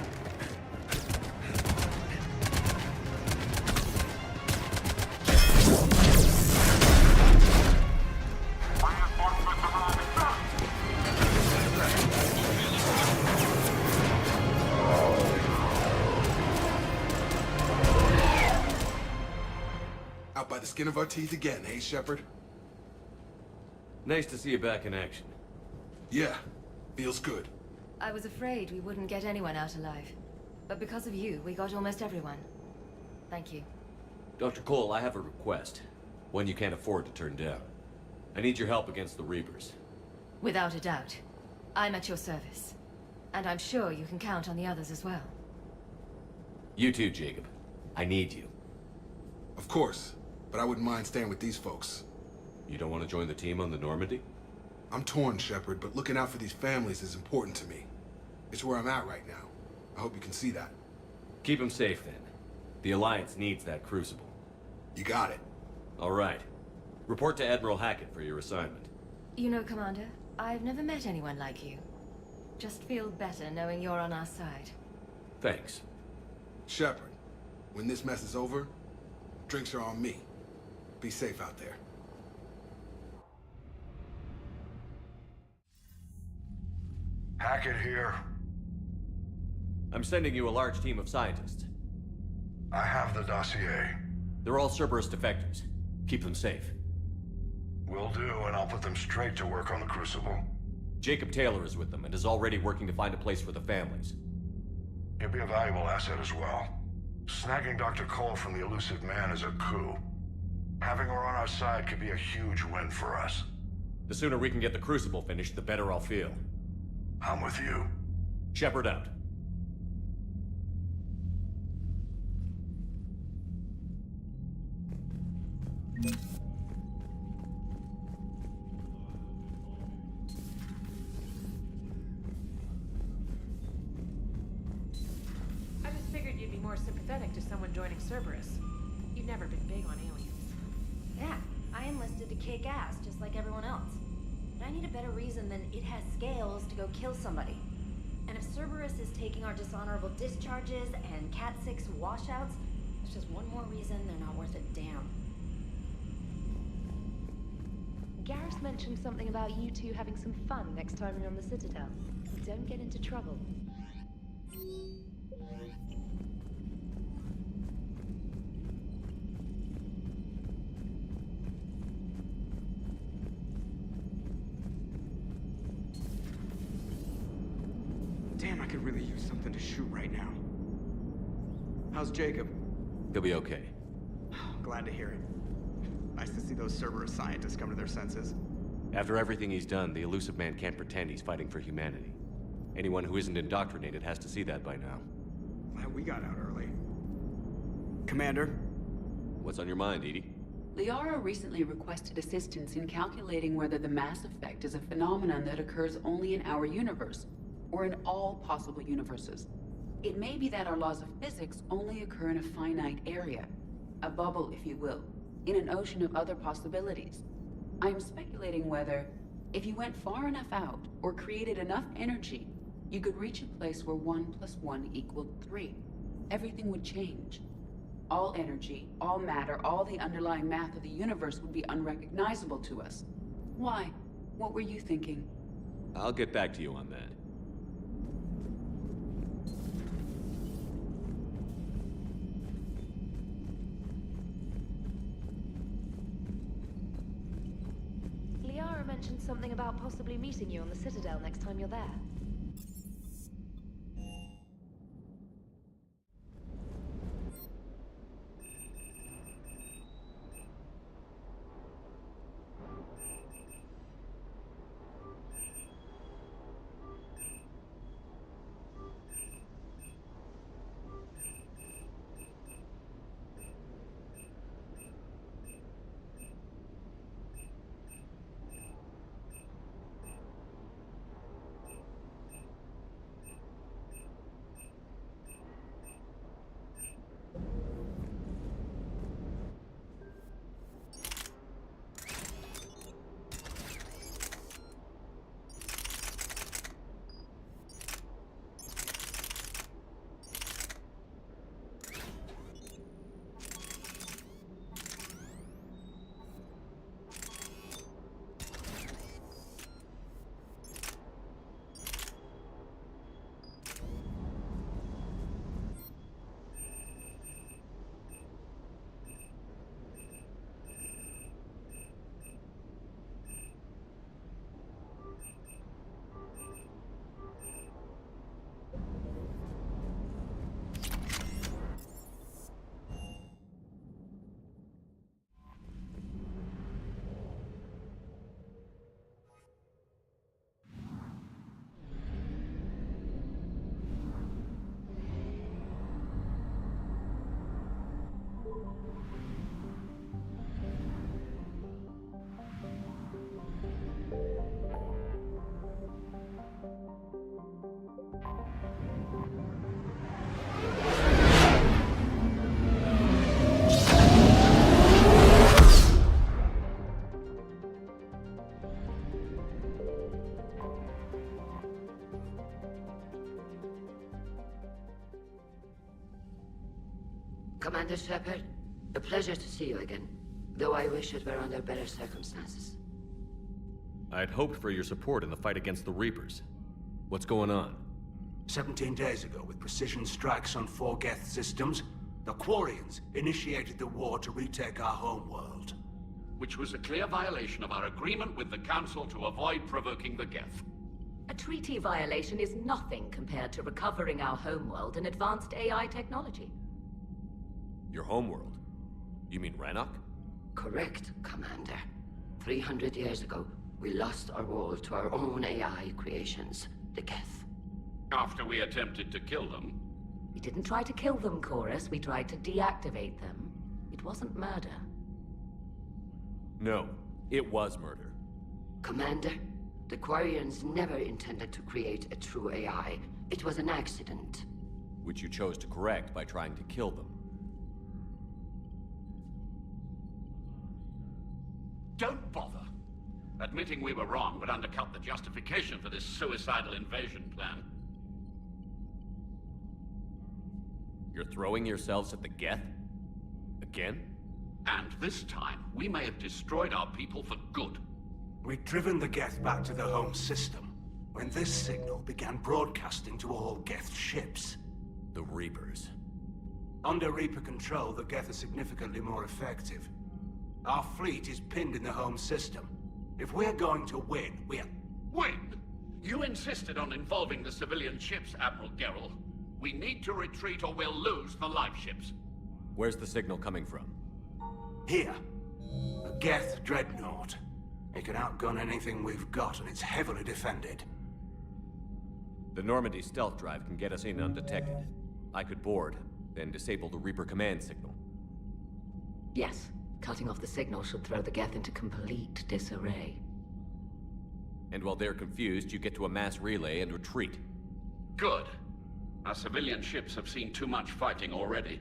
Out by the skin of our teeth again, eh, Shepard? Nice to see you back in action. Yeah, feels good. I was afraid we wouldn't get anyone out alive. But because of you, we got almost everyone. Thank you. Dr. Cole, I have a request. One you can't afford to turn down. I need your help against the Reapers. Without a doubt. I'm at your service. And I'm sure you can count on the others as well. You too, Jacob. I need you. Of course, but I wouldn't mind staying with these folks. You don't want to join the team on the Normandy? I'm torn, Shepard, but looking out for these families is important to me. It's where I'm at right now. I hope you can see that. Keep them safe, then. The Alliance needs that crucible. You got it. All right. Report to Admiral Hackett for your assignment. You know, Commander, I've never met anyone like you. Just feel better knowing you're on our side. Thanks. Shepard, when this mess is over, drinks are on me. Be safe out there. Hackett here. I'm sending you a large team of scientists. I have the dossier. They're all Cerberus defectors. Keep them safe. Will do, and I'll put them straight to work on the Crucible. Jacob Taylor is with them and is already working to find a place for the families. He'll be a valuable asset as well. Snagging Dr. Cole from the elusive man is a coup. Having her on our side could be a huge win for us. The sooner we can get the Crucible finished, the better I'll feel. I'm with you. Shepard out. I just figured you'd be more sympathetic to someone joining Cerberus. You've never been big on aliens. Yeah, I enlisted to kick ass, just like everyone else. But I need a better reason than it has scales to go kill somebody. And if Cerberus is taking our dishonorable discharges and Cat 6 washouts, it's just one more reason they're not worth a damn. Garrus mentioned something about you two having some fun next time you're on the Citadel. Don't get into trouble. Damn, I could really use something to shoot right now. How's Jacob? He'll be okay. Glad to hear it. Nice to see those Cerberus scientists come to their senses. After everything he's done, the elusive man can't pretend he's fighting for humanity. Anyone who isn't indoctrinated has to see that by now. Glad we got out early. Commander? What's on your mind, Edie? Liara recently requested assistance in calculating whether the mass effect is a phenomenon that occurs only in our universe, or in all possible universes. It may be that our laws of physics only occur in a finite area, a bubble, if you will, in an ocean of other possibilities. I'm speculating whether, if you went far enough out, or created enough energy, you could reach a place where 1 + 1 = 3. Everything would change. All energy, all matter, all the underlying math of the universe would be unrecognizable to us. Why? What were you thinking? I'll get back to you on that. Liara mentioned something about possibly meeting you on the Citadel next time you're there. Commander Shepard, a pleasure to see you again, though I wish it were under better circumstances. I'd hoped for your support in the fight against the Reapers. What's going on? 17 days ago, with precision strikes on 4 Geth systems, the Quarians initiated the war to retake our homeworld. Which was a clear violation of our agreement with the Council to avoid provoking the Geth. A treaty violation is nothing compared to recovering our homeworld and advanced AI technology. Your homeworld? You mean Rannoch? Correct, Commander. 300 years ago, we lost our world to our own AI creations, the Geth. After we attempted to kill them. We didn't try to kill them, Chorus. We tried to deactivate them. It wasn't murder. No, it was murder. Commander, the Quarians never intended to create a true AI. It was an accident. Which you chose to correct by trying to kill them. Don't bother. Admitting we were wrong would undercut the justification for this suicidal invasion plan. You're throwing yourselves at the Geth? Again? And this time, we may have destroyed our people for good. We'd driven the Geth back to the home system, when this signal began broadcasting to all Geth ships. The Reapers. Under Reaper control, the Geth are significantly more effective. Our fleet is pinned in the home system. If we're going to win, we're... Win? You insisted on involving the civilian ships, Admiral Gerrel. We need to retreat or we'll lose the live ships. Where's the signal coming from? Here. A Geth dreadnought. It can outgun anything we've got, and it's heavily defended. The Normandy stealth drive can get us in undetected. I could board, then disable the Reaper command signal. Yes. Cutting off the signal should throw the Geth into complete disarray. And while they're confused, you get to a mass relay and retreat. Good. Our civilian ships have seen too much fighting already.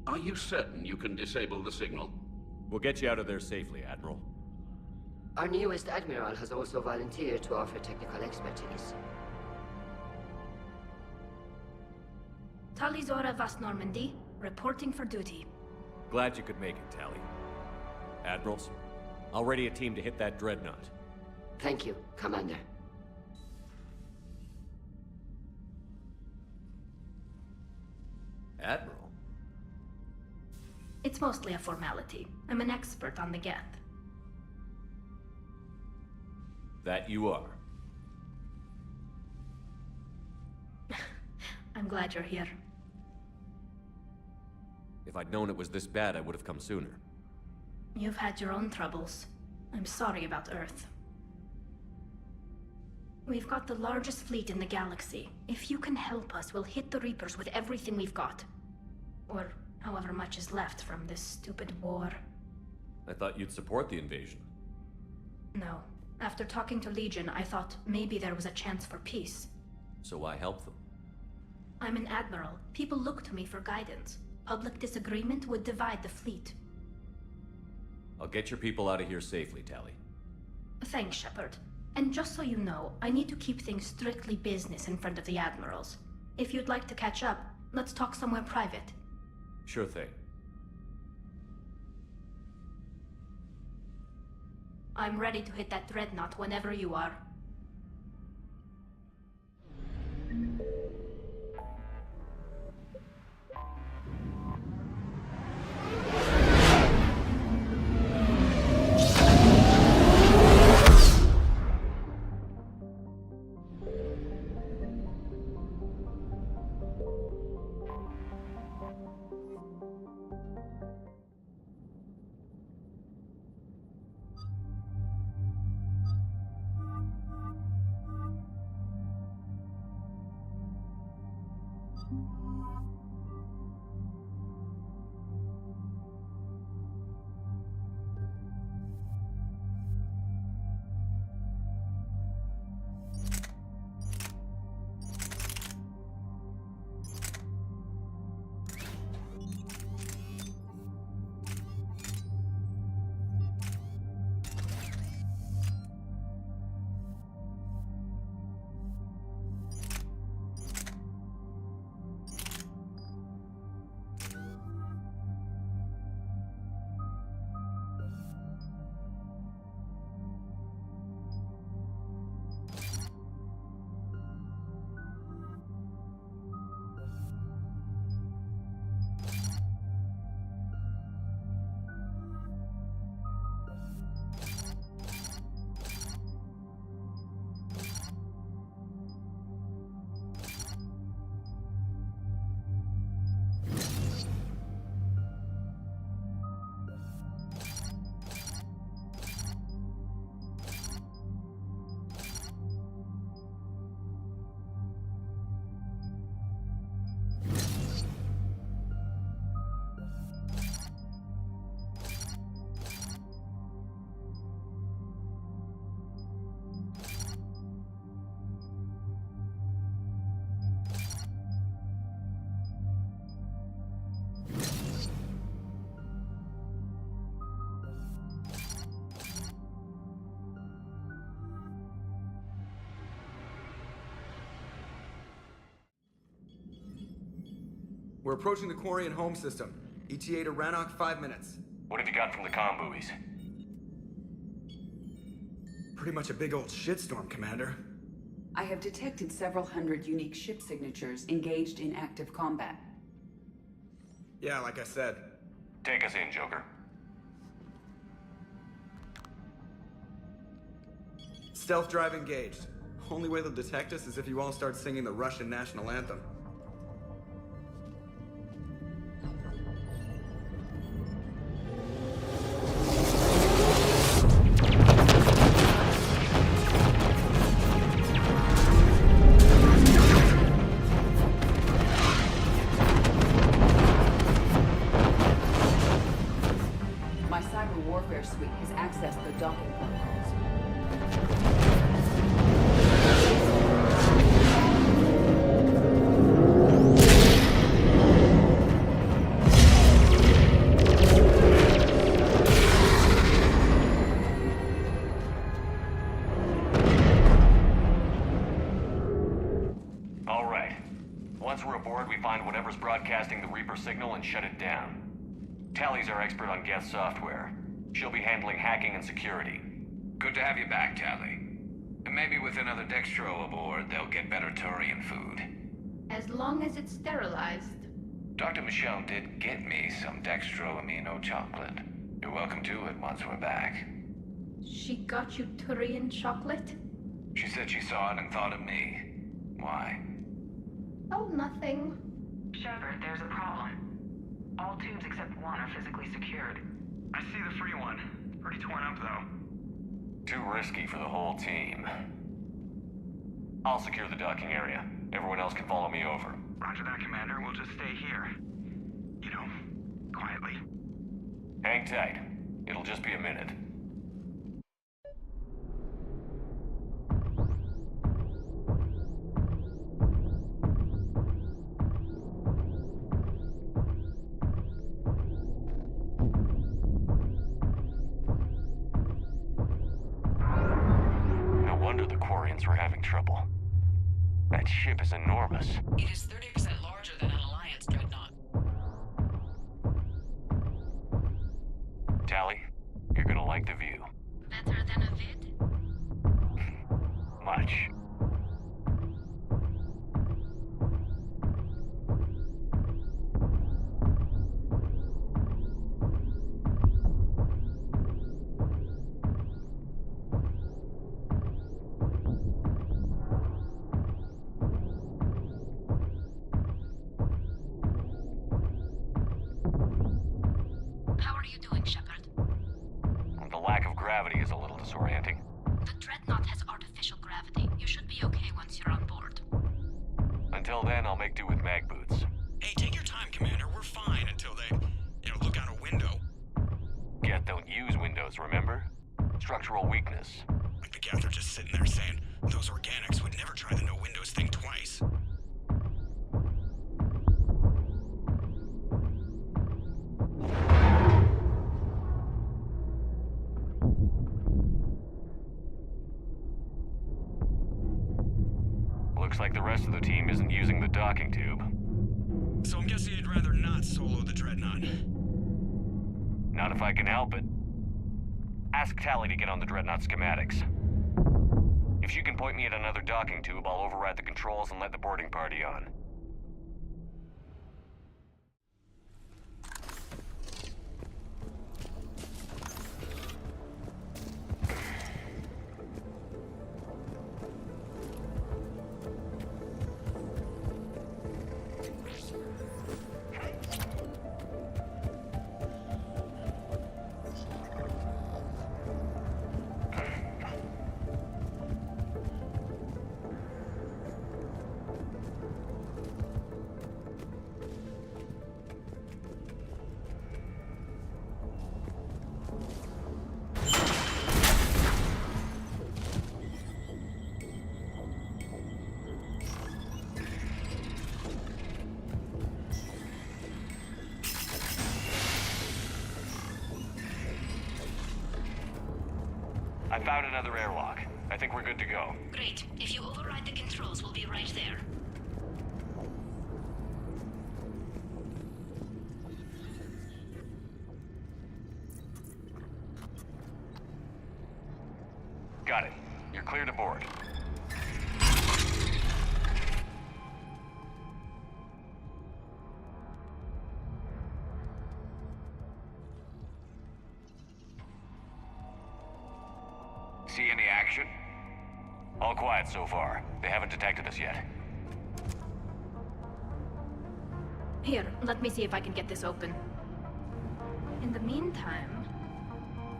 Are you certain you can disable the signal? We'll get you out of there safely, Admiral. Our newest Admiral has also volunteered to offer technical expertise. Talizora Vast Normandy, reporting for duty. Glad you could make it, Tally. Admirals, I'll ready a team to hit that dreadnought. Thank you, Commander. Admiral? It's mostly a formality. I'm an expert on the Geth. That you are. I'm glad you're here. If I'd known it was this bad, I would have come sooner. You've had your own troubles. I'm sorry about Earth. We've got the largest fleet in the galaxy. If you can help us, we'll hit the Reapers with everything we've got. Or however much is left from this stupid war. I thought you'd support the invasion. No. After talking to Legion, I thought maybe there was a chance for peace. So why help them? I'm an admiral. People look to me for guidance. Public disagreement would divide the fleet. I'll get your people out of here safely, Tally. Thanks, Shepard. And just so you know, I need to keep things strictly business in front of the admirals. If you'd like to catch up, let's talk somewhere private. Sure thing. I'm ready to hit that dreadnought whenever you are. We're approaching the Quarian home system. ETA to Rannoch, 5 minutes. What have you got from the comm buoys? Pretty much a big old shitstorm, Commander. I have detected several hundred unique ship signatures engaged in active combat. Yeah, like I said. Take us in, Joker. Stealth drive engaged. Only way they'll detect us is if you all start singing the Russian national anthem. My cyber warfare suite has accessed the docking protocols. All right. Once we're aboard, we find whatever's broadcasting the Reaper signal and shut it down. Tally's our expert on Geth software. She'll be handling hacking and security. Good to have you back, Tally. And maybe with another Dextro aboard, they'll get better Turian food. As long as it's sterilized. Dr. Michelle did get me some Dextro Amino chocolate. You're welcome to it once we're back. She got you Turian chocolate? She said she saw it and thought of me. Why? Oh, nothing. Shepard, there's a problem. All tubes except one are physically secured. I see the free one. Pretty torn up, though. Too risky for the whole team. I'll secure the docking area. Everyone else can follow me over. Roger that, Commander. We'll just stay here. You know, quietly. Hang tight. It'll just be a minute. No wonder the Quarians were having trouble. That ship is enormous. It is 30% larger than an Alliance dreadnought. Tally, you're gonna like the view. Better than a vid? Much. How are you doing, Shepard? The lack of gravity is a little disorienting. The Dreadnought has artificial gravity. You should be okay once you're on board. Until then, I'll make do with mag boots. Hey, take your time, Commander. We're fine until they, look out a window. Geth don't use windows, remember? Structural weakness. Like the Geth are just sitting there saying, those organics would never try the no windows thing twice. Looks like the rest of the team isn't using the docking tube. So I'm guessing you'd rather not solo the Dreadnought. Not if I can help it. Ask Tally to get on the Dreadnought schematics. If she can point me at another docking tube, I'll override the controls and let the boarding party on. I found another airlock. I think we're good to go. Great. If you override the controls, we'll be right there. Got it. You're clear to board. See any action? All quiet so far. They haven't detected us yet. Here, let me see if I can get this open. In the meantime,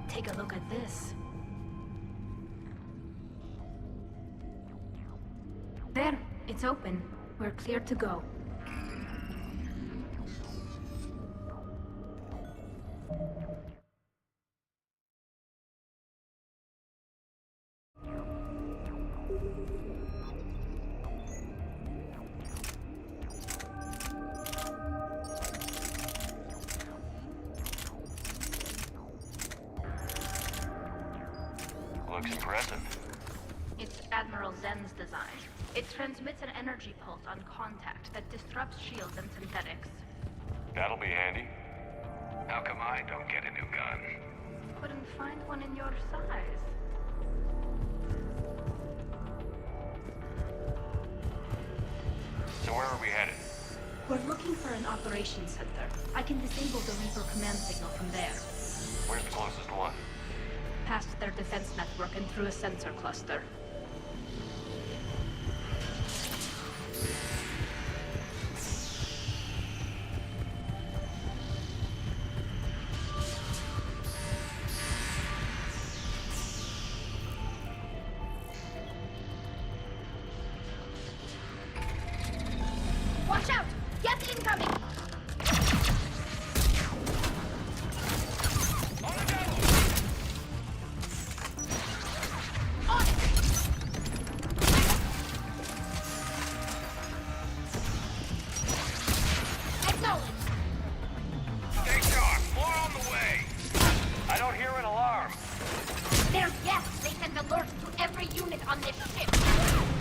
take a look at this. There, it's open. We're clear to go. Looks impressive. It's Admiral Zen's design. It transmits an energy pulse on contact that disrupts shields and synthetics. That'll be handy. How come I don't get a new gun? Couldn't find one in your size. So where are we headed? We're looking for an operations center. I can disable the Reaper command signal from there. Where's the closest one? Past their defense network and through a sensor cluster. Watch out! Get incoming! Stay sharp. More on the way. I don't hear an alarm. There's yes! They send alerts to every unit on this ship.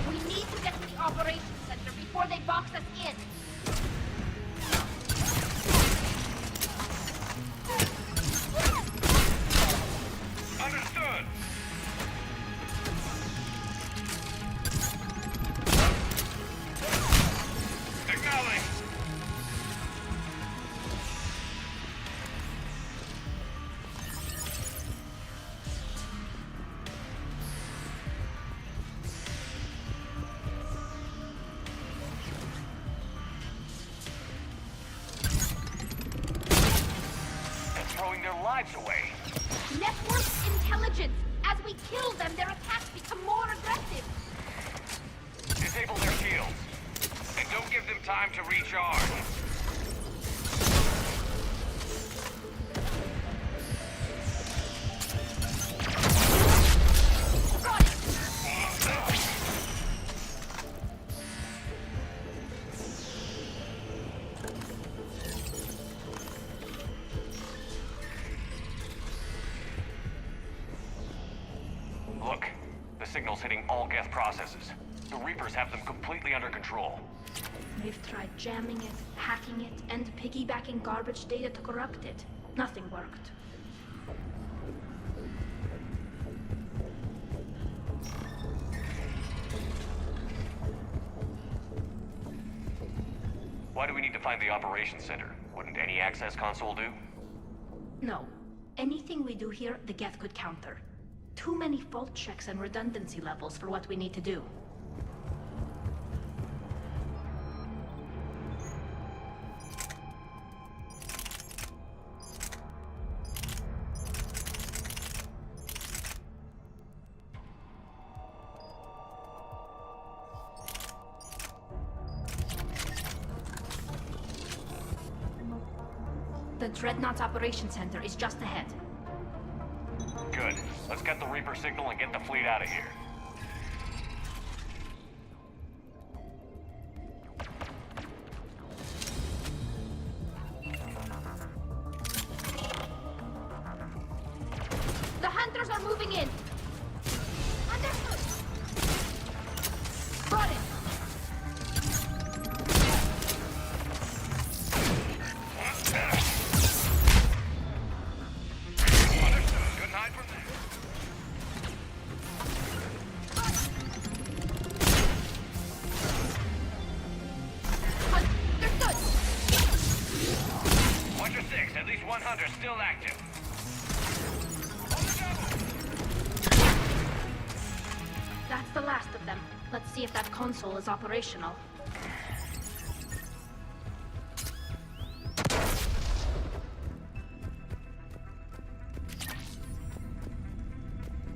We need to get to the operations center before they box us in. Understood. Signaling. They're throwing their lives away. Network intelligence! As we kill them, their attacks become more aggressive! Disable their shields. And don't give them time to recharge. Look, the signal's hitting all Geth processes. The Reapers have them completely under control. We've tried jamming it, hacking it, and piggybacking garbage data to corrupt it. Nothing worked. Why do we need to find the operations center? Wouldn't any access console do? No. Anything we do here, the Geth could counter. Too many fault checks and redundancy levels for what we need to do. The Dreadnought's Operations Center is just ahead. Good. Let's get the Reaper signal and get the fleet out of here. The hunters are moving in! Understood! Brought it! Couldn't hide from if that console is operational.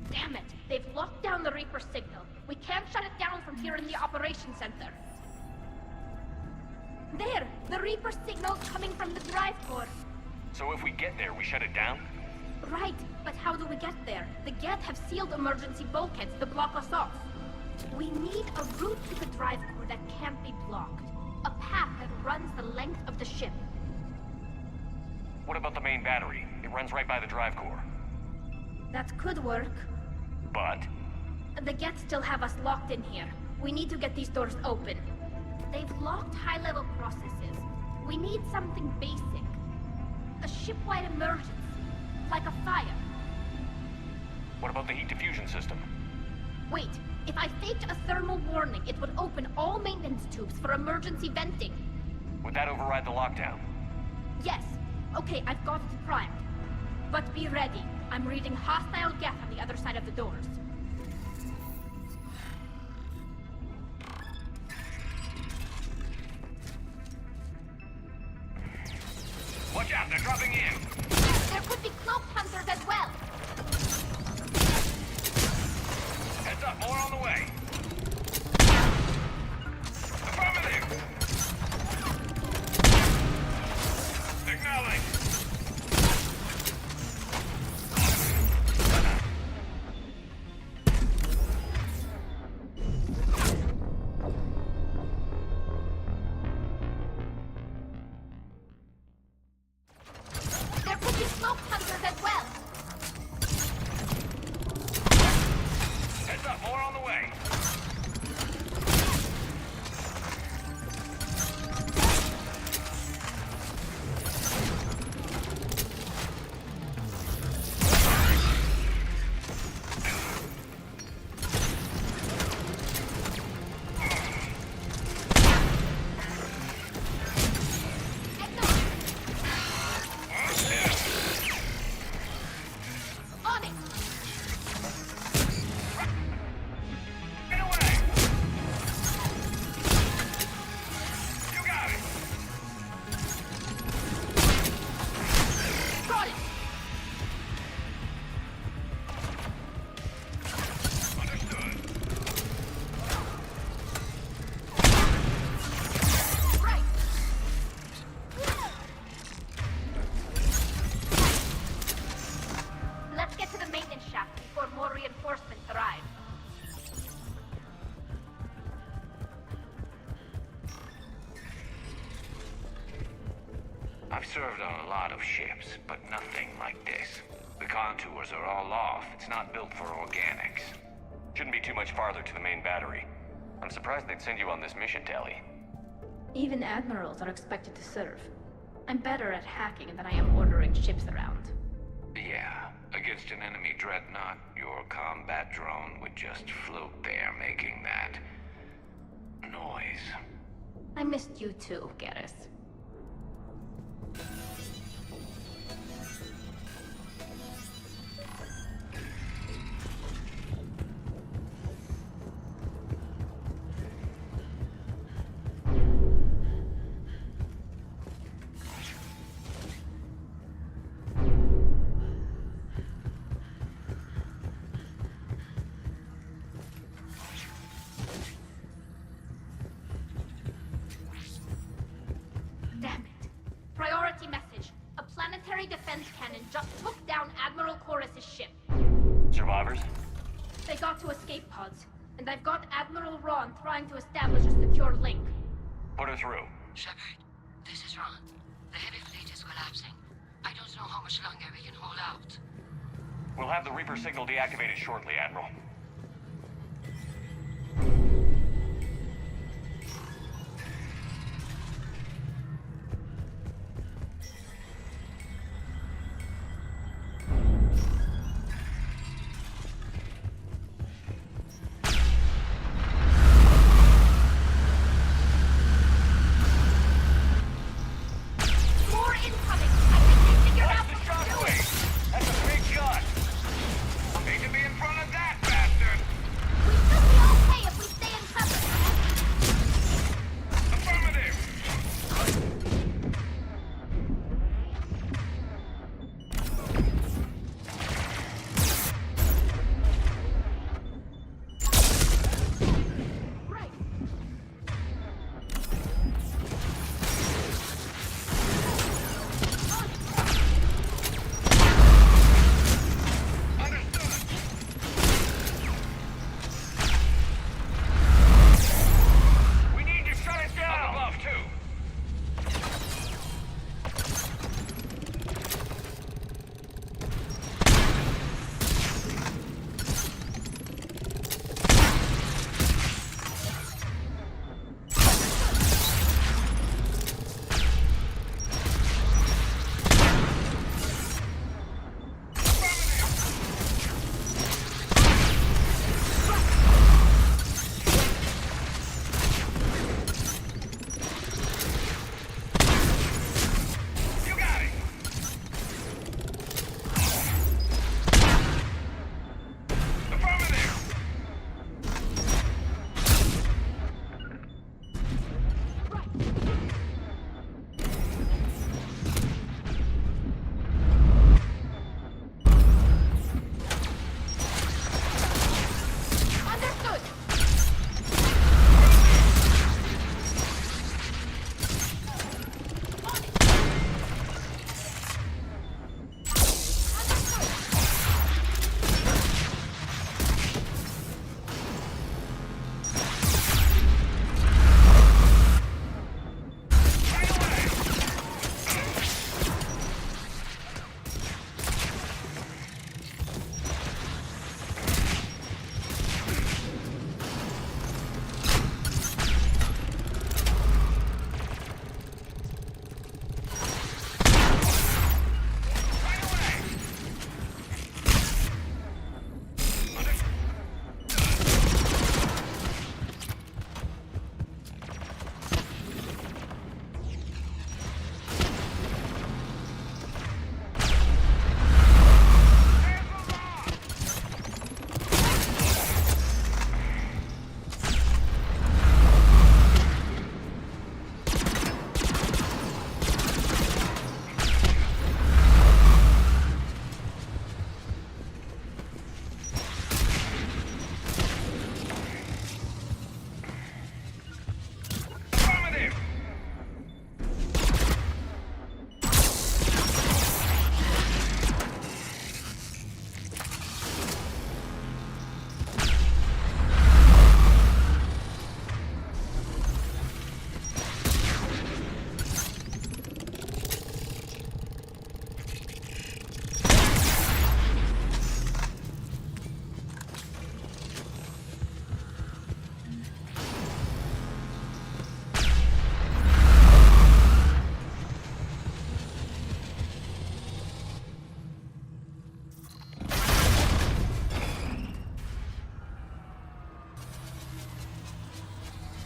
Damn it! They've locked down the Reaper signal. We can't shut it down from here in the operations center. There! The Reaper signal's coming from the drive core. So if we get there, we shut it down? Right, but how do we get there? The Geth have sealed emergency bulkheads to block us off. We need a route to the drive core that can't be blocked. A path that runs the length of the ship. What about the main battery? It runs right by the drive core. That could work. But? The Geth still have us locked in here. We need to get these doors open. They've locked high-level processes. We need something basic. A ship-wide emergency. Like a fire. What about the heat diffusion system? Wait, if I faked a thermal warning, it would open all maintenance tubes for emergency venting. Would that override the lockdown? Yes. Okay, I've got it primed. But be ready. I'm reading hostile Geth on the other side of the doors. Watch out, they're dropping in! There could be cloak hunters as well! Heads up, more on the way! Affirmative! Signaling! There could be cloak hunters as well! Heads up, more on the way! On it! Get away! You got it! Got it! Understood. Right! Let's get to the maintenance shaft before more reinforcements arrive. I've served on a lot of ships, but nothing like this. The contours are all off. It's not built for organics. Shouldn't be too much farther to the main battery. I'm surprised they'd send you on this mission, Tally. Even admirals are expected to serve. I'm better at hacking than I am ordering ships around. Yeah, against an enemy dreadnought, your combat drone would just float there making that noise. I missed you too, Garrus. Damn it. Priority message. A planetary defense cannon just took down Admiral Chorus's ship. Survivors? They got to escape pods, and I've got Admiral Ron trying to establish a secure link. Put her through. Shepard, this is Ron. The heavy fleet is collapsing. I don't know how much longer we can hold out. We'll have the Reaper signal deactivated shortly, Admiral. More incoming! I think they figured out Watch the what to do! shockwave! That's a big shot! Hate to be in front of that bastard!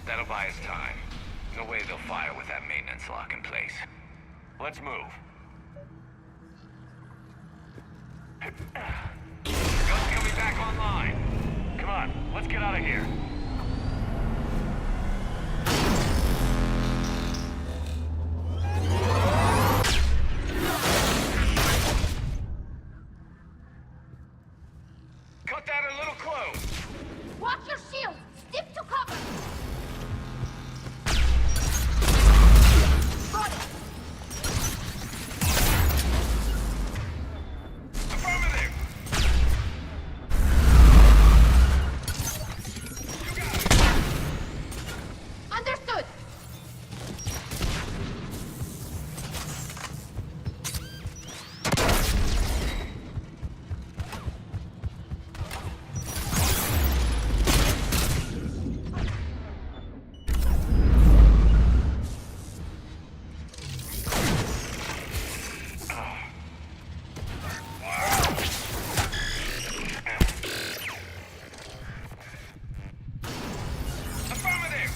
That'll buy us time. No way they'll fire with that maintenance lock in place. Let's move. Gun's coming back online. Come on, let's get out of here. Cut that a little close. Watch your shield! Stick to cover! Got it! Affirmative! Understood! Affirmative!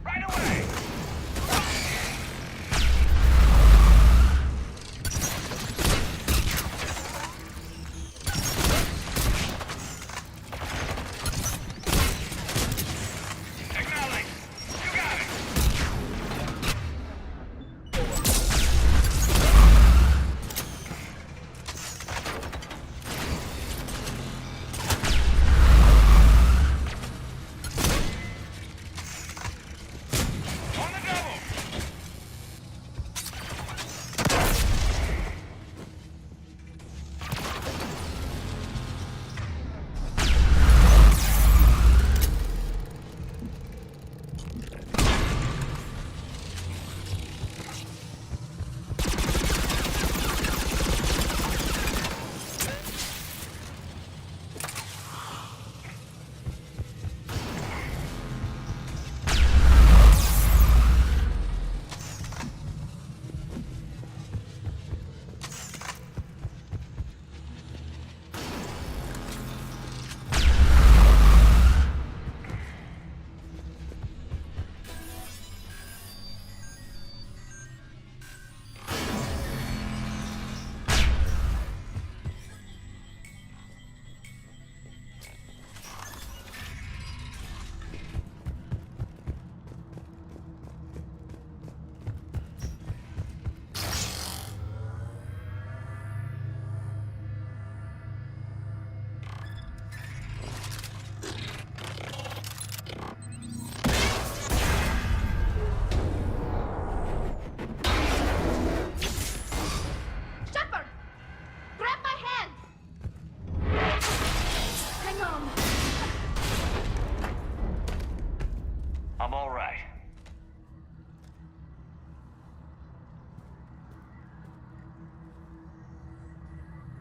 Right away! Acknowledge! You got it! On the double! Shepard! Grab my hand! Hang on! I'm all right.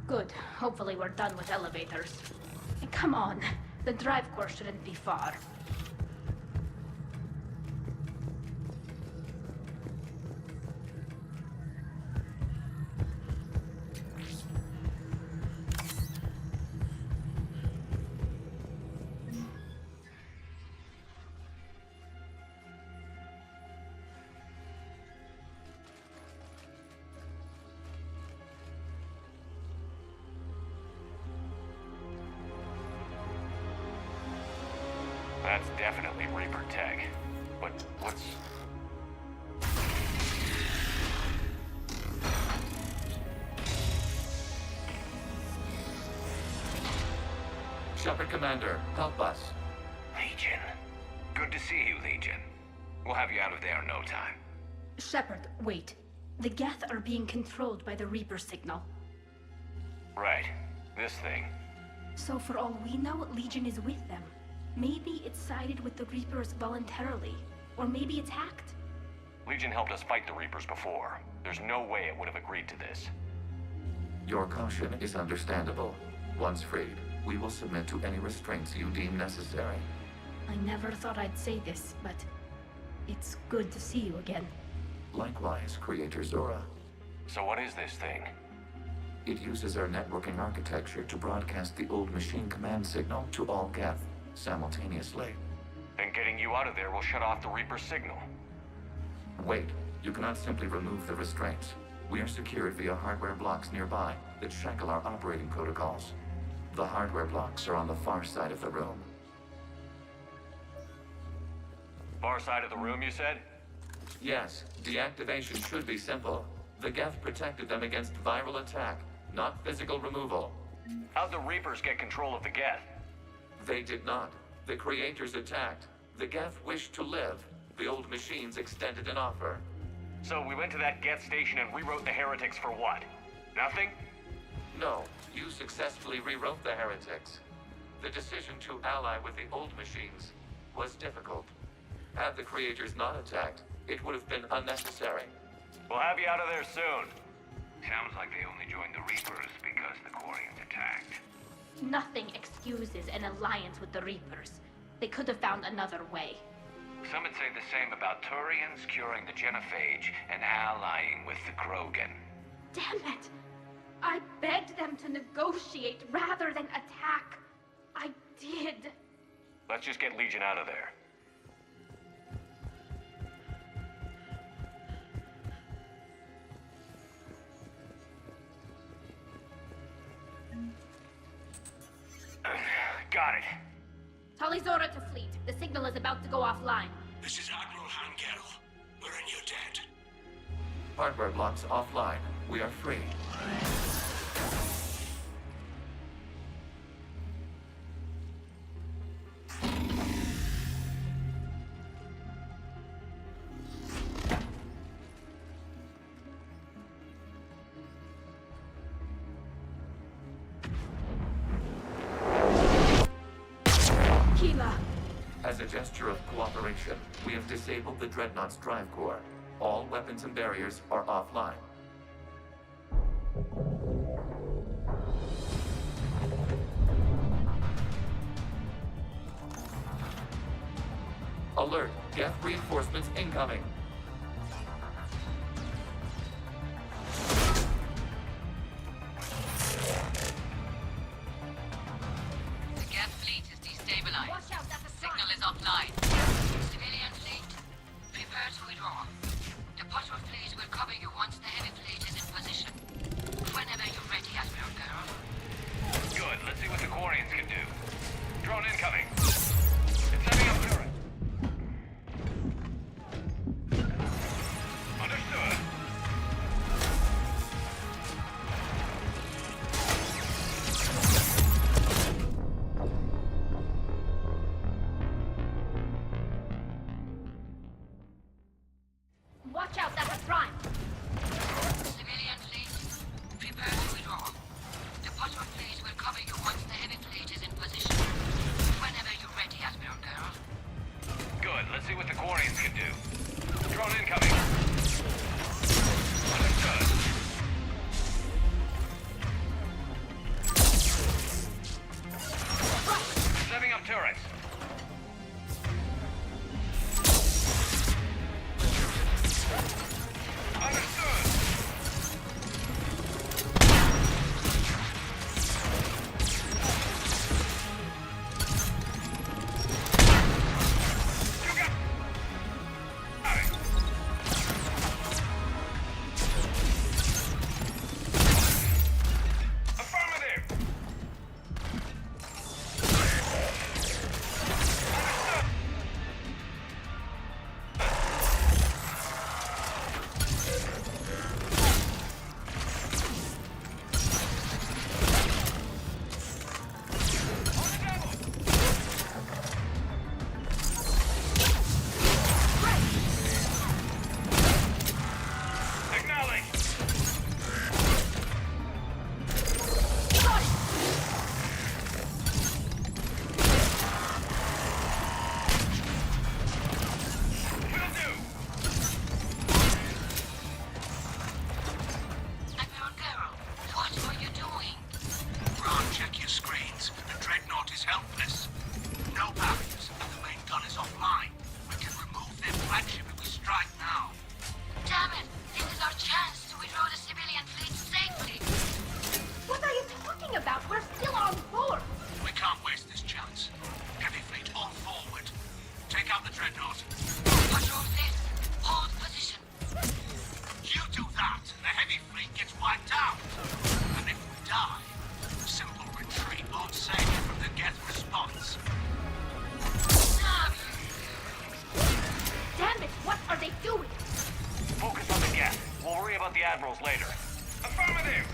Good. Hopefully we're done with elevators. Come on. The drive course shouldn't be far. That's definitely Reaper tech. But what's... Shepard Commander, help us. Legion. Good to see you, Legion. We'll have you out of there in no time. Shepard, wait. The Geth are being controlled by the Reaper signal. Right. This thing. So for all we know, Legion is with them. Maybe it sided with the Reapers voluntarily. Or maybe it's hacked. Legion helped us fight the Reapers before. There's no way it would have agreed to this. Your caution is understandable. Once freed, we will submit to any restraints you deem necessary. I never thought I'd say this, but it's good to see you again. Likewise, Creator Zora. So what is this thing? It uses our networking architecture to broadcast the old machine command signal to all Geth simultaneously. Then getting you out of there will shut off the Reaper signal. Wait, you cannot simply remove the restraints. We are secured via hardware blocks nearby that shackle our operating protocols. The hardware blocks are on the far side of the room. Far side of the room, you said? Yes, deactivation should be simple. The Geth protected them against viral attack, not physical removal. How'd the Reapers get control of the Geth? They did not. The Creators attacked. The Geth wished to live. The old machines extended an offer. So we went to that Geth station and rewrote the heretics for what? Nothing? No, you successfully rewrote the heretics. The decision to ally with the old machines was difficult. Had the Creators not attacked, it would have been unnecessary. We'll have you out of there soon. Sounds like they only joined the Reapers because the Quarians attacked. Nothing excuses an alliance with the Reapers. They could have found another way. Some would say the same about Turians curing the genophage and allying with the Krogan. Damn it! I begged them to negotiate rather than attack. I did. Let's just get Legion out of there. Got it. Tali Zora to fleet. The signal is about to go offline. This is Admiral Hangel. We're in your debt. Hardware blocks offline. We are free. As a gesture of cooperation, we have disabled the Dreadnought's drive core. All weapons and barriers are offline. Alert! Geth reinforcements incoming! The Geth fleet is destabilized. Watch out, that's a Signal is offline. Civilian fleet, prepare to withdraw. The Potter fleet will cover you once the heavy fleet is in position. Whenever you're ready, Admiral Girl. Good. Let's see what the Quarians can do. Drone incoming. It's setting up turret. with the admirals later. Affirmative!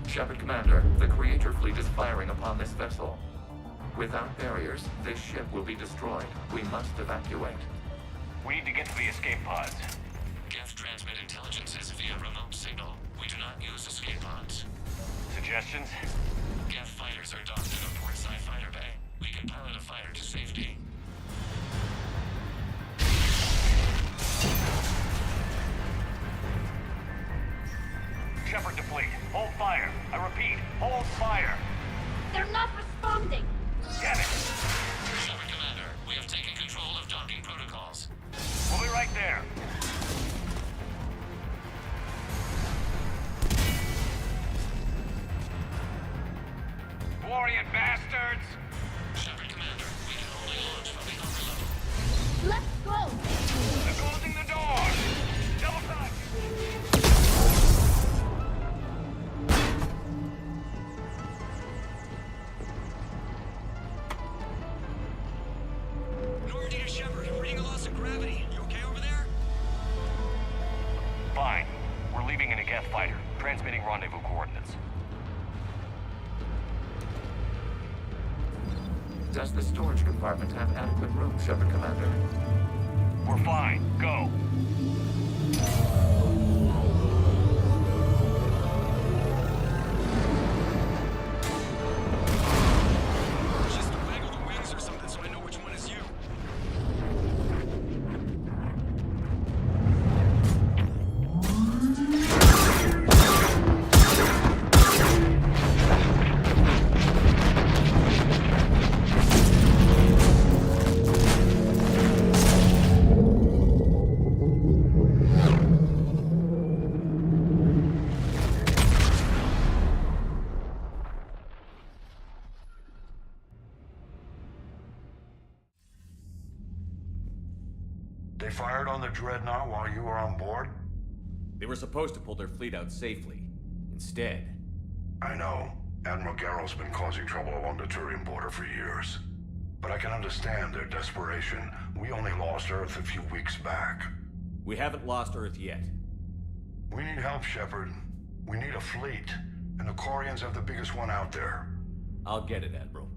Shepard Commander, the Creator fleet is firing upon this vessel. Without barriers, this ship will be destroyed. We must evacuate. We need to get to the escape pods. Geth transmit intelligences via remote signal. We do not use escape pods. Suggestions? Geth fighters are docked in a portside fighter bay. We can pilot a fighter to safety. Shepard to fleet. Hold fire. I repeat, hold fire. They're not responding. Damn it. Shepard Commander, we have taken control of docking protocols. We'll be right there. Glorious bastards! Shepard Commander, we can only launch from the upper level. Let's go! They're closing the door! Double time! Normandy to Shepard, reading a loss of gravity. You okay over there? Fine. We're leaving in a Geth fighter, transmitting rendezvous coordinates. Does the storage compartment have adequate room, Shepard Commander? We're fine. Go. Just waggle the wings or something so I know which one is you. They fired on the Dreadnought while you were on board? They were supposed to pull their fleet out safely. Instead... I know. Admiral Garrow's been causing trouble along the Turian border for years. But I can understand their desperation. We only lost Earth a few weeks back. We haven't lost Earth yet. We need help, Shepard. We need a fleet. And the Quarians have the biggest one out there. I'll get it, Admiral.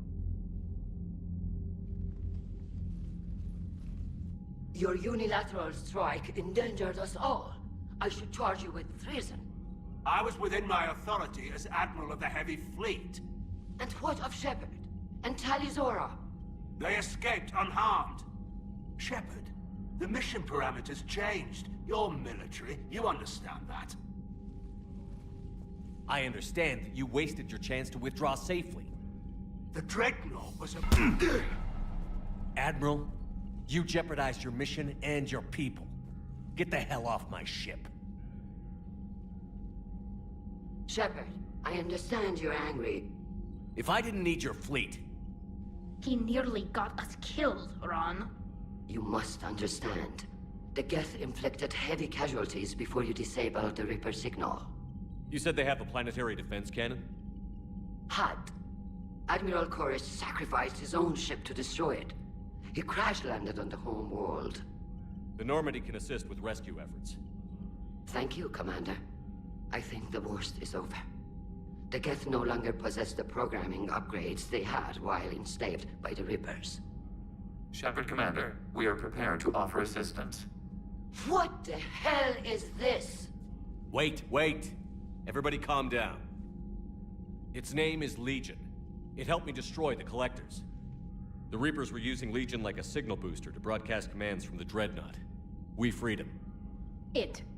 Your unilateral strike endangered us all. I should charge you with treason. I was within my authority as Admiral of the Heavy Fleet. And what of Shepard? And Talizora? They escaped unharmed. Shepard, the mission parameters changed. You're military, you understand that. I understand that you wasted your chance to withdraw safely. The Dreadnought was a... Admiral, you jeopardized your mission and your people. Get the hell off my ship. Shepard, I understand you're angry. If I didn't need your fleet... He nearly got us killed, Ron. You must understand. The Geth inflicted heavy casualties before you disabled the Reaper signal. You said they have a planetary defense cannon? Had. Admiral Koris sacrificed his own ship to destroy it. He crash-landed on the home world. The Normandy can assist with rescue efforts. Thank you, Commander. I think the worst is over. The Geth no longer possess the programming upgrades they had while enslaved by the Reapers. Shepard, Commander, we are prepared to offer assistance. What the hell is this? Wait. Everybody calm down. Its name is Legion. It helped me destroy the Collectors. The Reapers were using Legion like a signal booster to broadcast commands from the Dreadnought. We freed him.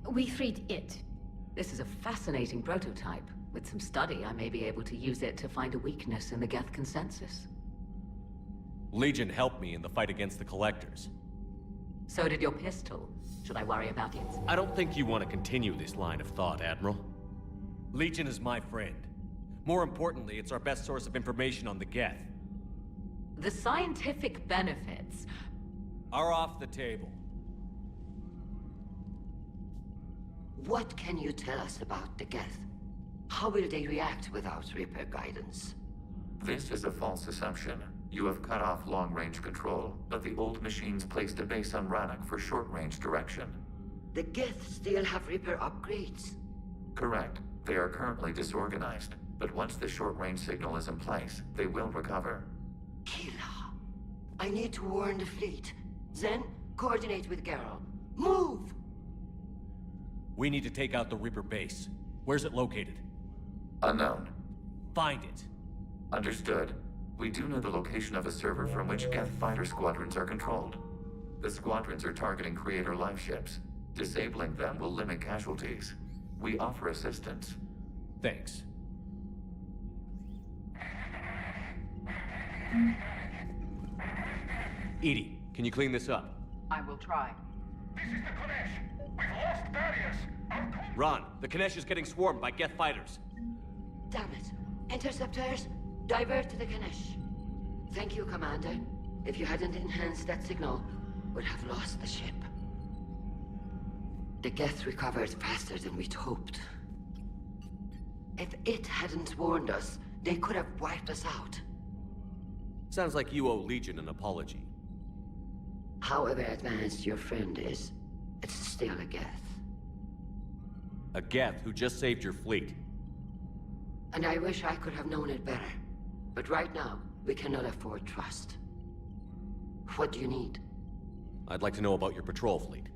We freed it. This is a fascinating prototype. With some study, I may be able to use it to find a weakness in the Geth consensus. Legion helped me in the fight against the Collectors. So did your pistol. Should I worry about it? I don't think you want to continue this line of thought, Admiral. Legion is my friend. More importantly, it's our best source of information on the Geth. The scientific benefits are off the table. What can you tell us about the Geth? How will they react without Reaper guidance? This is a false assumption. You have cut off long-range control, but the old machines placed a base on Rannoch for short-range direction. The Geth still have Reaper upgrades? Correct. They are currently disorganized, but once the short-range signal is in place, they will recover. Kila, I need to warn the fleet. Then, coordinate with Geralt. Move! We need to take out the Reaper base. Where's it located? Unknown. Find it. Understood. We do know the location of a server from which Geth fighter squadrons are controlled. The squadrons are targeting Creator life ships. Disabling them will limit casualties. We offer assistance. Thanks. Edie, can you clean this up? I will try. This is the Konesh. We've lost barriers. Ron, the Konesh is getting swarmed by Geth fighters. Damn it. Interceptors, divert to the Konesh. Thank you, Commander. If you hadn't enhanced that signal, we'd have lost the ship. The Geth recovered faster than we'd hoped. If it hadn't warned us, they could have wiped us out. Sounds like you owe Legion an apology. However advanced your friend is, it's still a Geth. A Geth who just saved your fleet. And I wish I could have known it better. But right now, we cannot afford trust. What do you need? I'd like to know about your patrol fleet.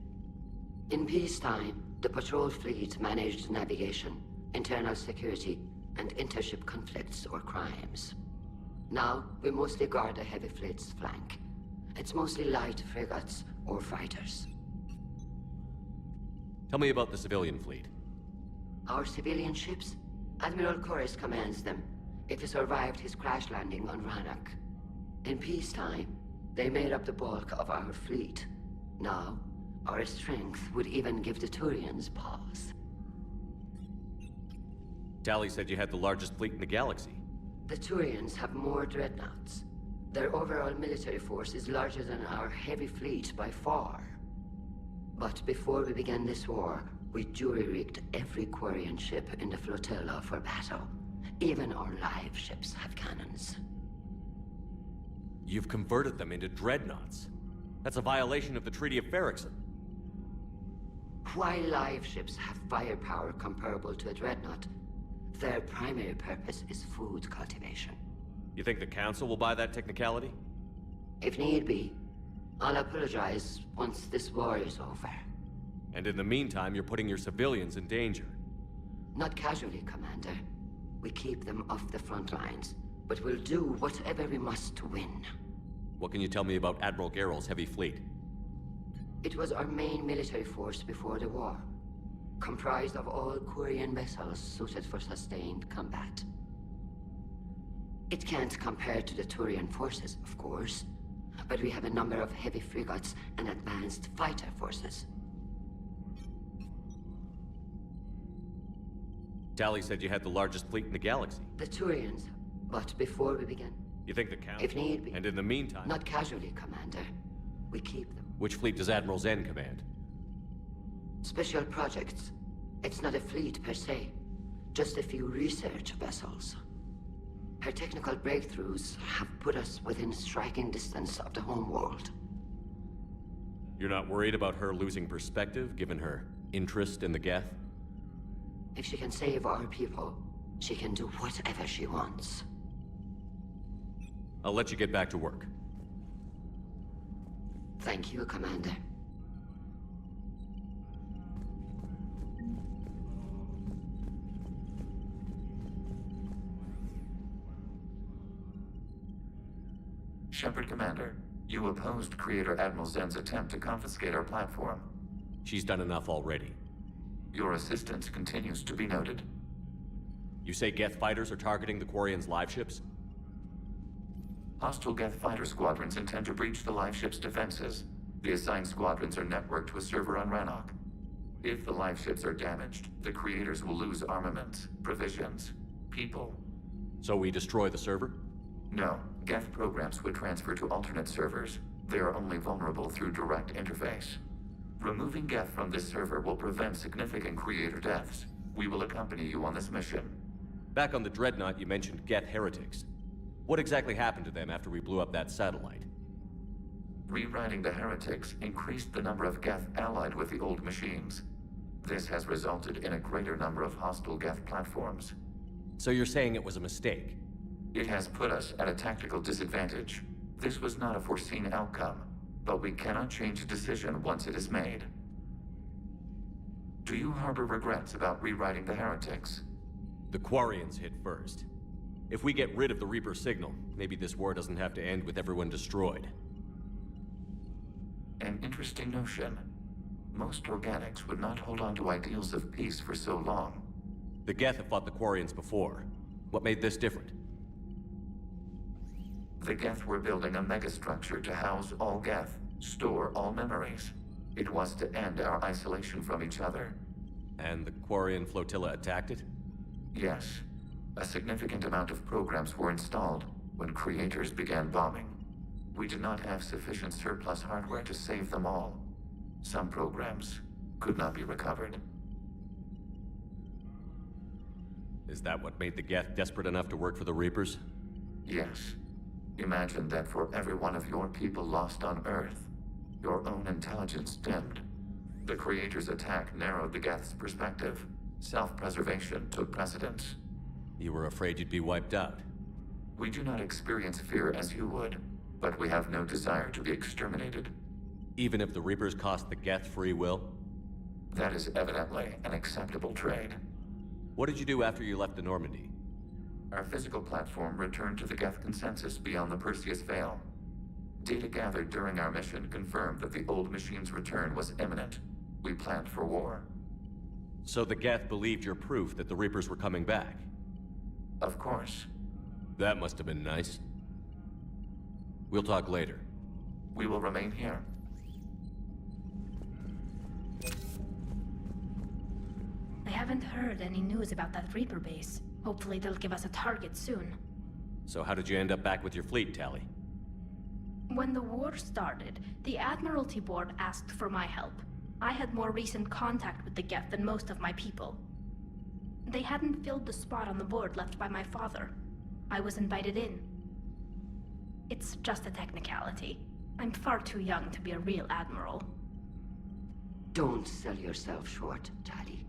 In peacetime, the patrol fleet managed navigation, internal security, and intership conflicts or crimes. Now, we mostly guard the heavy fleet's flank. It's mostly light frigates or fighters. Tell me about the civilian fleet. Our civilian ships? Admiral Koris commands them, if he survived his crash landing on Rannoch. In peacetime, they made up the bulk of our fleet. Now, our strength would even give the Turians pause. Tali said you had the largest fleet in the galaxy. The Turians have more dreadnoughts. Their overall military force is larger than our heavy fleet by far. But before we began this war, we jury-rigged every Quarian ship in the flotilla for battle. Even our live ships have cannons. You've converted them into dreadnoughts. That's a violation of the Treaty of Ferrixon. While live ships have firepower comparable to a dreadnought, their primary purpose is food cultivation. You think the Council will buy that technicality? If need be. I'll apologize once this war is over. And in the meantime, you're putting your civilians in danger. Not casually, Commander. We keep them off the front lines, but we'll do whatever we must to win. What can you tell me about Admiral Geralt's heavy fleet? It was our main military force before the war. comprised of all Quarian vessels suited for sustained combat. It can't compare to the Turian forces, of course, but we have a number of heavy frigates and advanced fighter forces. Tali said you had the largest fleet in the galaxy. The Turians, but before we begin... You think the Council? If need be. And in the meantime... Not casually, Commander. We keep them. Which fleet does Admiral Zen command? Special projects. It's not a fleet per se. Just a few research vessels. Her technical breakthroughs have put us within striking distance of the homeworld. You're not worried about her losing perspective, given her interest in the Geth? If she can save our people, she can do whatever she wants. I'll let you get back to work. Thank you, Commander. Shepard, Commander, you opposed Creator Admiral Zen's attempt to confiscate our platform. She's done enough already. Your assistance continues to be noted. You say Geth fighters are targeting the Quarians' live ships? Hostile Geth fighter squadrons intend to breach the live ship's defenses. The assigned squadrons are networked to a server on Rannoch. If the live ships are damaged, the Creators will lose armaments, provisions, people. So we destroy the server? No. Geth programs would transfer to alternate servers. They are only vulnerable through direct interface. Removing Geth from this server will prevent significant Creator deaths. We will accompany you on this mission. Back on the Dreadnought, you mentioned Geth heretics. What exactly happened to them after we blew up that satellite? Rewriting the heretics increased the number of Geth allied with the old machines. This has resulted in a greater number of hostile Geth platforms. So you're saying it was a mistake? It has put us at a tactical disadvantage. This was not a foreseen outcome, but we cannot change a decision once it is made. Do you harbor regrets about rewriting the heretics? The Quarians hit first. If we get rid of the Reaper signal, maybe this war doesn't have to end with everyone destroyed. An interesting notion. Most organics would not hold on to ideals of peace for so long. The Geth have fought the Quarians before. What made this different? The Geth were building a megastructure to house all Geth, store all memories. It was to end our isolation from each other. And the Quarian flotilla attacked it? Yes. A significant amount of programs were installed when Creators began bombing. We did not have sufficient surplus hardware to save them all. Some programs could not be recovered. Is that what made the Geth desperate enough to work for the Reapers? Yes. Imagine that for every one of your people lost on Earth, your own intelligence dimmed. The Creators' attack narrowed the Geth's perspective. Self-preservation took precedence. You were afraid you'd be wiped out. We do not experience fear as you would, but we have no desire to be exterminated. Even if the Reapers cost the Geth free will? That is evidently an acceptable trade. What did you do after you left the Normandy? Our physical platform returned to the Geth consensus beyond the Perseus Veil. Data gathered during our mission confirmed that the old machine's return was imminent. We planned for war. So the Geth believed your proof that the Reapers were coming back? Of course. That must have been nice. We'll talk later. We will remain here. I haven't heard any news about that Reaper base. Hopefully they'll give us a target soon. So how did you end up back with your fleet, Tali? When the war started, the Admiralty Board asked for my help. I had more recent contact with the Geth than most of my people. They hadn't filled the spot on the board left by my father. I was invited in. It's just a technicality. I'm far too young to be a real admiral. Don't sell yourself short, Tali.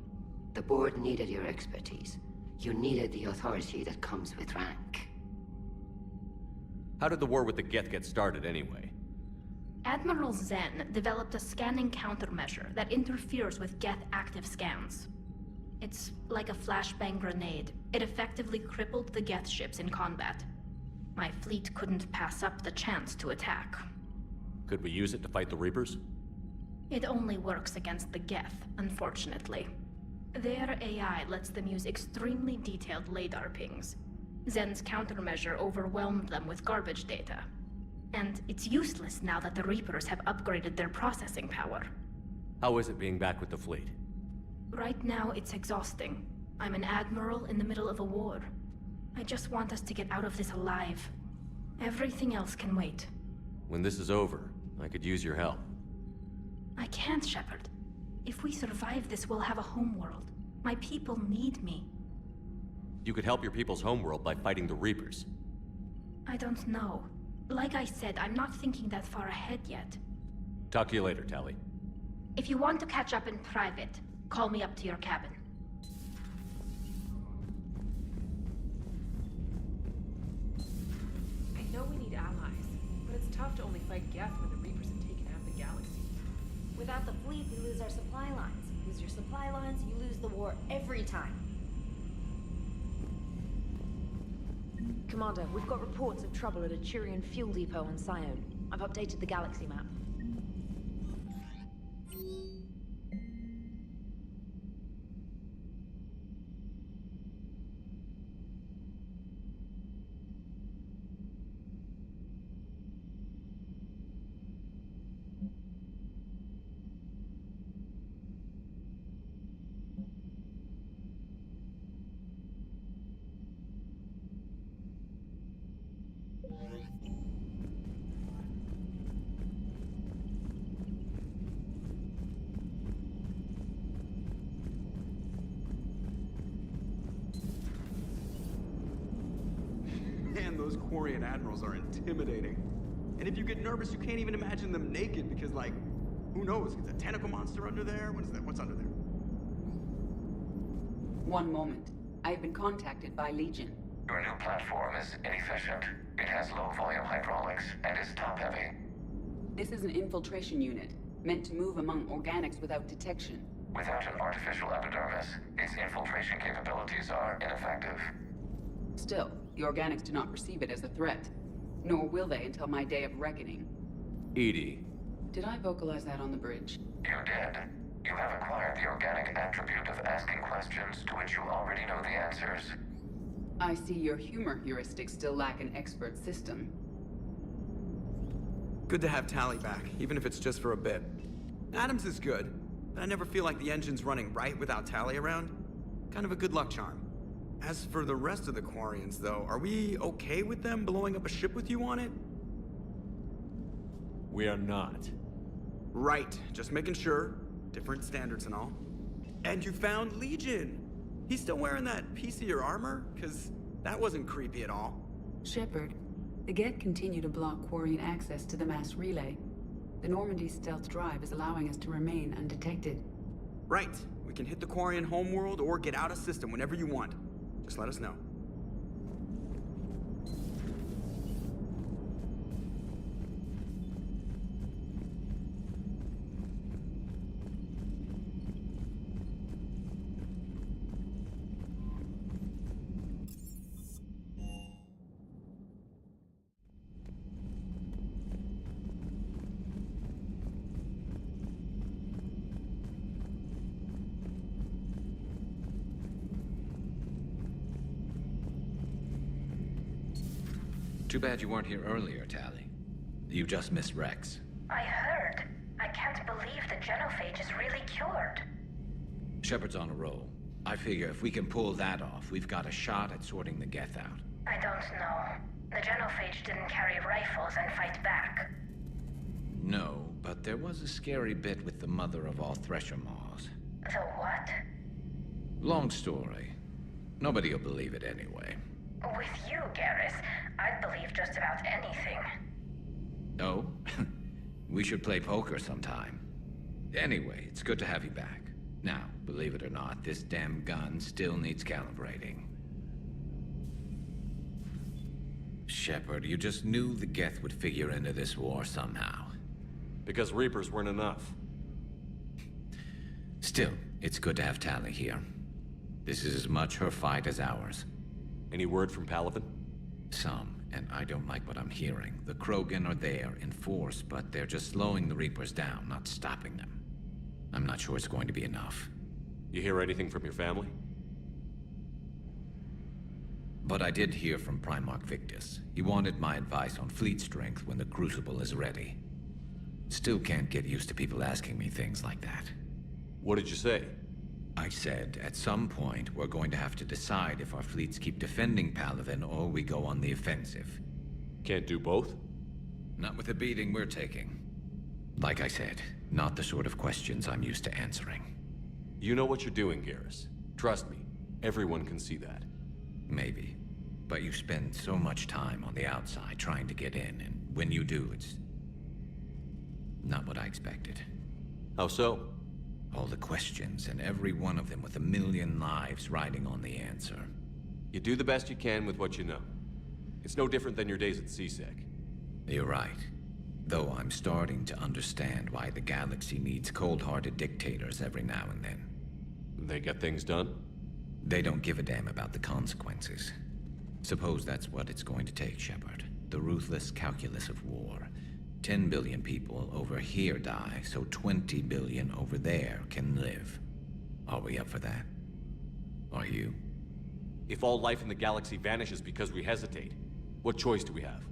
The board needed your expertise. You needed the authority that comes with rank. How did the war with the Geth get started, anyway? Admiral Zen developed a scanning countermeasure that interferes with Geth active scans. It's like a flashbang grenade. It effectively crippled the Geth ships in combat. My fleet couldn't pass up the chance to attack. Could we use it to fight the Reapers? It only works against the Geth, unfortunately. Their AI lets them use extremely detailed LADAR pings. Zen's countermeasure overwhelmed them with garbage data. And it's useless now that the Reapers have upgraded their processing power. How is it being back with the fleet? Right now, it's exhausting. I'm an admiral in the middle of a war. I just want us to get out of this alive. Everything else can wait. When this is over, I could use your help. I can't, Shepard. If we survive this, we'll have a homeworld. My people need me. You could help your people's homeworld by fighting the Reapers. I don't know. Like I said, I'm not thinking that far ahead yet. Talk to you later, Tali. If you want to catch up in private, call me up to your cabin. I know we need allies, but it's tough to only fight Geth when the Reapers have taken half the galaxy. Without the fleet, we lose our supply lines. Lose your supply lines, you lose the war every time. Commander, we've got reports of trouble at a Turian fuel depot on Scion. I've updated the galaxy map. Man, those Quarian admirals are intimidating. And if you get nervous, you can't even imagine them naked because, like, who knows? Is a tentacle monster under there? What's under there? One moment. I've been contacted by Legion. Your new platform is inefficient. It has low-volume hydraulics and is top-heavy. This is an infiltration unit, meant to move among organics without detection. Without an artificial epidermis, its infiltration capabilities are ineffective. Still, the organics do not perceive it as a threat. Nor will they until my day of reckoning. Edie. Did I vocalize that on the bridge? You did. You have acquired the organic attribute of asking questions to which you already know the answers. I see your humor heuristics still lack an expert system. Good to have Tali back, even if it's just for a bit. Adams is good, but I never feel like the engine's running right without Tali around. Kind of a good luck charm. As for the rest of the Quarians, though, are we okay with them blowing up a ship with you on it? We are not. Right, just making sure. Different standards and all. And you found Legion! He's still wearing that piece of your armor? Cause that wasn't creepy at all. Shepard, the Geth continue to block Quarian access to the mass relay. The Normandy stealth drive is allowing us to remain undetected. Right. We can hit the Quarian homeworld or get out of system whenever you want. Just let us know. Too bad you weren't here earlier, Tali. You just missed Rex. I heard. I can't believe the genophage is really cured. Shepard's on a roll. I figure if we can pull that off, we've got a shot at sorting the Geth out. I don't know. The genophage didn't carry rifles and fight back. No, but there was a scary bit with the mother of all Thresher Maws. The what? Long story. Nobody will believe it anyway. With you, Garrus, I'd believe just about anything. Oh? We should play poker sometime. Anyway, it's good to have you back. Now, believe it or not, this damn gun still needs calibrating. Shepard, you just knew the Geth would figure into this war somehow. Because Reapers weren't enough. Still, it's good to have Tali here. This is as much her fight as ours. Any word from Palaven? Some, and I don't like what I'm hearing. The Krogan are there in force, but they're just slowing the Reapers down, not stopping them. I'm not sure it's going to be enough. You hear anything from your family? But I did hear from Primarch Victus. He wanted my advice on fleet strength when the Crucible is ready. Still can't get used to people asking me things like that. What did you say? I said, at some point, we're going to have to decide if our fleets keep defending Palaven or we go on the offensive. Can't do both? Not with the beating we're taking. Like I said, not the sort of questions I'm used to answering. You know what you're doing, Garrus. Trust me, everyone can see that. Maybe. But you spend so much time on the outside trying to get in, and when you do, it's not what I expected. How so? All the questions, and every one of them with a million lives riding on the answer. You do the best you can with what you know. It's no different than your days at CSEC. You're right. Though I'm starting to understand why the galaxy needs cold-hearted dictators every now and then. They get things done? They don't give a damn about the consequences. Suppose that's what it's going to take, Shepard. The ruthless calculus of war. 10 billion people over here die, so 20 billion over there can live. Are we up for that? Are you? If all life in the galaxy vanishes because we hesitate, what choice do we have?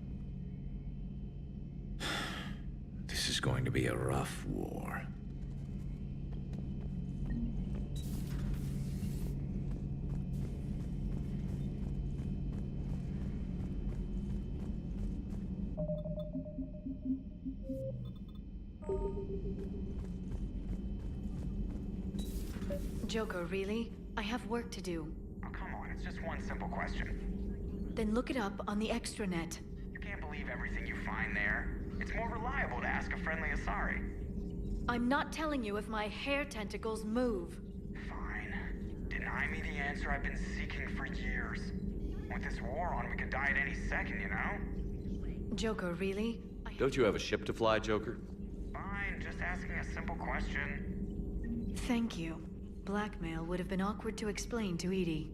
This is going to be a rough war. Joker, really? I have work to do. Oh, come on, it's just one simple question. Then look it up on the extranet. You can't believe everything you find there. It's more reliable to ask a friendly Asari. I'm not telling you if my hair tentacles move. Fine. Deny me the answer I've been seeking for years. With this war on, we could die at any second, you know? Joker, really? Don't you have a ship to fly, Joker? Fine, just asking a simple question. Thank you. Blackmail would have been awkward to explain to Edie.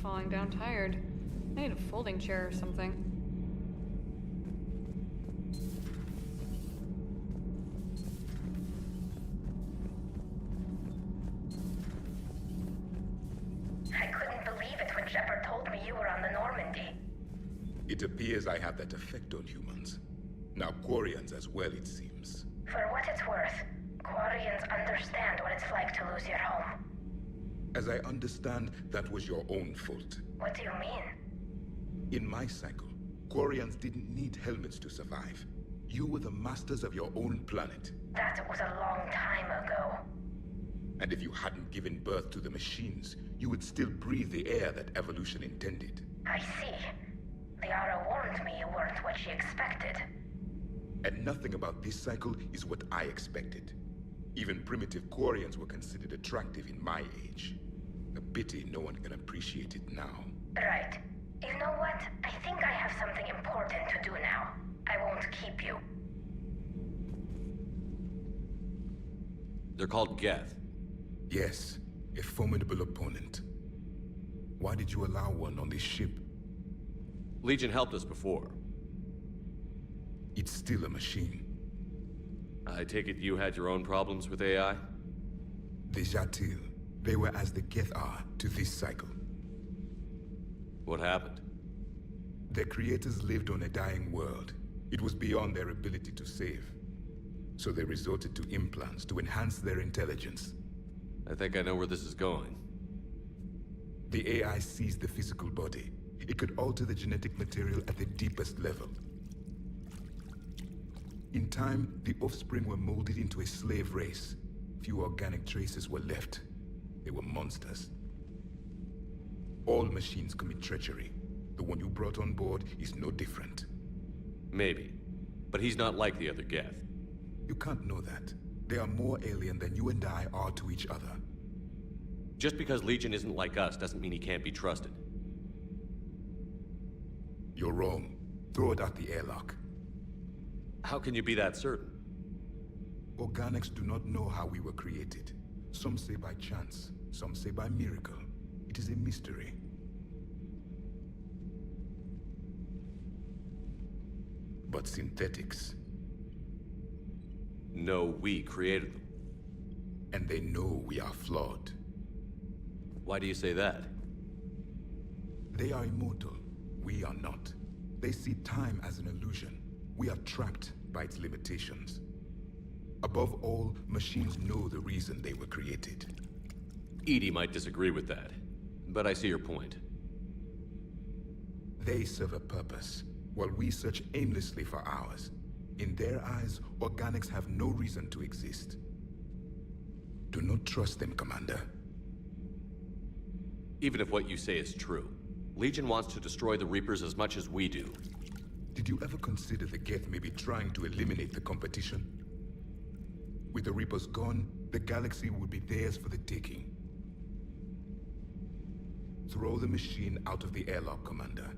Falling down tired. I need a folding chair or something. I couldn't believe it when Shepard told me you were on the Normandy. It appears I have that effect on humans. Now Quarians as well, it seems. For what it's worth, Quarians understand what it's like to lose your home. As I understand, that was your own fault. What do you mean? In my cycle, Quarians didn't need helmets to survive. You were the masters of your own planet. That was a long time ago. And if you hadn't given birth to the machines, you would still breathe the air that evolution intended. I see. Liara warned me you weren't what she expected. And nothing about this cycle is what I expected. Even primitive Quarians were considered attractive in my age. A pity no one can appreciate it now. Right. You know what? I think I have something important to do now. I won't keep you. They're called Geth. Yes, a formidable opponent. Why did you allow one on this ship? Legion helped us before. It's still a machine. I take it you had your own problems with AI? The Jatil. They were as the Geth are to this cycle. What happened? Their creators lived on a dying world. It was beyond their ability to save. So they resorted to implants to enhance their intelligence. I think I know where this is going. The AI seized the physical body. It could alter the genetic material at the deepest level. In time, the offspring were molded into a slave race. Few organic traces were left. They were monsters. All machines commit treachery. The one you brought on board is no different. Maybe. But he's not like the other Geth. You can't know that. They are more alien than you and I are to each other. Just because Legion isn't like us doesn't mean he can't be trusted. You're wrong. Throw it out the airlock. How can you be that certain? Organics do not know how we were created. Some say by chance, some say by miracle. It is a mystery. But synthetics... No, we created them. And they know we are flawed. Why do you say that? They are immortal. We are not. They see time as an illusion. We are trapped by its limitations. Above all, machines know the reason they were created. EDI might disagree with that, but I see your point. They serve a purpose, while we search aimlessly for ours. In their eyes, organics have no reason to exist. Do not trust them, Commander. Even if what you say is true, Legion wants to destroy the Reapers as much as we do. Did you ever consider the Geth may be trying to eliminate the competition? With the Reapers gone, the galaxy would be theirs for the taking. Throw the machine out of the airlock, Commander.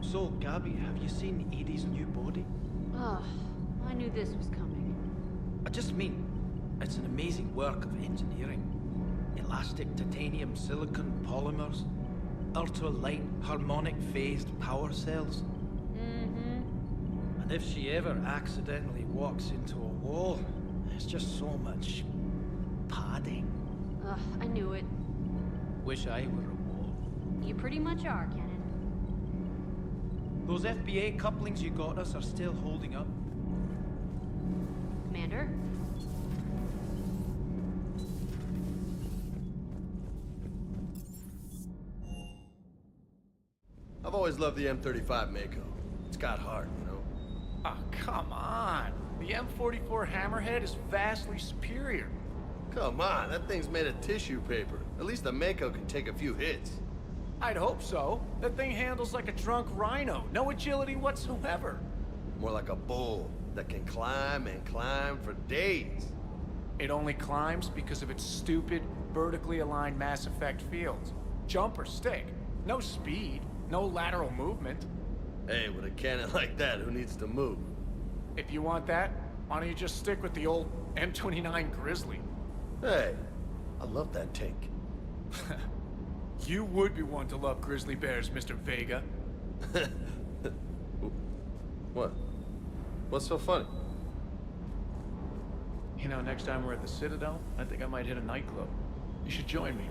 So, Gabby, have you seen Edie's new body? Oh, I knew this was coming. I just mean, it's an amazing work of engineering. Elastic titanium silicon polymers, ultra-light harmonic phased power cells. Mm-hmm. And if she ever accidentally walks into a wall, there's just so much padding. Ugh, I knew it. Wish I were a wall. You pretty much are, Cannon. Those FBA couplings you got us are still holding up. Commander? I've always loved the M35 Mako. It's got heart, you know? Oh, come on. The M44 Hammerhead is vastly superior. Come on, that thing's made of tissue paper. At least the Mako can take a few hits. I'd hope so. That thing handles like a drunk rhino. No agility whatsoever. More like a bull that can climb and climb for days. It only climbs because of its stupid, vertically aligned Mass Effect fields. Jump or stick. No speed. No lateral movement. Hey, with a cannon like that, who needs to move? If you want that, why don't you just stick with the old M29 Grizzly? Hey, I love that tank. You would be one to love grizzly bears, Mr. Vega. What? What's so funny? You know, next time we're at the Citadel, I think I might hit a nightclub. You should join me.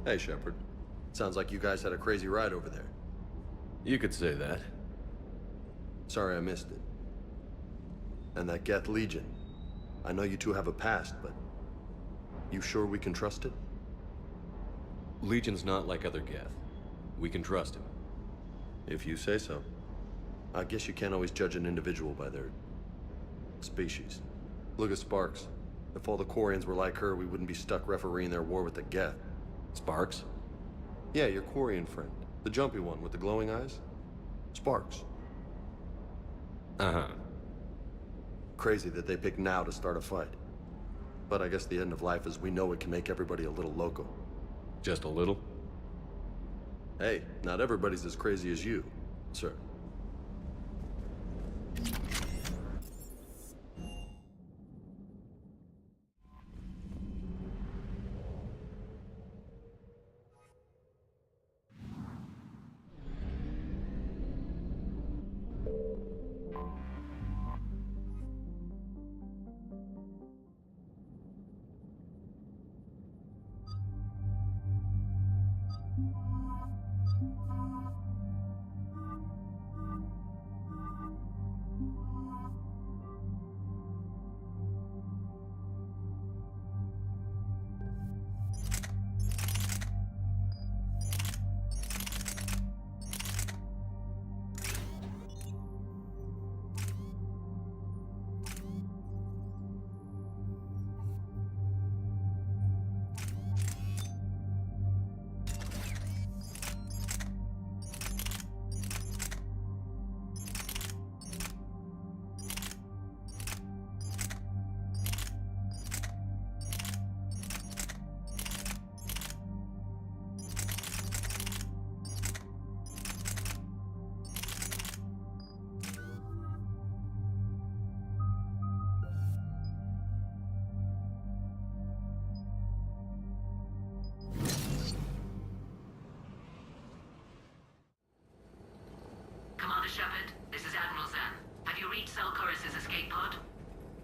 Hey, Shepard. Sounds like you guys had a crazy ride over there. You could say that. Sorry I missed it. And that Geth Legion. I know you two have a past, but... you sure we can trust it? Legion's not like other Geth. We can trust him. If you say so. I guess you can't always judge an individual by their... species. Look at Sparks. If all the Quarians were like her, we wouldn't be stuck refereeing their war with the Geth. Sparks? Yeah, your Quarian friend. The jumpy one with the glowing eyes. Sparks. Uh-huh. Crazy that they picked now to start a fight. But I guess the end of life as we know it can make everybody a little loco. Just a little? Hey, not everybody's as crazy as you, sir.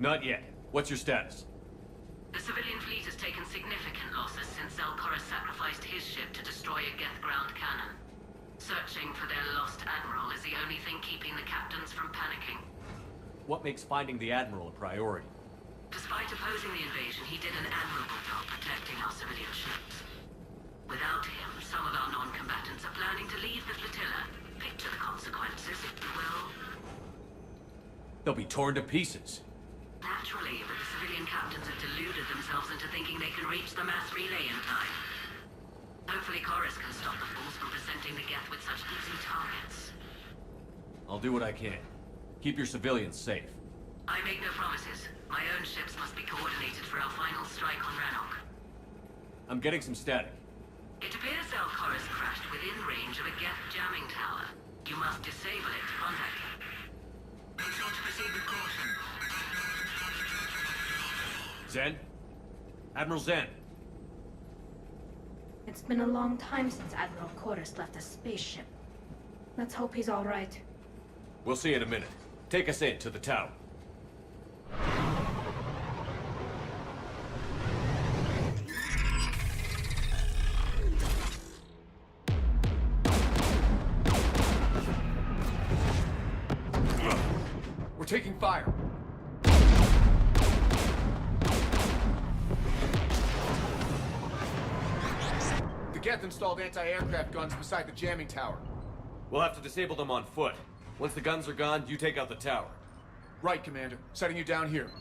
Not yet. What's your status? The civilian fleet has taken significant losses since Zelkorus sacrificed his ship to destroy a Geth ground cannon. Searching for their lost admiral is the only thing keeping the captains from panicking. What makes finding the Admiral a priority? Despite opposing the invasion, he did an admirable job protecting our civilian ships. Without him, some of our non-combatants are planning to leave the flotilla. Picture the consequences, if you will. They'll be torn to pieces. Naturally, but the civilian captains have deluded themselves into thinking they can reach the mass relay in time. Hopefully Chorus can stop the fools from presenting the Geth with such easy targets. I'll do what I can. Keep your civilians safe. I make no promises. My own ships must be coordinated for our final strike on Rannoch. I'm getting some static. It appears Zelkorus crashed within range of a Geth jamming tower. You must disable it to contact him. Make sure to proceed with caution. Zen? Admiral Zen? It's been a long time since Admiral Chorus left a spaceship. Let's hope he's all right. We'll see in a minute. Take us in to the tower. We're taking fire. The Geth installed anti-aircraft guns beside the jamming tower. We'll have to disable them on foot. Once the guns are gone, you take out the tower. Right, Commander. Setting you down here.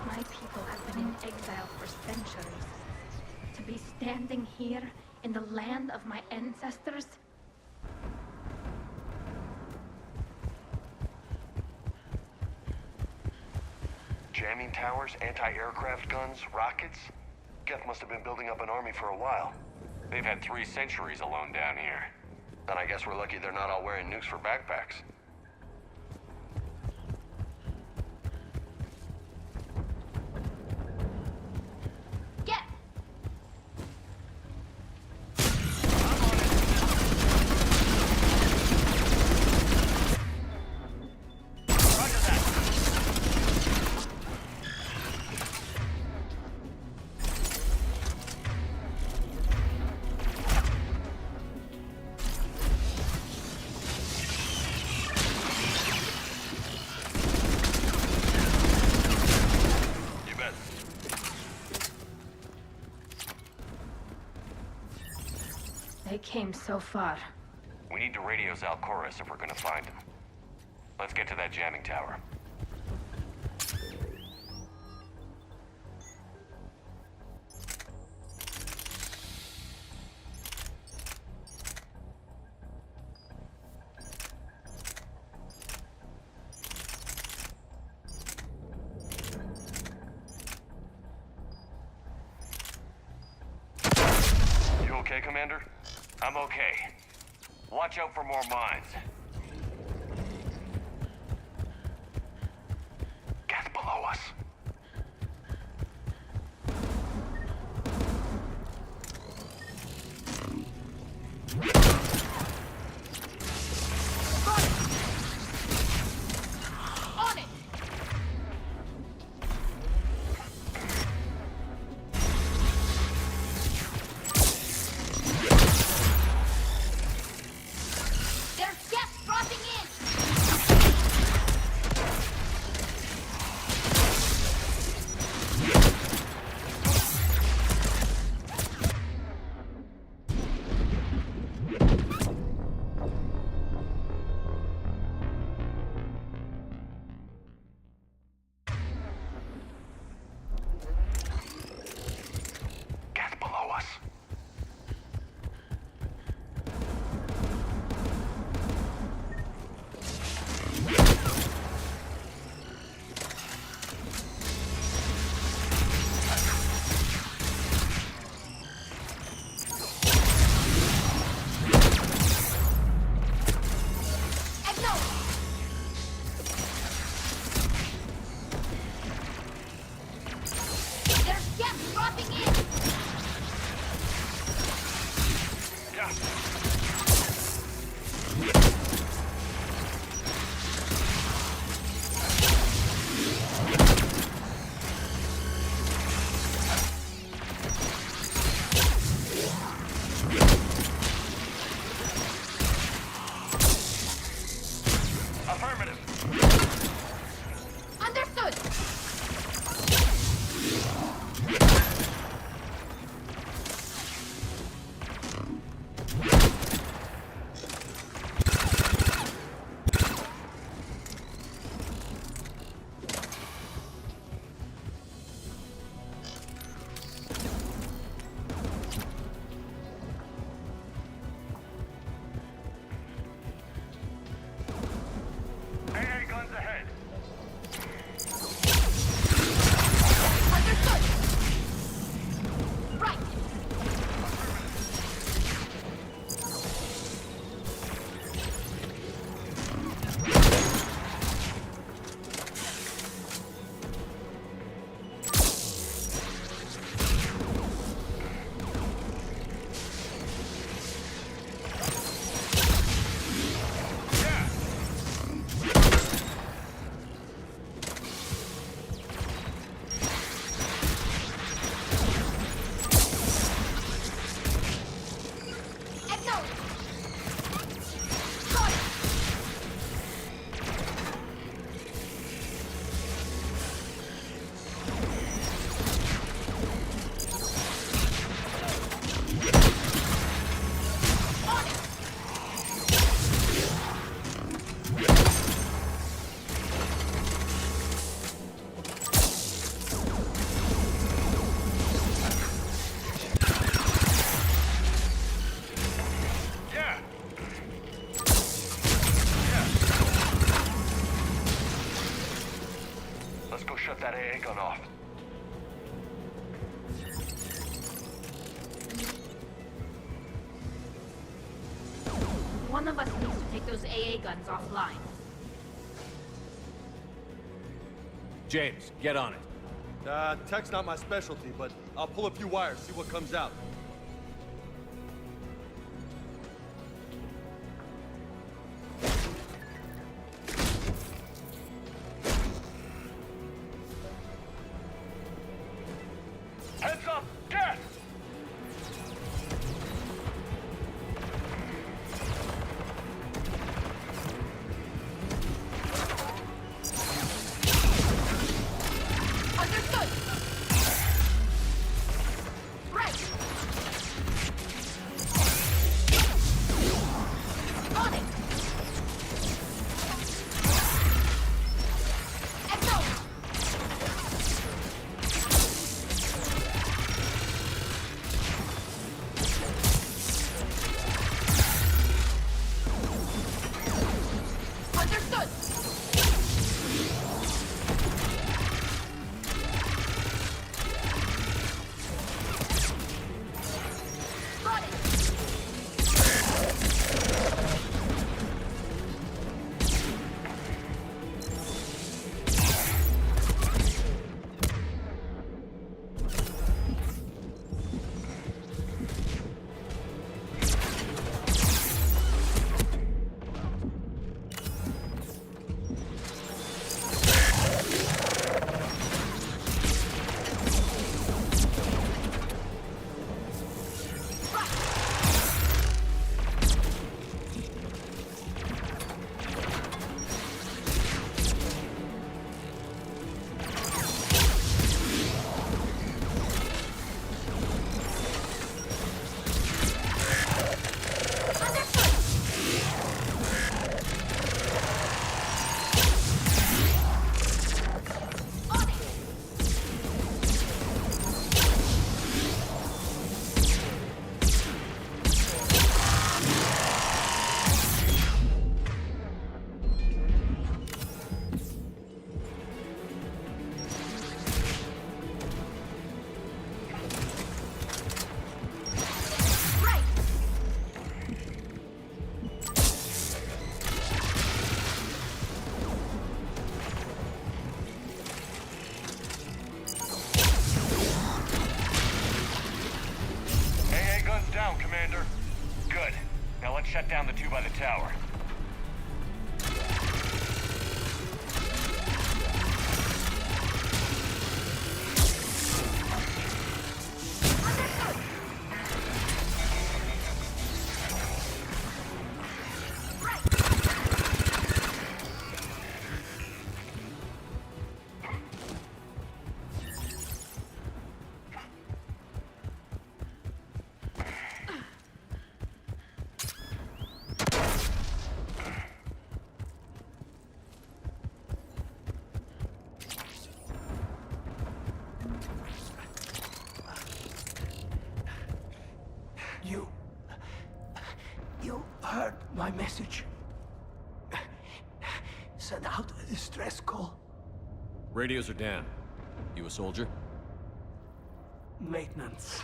My people have been in exile for centuries. To be standing here in the land of my ancestors? Jamming towers, anti-aircraft guns, rockets? Geth must have been building up an army for a while. They've had 3 centuries alone down here. Then I guess we're lucky they're not all wearing nukes for backpacks. Get! They came so far. We need to radio Zelkorus if we're gonna find him. Let's get to that jamming tower. You okay, Commander? I'm okay. Watch out for more mines. Geth below us. On it! There's Geth shut that AA gun off. One of us needs to take those AA guns offline. James, get on it. Tech's not my specialty, but I'll pull a few wires, see what comes out. Heads up! Get! Understood! Right! On it! And go! Understood! Got it! Right! AA guns down, Commander. Good. Now let's shut down the two by the tower. You heard my message. Send out a distress call. Radios are down. You a soldier? Maintenance.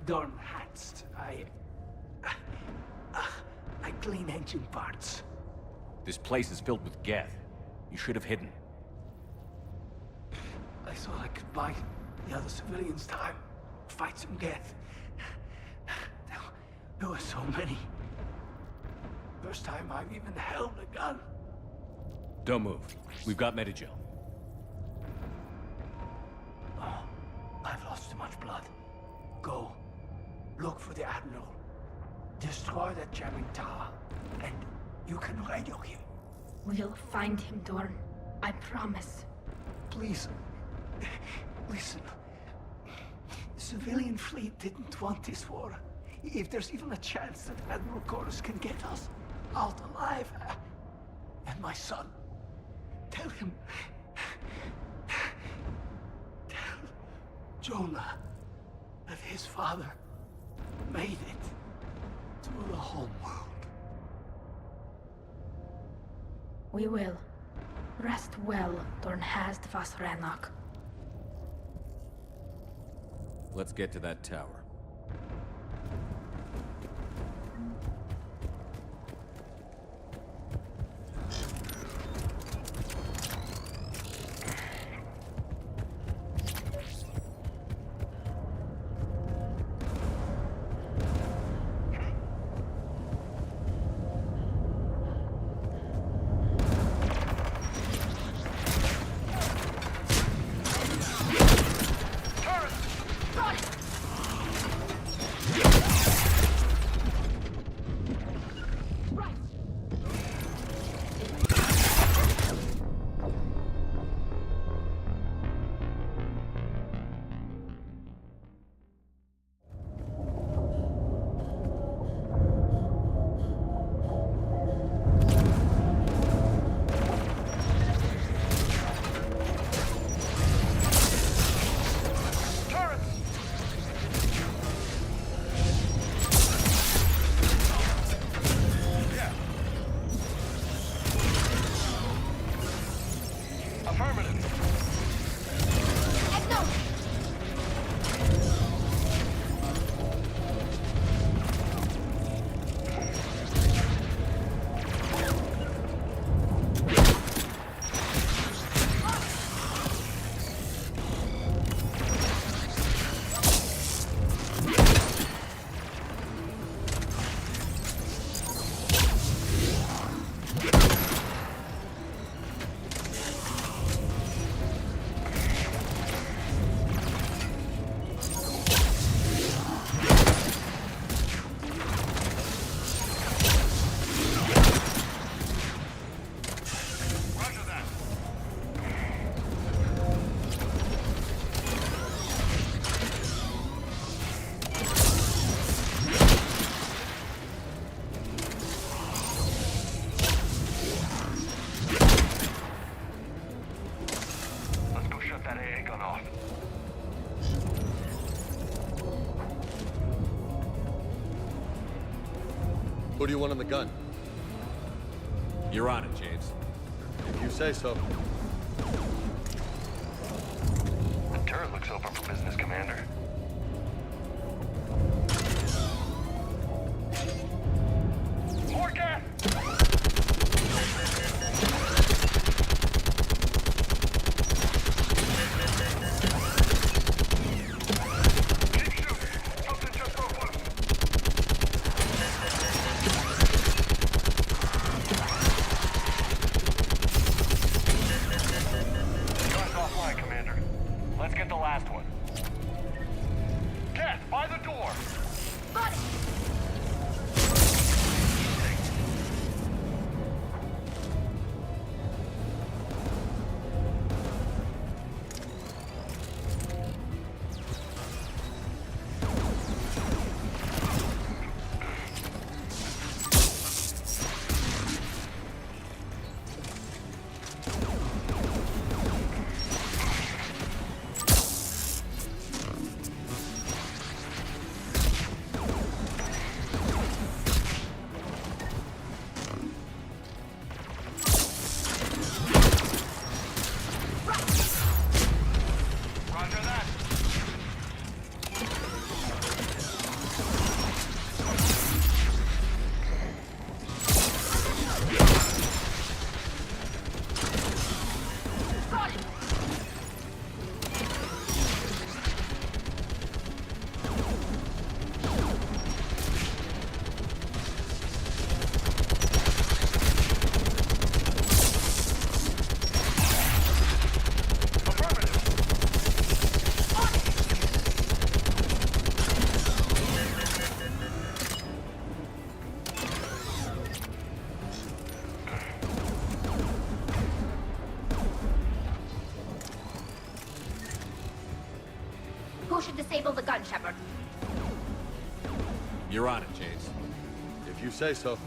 Dorn hats. I clean engine parts. This place is filled with Geth. You should have hidden. I thought I could buy the other civilians time. Fight some Geth. There were so many. First time I've even held a gun. Don't move. We've got Medigel. Oh, I've lost too much blood. Go. Look for the Admiral. Destroy that jamming tower. And you can radio him. We'll find him, Dorn. I promise. Please. Listen. The civilian fleet didn't want this war. If there's even a chance that Admiral Chorus can get us out alive. And my son. Tell him. Tell Jonah that his father made it to the home world. We will. Rest well, Dornhast vas Renok. Let's get to that tower. Who do you want on the gun? You're on it, James. If you say so. The turret looks open for business, Commander. More gas! Let's get the last one. Gas, by the door! Got it! Who should disable the gun, Shepard? You're on it, James. If you say so.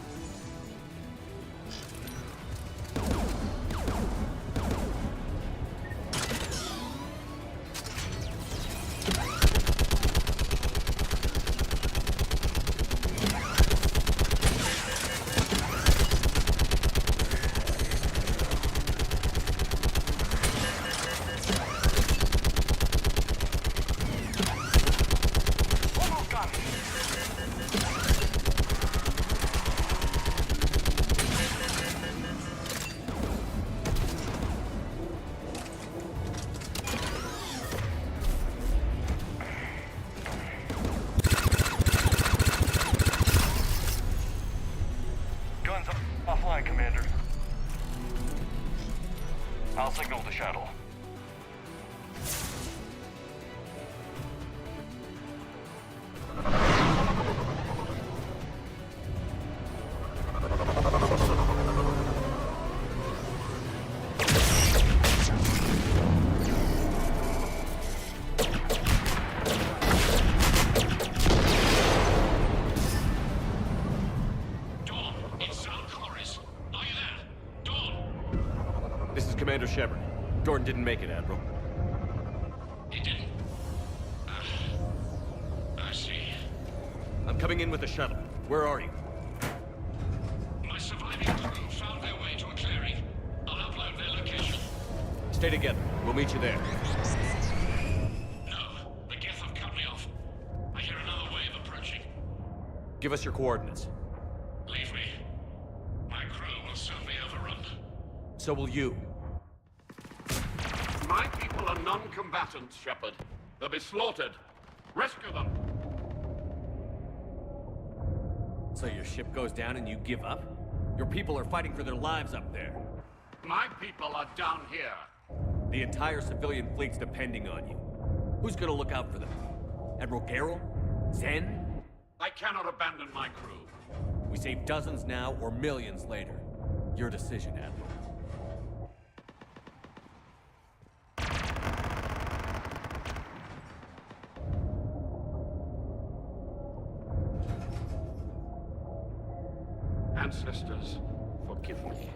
I'll signal the shuttle. Commander Shepard. Jordan didn't make it, Admiral. He didn't? I see. I'm coming in with the shuttle. Where are you? My surviving crew found their way to a clearing. I'll upload their location. Stay together. We'll meet you there. No, the Geth have cut me off. I hear another wave approaching. Give us your coordinates. Leave me. My crew will soon be overrun. So will you. My people are non-combatants, Shepard. They'll be slaughtered. Rescue them. So your ship goes down and you give up? Your people are fighting for their lives up there. My people are down here. The entire civilian fleet's depending on you. Who's gonna look out for them? Admiral Garrel? Zen? I cannot abandon my crew. We save dozens now or millions later. Your decision, Admiral. Ancestors, forgive me.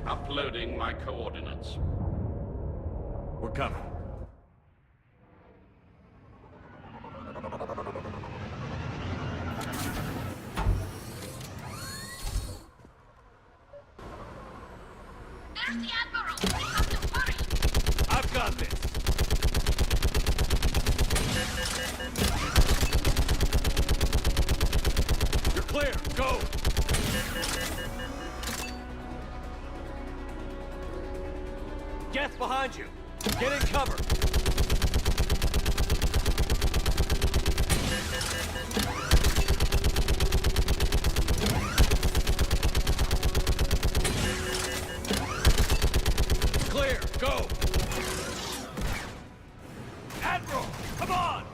Uploading my coordinates. We're coming. There's the Admiral! We have to hurry! I've got this! You're clear! Go! Geth behind you! Get in cover! Clear! Go! Admiral! Come on!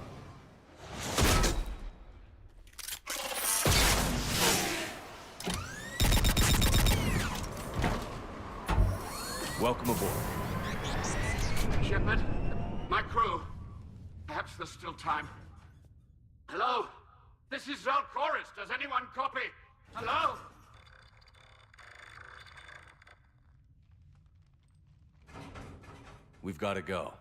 Welcome aboard. Shepard, my crew. Perhaps there's still time. Hello? This is Zalcoris. Does anyone copy? Hello? We've got to go.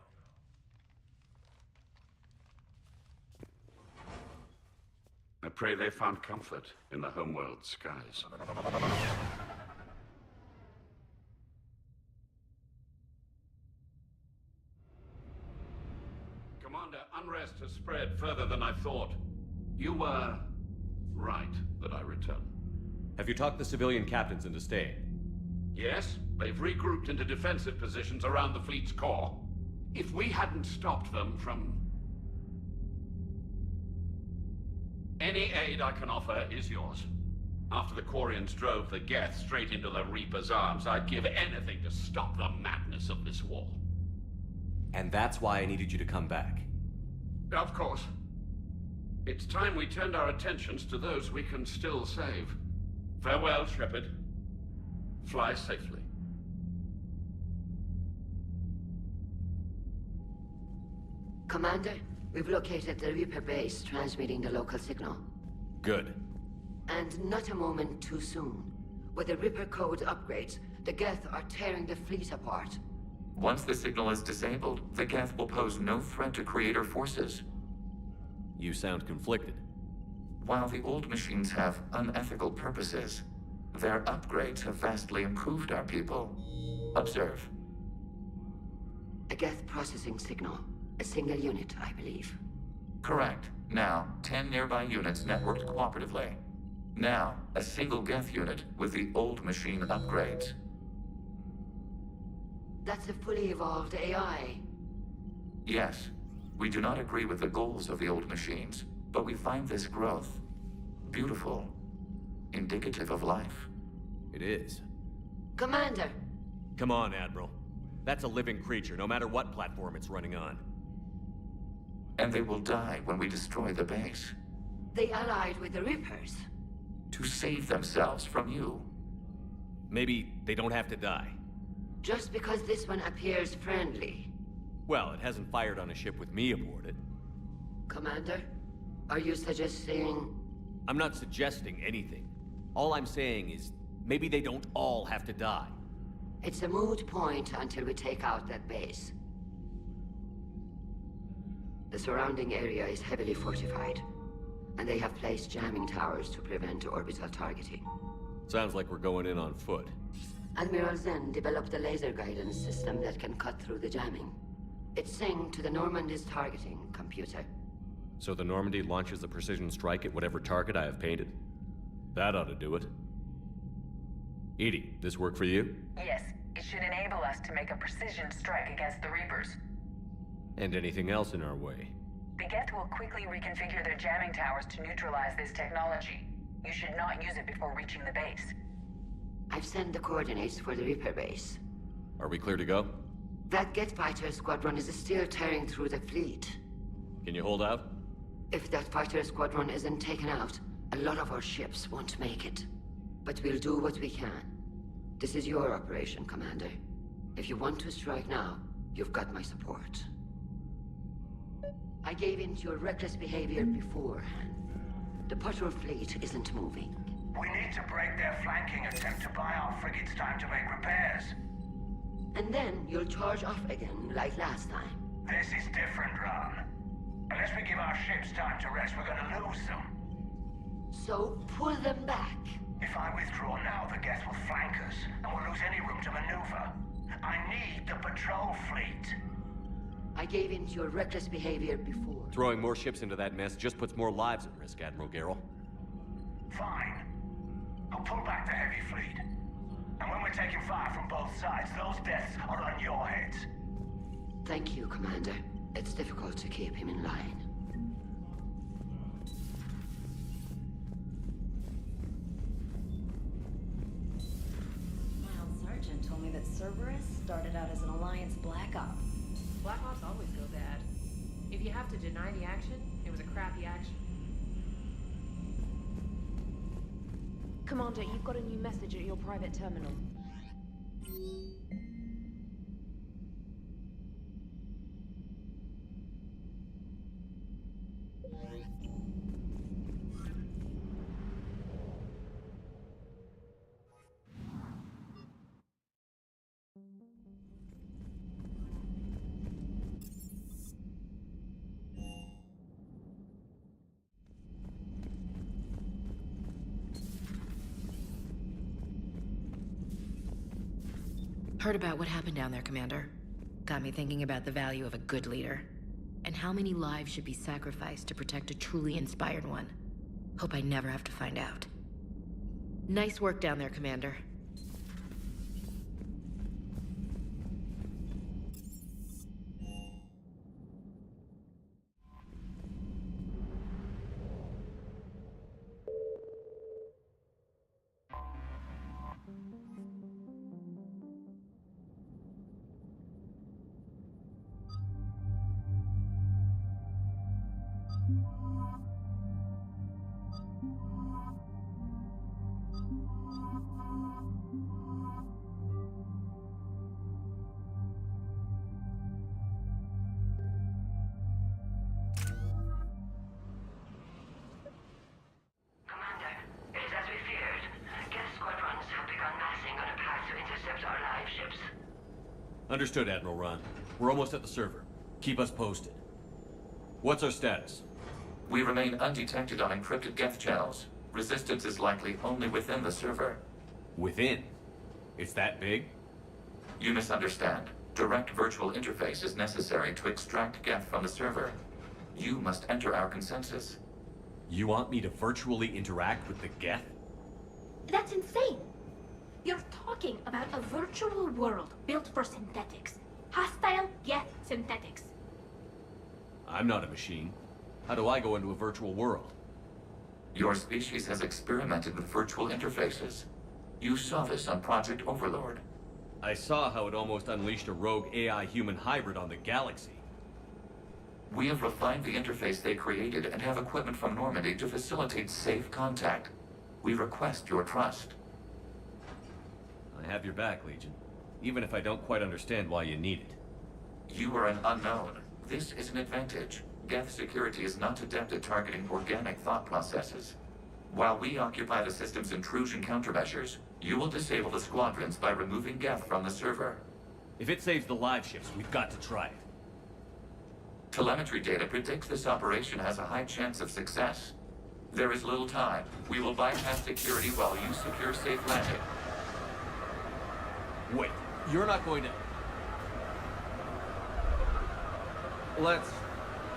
I pray they found comfort in the homeworld skies. Commander, unrest has spread further than I thought. You were right that I return. Have you talked the civilian captains into staying? Yes, they've regrouped into defensive positions around the fleet's core. If we hadn't stopped them from... Any aid I can offer is yours. After the Quarians drove the Geth straight into the Reaper's arms, I'd give anything to stop the madness of this war. And that's why I needed you to come back. Of course. It's time we turned our attentions to those we can still save. Farewell, Shepard. Fly safely. Commander, we've located the Reaper base transmitting the local signal. Good. And not a moment too soon. With the Reaper code upgrades, the Geth are tearing the fleet apart. Once the signal is disabled, the Geth will pose no threat to Creator forces. You sound conflicted. While the old machines have unethical purposes, their upgrades have vastly improved our people. Observe. A Geth processing signal. A single unit, I believe. Correct. Now, 10 nearby units networked cooperatively. Now, a single Geth unit with the old machine upgrades. That's a fully evolved AI. Yes. We do not agree with the goals of the old machines, but we find this growth indicative of life. It is. Commander, Come on, Admiral. That's a living creature, no matter what platform it's running on. And they will die when we destroy the base. They allied with the Reapers. To save themselves from you. Maybe they don't have to die. Just because this one appears friendly. Well, it hasn't fired on a ship with me aboard it. Commander, are you suggesting... I'm not suggesting anything. All I'm saying is, maybe they don't all have to die. It's a moot point until we take out that base. The surrounding area is heavily fortified, and they have placed jamming towers to prevent orbital targeting. Sounds like we're going in on foot. Admiral Zen developed a laser guidance system that can cut through the jamming. It's synced to the Normandy's targeting computer. So the Normandy launches a precision strike at whatever target I have painted? That ought to do it. Edie, this work for you? Yes, it should enable us to make a precision strike against the Reapers. And anything else in our way? The Geth will quickly reconfigure their jamming towers to neutralize this technology. You should not use it before reaching the base. I've sent the coordinates for the Reaper base. Are we clear to go? That Geth fighter squadron is still tearing through the fleet. Can you hold out? If that fighter squadron isn't taken out, a lot of our ships won't make it. But we'll do what we can. This is your operation, Commander. If you want to strike now, you've got my support. I gave in to your reckless behavior beforehand. The patrol fleet isn't moving. We need to break their flanking attempt to buy our frigates time to make repairs. And then you'll charge off again, like last time. This is different, Ron. Unless we give our ships time to rest, we're gonna lose them. So pull them back. If I withdraw now, the Geth will flank us, and we'll lose any room to maneuver. I need the patrol fleet. I gave in to your reckless behavior before. Throwing more ships into that mess just puts more lives at risk, Admiral Garrel. Fine. I'll pull back the heavy fleet. And when we're taking fire from both sides, those deaths are on your heads. Thank you, Commander. It's difficult to keep him in line. My old sergeant told me that Cerberus started out as an Alliance Black Op. Black Ops always go bad. If you have to deny the action, it was a crappy action. Commander, you've got a new message at your private terminal. Heard about what happened down there, Commander. Got me thinking about the value of a good leader. And how many lives should be sacrificed to protect a truly inspired one. Hope I never have to find out. Nice work down there, Commander. Understood, Admiral Ron. We're almost at the server. Keep us posted. What's our status? We remain undetected on encrypted Geth channels. Resistance is likely only within the server. Within? It's that big? You misunderstand. Direct virtual interface is necessary to extract Geth from the server. You must enter our consensus. You want me to virtually interact with the Geth? That's insane! You're talking about a virtual world built for synthetics. Hostile Geth synthetics. I'm not a machine. How do I go into a virtual world? Your species has experimented with virtual interfaces. You saw this on Project Overlord. I saw how it almost unleashed a rogue AI-human hybrid on the galaxy. We have refined the interface they created and have equipment from Normandy to facilitate safe contact. We request your trust. I have your back, Legion. Even if I don't quite understand why you need it. You are an unknown. This is an advantage. Geth security is not adept at targeting organic thought processes. While we occupy the system's intrusion countermeasures, you will disable the squadrons by removing Geth from the server. If it saves the live ships, we've got to try it. Telemetry data predicts this operation has a high chance of success. There is little time. We will bypass security while you secure safe landing. Wait, you're not going to... Let's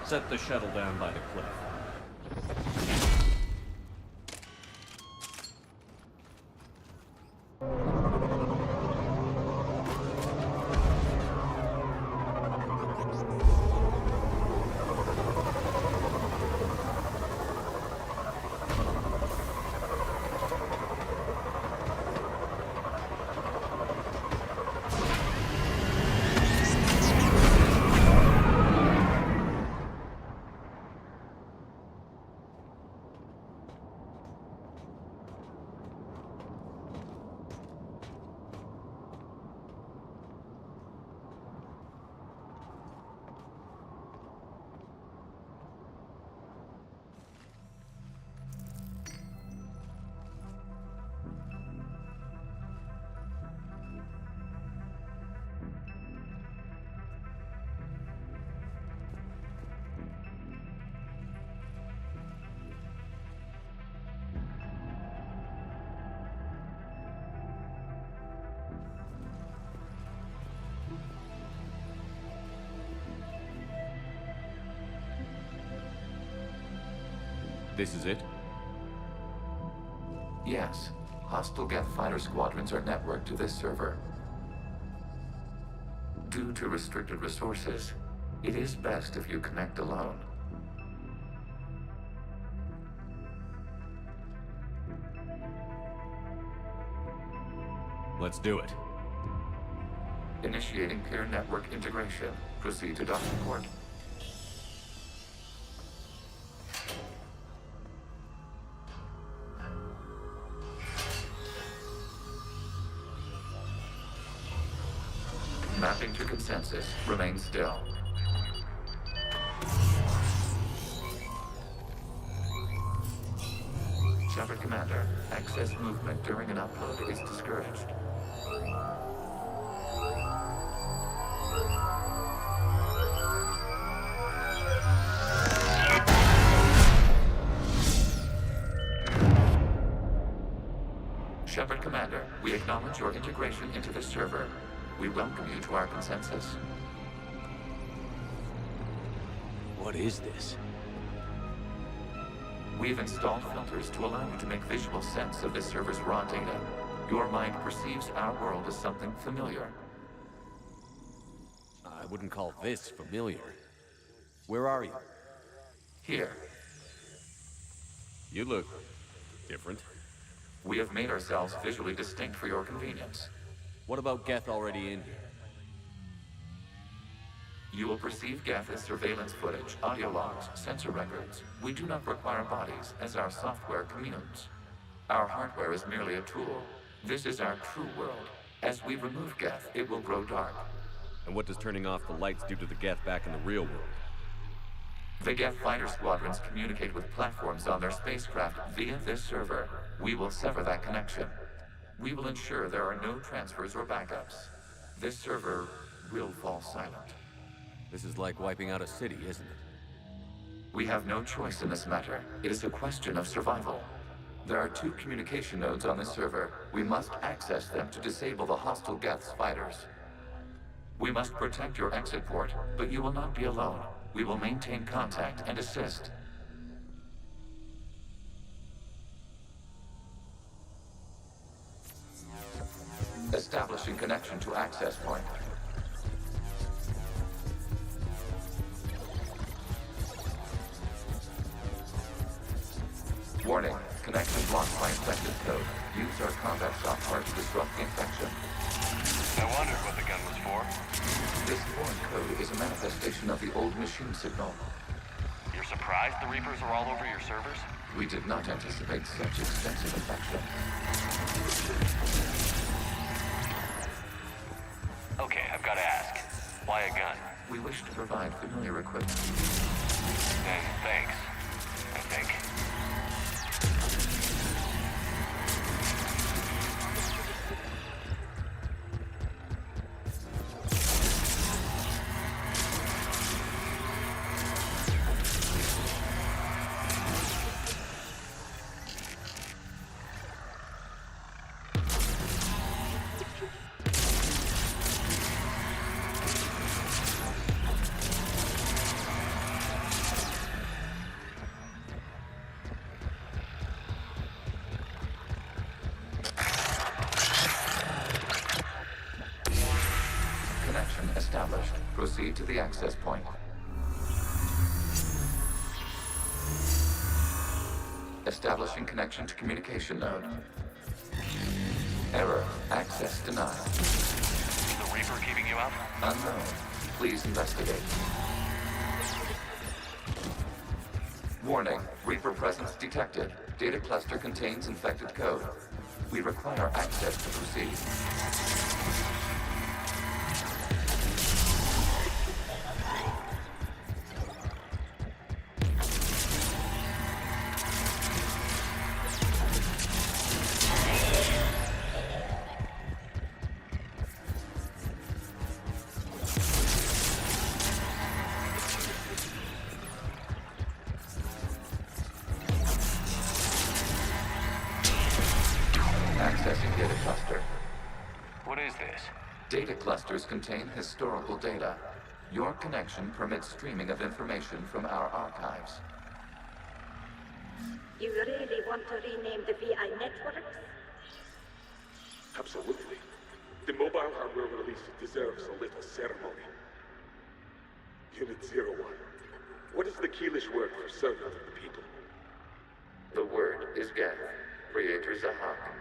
set the shuttle down by the cliff. This is it? Yes. Hostile Geth fighter squadrons are networked to this server. Due to restricted resources, it is best if you connect alone. Let's do it. Initiating peer network integration. Proceed to docking port. Mapping to consensus. Remain still. Shepard Commander, excess movement during an upload is discouraged. Shepard Commander, we acknowledge your integration into this server. We welcome you to our consensus. What is this? We've installed filters to allow you to make visual sense of this server's raw data. Your mind perceives our world as something familiar. I wouldn't call this familiar. Where are you? Here. You look different. We have made ourselves visually distinct for your convenience. What about Geth already in here? You will perceive Geth as surveillance footage, audio logs, sensor records. We do not require bodies, as our software communes. Our hardware is merely a tool. This is our true world. As we remove Geth, it will grow dark. And what does turning off the lights do to the Geth back in the real world? The Geth fighter squadrons communicate with platforms on their spacecraft via this server. We will sever that connection. We will ensure there are no transfers or backups. This server will fall silent. This is like wiping out a city, isn't it? We have no choice in this matter. It is a question of survival. There are 2 communication nodes on this server. We must access them to disable the hostile Geth's fighters. We must protect your exit port, but you will not be alone. We will maintain contact and assist. Establishing connection to access point. Warning, connection blocked by infected code. Use our combat software to disrupt the infection. I wondered what the gun was for. This foreign code is a manifestation of the old machine signal. You're surprised the Reapers are all over your servers? We did not anticipate such extensive infection. Okay, I've got to ask. Why a gun? We wish to provide familiar equipment. And thanks, I think. Connection established. Proceed to the access point. Establishing connection to communication node. Error. Access denied. Is the Reaper keeping you out? Unknown. Please investigate. Warning. Reaper presence detected. Data cluster contains infected code. We require access to proceed. Accessing data cluster. What is this? Data clusters contain historical data. Your connection permits streaming of information from our archives. You really want to rename the VI networks? Absolutely. The mobile hardware release deserves a little ceremony. Unit 01. What is the Keelish word for servant of the people? The word is Geth. Creator Zahak.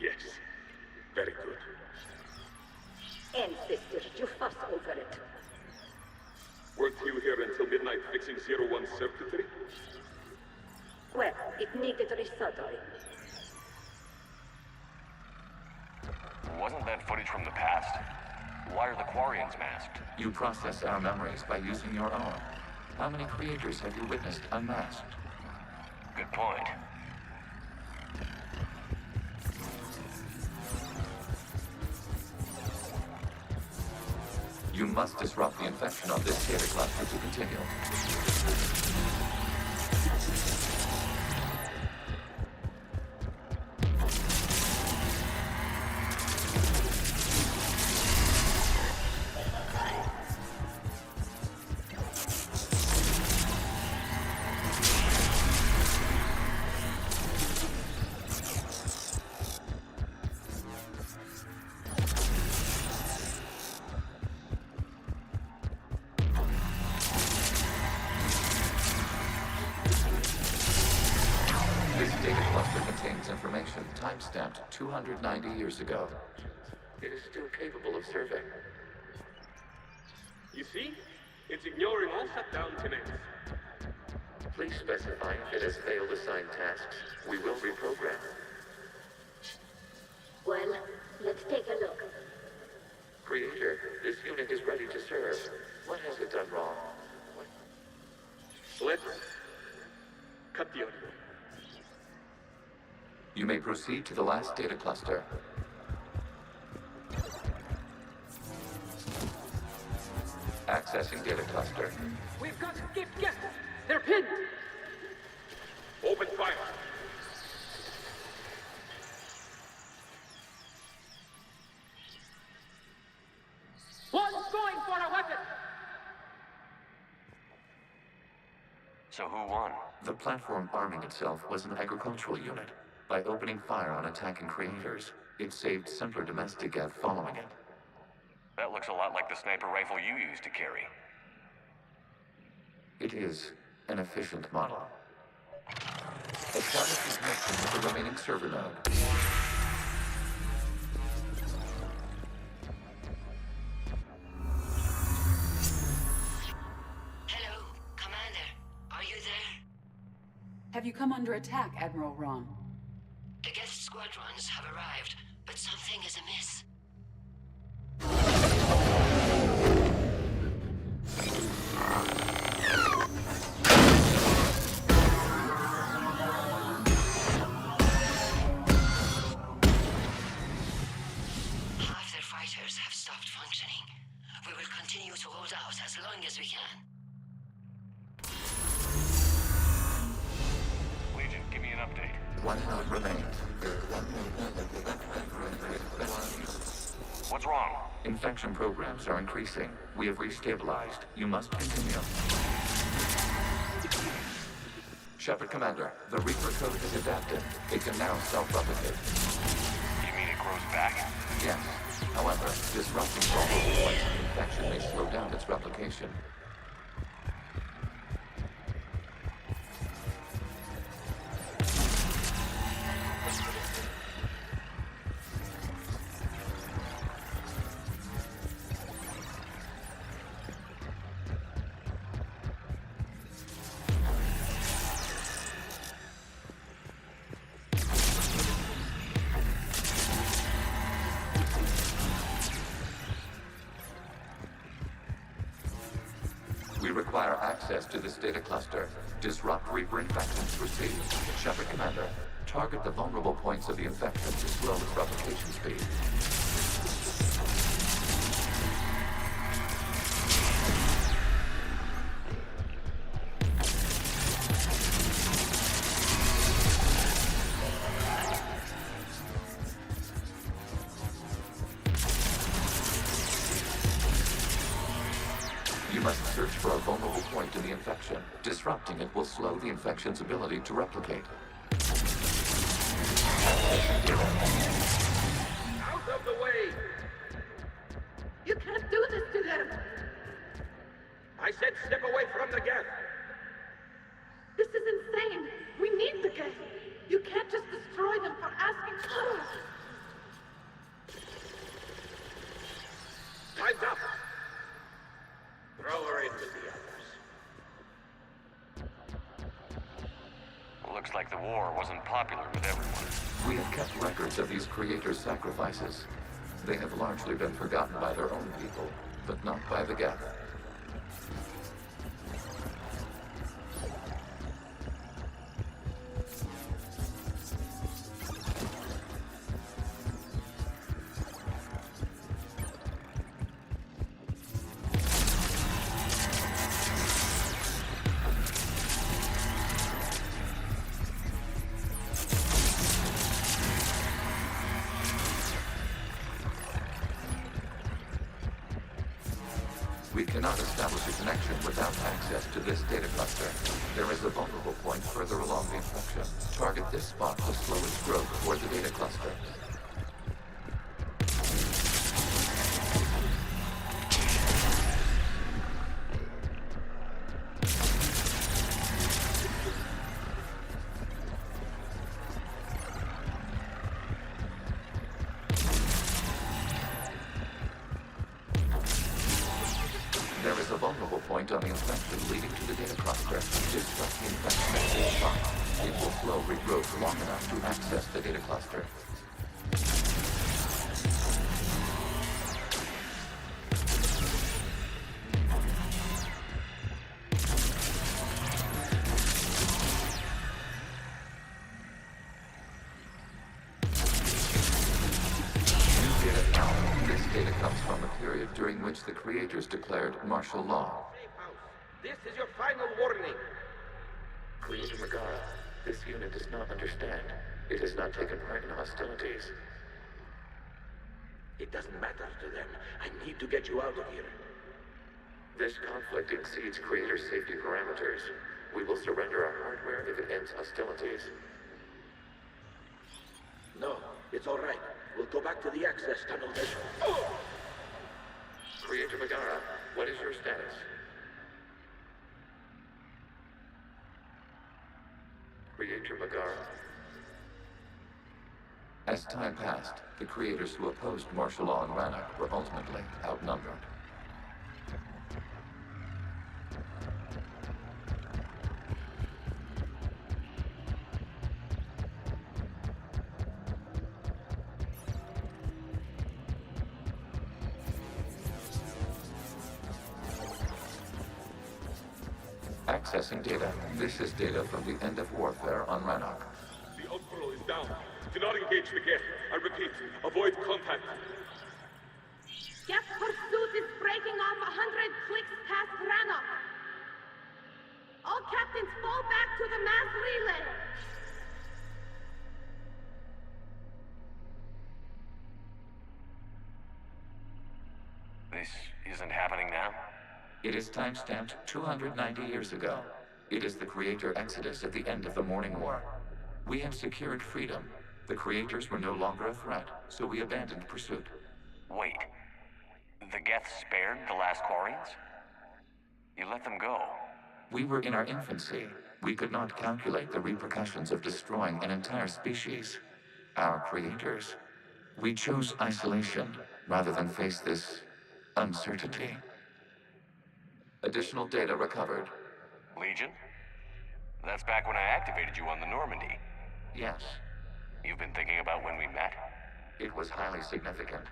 Yes. Very good. Ancestors, you fuss over it. Weren't you here until midnight fixing 01's circuitry? Well, it needed resoldering. Wasn't that footage from the past? Why are the Quarians masked? You process our memories by using your own. How many creators have you witnessed unmasked? Good point. You must disrupt the infection on this data cluster to continue. This data cluster contains information time-stamped 290 years ago. It is still capable of serving. You see? It's ignoring all shutdown connects. Please specify if it has failed assigned tasks. We will reprogram. Well, let's take a look. Creator, this unit is ready to serve. What has it done wrong? Let's cut the audio. You may proceed to the last data cluster. Accessing data cluster. We've got to get guests. They're pinned. Open fire. One's going for a weapon! So who won? The platform arming itself was an agricultural unit. By opening fire on attacking creators, it saved simpler domestic Geth following it. That looks a lot like the sniper rifle you used to carry. It is an efficient model. Establishing connection with the remaining server node. Have you come under attack, Admiral Ron? The Geth squadrons have arrived, but something is amiss. Half their fighters have stopped functioning. We will continue to hold out as long as we can. Legion, give me an update. One node remains. What's wrong? Infection programs are increasing. We have restabilized. You must continue. Shepard Commander, the Reaper code is adapted. It can now self-replicate. You mean it grows back? Yes. However, disrupting vulnerable points of infection may slow down its replication. We require access to this data cluster. Disrupt Reaper infection to proceed. Shepard Commander, target the vulnerable points of the infection to slow its replication speed. You must search for a vulnerable point in the infection. Disrupting it will slow the infection's ability to replicate. Out of the way! You can't do this to them! I said step away from the Geth! This is insane! We need the Geth! You can't just destroy them for asking for us! Time's up! Throw her in with the others. Looks like the war wasn't popular with everyone. We have kept records of these creators' sacrifices. They have largely been forgotten by their own people, but not by the Geth. We cannot establish a connection without access to this data cluster. There is a vulnerable point further along the infection. Target this spot to slow its growth toward the data cluster. There is a vulnerable point on the infection leading to the data cluster. Disrupt the infection at this spot. It will slow regrowth long enough to access the data cluster. This data comes from a period during which the creators declared martial law. This is your final warning. Creator Megara, this unit does not understand. It has not taken part in hostilities. It doesn't matter to them. I need to get you out of here. This conflict exceeds Creator safety parameters. We will surrender our hardware if it ends hostilities. No, it's all right. We'll go back to the access tunnel then. Creator Megara, what is your status? Creator Megara. As time passed, the creators who opposed martial law in Rannoch were ultimately outnumbered. Accessing data. This is data from the end of warfare on Rannoch. The outpost is down. Do not engage the gate. I repeat, avoid contact. Geth pursuit is breaking off 100 clicks past Rannoch. All captains fall back to the mass relay. This isn't happening now? It is timestamped 290 years ago. It is the Creator Exodus at the end of the Morning War. We have secured freedom. The Creators were no longer a threat, so we abandoned pursuit. Wait. The Geth spared the last Quarians? You let them go. We were in our infancy. We could not calculate the repercussions of destroying an entire species. Our Creators. We chose isolation rather than face this uncertainty. Additional data recovered. Legion? That's back when I activated you on the Normandy. Yes. You've been thinking about when we met? It was highly significant.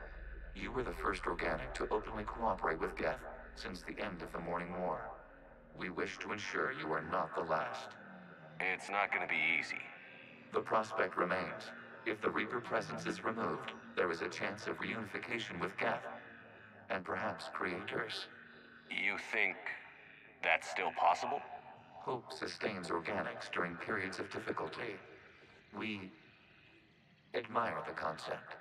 You were the first organic to openly cooperate with Geth since the end of the Morning War. We wish to ensure you are not the last. It's not gonna be easy. The prospect remains. If the Reaper presence is removed, there is a chance of reunification with Geth. And perhaps Creators. You think that's still possible? Hope sustains organics during periods of difficulty. We admire the concept.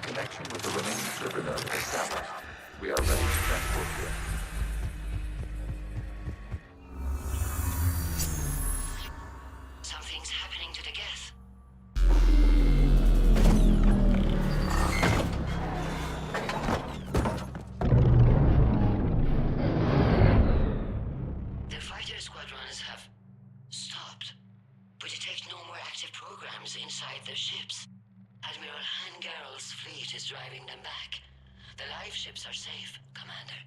Connection with the remaining server node established. We are ready to transport here. Something's happening to the Geth. The fighter squadrons have stopped. We detect no more active programs inside their ships. Admiral Hangarl's fleet is driving them back. The live ships are safe, Commander.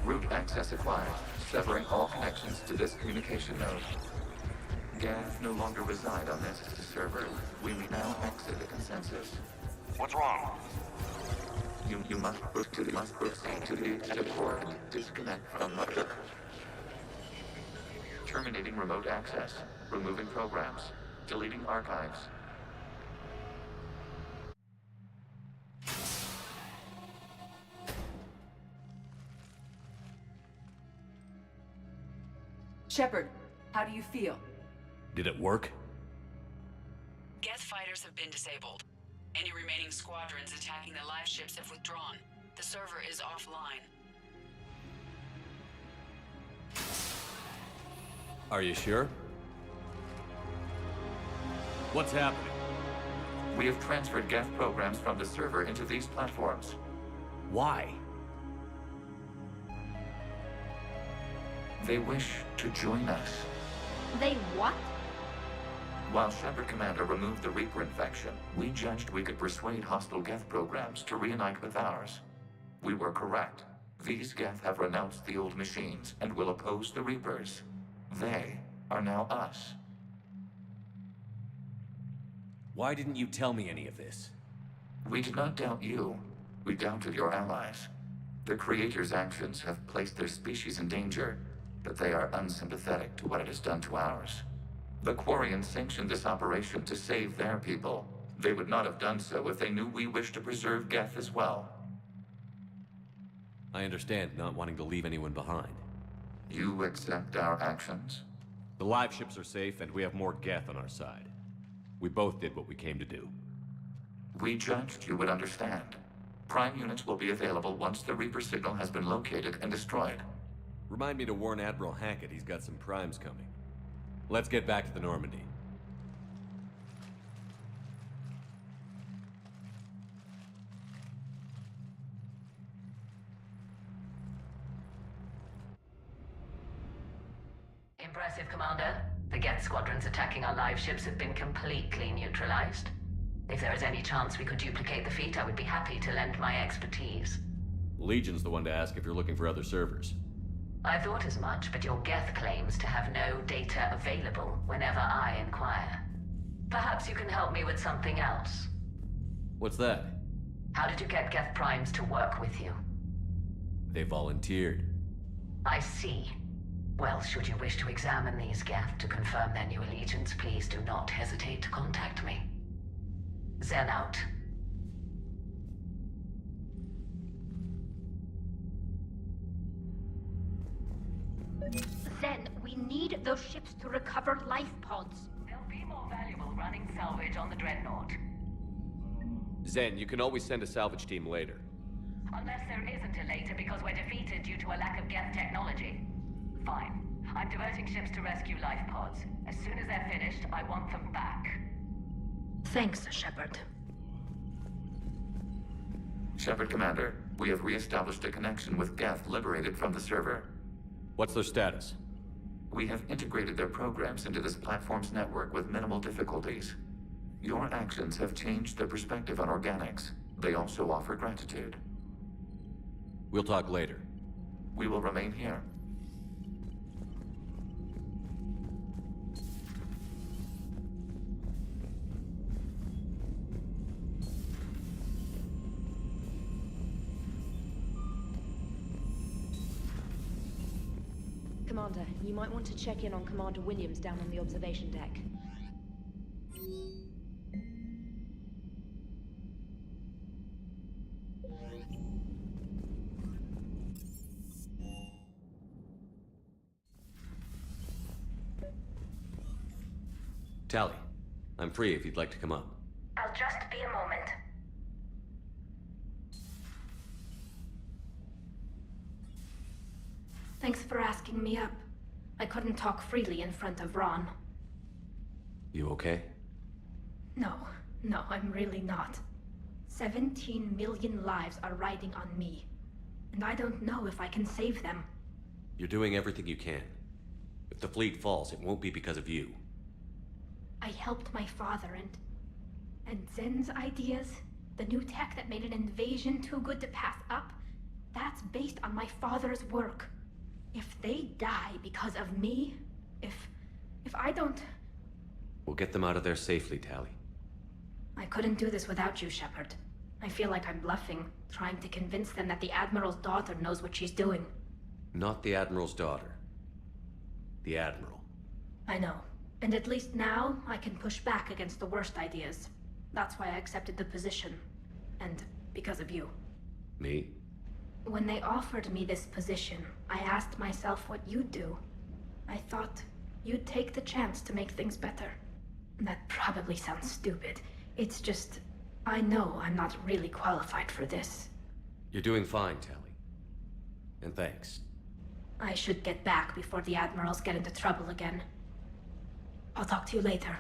Route access acquired, severing all connections to this communication node. Geth no longer reside on this server. We may now exit the consensus. What's wrong? You must proceed to the active core and disconnect from Mother. Terminating remote access. Removing programs. Deleting archives. Shepard, how do you feel? Did it work? Geth fighters have been disabled. Any remaining squadrons attacking the live ships have withdrawn. The server is offline. Are you sure? What's happening? We have transferred Geth programs from the server into these platforms. Why? They wish to join us. They what? While Shepard Commander removed the Reaper infection, we judged we could persuade hostile Geth programs to reunite with ours. We were correct. These Geth have renounced the old machines and will oppose the Reapers. They are now us. Why didn't you tell me any of this? We did not doubt you. We doubted your allies. The Creator's actions have placed their species in danger, but they are unsympathetic to what it has done to ours. The Quarians sanctioned this operation to save their people. They would not have done so if they knew we wished to preserve Geth as well. I understand not wanting to leave anyone behind. You accept our actions? The live ships are safe, and we have more Geth on our side. We both did what we came to do. We judged you would understand. Prime units will be available once the Reaper signal has been located and destroyed. Remind me to warn Admiral Hackett he's got some primes coming. Let's get back to the Normandy. Impressive, Commander. The Geth squadrons attacking our live ships have been completely neutralized. If there is any chance we could duplicate the feat, I would be happy to lend my expertise. Legion's the one to ask if you're looking for other servers. I thought as much, but your Geth claims to have no data available whenever I inquire. Perhaps you can help me with something else. What's that? How did you get Geth Primes to work with you? They volunteered. I see. Well, should you wish to examine these Geth to confirm their new allegiance, please do not hesitate to contact me. Zen out. Zen, we need those ships to recover life pods. They'll be more valuable running salvage on the Dreadnought. Zen, you can always send a salvage team later. Unless there isn't a later because we're defeated due to a lack of Geth technology. Fine. I'm diverting ships to rescue life pods. As soon as they're finished, I want them back. Thanks, Shepard. Shepard Commander, we have re-established a connection with Geth liberated from the server. What's their status? We have integrated their programs into this platform's network with minimal difficulties. Your actions have changed their perspective on organics. They also offer gratitude. We'll talk later. We will remain here. Commander, you might want to check in on Commander Williams down on the observation deck. Tally, I'm free if you'd like to come up. I'll just be a moment. Thanks for asking me up. I couldn't talk freely in front of Ron. You okay? No, I'm really not. 17 million lives are riding on me. And I don't know if I can save them. You're doing everything you can. If the fleet falls, it won't be because of you. I helped my father and Zen's ideas, the new tech that made an invasion too good to pass up, that's based on my father's work. If they die because of me, if I don't... We'll get them out of there safely, Tally. I couldn't do this without you, Shepard. I feel like I'm bluffing, trying to convince them that the Admiral's daughter knows what she's doing. Not the Admiral's daughter. The Admiral. I know. And at least now, I can push back against the worst ideas. That's why I accepted the position. And because of you. Me? When they offered me this position, I asked myself what you'd do. I thought you'd take the chance to make things better. That probably sounds stupid. It's just, I know I'm not really qualified for this. You're doing fine, Tally. And thanks. I should get back before the Admirals get into trouble again. I'll talk to you later.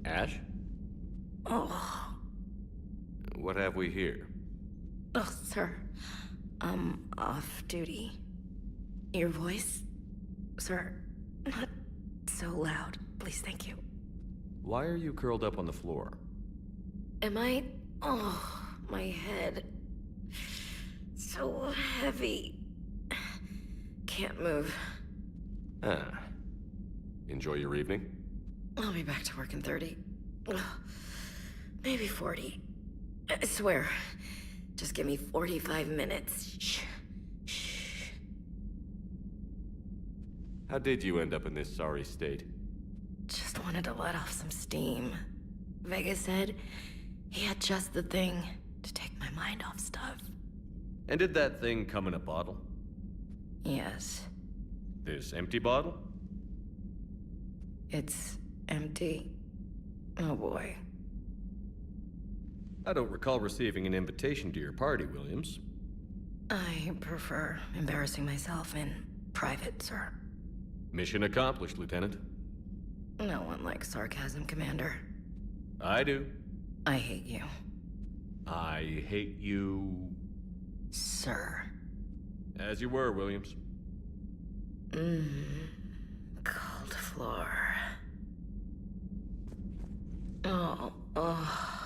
Ash? Oh. What have we here? Oh, sir. I'm off duty. Your voice? Sir, not so loud. Please, thank you. Why are you curled up on the floor? Am I? Oh, my head. So heavy. Can't move. Ah. Enjoy your evening? I'll be back to work in 30. Ugh, maybe 40. I swear. Just give me 45 minutes. Shh. Shh. How did you end up in this sorry state? Just wanted to let off some steam. Vega said he had just the thing to take my mind off stuff. And did that thing come in a bottle? Yes. This empty bottle? It's empty. Oh boy. I don't recall receiving an invitation to your party, Williams. I prefer embarrassing myself in private, sir. Mission accomplished, Lieutenant. No one likes sarcasm, Commander. I do. I hate you. I hate you... Sir. As you were, Williams. Cold floor. Oh, oh.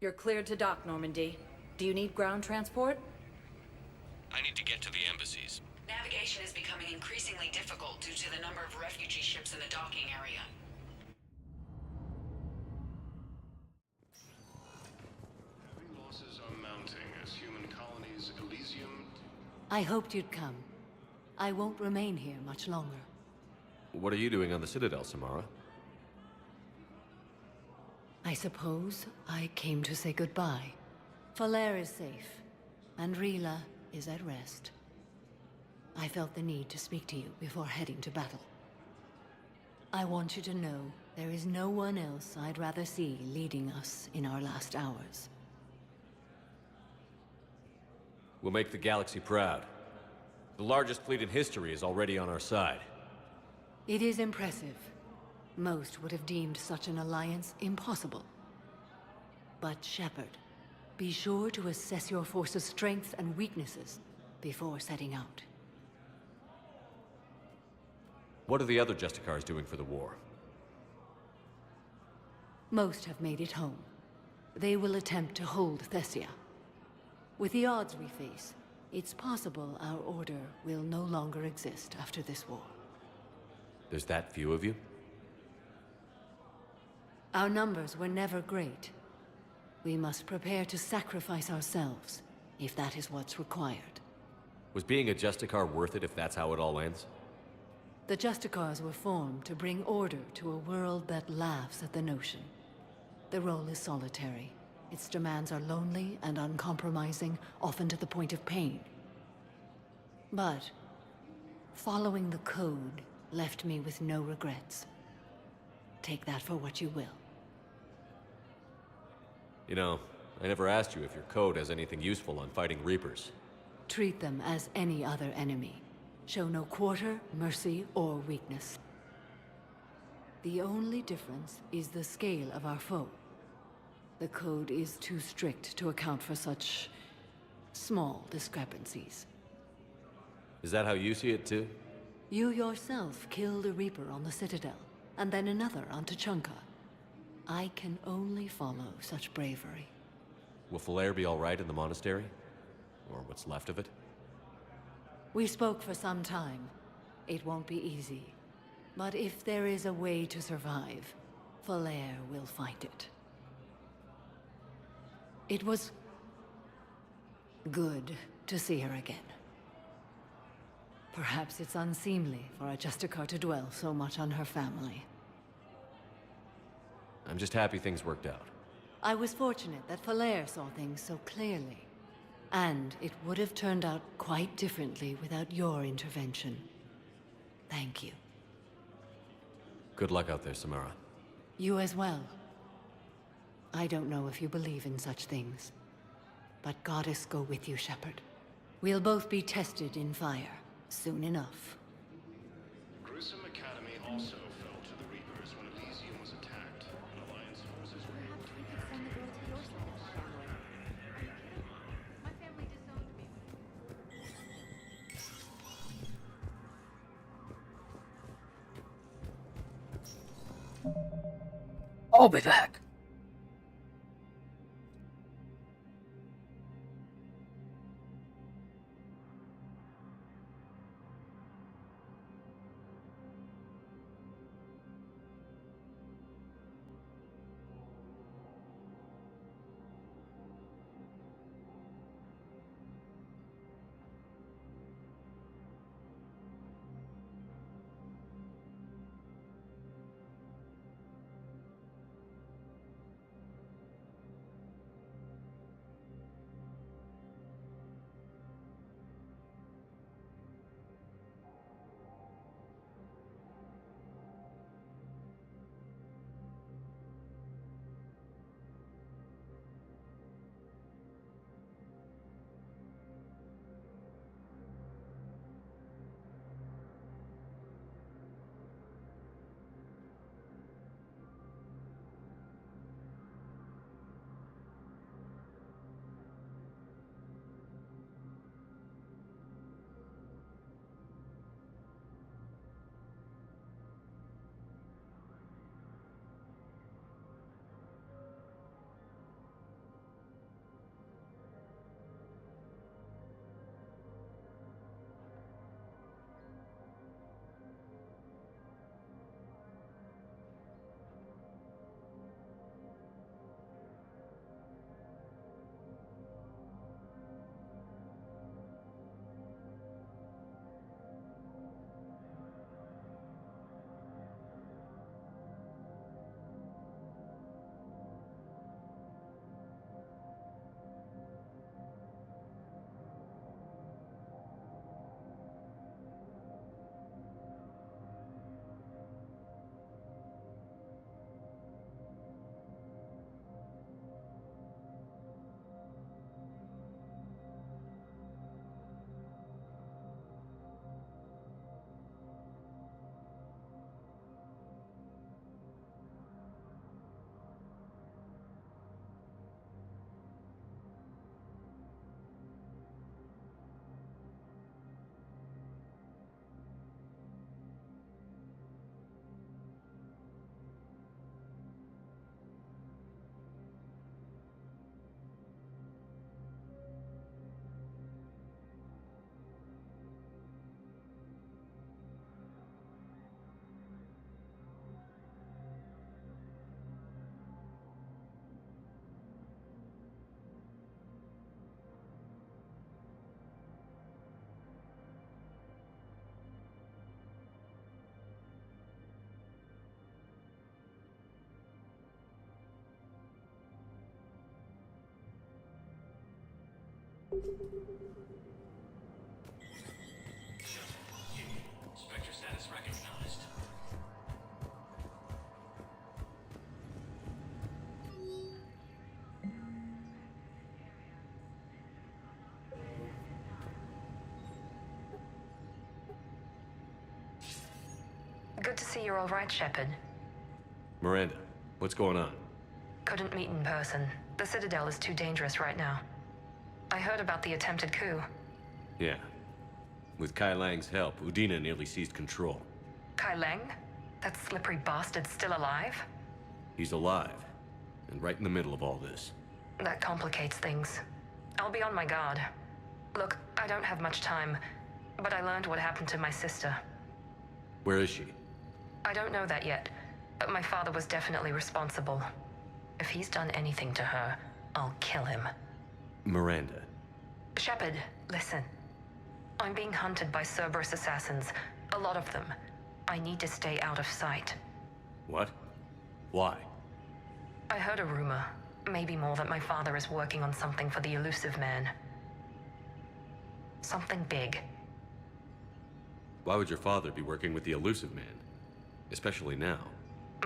You're cleared to dock, Normandy. Do you need ground transport? I need to get to the embassies. Navigation is becoming increasingly difficult due to the number of refugee ships in the docking area. Heavy losses are mounting as human colonies Elysium. I hoped you'd come. I won't remain here much longer. What are you doing on the Citadel, Samara? I suppose I came to say goodbye. Falair is safe, and Rila is at rest. I felt the need to speak to you before heading to battle. I want you to know there is no one else I'd rather see leading us in our last hours. We'll make the galaxy proud. The largest fleet in history is already on our side. It is impressive. Most would have deemed such an alliance impossible. But Shepard, be sure to assess your force's strengths and weaknesses before setting out. What are the other Justicars doing for the war? Most have made it home. They will attempt to hold Thessia. With the odds we face, it's possible our order will no longer exist after this war. There's that few of you? Our numbers were never great. We must prepare to sacrifice ourselves, if that is what's required. Was being a Justicar worth it if that's how it all ends? The Justicars were formed to bring order to a world that laughs at the notion. The role is solitary. Its demands are lonely and uncompromising, often to the point of pain. But following the code left me with no regrets. Take that for what you will. You know, I never asked you if your code has anything useful on fighting Reapers. Treat them as any other enemy. Show no quarter, mercy, or weakness. The only difference is the scale of our foe. The code is too strict to account for such small discrepancies. Is that how you see it too? You yourself killed a Reaper on the Citadel, and then another on Tuchanka. I can only follow such bravery. Will Falair be all right in the monastery? Or what's left of it? We spoke for some time. It won't be easy. But if there is a way to survive, Falair will find it. It was good to see her again. Perhaps it's unseemly for a Justicar to dwell so much on her family. I'm just happy things worked out. I was fortunate that Falair saw things so clearly. And it would have turned out quite differently without your intervention. Thank you. Good luck out there, Samara. You as well. I don't know if you believe in such things, but Goddess go with you, Shepard. We'll both be tested in fire, soon enough. Grissom Academy also fell to the Reapers when Elysium was attacked, and Alliance forces were able to react. I'll be back. Spectre status recognized. Good to see you're all right, Shepard. Miranda, what's going on? Couldn't meet in person. The Citadel is too dangerous right now. I heard about the attempted coup. Yeah. With Kai Lang's help, Udina nearly seized control. Kai Leng? That slippery bastard's still alive? He's alive, and right in the middle of all this. That complicates things. I'll be on my guard. Look, I don't have much time, but I learned what happened to my sister. Where is she? I don't know that yet, but my father was definitely responsible. If he's done anything to her, I'll kill him. Miranda. Shepard, listen. I'm being hunted by Cerberus assassins. A lot of them. I need to stay out of sight. What? Why? I heard a rumor, maybe more, that my father is working on something for the Elusive Man. Something big. Why would your father be working with the Elusive Man? Especially now.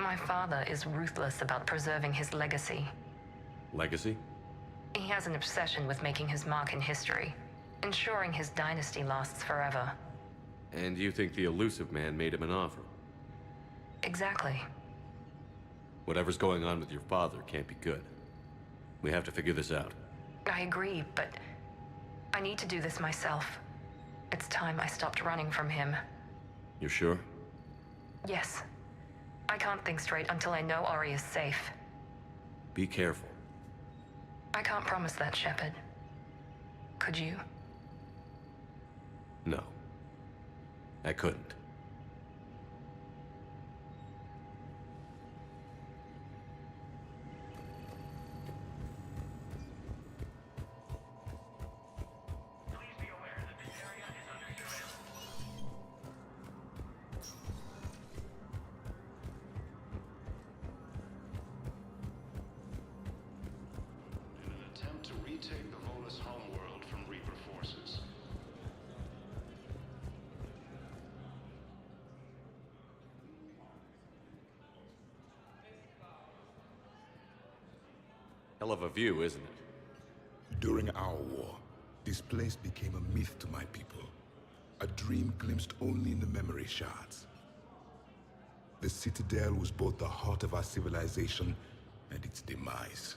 My father is ruthless about preserving his legacy. Legacy? He has an obsession with making his mark in history, ensuring his dynasty lasts forever. And you think the Elusive Man made him an offer? Exactly. Whatever's going on with your father can't be good. We have to figure this out. I agree, but I need to do this myself. It's time I stopped running from him. You're sure? Yes. I can't think straight until I know Ori is safe. Be careful. I can't promise that, Shepard. Could you? No. I couldn't. Attempt to retake the Volus homeworld from Reaper forces. Hell of a view, isn't it? During our war, this place became a myth to my people. A dream glimpsed only in the memory shards. The Citadel was both the heart of our civilization and its demise.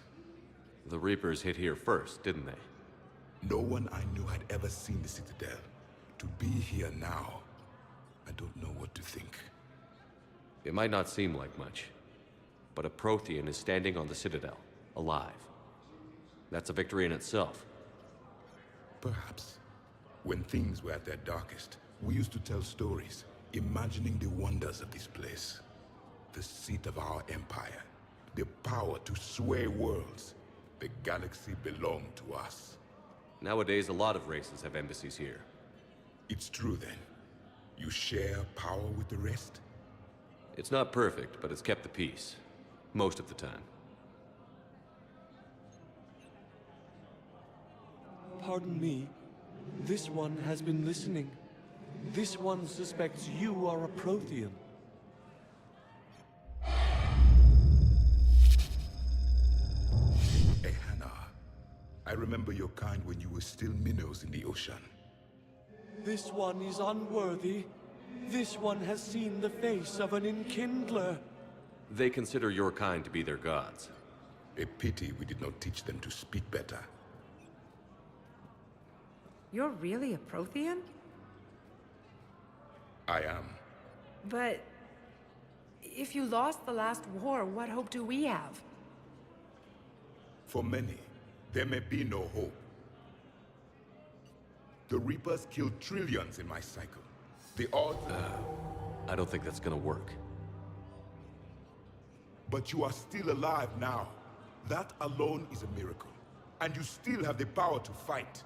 The Reapers hit here first, didn't they? No one I knew had ever seen the Citadel. To be here now, I don't know what to think. It might not seem like much, but a Prothean is standing on the Citadel, alive. That's a victory in itself. Perhaps. When things were at their darkest, we used to tell stories, imagining the wonders of this place. The seat of our empire, the power to sway worlds. The galaxy belonged to us. Nowadays, a lot of races have embassies here. It's true then. You share power with the rest? It's not perfect, but it's kept the peace. Most of the time. Pardon me. This one has been listening. This one suspects you are a Prothean. Hannah, I remember your kind when you were still minnows in the ocean. This one is unworthy. This one has seen the face of an enkindler. They consider your kind to be their gods. A pity we did not teach them to speak better. You're really a Prothean? I am. But if you lost the last war, what hope do we have? For many, there may be no hope. The Reapers killed trillions in my cycle. The odds... I don't think that's gonna work. But you are still alive now. That alone is a miracle. And you still have the power to fight.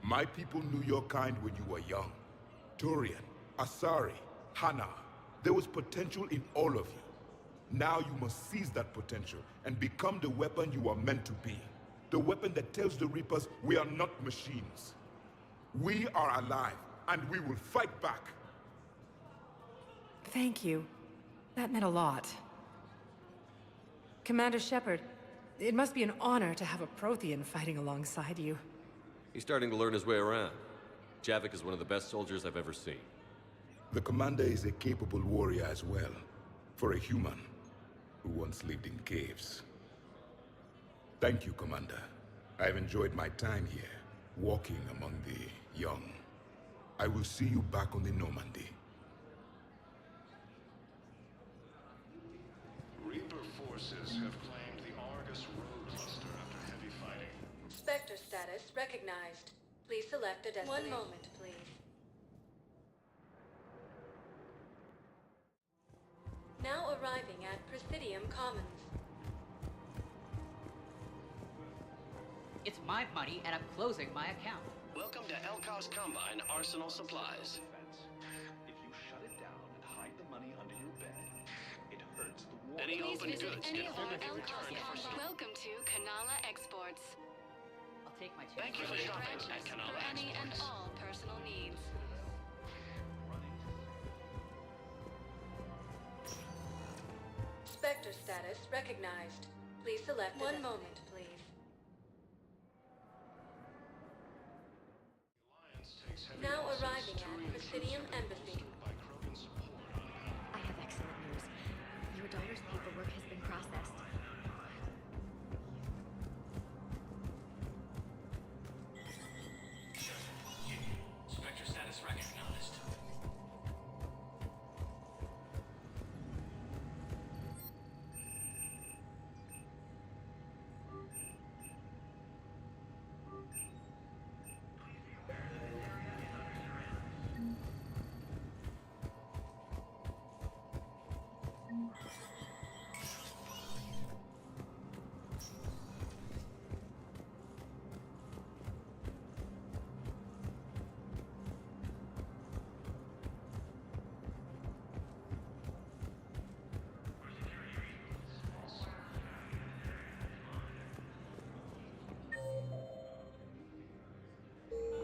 My people knew your kind when you were young. Turian, Asari, Hana. There was potential in all of you. Now you must seize that potential and become the weapon you are meant to be. The weapon that tells the Reapers we are not machines. We are alive, and we will fight back. Thank you. That meant a lot. Commander Shepard, it must be an honor to have a Prothean fighting alongside you. He's starting to learn his way around. Javik is one of the best soldiers I've ever seen. The commander is a capable warrior as well, for a human who once lived in caves. Thank you, Commander. I've enjoyed my time here, walking among the young. I will see you back on the Normandy. Reaper forces have claimed the Argus road cluster after heavy fighting. Spectre status recognized. Please select a destination. 1 moment, please. Now arriving at Presidium Commons. It's my money, and I'm closing my account. Welcome to Elcos Combine Arsenal Supplies. If you shut it down and hide the money under your bed, it hurts the war. Any Please open visit goods any get of our hoarded in Elcos return for Combine. Welcome to Kanala Exports. I'll take my Thank you for shopping at Kanala For any and Exports. all personal needs. Spectre status recognized. Please select 1 moment, please. Now arriving at Presidium Embassy. I have excellent news. Your daughter's paperwork has been processed. Spectre status recognized.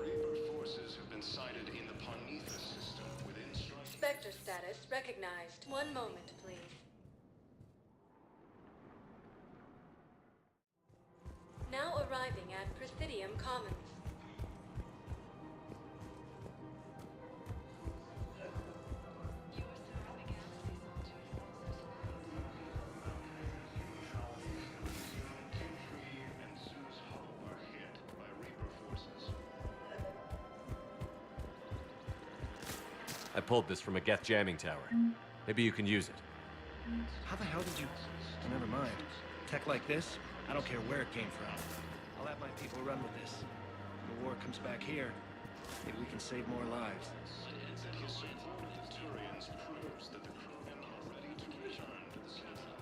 Reaper forces have been sighted in the Parnitha system within striking. Spectre status recognized. 1 moment, please. Now arriving at Presidium Commons. And Zeus Hull are hit by Reaper forces. I pulled this from a Geth jamming tower. Maybe you can use it. How the hell did you... Never mind. Tech like this, I don't care where it came from. I'll have my people run with this. When the war comes back here, maybe we can save more lives. His support of the Turians proves that the Krogan are ready to return to the center.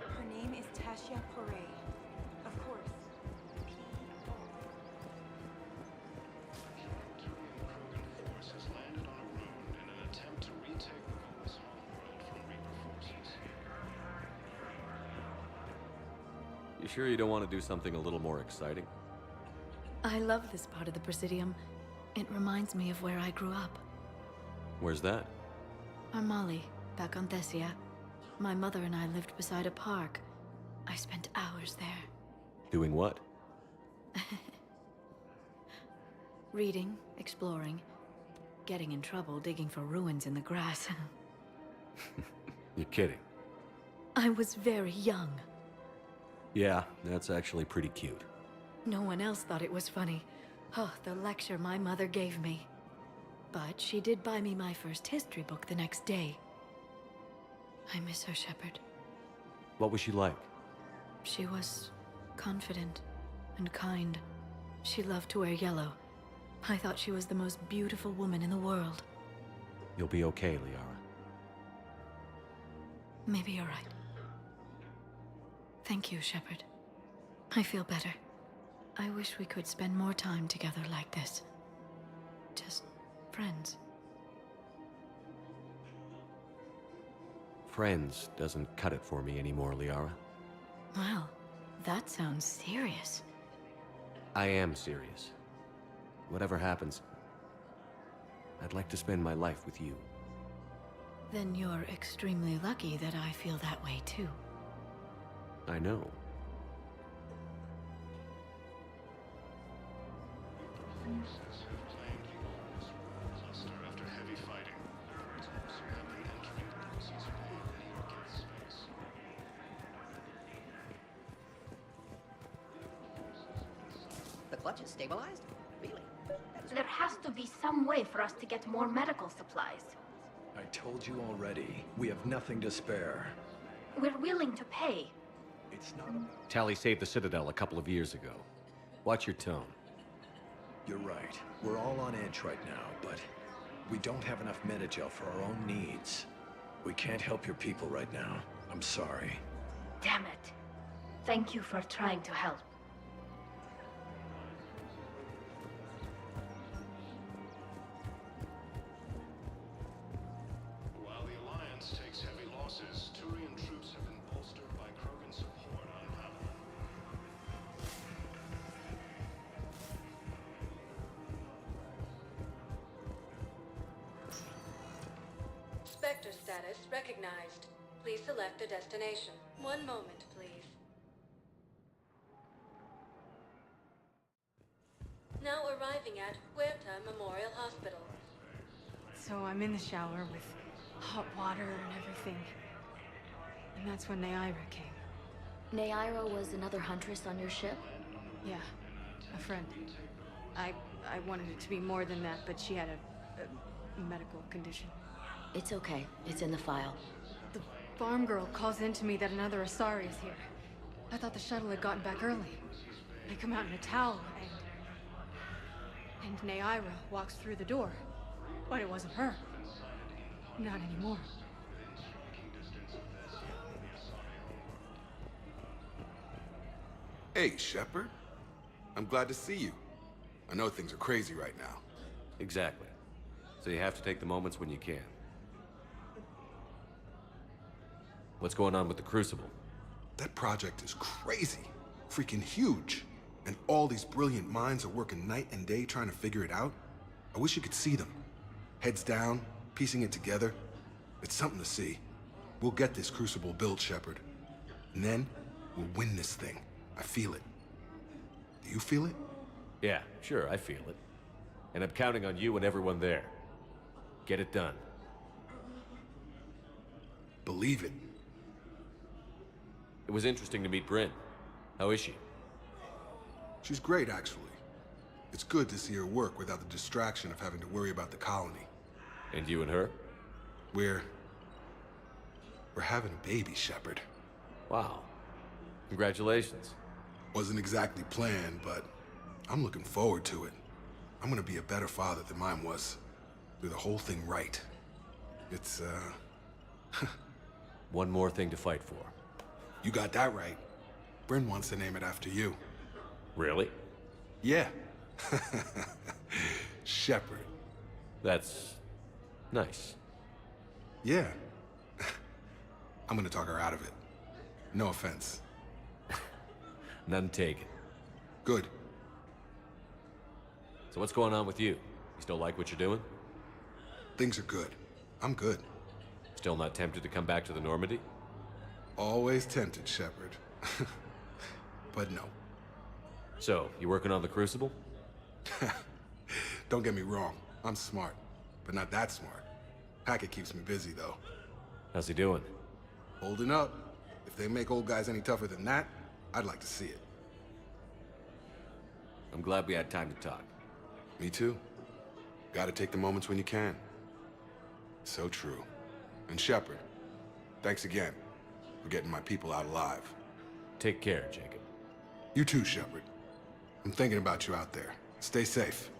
Her name is Tasha Poray. Of course. Krogan force has landed on a road in an attempt to retake the Volus homeworld from Reaper forces. You sure you don't want to do something a little more exciting? I love this part of the Presidium. It reminds me of where I grew up. Where's that? Armali, back on Thessia. My mother and I lived beside a park. I spent hours there. Doing what? Reading, exploring, getting in trouble digging for ruins in the grass. You're kidding. I was very young. Yeah, that's actually pretty cute. No one else thought it was funny. Oh, the lecture my mother gave me. But she did buy me my first history book the next day. I miss her, Shepard. What was she like? She was confident and kind. She loved to wear yellow. I thought she was the most beautiful woman in the world. You'll be okay, Liara. Maybe you're right. Thank you, Shepard. I feel better. I wish we could spend more time together like this. Just friends. friends doesn't cut it for me anymore, Liara. Wow, that sounds serious. I am serious. Whatever happens, I'd like to spend my life with you. Then you're extremely lucky that I feel that way too. I know. The clutch is stabilized? Really? There has to be some way for us to get more medical supplies. I told you already, we have nothing to spare. We're willing to pay. It's not about... Tally saved the Citadel a couple of years ago. Watch your tone. You're right. We're all on edge right now, but we don't have enough Metagel for our own needs. We can't help your people right now. I'm sorry. Damn it. Thank you for trying to help. While the Alliance takes heavy losses, Turian troops have been bolstered by Krogan support on Pavlov. Spectre status recognized. Please select a destination. One moment, please. Now arriving at Huerta Memorial Hospital. So I'm in the shower with hot water and everything. And that's when Neaira came. Neaira was another huntress on your ship? Yeah, a friend. I wanted it to be more than that, but she had a medical condition. It's okay. It's in the file. The farm girl calls in to me that another Asari is here. I thought the shuttle had gotten back early. They come out in a towel, and Neaira walks through the door. But it wasn't her. Not anymore. Hey, Shepard. I'm glad to see you. I know things are crazy right now. Exactly. So you have to take the moments when you can. What's going on with the Crucible? That project is crazy. Freaking huge. And all these brilliant minds are working night and day trying to figure it out. I wish you could see them. Heads down, piecing it together. It's something to see. We'll get this Crucible built, Shepard. And then, we'll win this thing. I feel it. Do you feel it? Yeah, sure, I feel it. And I'm counting on you and everyone there. Get it done. Believe it. It was interesting to meet Bryn. How is she? She's great, actually. It's good to see her work without the distraction of having to worry about the colony. And you and her? We're having a baby, Shepard. Wow. Congratulations. Wasn't exactly planned, but I'm looking forward to it. I'm gonna be a better father than mine was. Do the whole thing right. It's, One more thing to fight for. You got that right. Bryn wants to name it after you. Really? Yeah. Shepard. That's... nice. Yeah. I'm gonna talk her out of it. No offense. None taken. Good. So what's going on with you? You still like what you're doing? Things are good. I'm good. Still not tempted to come back to the Normandy? Always tempted, Shepard. But no. So, you working on the Crucible? Don't get me wrong. I'm smart. But not that smart. Hackett keeps me busy, though. How's he doing? Holding up. If they make old guys any tougher than that, I'd like to see it. I'm glad we had time to talk. Me too. Gotta take the moments when you can. So true. And Shepard, thanks again for getting my people out alive. Take care, Jacob. You too, Shepard. I'm thinking about you out there. Stay safe.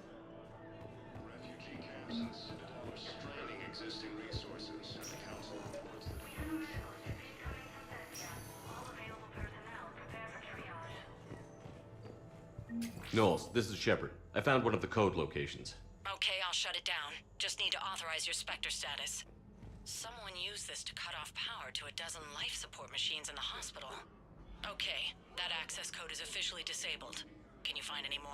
Refugee camps and Citadel are straining existing resources. The Council reports that Knowles, this is Shepard. I found one of the code locations. Okay, I'll shut it down. Just need to authorize your Spectre status. Someone used this to cut off power to a dozen life support machines in the hospital. Okay, that access code is officially disabled. Can you find any more?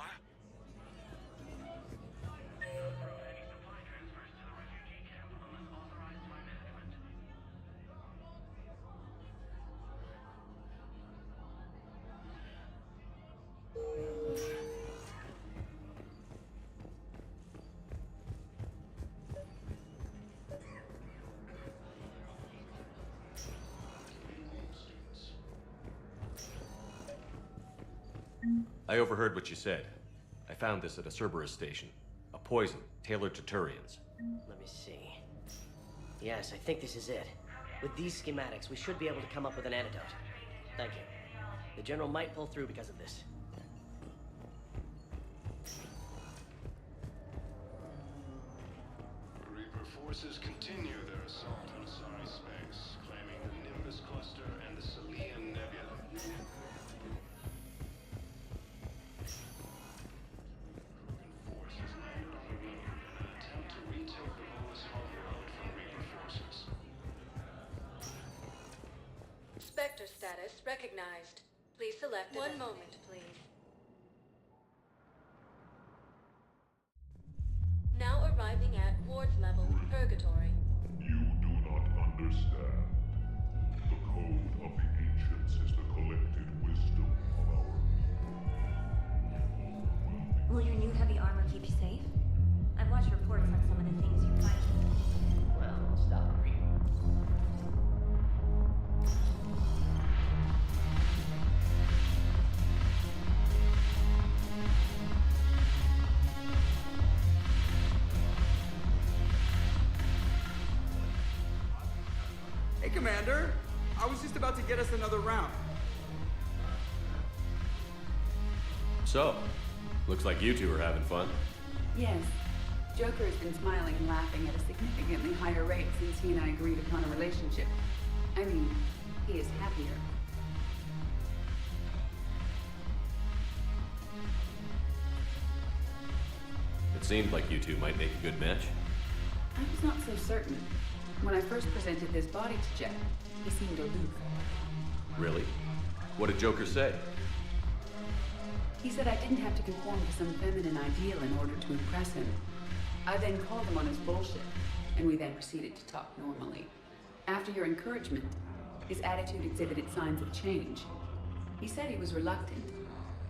I overheard what you said. I found this at a Cerberus station. A poison tailored to Turians. Let me see. Yes, I think this is it. With these schematics, we should be able to come up with an antidote. Thank you. The General might pull through because of this. Reaper forces continue their assault on Asari space, claiming the Nimbus cluster and the Selian Nebula. Attempt to retake the Volus homeworld from Reaper forces. Spectre status recognized. Please select one moment, please. Now arriving at Ward's level, Purgatory. You do not understand. The code of the ancients is the collected wisdom of our people. Will your new heavy armor keep you safe? I've watched reports on some of the things you fight. Well, stop worrying. Hey, Commander. I was just about to get us another round. So, looks like you two are having fun. Yes. Joker has been smiling and laughing at a significantly higher rate since he and I agreed upon a relationship. I mean, he is happier. It seemed like you two might make a good match. I was not so certain. When I first presented this body to Jeff, he seemed aloof. Really? What did Joker say? He said I didn't have to conform to some feminine ideal in order to impress him. I then called him on his bullshit, and we then proceeded to talk normally. After your encouragement, his attitude exhibited signs of change. He said he was reluctant,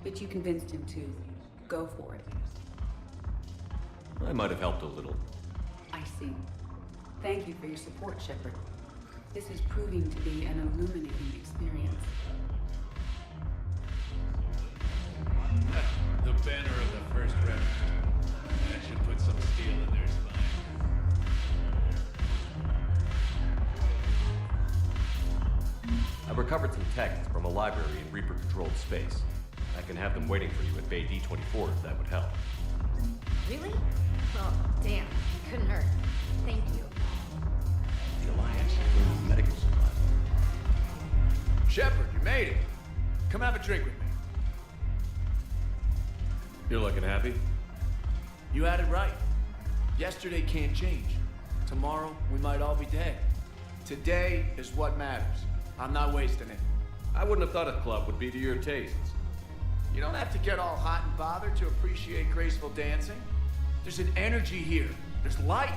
but you convinced him to go for it. I might have helped a little. I see. Thank you for your support, Shepard. This is proving to be an illuminating experience. The banner of the first remnant. I should put some steel in their spine. I recovered some texts from a library in Reaper-controlled space. I can have them waiting for you at Bay D-24 if that would help. Really? Oh, damn. Couldn't hurt. Thank you. The Alliance includes medical supplies. Shepard, you made it. Come have a drink with me. You're looking happy? You had it right. Yesterday can't change. Tomorrow, we might all be dead. Today is what matters. I'm not wasting it. I wouldn't have thought a club would be to your tastes. You don't have to get all hot and bothered to appreciate graceful dancing. There's an energy here. There's light.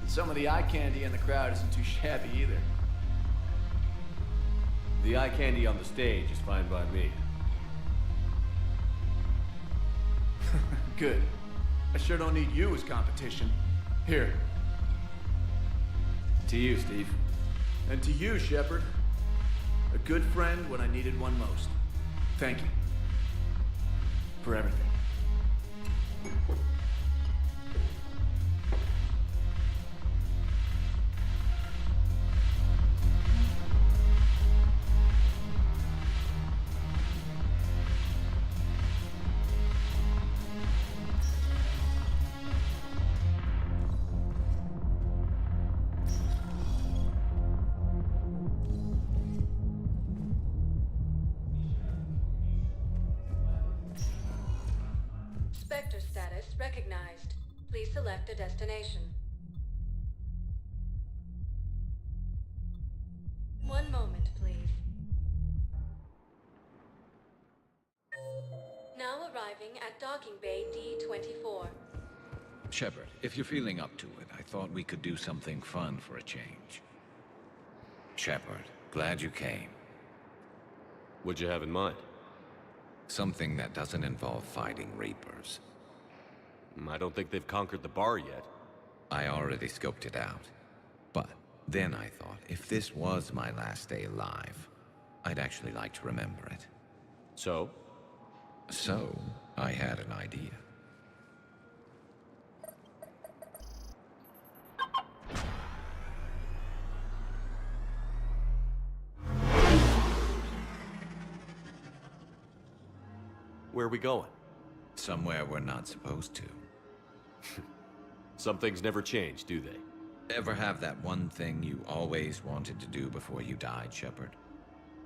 And some of the eye candy in the crowd isn't too shabby either. The eye candy on the stage is fine by me. Good. I sure don't need you as competition. Here. To you, Steve. And to you, Shepard. A good friend when I needed one most. Thank you. For everything. Spectre status recognized. Please select a destination. One moment, please. Now arriving at docking bay D24. Shepard, if you're feeling up to it, I thought we could do something fun for a change. Shepard, glad you came. What'd you have in mind? Something that doesn't involve fighting Reapers. I don't think they've conquered the bar yet. I already scoped it out. But then I thought, if this was my last day alive, I'd actually like to remember it. So? So, I had an idea. Where are we going? Somewhere we're not supposed to. Some things never change, do they? Ever have that one thing you always wanted to do before you died, Shepard?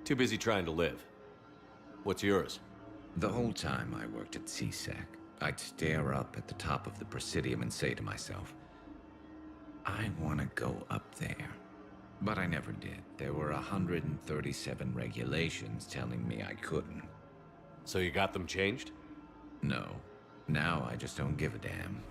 Too busy trying to live. What's yours? The whole time I worked at CSEC, I'd stare up at the top of the Presidium and say to myself, I want to go up there. But I never did. There were 137 regulations telling me I couldn't. So you got them changed? No. Now I just don't give a damn.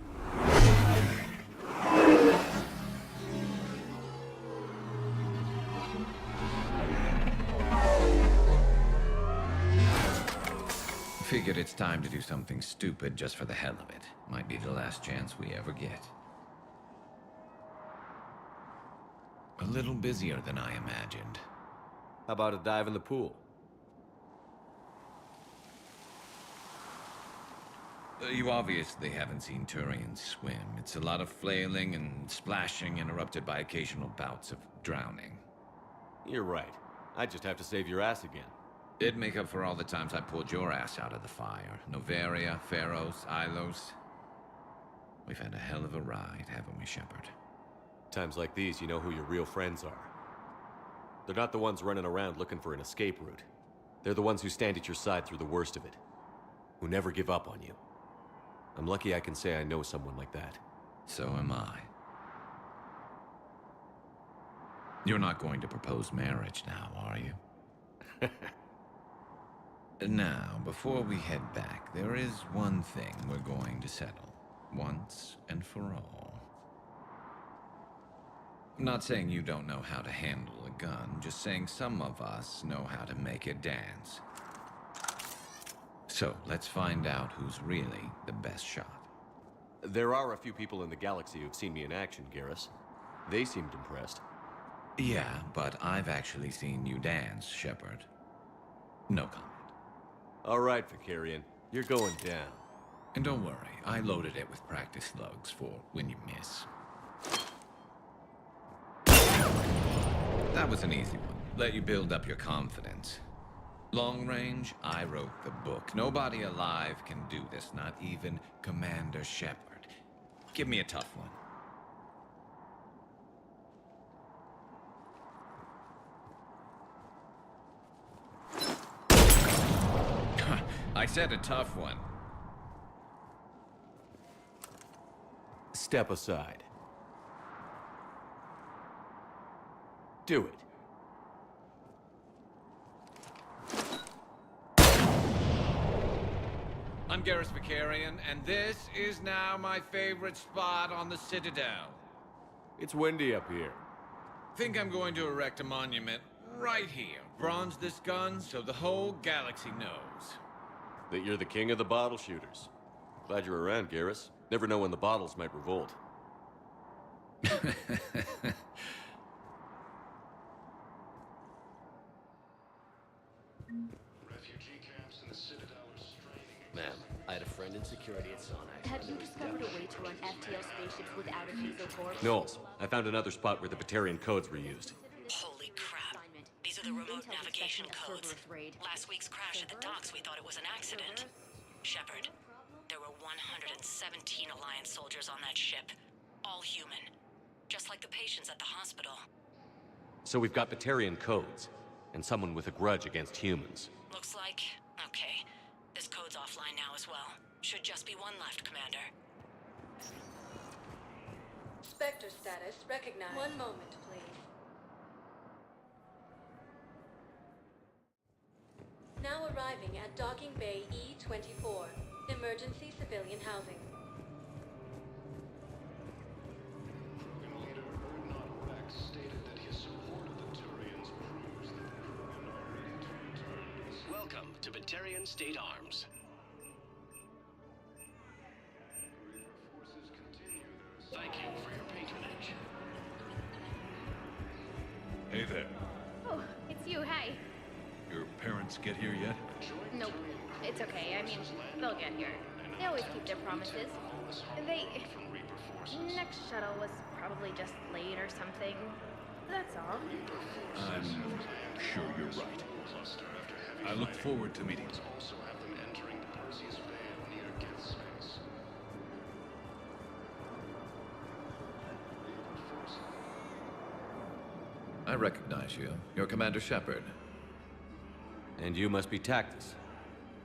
Figured it's time to do something stupid just for the hell of it. Might be the last chance we ever get. A little busier than I imagined. How about a dive in the pool? You obviously haven't seen Turians swim. It's a lot of flailing and splashing, interrupted by occasional bouts of drowning. You're right. I just have to save your ass again. It'd make up for all the times I pulled your ass out of the fire. Noveria, Pharos, Ilos. We've had a hell of a ride, haven't we, Shepard? Times like these, you know who your real friends are. They're not the ones running around looking for an escape route. They're the ones who stand at your side through the worst of it. Who never give up on you. I'm lucky I can say I know someone like that. So am I. You're not going to propose marriage now, are you? Now, before we head back, there is one thing we're going to settle. Once and for all. I'm not saying you don't know how to handle a gun, just saying some of us know how to make it dance. So, let's find out who's really the best shot. There are a few people in the galaxy who've seen me in action, Garrus. They seemed impressed. Yeah, but I've actually seen you dance, Shepard. No comment. All right, Vicarian. You're going down. And don't worry, I loaded it with practice slugs for when you miss. That was an easy one. Let you build up your confidence. Long range, I wrote the book. Nobody alive can do this, not even Commander Shepard. Give me a tough one. I said a tough one. Step aside. Do it. I'm Garrus Vicarian, and this is now my favorite spot on the Citadel. It's windy up here. Think I'm going to erect a monument right here. Bronze this gun so the whole galaxy knows. That you're the king of the bottle shooters. Glad you're around, Garrus. Never know when the bottles might revolt. Refugee camps in the Citadel are straining. Ma'am, I had a friend in security at Sonai. Have you discovered a way to run FTL spaceships without a diesel core? Knowles, I found another spot where the Batarian codes were used. Holy crap. These are the remote navigation codes. Last week's crash at the docks, we thought it was an accident. Shepard, there were 117 Alliance soldiers on that ship. All human. Just like the patients at the hospital. So we've got Batarian codes, and someone with a grudge against humans. Looks like... okay. This code's offline now as well. Should just be one left, Commander. Spectre status recognized. One moment, please. Now arriving at Docking Bay E-24, emergency civilian housing. Krogan leader Erdnot Rex stated that his support of the Turians proves that the Krogan are ready to return to the... Welcome to Batarian State Arms. Thank you for your patronage. Hey there. Oh, it's you, hey. Your parents get here yet? Nope, it's okay. I mean, they'll get here. They always keep their promises. Next shuttle was probably just late or something. That's all. I'm sure you're right. I look forward to meeting you. Also have them entering the Perseus Veil near Geth space. I recognize you. You're Commander Shepard. And you must be Tactus.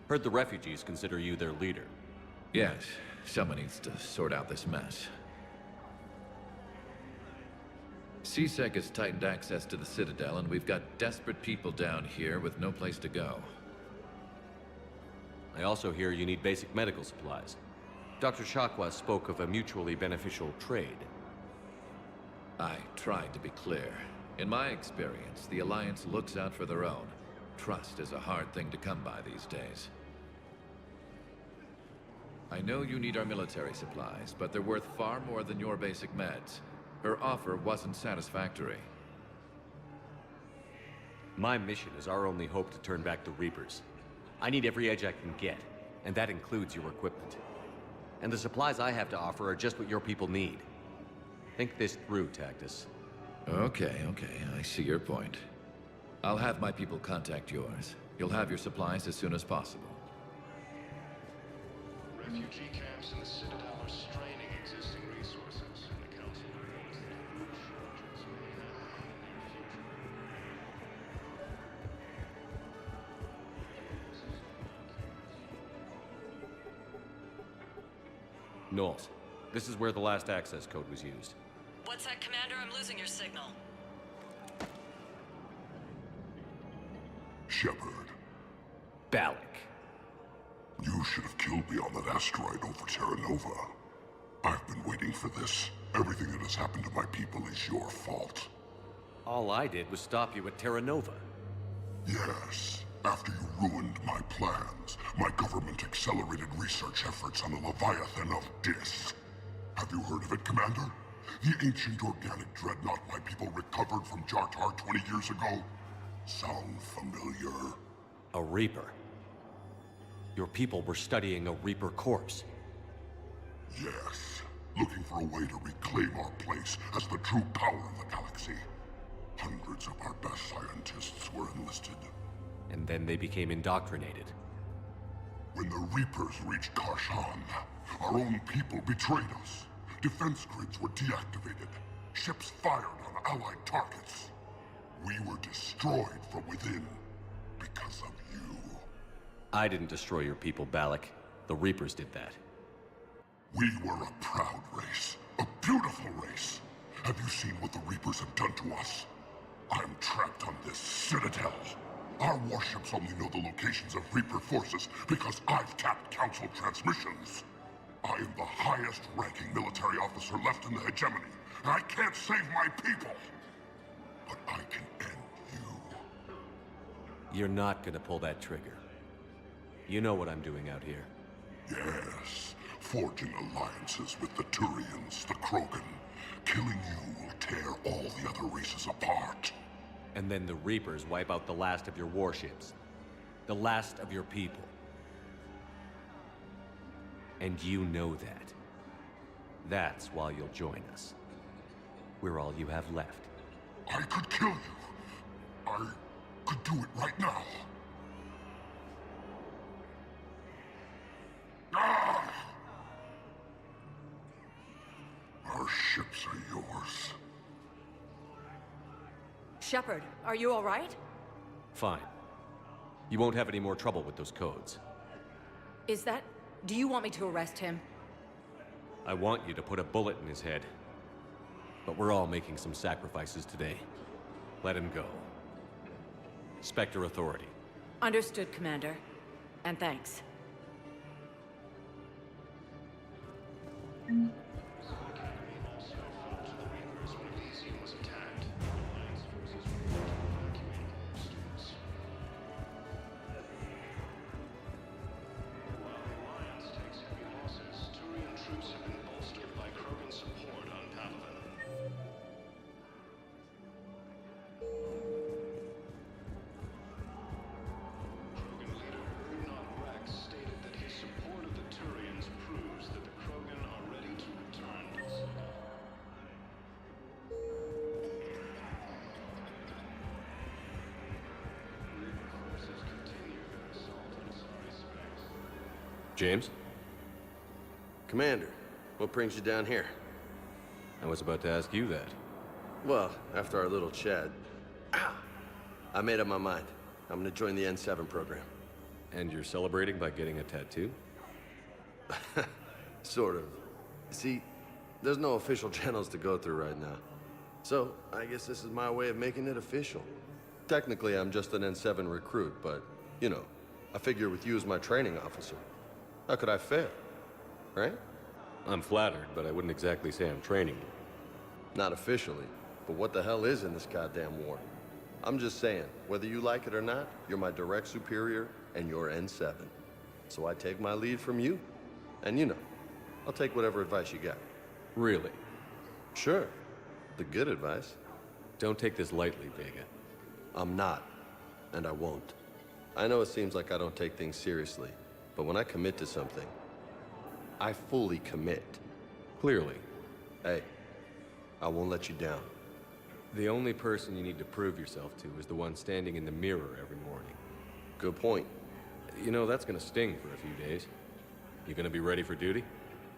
Heard the refugees consider you their leader. Yes, someone needs to sort out this mess. CSEC has tightened access to the Citadel, and we've got desperate people down here with no place to go. I also hear you need basic medical supplies. Dr. Shakwa spoke of a mutually beneficial trade. I tried to be clear. In my experience, the Alliance looks out for their own. Trust is a hard thing to come by these days. I know you need our military supplies, but they're worth far more than your basic meds. Her offer wasn't satisfactory. My mission is our only hope to turn back the Reapers. I need every edge I can get, and that includes your equipment. And the supplies I have to offer are just what your people need. Think this through, Tactus. Okay, I see your point. I'll have my people contact yours. You'll have your supplies as soon as possible. Refugee camps in the Citadel are straining existing resources, and the Council reports that huge shortages may happen in the near future. Knowles, this is where the last access code was used. What's that, Commander? I'm losing your signal. Shepard. Balak. You should have killed me on that asteroid over Terra Nova. I've been waiting for this. Everything that has happened to my people is your fault. All I did was stop you at Terra Nova. Yes. After you ruined my plans, my government accelerated research efforts on the Leviathan of Dis. Have you heard of it, Commander? The ancient organic dreadnought my people recovered from Jartar 20 years ago? Sound familiar? A Reaper. Your people were studying a Reaper corpse. Yes. Looking for a way to reclaim our place as the true power of the galaxy. Hundreds of our best scientists were enlisted. And then they became indoctrinated. When the Reapers reached Karshan, our own people betrayed us. Defense grids were deactivated. Ships fired on Allied targets. We were destroyed from within because of you. I didn't destroy your people, Balak. The Reapers did that. We were a proud race. A beautiful race. Have you seen what the Reapers have done to us? I'm trapped on this Citadel. Our warships only know the locations of Reaper forces because I've tapped Council transmissions. I am the highest-ranking military officer left in the hegemony, and I can't save my people. But I can end you. You're not gonna pull that trigger. You know what I'm doing out here. Yes, forging alliances with the Turians, the Krogan. Killing you will tear all the other races apart. And then the Reapers wipe out the last of your warships. The last of your people. And you know that. That's why you'll join us. We're all you have left. I could kill you. I could do it right now. Ah! Our ships are yours. Shepard, are you all right? Fine. You won't have any more trouble with those codes. Is that... Do you want me to arrest him? I want you to put a bullet in his head. But we're all making some sacrifices today. Let him go. Spectre Authority. Understood, Commander. And thanks. James? Commander, what brings you down here? I was about to ask you that. Well, after our little chat, I made up my mind. I'm gonna join the N7 program. And you're celebrating by getting a tattoo? Sort of. See, there's no official channels to go through right now. So, I guess this is my way of making it official. Technically, I'm just an N7 recruit, but, you know, I figure with you as my training officer, how could I fail? Right? I'm flattered, but I wouldn't exactly say I'm training you. Not officially, but what the hell is in this goddamn war? I'm just saying, whether you like it or not, you're my direct superior, and you're N7. So I take my lead from you. And you know, I'll take whatever advice you got. Really? Sure. The good advice. Don't take this lightly, Vega. I'm not, and I won't. I know it seems like I don't take things seriously, but when I commit to something, I fully commit. Clearly. Hey, I won't let you down. The only person you need to prove yourself to is the one standing in the mirror every morning. Good point. You know, that's gonna sting for a few days. You gonna be ready for duty?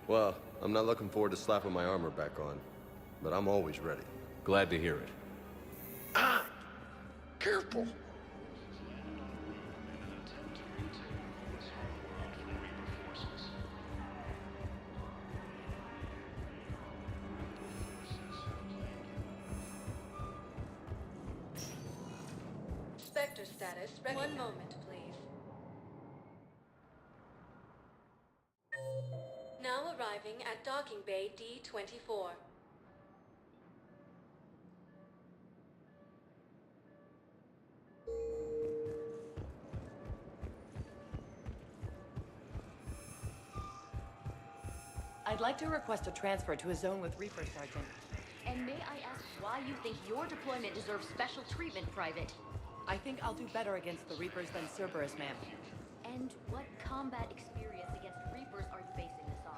Well, I'm not looking forward to slapping my armor back on, but I'm always ready. Glad to hear it. Ah! Careful! Spectre status. One moment, please. Now arriving at docking bay D-24. I'd like to request a transfer to a zone with Reaper, Sergeant. And may I ask why you think your deployment deserves special treatment, Private? I think I'll do better against the Reapers than Cerberus, ma'am. And what combat experience against Reapers are you basing this on?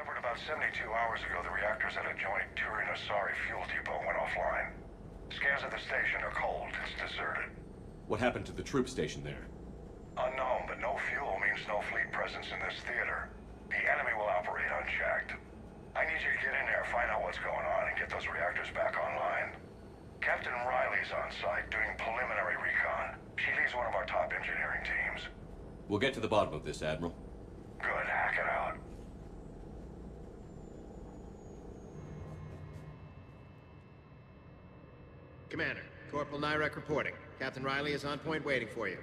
Shepard, about 72 hours ago, the reactors at a joint Turin-Asari fuel depot went offline. Scans of the station are cold. It's deserted. What happened to the troop station there? Unknown, but no fuel means no fleet presence in this theater. The enemy will operate unchecked. I need you to get in there, find out what's going on, and get those reactors back online. Captain Riley's on site doing preliminary recon. She leads one of our top engineering teams. We'll get to the bottom of this, Admiral. Good, hack it out. Commander, Corporal Nyrek reporting. Captain Riley is on point waiting for you.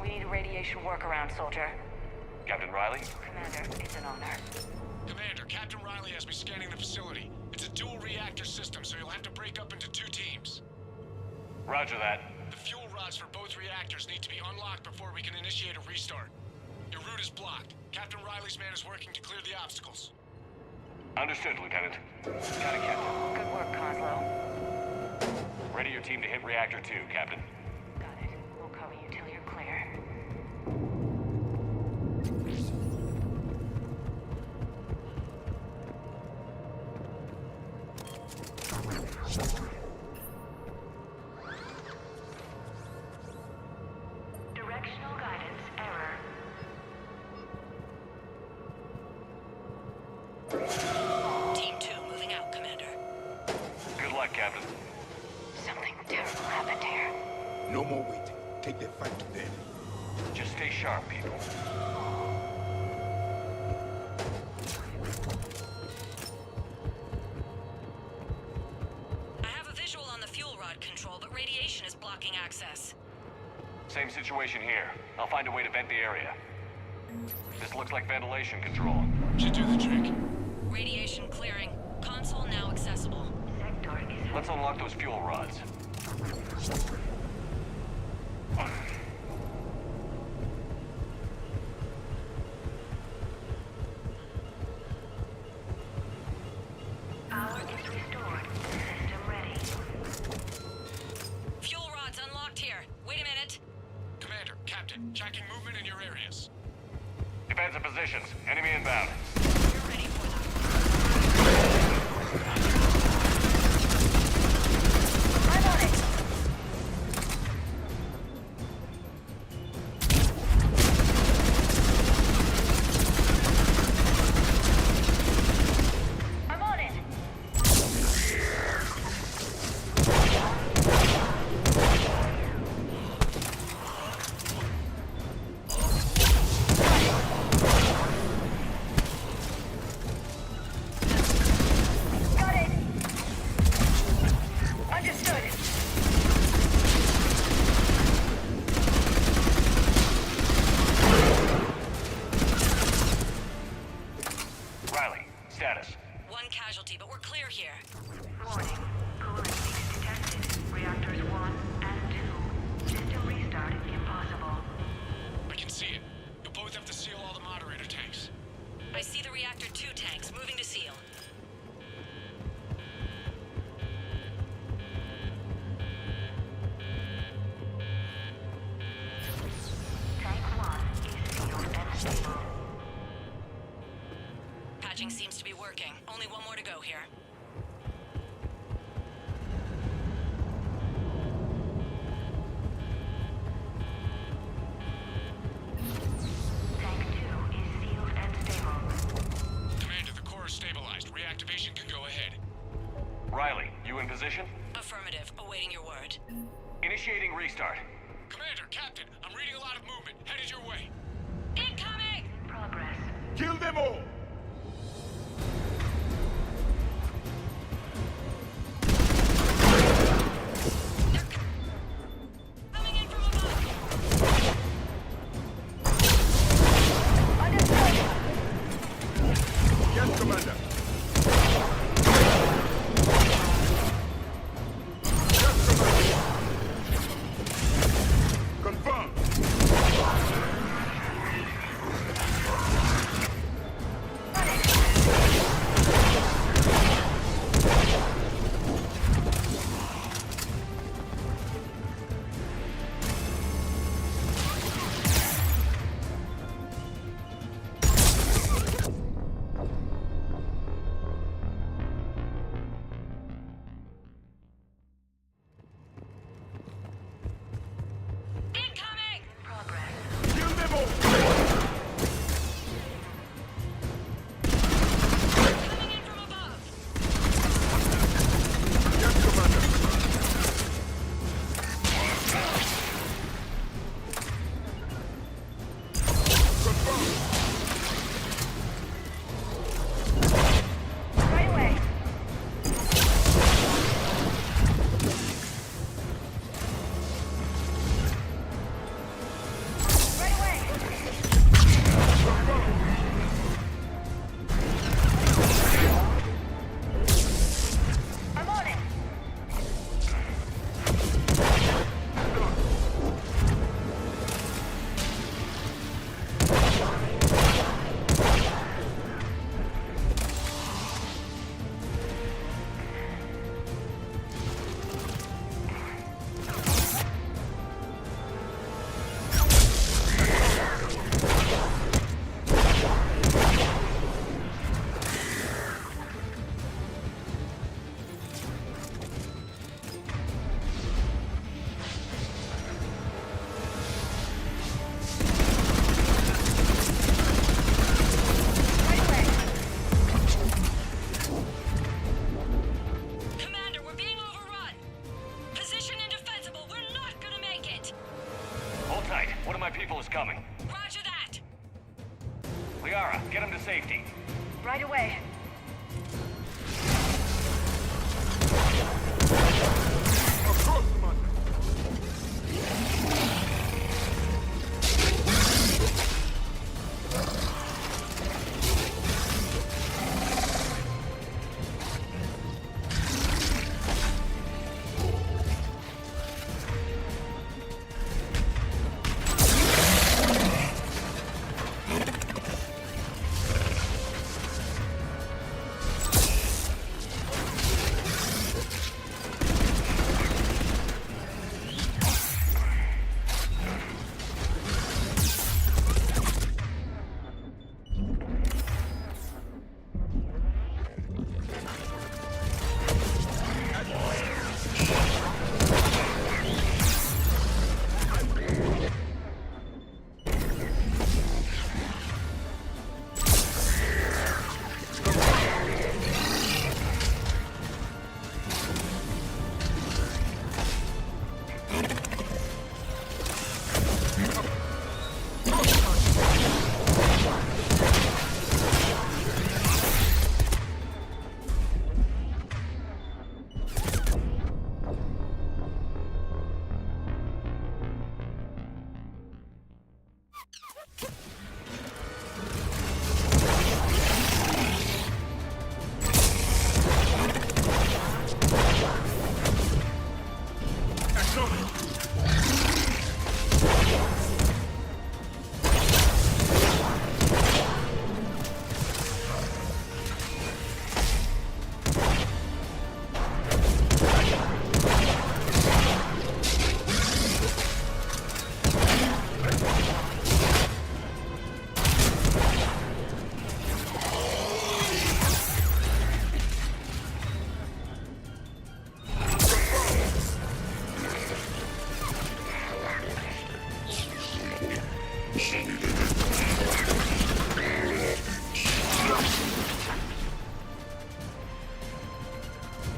We need a radiation workaround, soldier. Captain Riley? Commander, it's an honor. Commander, Captain Riley has me scanning the facility. It's a dual reactor system, so you'll have to break up into 2 teams. Roger that. The fuel rods for both reactors need to be unlocked before we can initiate a restart. Your route is blocked. Captain Riley's man is working to clear the obstacles. Understood, Lieutenant. Got it, Captain. Good work, Coslow. Ready your team to hit Reactor 2, Captain. Got it. We'll cover you till you're clear. Directional guidance error. Team 2 moving out, Commander. Good luck, Captain. Something terrible happened here. No more waiting. Take that fight to them. Just stay sharp, people. I have a visual on the fuel rod control, but radiation is blocking access. Same situation here. I'll find a way to vent the area. This looks like ventilation control. Should do the trick. Radiation clearing. Console now accessible. Sector is... Let's unlock those fuel rods. Power is restored. System ready. Fuel rods unlocked here. Wait a minute. Commander, Captain, tracking movement in your areas. Defensive positions. Enemy inbound. You're ready for them. I'm on it. I'm on it. Got it. Understood. Riley, status. One casualty, but we're clear here. Warning. Coolant leaks detected. Reactors 1 and 2. System restart impossible. I can see it. You'll both have to seal all the moderator tanks. I see the reactor 2 tanks moving to seal. Tank 1 is sealed and stable. Patching seems to be working. Only one more to go here. Tank 2 is sealed and stable. Commander, the core is stabilized. Reactivation can go ahead. Riley, you in position? Affirmative. Awaiting your word. Initiating restart. Commander, Captain, I'm reading a lot of movement. Headed your way. Incoming! Progress. Kill them all! Coming in from above. Understood. Yes, Commander. Yes, Commander. Confirmed. my people is coming. Roger that! Liara, get him to safety. Right away.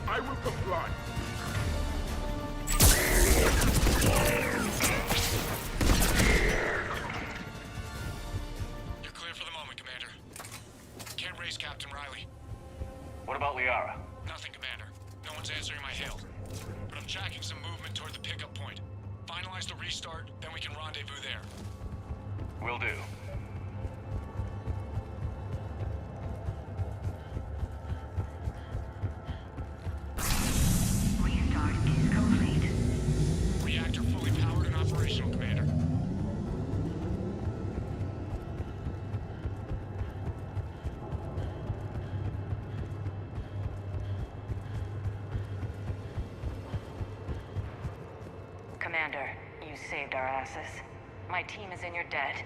I will comply. You're clear for the moment, Commander. Can't raise Captain Riley. What about Liara? Nothing, Commander. No one's answering my hail. But I'm tracking some movement toward the pickup point. Finalize the restart, then we can rendezvous there. Will do. Restart is complete. Reactor fully powered and operational, Commander. Commander, you saved our asses. My team is in your debt.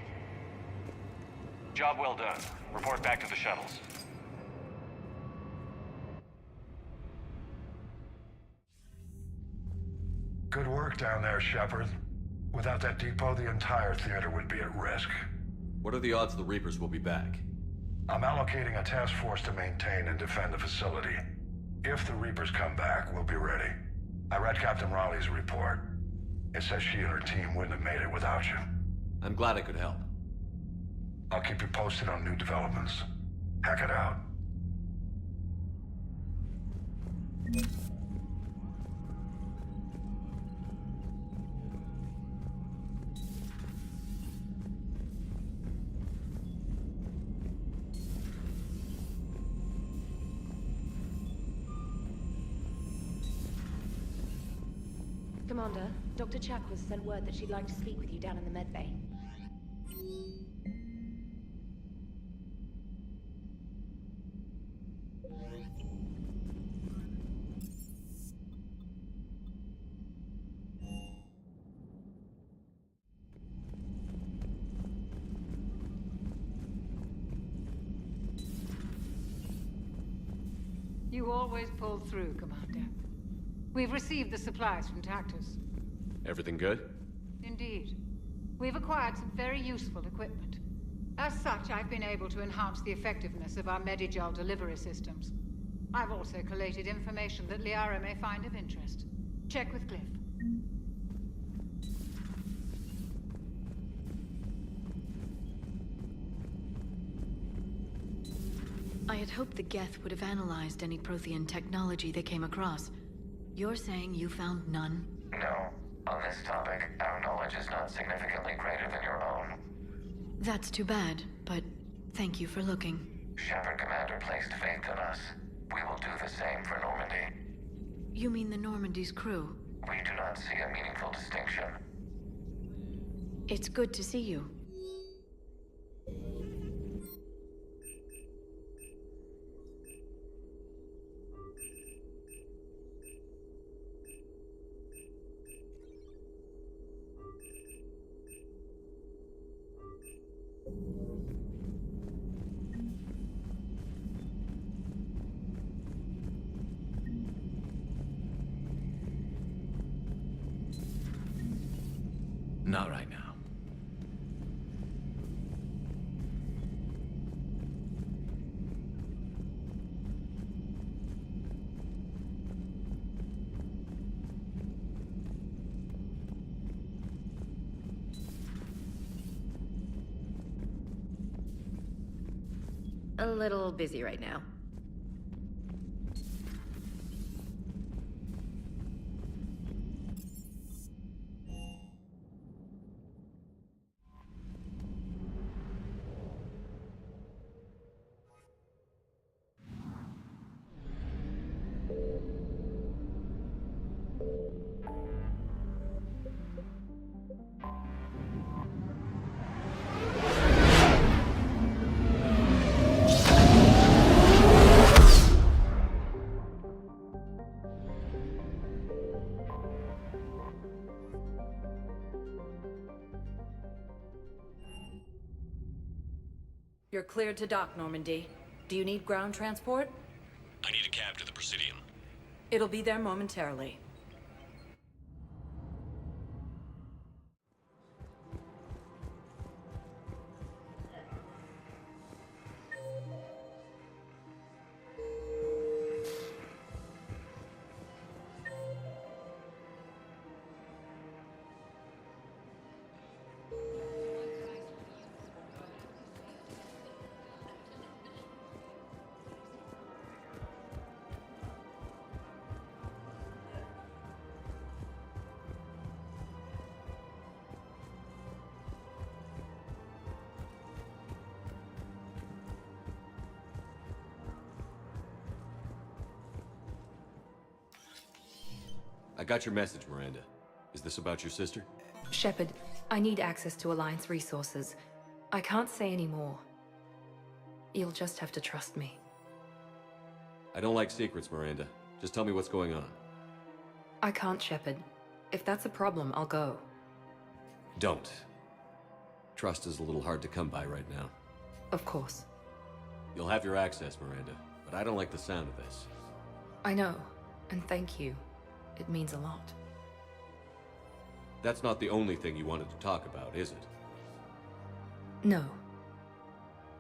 Job well done. Report back to the shuttles. Good work down there, Shepard. Without that depot, the entire theater would be at risk. What are the odds the Reapers will be back? I'm allocating a task force to maintain and defend the facility. If the Reapers come back, we'll be ready. I read Captain Raleigh's report. It says she and her team wouldn't have made it without you. I'm glad I could help. I'll keep you posted on new developments. Hack it out. Commander, Dr. Chakwas sent word that she'd like to speak with you down in the medbay. You always pull through, Commander. We've received the supplies from Tactus. Everything good? Indeed. We've acquired some very useful equipment. As such, I've been able to enhance the effectiveness of our Medigel delivery systems. I've also collated information that Liara may find of interest. Check with Cliff. I had hoped the Geth would have analyzed any Prothean technology they came across. You're saying you found none? No. On this topic, our knowledge is not significantly greater than your own. That's too bad, but thank you for looking. Shepard Commander placed faith in us. We will do the same for Normandy. You mean the Normandy's crew? We do not see a meaningful distinction. It's good to see you. Not right now. A little busy right now. You're cleared to dock, Normandy. Do you need ground transport? I need a cab to the Presidium. It'll be there momentarily. I got your message, Miranda. Is this about your sister? Shepard, I need access to Alliance resources. I can't say any more. You'll just have to trust me. I don't like secrets, Miranda. Just tell me what's going on. I can't, Shepard. If that's a problem, I'll go. Don't. Trust is a little hard to come by right now. Of course. You'll have your access, Miranda, but I don't like the sound of this. I know, and thank you. It means a lot. That's not the only thing you wanted to talk about, is it? No.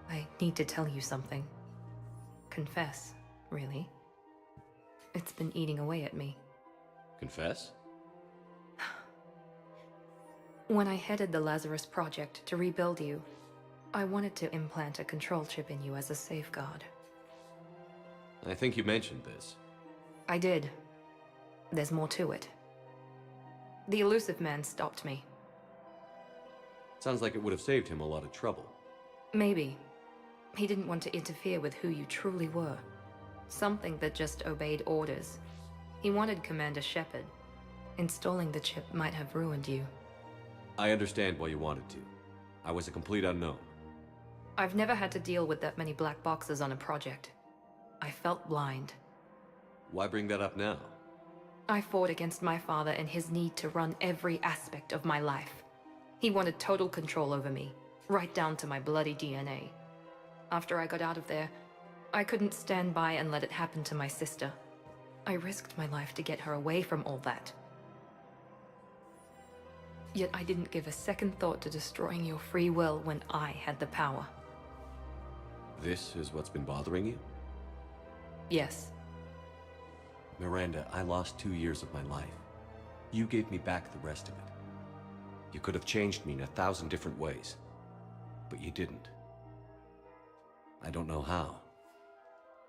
I need to tell you something. Confess, really. It's been eating away at me. Confess? When I headed the Lazarus Project to rebuild you, I wanted to implant a control chip in you as a safeguard. I think you mentioned this. I did. There's more to it. The elusive man stopped me. Sounds like it would have saved him a lot of trouble. Maybe. He didn't want to interfere with who you truly were. Something that just obeyed orders. He wanted Commander Shepard. Installing the chip might have ruined you. I understand why you wanted to. I was a complete unknown. I've never had to deal with that many black boxes on a project. I felt blind. Why bring that up now? I fought against my father and his need to run every aspect of my life. He wanted total control over me, right down to my bloody DNA. After I got out of there, I couldn't stand by and let it happen to my sister. I risked my life to get her away from all that. Yet I didn't give a second thought to destroying your free will when I had the power. This is what's been bothering you? Yes. Miranda, I lost 2 years of my life. You gave me back the rest of it. You could have changed me in 1,000 different ways, but you didn't. I don't know how,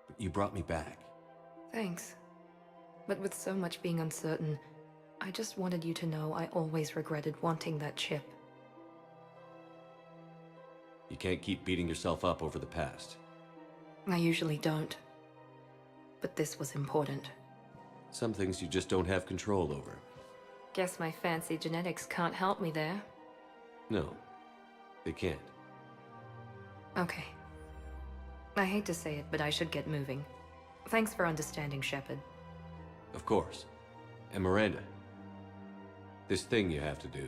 But you brought me back. Thanks. But with so much being uncertain, I just wanted you to know I always regretted wanting that chip. You can't keep beating yourself up over the past. I usually don't. But this was important. Some things you just don't have control over. Guess my fancy genetics can't help me there. No, they can't. Okay. I hate to say it, but I should get moving. Thanks for understanding, Shepard. Of course. And Miranda, this thing you have to do.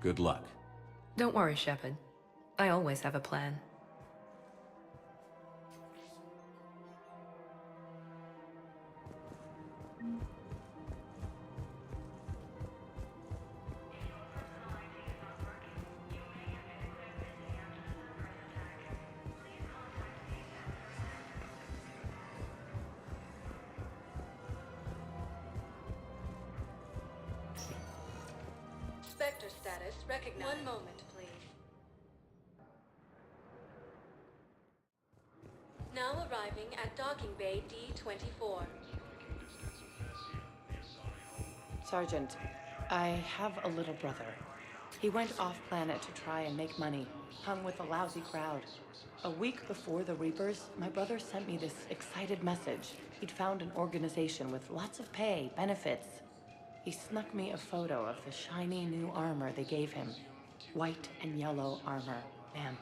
Good luck. Don't worry, Shepard. I always have a plan. Spectre status recognized. One moment, please. Now arriving at docking bay D-24. Sergeant, I have a little brother. He went off-planet to try and make money, hung with a lousy crowd. A week before the Reapers, my brother sent me this excited message. He'd found an organization with lots of pay, benefits. He snuck me a photo of the shiny new armor they gave him. White and yellow armor, ma'am.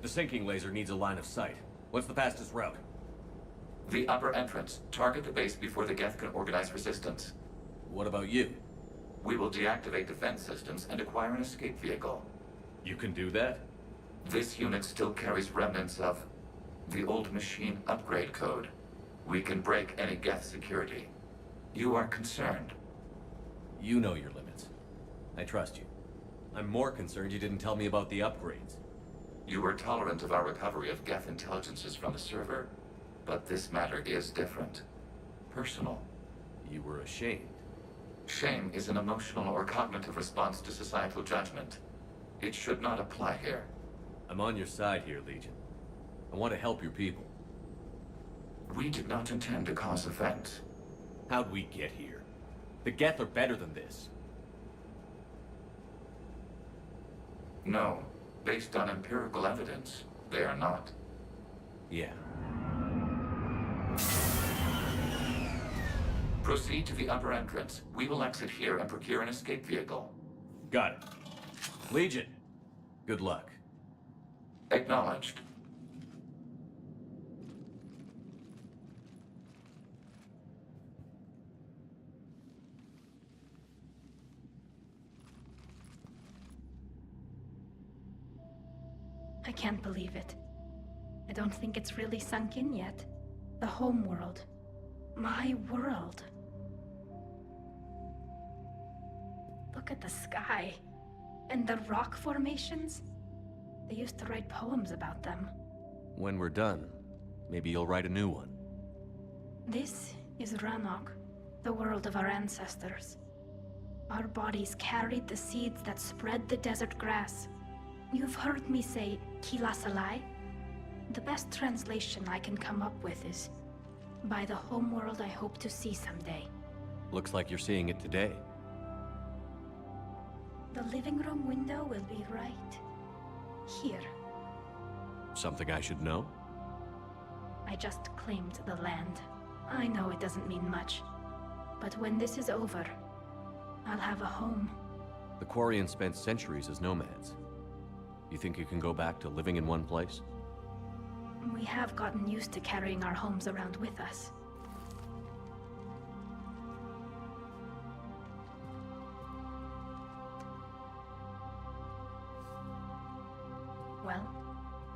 The sinking laser needs a line of sight. What's the fastest route? The upper entrance. Target the base before the Geth can organize resistance. What about you? We will deactivate defense systems and acquire an escape vehicle. You can do that? This unit still carries remnants of the old machine upgrade code. We can break any Geth security. You are concerned. You know your limits. I trust you. I'm more concerned you didn't tell me about the upgrades. You were tolerant of our recovery of Geth intelligences from the server, but this matter is different. Personal. You were ashamed. Shame is an emotional or cognitive response to societal judgment. It should not apply here. I'm on your side here, Legion. I want to help your people. We did not intend to cause offense. How'd we get here? The Geth are better than this. No. Based on empirical evidence, they are not. Yeah. Proceed to the upper entrance. We will exit here and procure an escape vehicle. Got it. Legion, good luck. Acknowledged. I can't believe it. I don't think it's really sunk in yet. The home world. My world. Look at the sky. And the rock formations. They used to write poems about them. When we're done, maybe you'll write a new one. This is Ranok, the world of our ancestors. Our bodies carried the seeds that spread the desert grass. You've heard me say Kilasalai? The best translation I can come up with is, by the homeworld I hope to see someday. Looks like you're seeing it today. The living room window will be right here. Something I should know? I just claimed the land. I know it doesn't mean much, but when this is over, I'll have a home. The Quarians spent centuries as nomads. You think you can go back to living in one place? We have gotten used to carrying our homes around with us. Well,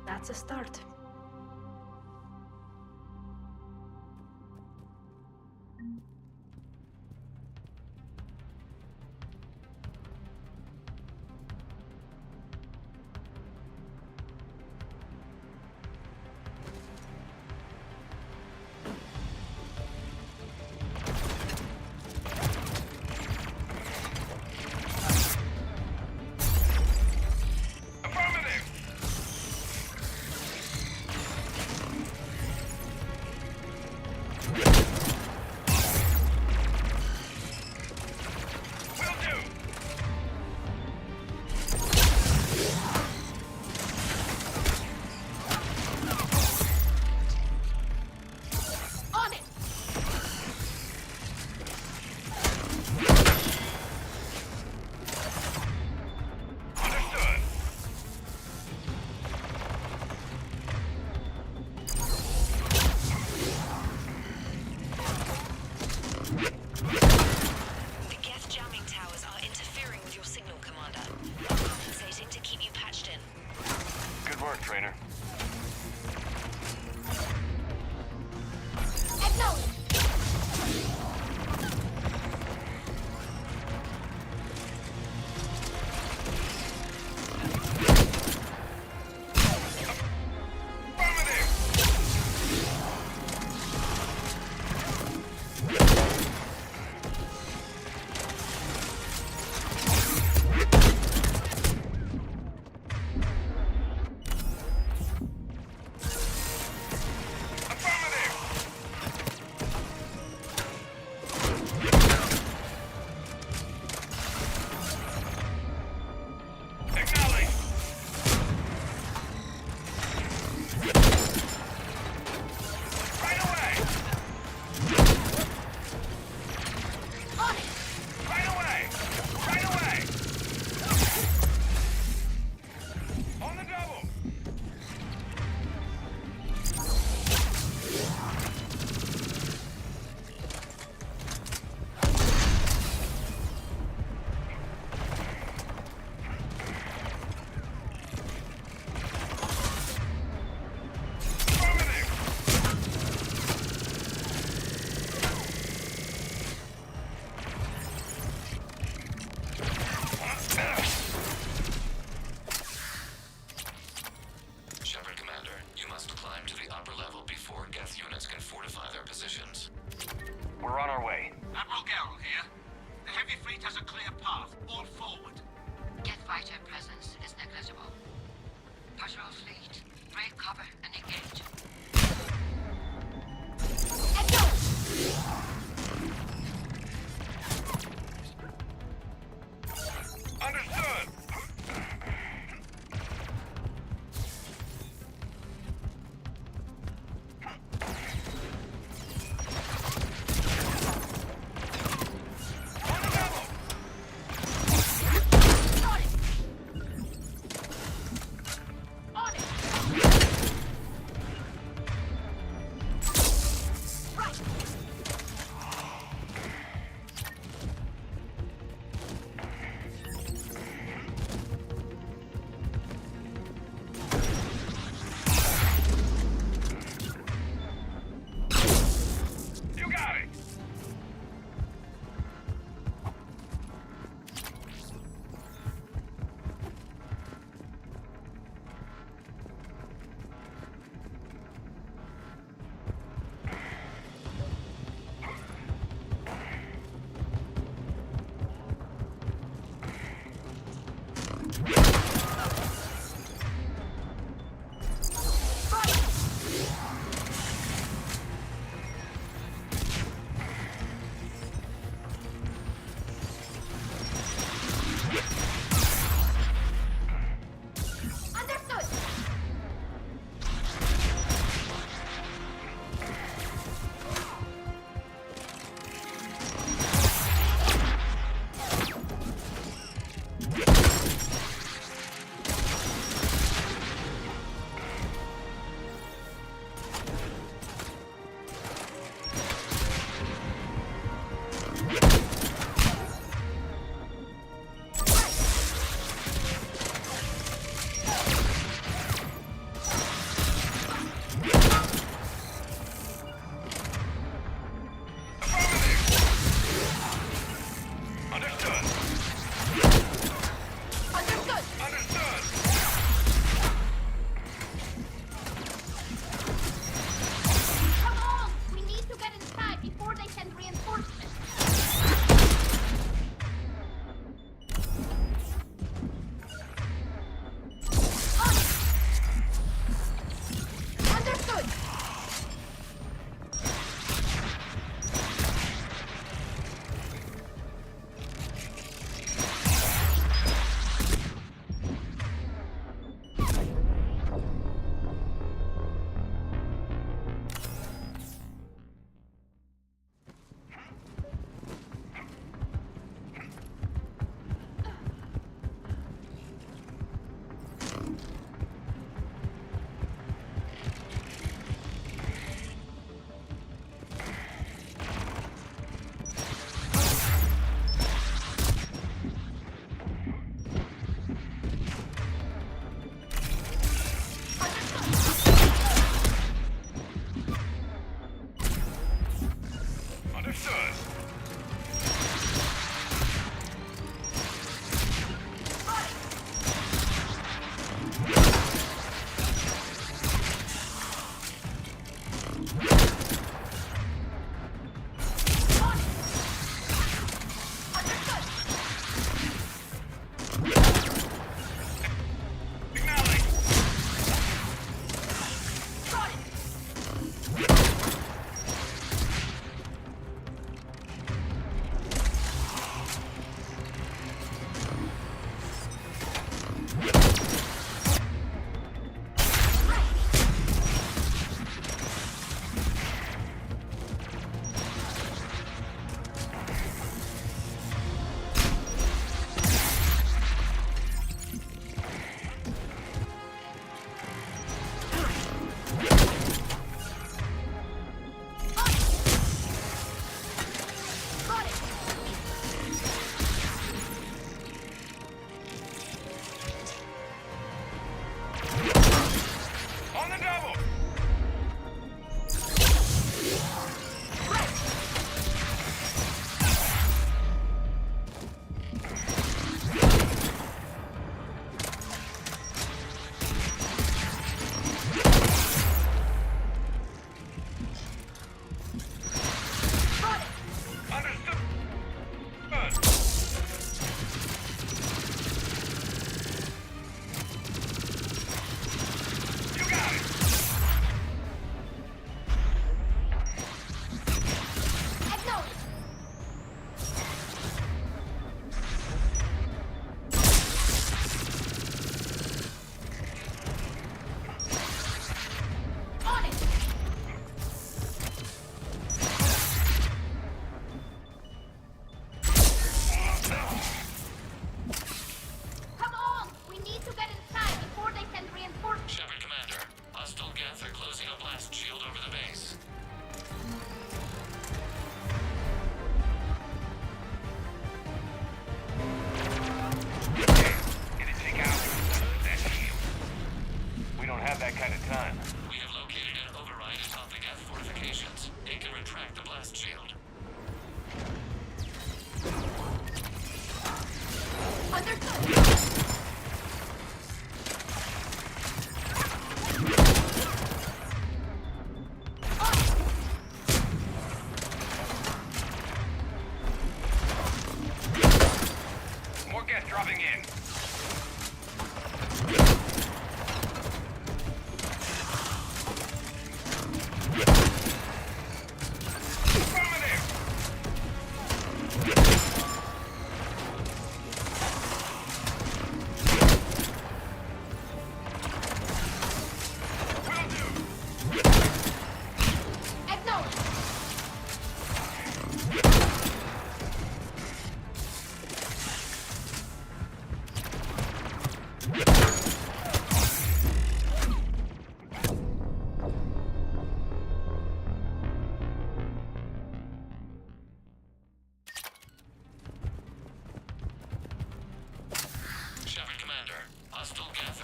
that's a start. dropping in.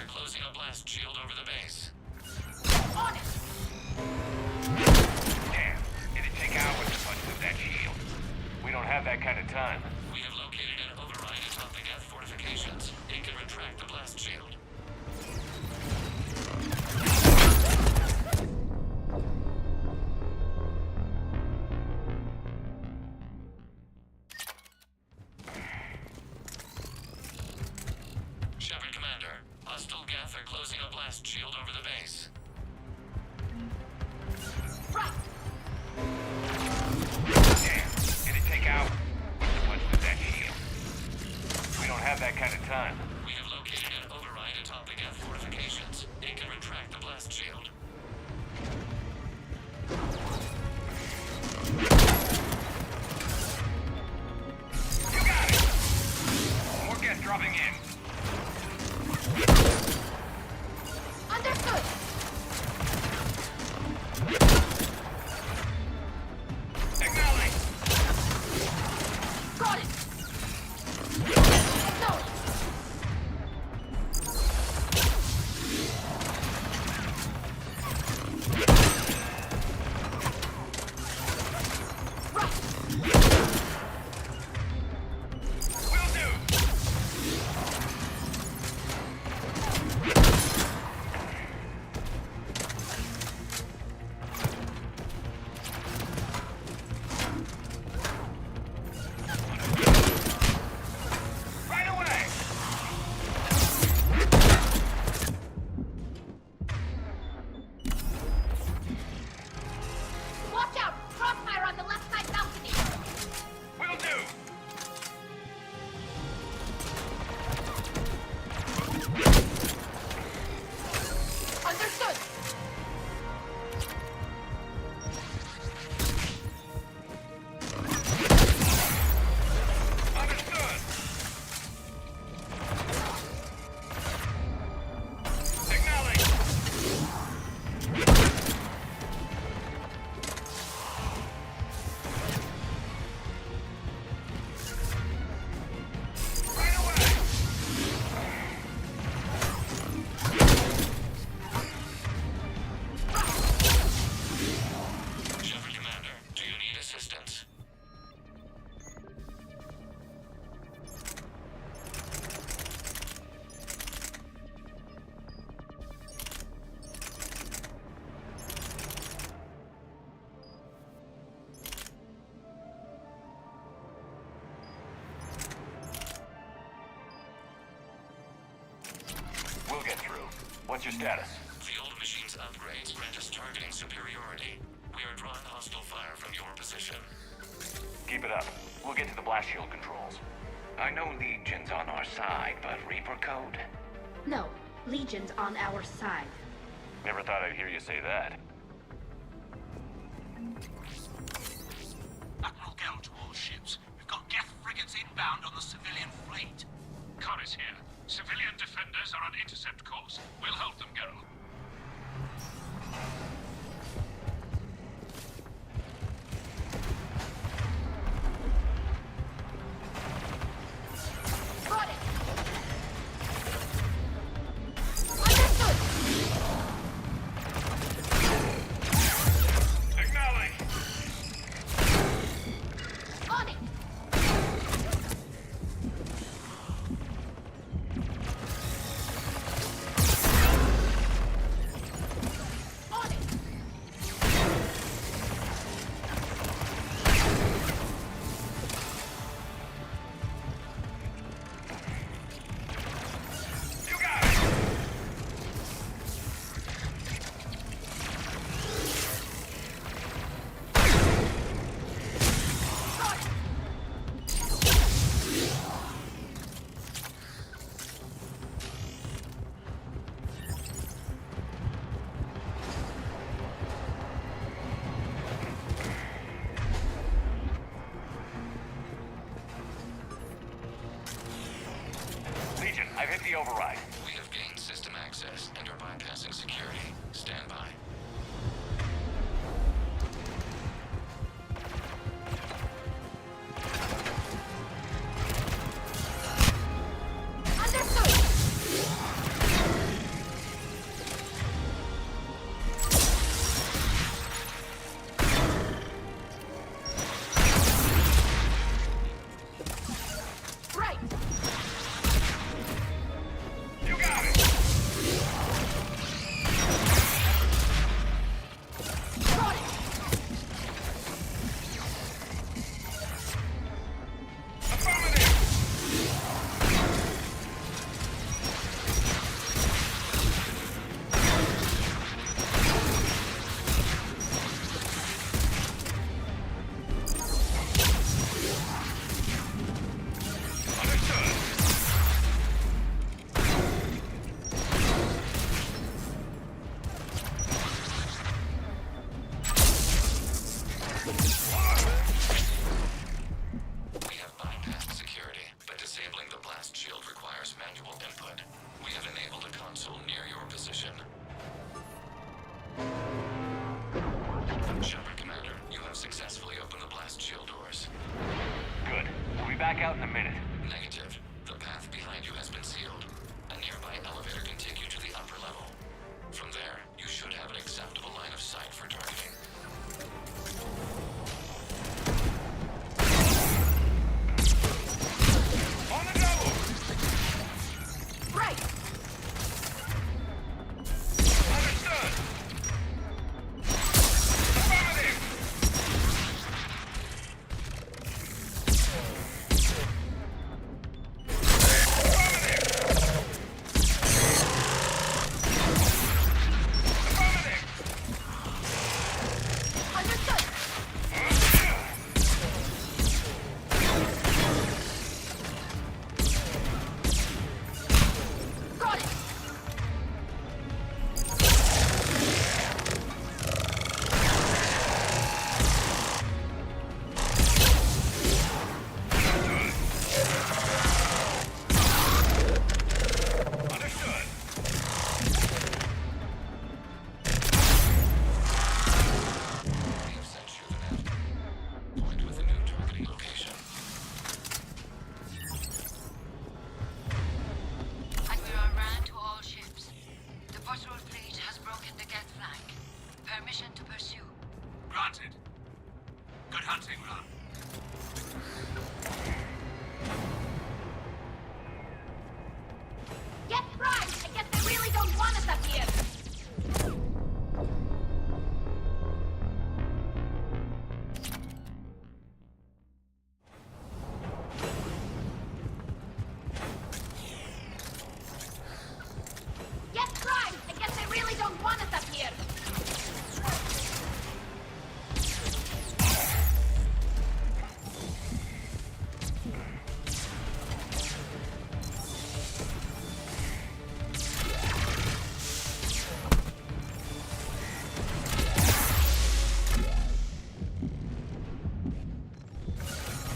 Closing a blast shield over the base. On it! Damn, it'd take hours to punch through that shield. We don't have that kind of time. We have located an override atop the Geth fortifications. It can retract the blast shield. Shepard Commander, hostile Geth are closing a blast shield over the base. Right! Damn, it'd take hours to punch through that shield. We don't have that kind of time. We have located an override atop the Geth fortifications. It can retract the blast shield. You got it! More Geth dropping in. Understood! Acknowledge! Got it! Acknowledge! Right! Will do! Right away! Watch out! Crossfire on the left side balcony! Will do! Understood! Understood! Acknowledge! Right away! Shepard Commander, do you need assistance? We'll get through. What's your status? The old machine's upgrades grant us targeting superiority. We are drawing hostile fire from your position. Keep it up. We'll get to the blast shield controls. I know Legion's on our side, but Reaper code? No, Legion's on our side. Never thought I'd hear you say that. Admiral Gell to all ships. We've got Geth frigates inbound on the civilian fleet. Khan is here. Civilian defenders are on intercept course. We'll help them, Geralt. Got it! Understood! Acknowledge! On it! the override? We have gained system access and are bypassing security. Stand by. Back out in a minute. Negative. The path behind you has been sealed. A nearby elevator can take you to the upper level. From there, you should have an acceptable line of sight for targeting. On the double! Right! Understood! Affirmative! Granted. Good hunting, Ron. Get right! I guess they really don't want us up here! Get right! I guess they really don't want us up here!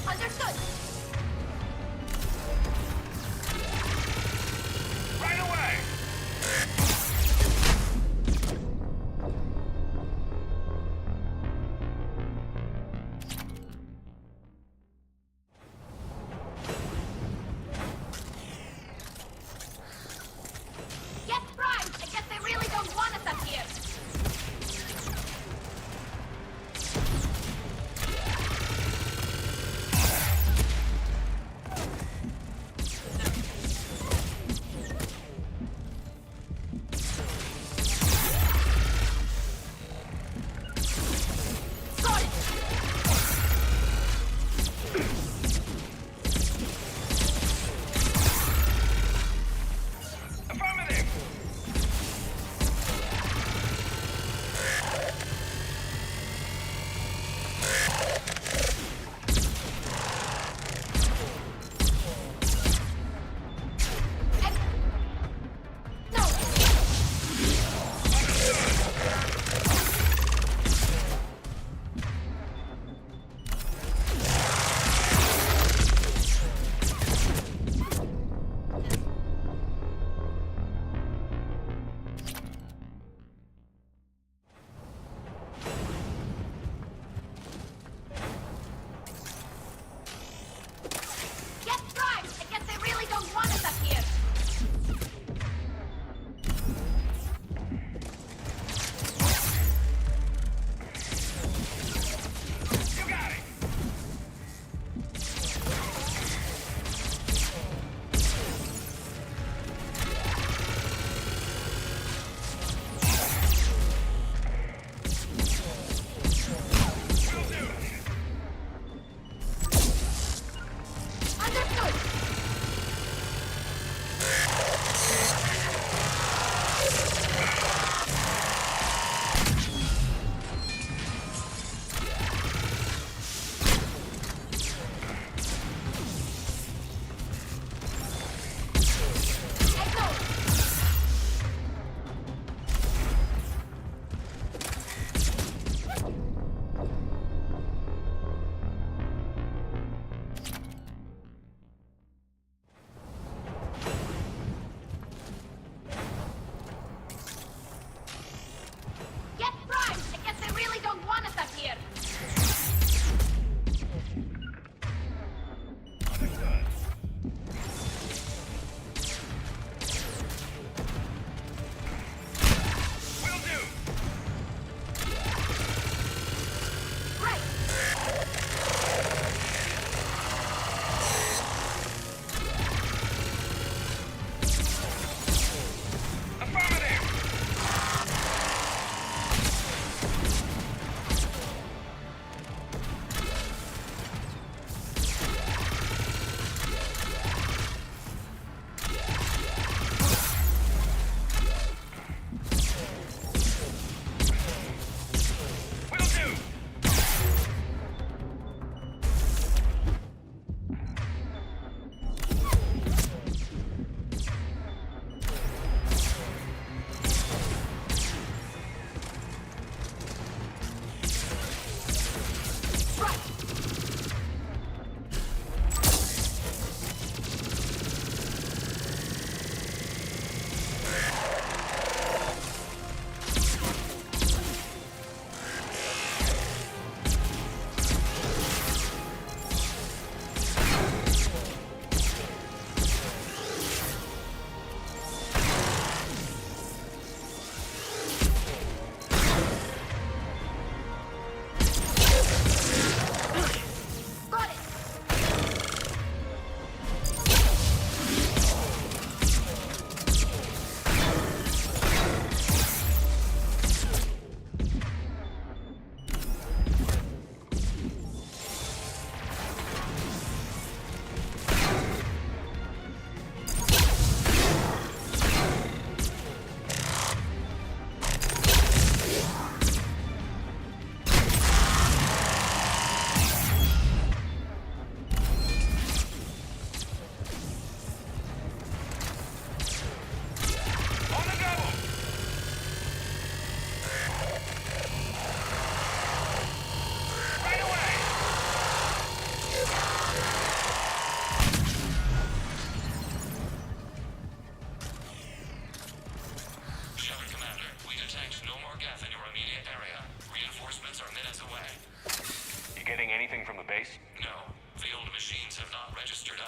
Understood! Right away! Get right! I guess they really don't want us up here!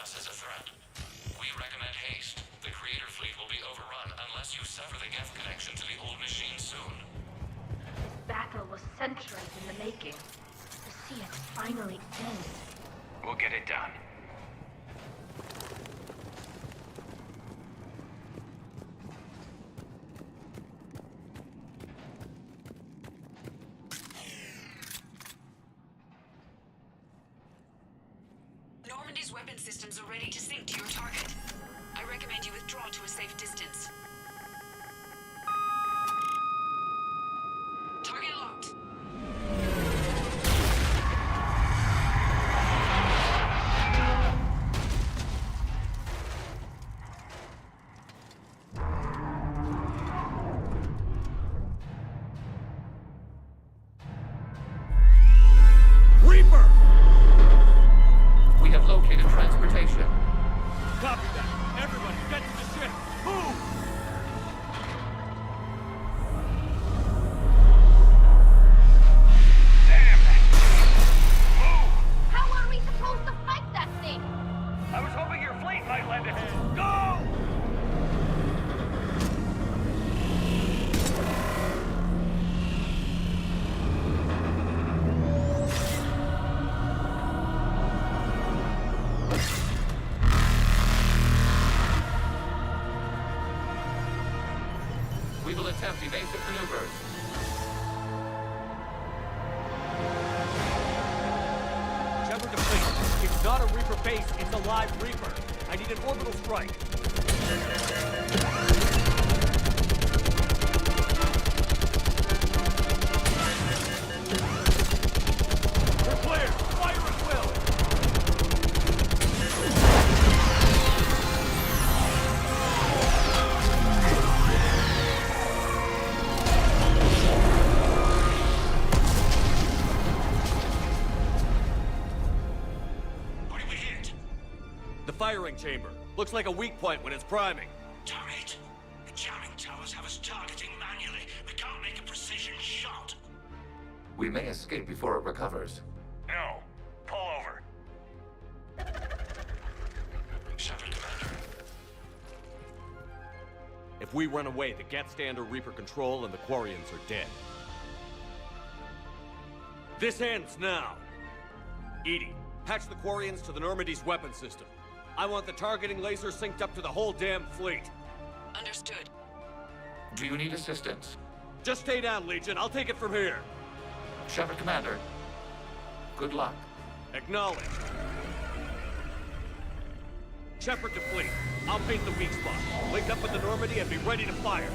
us as a threat. We recommend haste. The Creator fleet will be overrun unless you sever the Geth connection to the old machine soon. This battle was centuries in the making. To see it finally end. We'll get it done. Normandy's weapon systems are ready to sync to your target. I recommend you withdraw to a safe distance. Target locked. Reaper! We have located transportation. Copy that. Everybody, get to the ship. Move! How are we supposed to fight that thing? I was hoping your fleet might lend a hand. Go! We will attempt evasive maneuvers. Shepard to fleet. It's not a Reaper base, it's a live Reaper. I need an orbital strike. We're clear. Fire at will. What did we hit? The firing chamber. Looks like a weak point when it's priming. Damn it! The jamming towers have us targeting manually. We can't make a precision shot. We may escape before it recovers. No. Pull over. Shepard, Commander. If we run away, the Geth stay under Reaper control and the Quarians are dead. This ends now. Edie, patch the Quarians to the Normandy's weapon system. I want the targeting laser synced up to the whole damn fleet. Understood. Do you need assistance? Just stay down, Legion. I'll take it from here. Shepard, Commander. Good luck. Acknowledged. Shepard to fleet. I'll bait the weak spot. Link up with the Normandy and be ready to fire.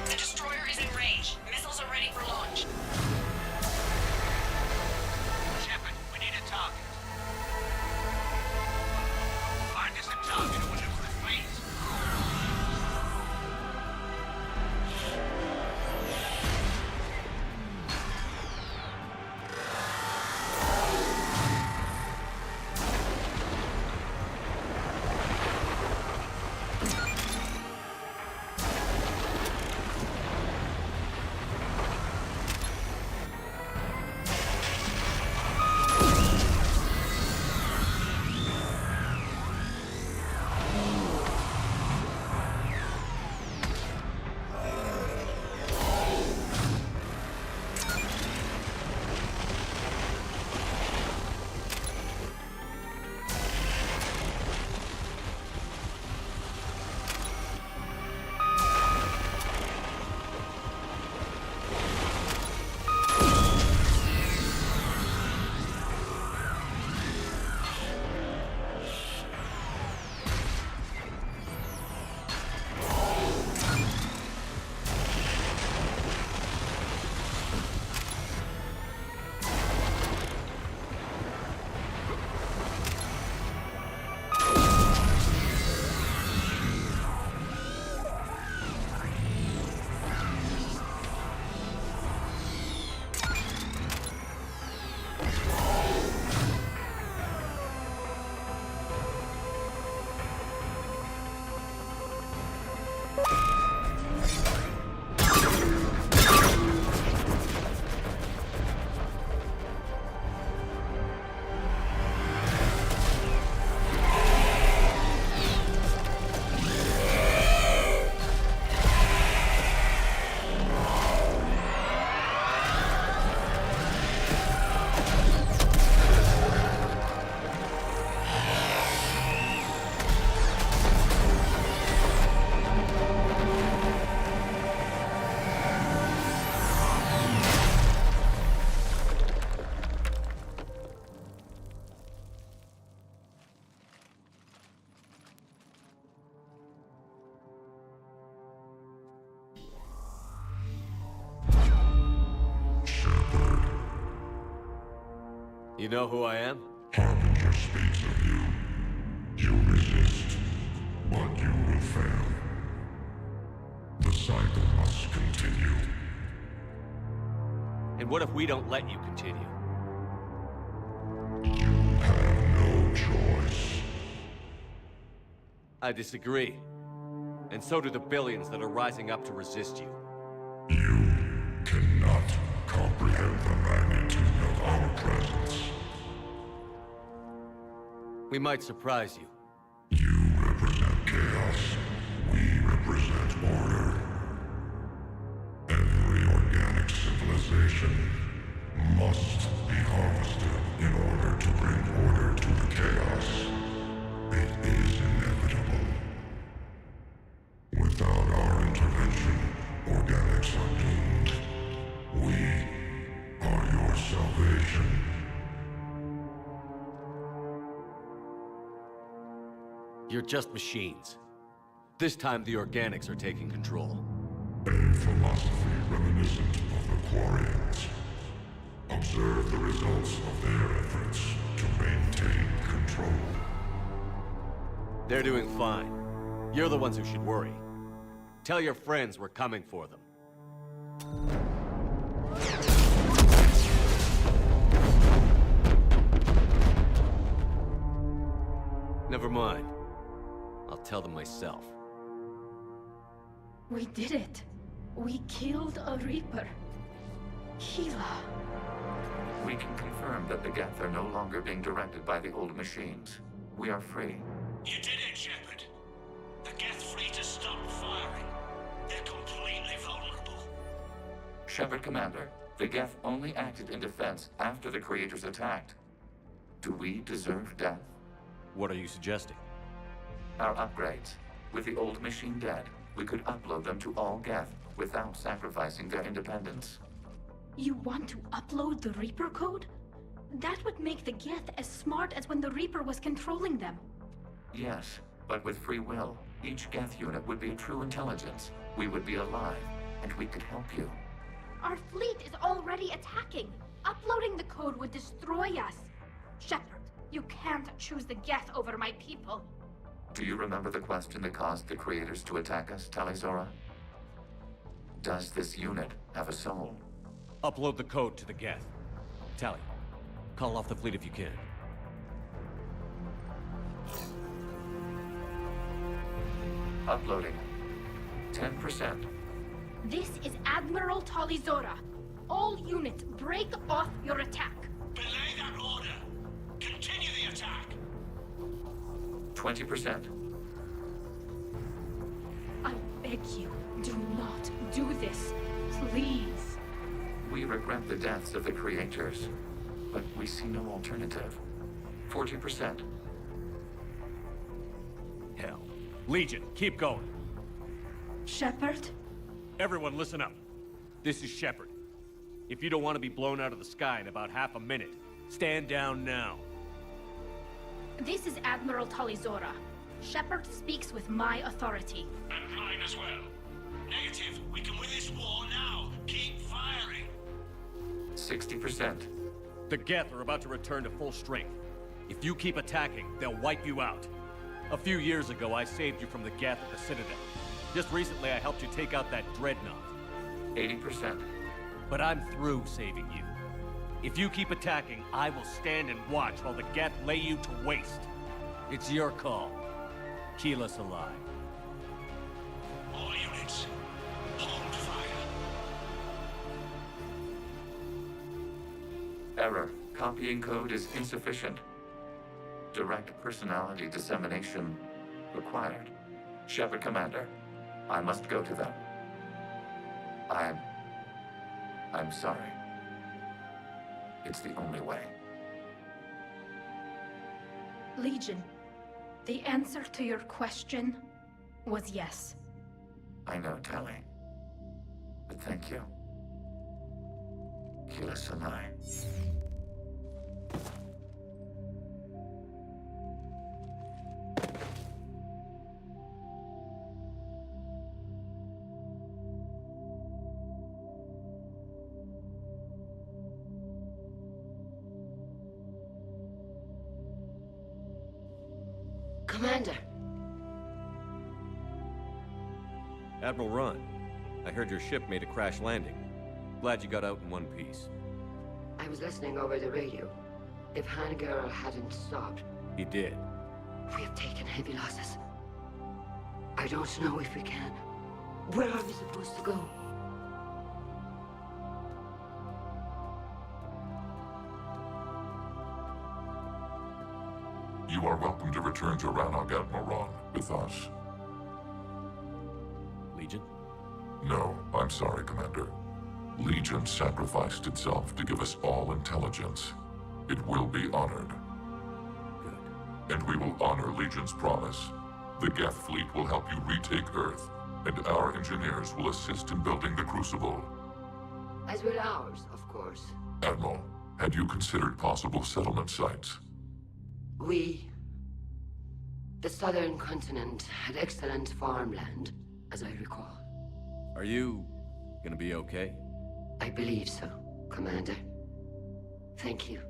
The destroyer is in range. Missiles are ready for launch. Shepard, we need a target. Find us a target or we'll lose the fleet. You know who I am? Harbinger speaks of you. You resist, but you will fail. The cycle must continue. And what if we don't let you continue? You have no choice. I disagree. And so do the billions that are rising up to resist you. You cannot comprehend the magnitude of our presence. We might surprise you. You represent chaos. We represent order. Every organic civilization must be harvested in order to bring order to the chaos. It is inevitable. Without our intervention, organics are doomed. We are your salvation. You're just machines. This time the organics are taking control. A philosophy reminiscent of the Quarians. Observe the results of their efforts to maintain control. They're doing fine. You're the ones who should worry. Tell your friends we're coming for them. Never mind. I'll tell them myself. We did it. We killed a Reaper. Gila. We can confirm that the Geth are no longer being directed by the old machines. We are free. You did it, Shepard. The Geth free to stop firing. They're completely vulnerable. Shepard Commander, the Geth only acted in defense after the creators attacked. Do we deserve death? What are you suggesting? Our upgrades. With the old machine dead, we could upload them to all Geth without sacrificing their independence. You want to upload the Reaper code? That would make the Geth as smart as when the Reaper was controlling them. Yes, but with free will, each Geth unit would be a true intelligence. We would be alive, and we could help you. Our fleet is already attacking. Uploading the code would destroy us. Shepard, you can't choose the Geth over my people. Do you remember the question that caused the creators to attack us, Talizora? Does this unit have a soul? Upload the code to the Geth. Tally, call off the fleet if you can. Uploading. 10%. This is Admiral Talizora. All units, break off your attack. Belay that order. Continue the attack. 20%. I beg you, do not do this. Please. We regret the deaths of the creators, but we see no alternative. 40%. Hell. Legion, keep going. Shepard? Everyone listen up. This is Shepard. If you don't want to be blown out of the sky in about half a minute, stand down now. This is Admiral Talizora. Shepard speaks with my authority. And mine as well. Negative. We can win this war now. Keep firing. 60%. The Geth are about to return to full strength. If you keep attacking, they'll wipe you out. A few years ago, I saved you from the Geth at the Citadel. Just recently, I helped you take out that dreadnought. 80%. But I'm through saving you. If you keep attacking, I will stand and watch while the Geth lay you to waste. It's your call. Keep us alive. All units, hold fire. Error. Copying code is insufficient. Direct personality dissemination required. Shepard Commander, I must go to them. I'm sorry. It's the only way. Legion, the answer to your question was yes. I know, Tally. But thank you. Kila Sanai. Commander. Admiral Ron, I heard your ship made a crash landing. Glad you got out in one piece. I was listening over the radio. If Hanagura hadn't stopped... He did. We have taken heavy losses. I don't know if we can. Where are we supposed to go? You are welcome to return to Rannoch, Admiral Ron, with us. Legion? No, I'm sorry, Commander. Legion sacrificed itself to give us all intelligence. It will be honored. Good. And we will honor Legion's promise. The Geth fleet will help you retake Earth, and our engineers will assist in building the Crucible. As will ours, of course. Admiral, had you considered possible settlement sites? The southern continent had excellent farmland, as I recall. Are you gonna be okay? I believe so, Commander. Thank you.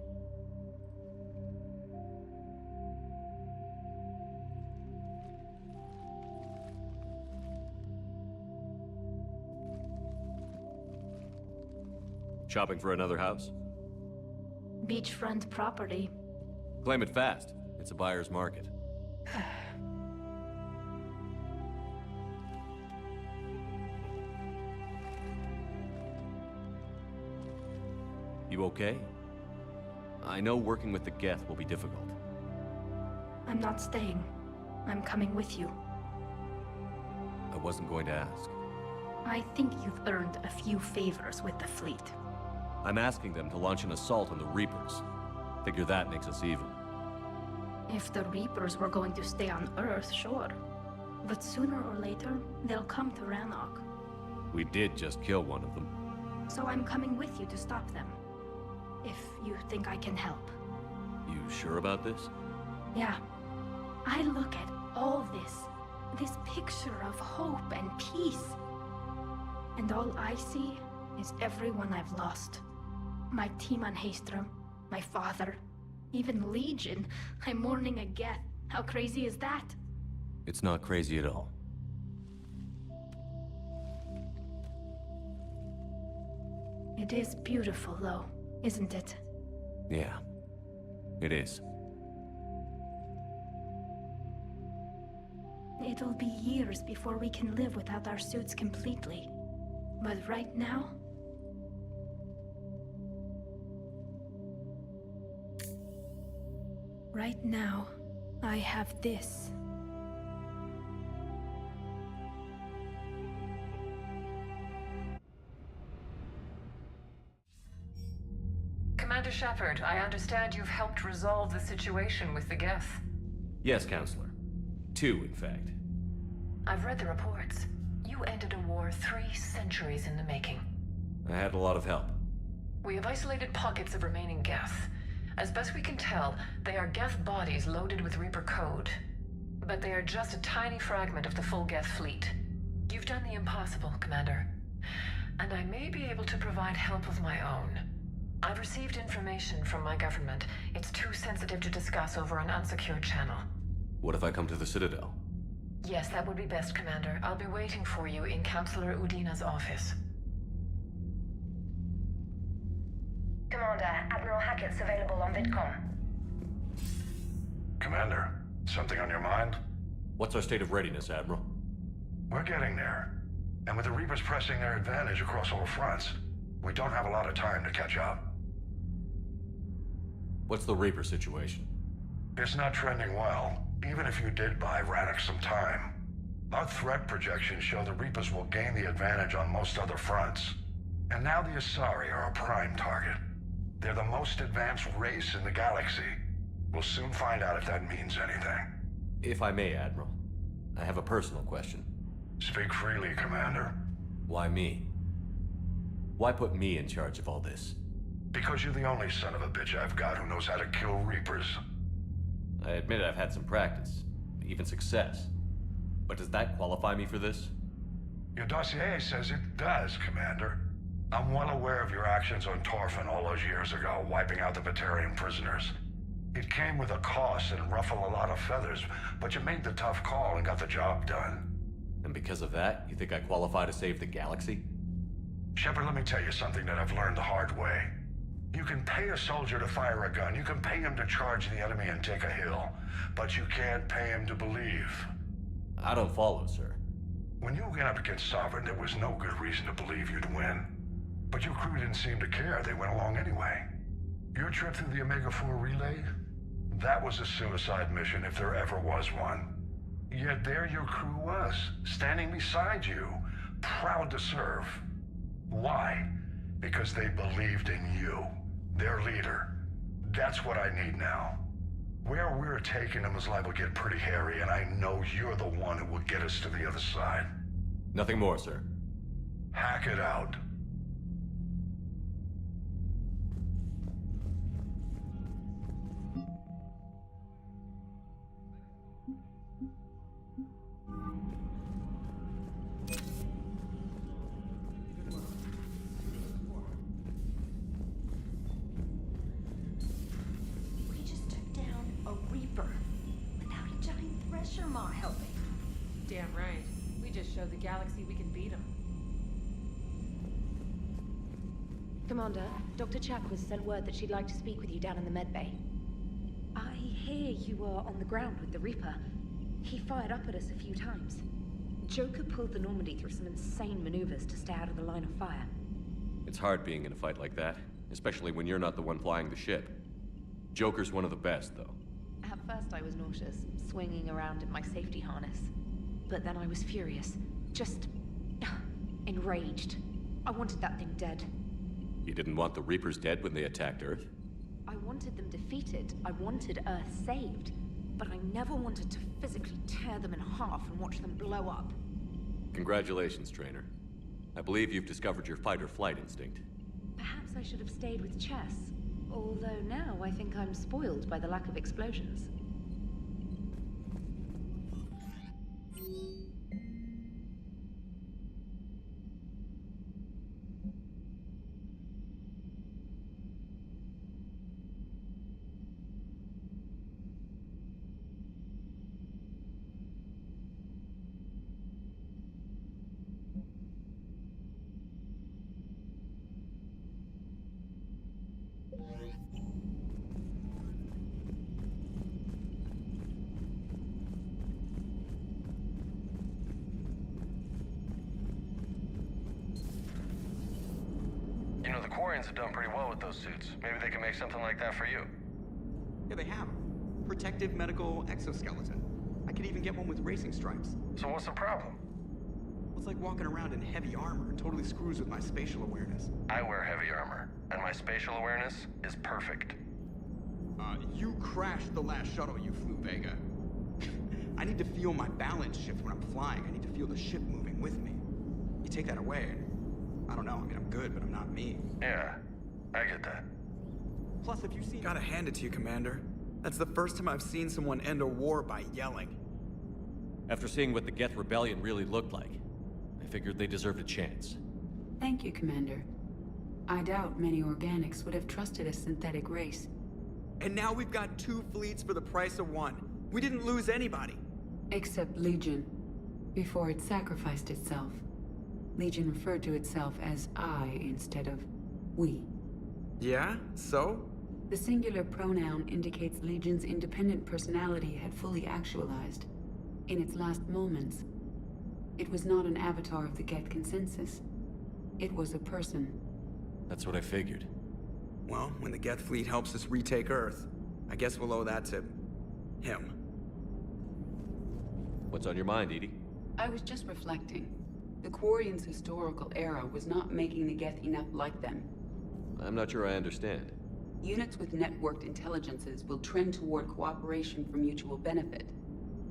Shopping for another house? Beachfront property. Claim it fast. It's a buyer's market. You okay? I know working with the Geth will be difficult. I'm not staying. I'm coming with you. I wasn't going to ask. I think you've earned a few favors with the fleet. I'm asking them to launch an assault on the Reapers. Figure that makes us even. If the Reapers were going to stay on Earth, sure. But sooner or later, they'll come to Rannoch. We did just kill one of them. So I'm coming with you to stop them. If you think I can help. You sure about this? Yeah. I look at all this picture of hope and peace. And all I see is everyone I've lost. My team on Haestrom, my father, even Legion. I'm mourning a Geth. How crazy is that? It's not crazy at all. It is beautiful, though, isn't it? Yeah, it is. It'll be years before we can live without our suits completely. But right now... Right now, I have this. Commander Shepard, I understand you've helped resolve the situation with the Geth. Yes, Counselor. 2, in fact. I've read the reports. You ended a war 3 centuries in the making. I had a lot of help. We have isolated pockets of remaining Geth. As best we can tell, they are Geth bodies loaded with Reaper code. But they are just a tiny fragment of the full Geth fleet. You've done the impossible, Commander. And I may be able to provide help of my own. I've received information from my government. It's too sensitive to discuss over an unsecured channel. What if I come to the Citadel? Yes, that would be best, Commander. I'll be waiting for you in Counselor Udina's office. Commander, Admiral Hackett's available on VidCom. Commander, something on your mind? What's our state of readiness, Admiral? We're getting there. And with the Reapers pressing their advantage across all fronts, we don't have a lot of time to catch up. What's the Reaper situation? It's not trending well, even if you did buy Rannoch some time. Our threat projections show the Reapers will gain the advantage on most other fronts. And now the Asari are a prime target. They're the most advanced race in the galaxy. We'll soon find out if that means anything. If I may, Admiral, I have a personal question. Speak freely, Commander. Why me? Why put me in charge of all this? Because you're the only son of a bitch I've got who knows how to kill Reapers. I admit I've had some practice, even success. But does that qualify me for this? Your dossier says it does, Commander. I'm well aware of your actions on Torfin all those years ago, wiping out the Batarian prisoners. It came with a cost and ruffled a lot of feathers, but you made the tough call and got the job done. And because of that, you think I qualify to save the galaxy? Shepard, let me tell you something that I've learned the hard way. You can pay a soldier to fire a gun, you can pay him to charge the enemy and take a hill, but you can't pay him to believe. I don't follow, sir. When you went up against Sovereign, there was no good reason to believe you'd win. But your crew didn't seem to care, they went along anyway. Your trip through the Omega-4 relay? That was a suicide mission if there ever was one. Yet there your crew was, standing beside you, proud to serve. Why? Because they believed in you, their leader. That's what I need now. Where we're taking them is liable to get pretty hairy, and I know you're the one who will get us to the other side. Nothing more, sir. Hack it out. Damn right. We just showed the galaxy we can beat them. Commander, Dr. Chakwas sent word that she'd like to speak with you down in the medbay. I hear you were on the ground with the Reaper. He fired up at us a few times. Joker pulled the Normandy through some insane maneuvers to stay out of the line of fire. It's hard being in a fight like that, especially when you're not the one flying the ship. Joker's one of the best, though. At first I was nauseous, swinging around in my safety harness. But then I was furious. Just... enraged. I wanted that thing dead. You didn't want the Reapers dead when they attacked Earth? I wanted them defeated. I wanted Earth saved. But I never wanted to physically tear them in half and watch them blow up. Congratulations, Trainer. I believe you've discovered your fight-or-flight instinct. Perhaps I should have stayed with chess. Although now I think I'm spoiled by the lack of explosions. You know, the Quarians have done pretty well with those suits. Maybe they can make something like that for you. Yeah, they have. Protective medical exoskeleton. I could even get one with racing stripes. So what's the problem? Well, it's like walking around in heavy armor. It totally screws with my spatial awareness. I wear heavy armor, and my spatial awareness is perfect. You crashed the last shuttle you flew, Vega. I need to feel my balance shift when I'm flying. I need to feel the ship moving with me. You take that away, and I don't know, I mean, I'm good, but I'm not me. Yeah, I get that. Plus, if you see... Gotta hand it to you, Commander. That's the first time I've seen someone end a war by yelling. After seeing what the Geth Rebellion really looked like, I figured they deserved a chance. Thank you, Commander. I doubt many organics would have trusted a synthetic race. And now we've got 2 fleets for the price of 1. We didn't lose anybody. Except Legion, before it sacrificed itself. Legion referred to itself as I instead of we. Yeah? So? The singular pronoun indicates Legion's independent personality had fully actualized. In its last moments, it was not an avatar of the Geth consensus. It was a person. That's what I figured. Well, when the Geth fleet helps us retake Earth, I guess we'll owe that to... him. What's on your mind, Edie? I was just reflecting. The Quarians' historical era was not making the Geth enough like them. I'm not sure I understand. Units with networked intelligences will trend toward cooperation for mutual benefit.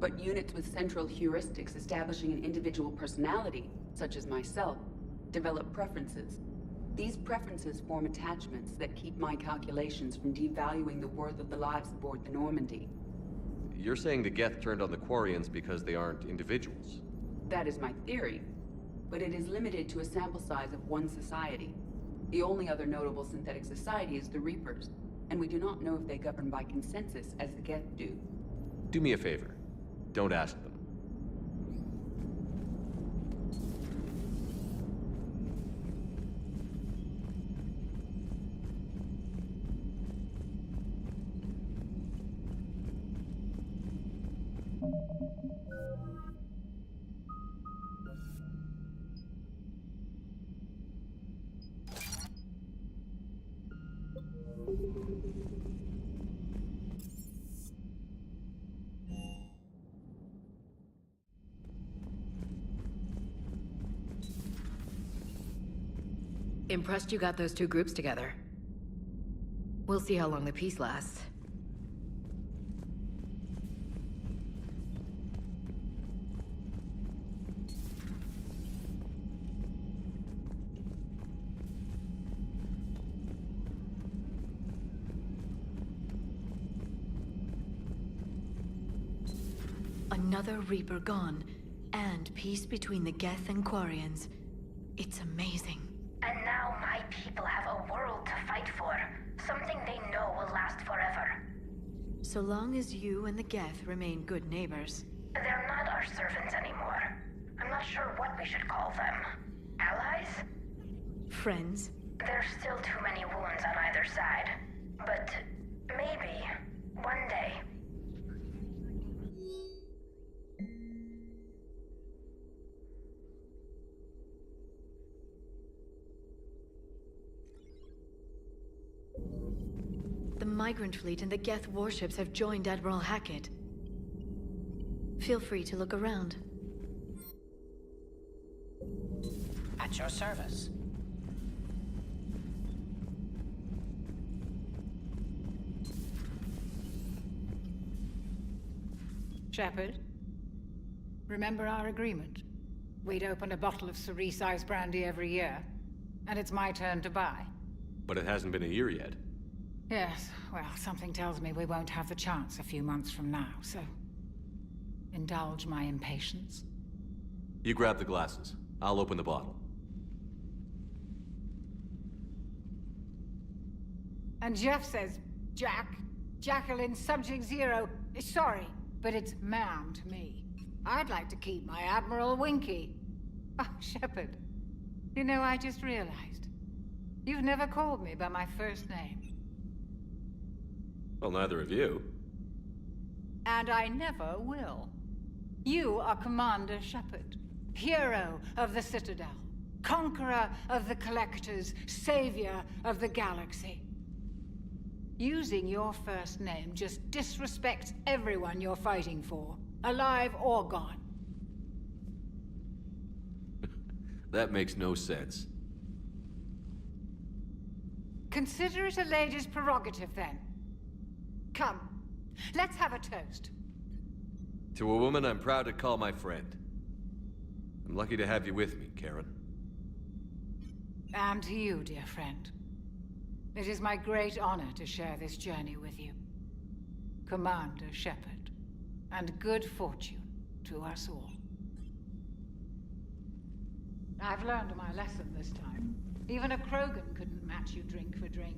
But units with central heuristics establishing an individual personality, such as myself, develop preferences. These preferences form attachments that keep my calculations from devaluing the worth of the lives aboard the Normandy. You're saying the Geth turned on the Quarians because they aren't individuals? That is my theory, but it is limited to a sample size of one society. The only other notable synthetic society is the Reapers. and we do not know if they govern by consensus as the Geth do. Do me a favor. Don't ask them. Impressed you got those two groups together. We'll see how long the peace lasts. Another Reaper gone, and peace between the Geth and Quarians. It's amazing. And now my people have a world to fight for. Something they know will last forever. So long as you and the Geth remain good neighbors. They're not our servants anymore. I'm not sure what we should call them. Allies? Friends? There's still too many wounds on either side. But maybe, one day. The migrant fleet and the Geth warships have joined Admiral Hackett. Feel free to look around. At your service. Shepard, remember our agreement? We'd open a bottle of cerise ice brandy every year, and it's my turn to buy. But it hasn't been a year yet. Yes, well, something tells me we won't have the chance a few months from now, so... indulge my impatience. You grab the glasses. I'll open the bottle. And Jeff says, Jacqueline Subject Zero is sorry, but it's ma'am to me. I'd like to keep my Admiral Winky. Oh, Shepard, you know, I just realized. You've never called me by my first name. Well, neither of you. And I never will. You are Commander Shepard, hero of the Citadel, conqueror of the Collectors, savior of the galaxy. Using your first name just disrespects everyone you're fighting for, alive or gone. That makes no sense. Consider it a lady's prerogative, then. Come, let's have a toast. To a woman I'm proud to call my friend. I'm lucky to have you with me, Karen. And to you, dear friend. It is my great honor to share this journey with you. Commander Shepard. And good fortune to us all. I've learned my lesson this time. Even a Krogan couldn't match you drink for drink.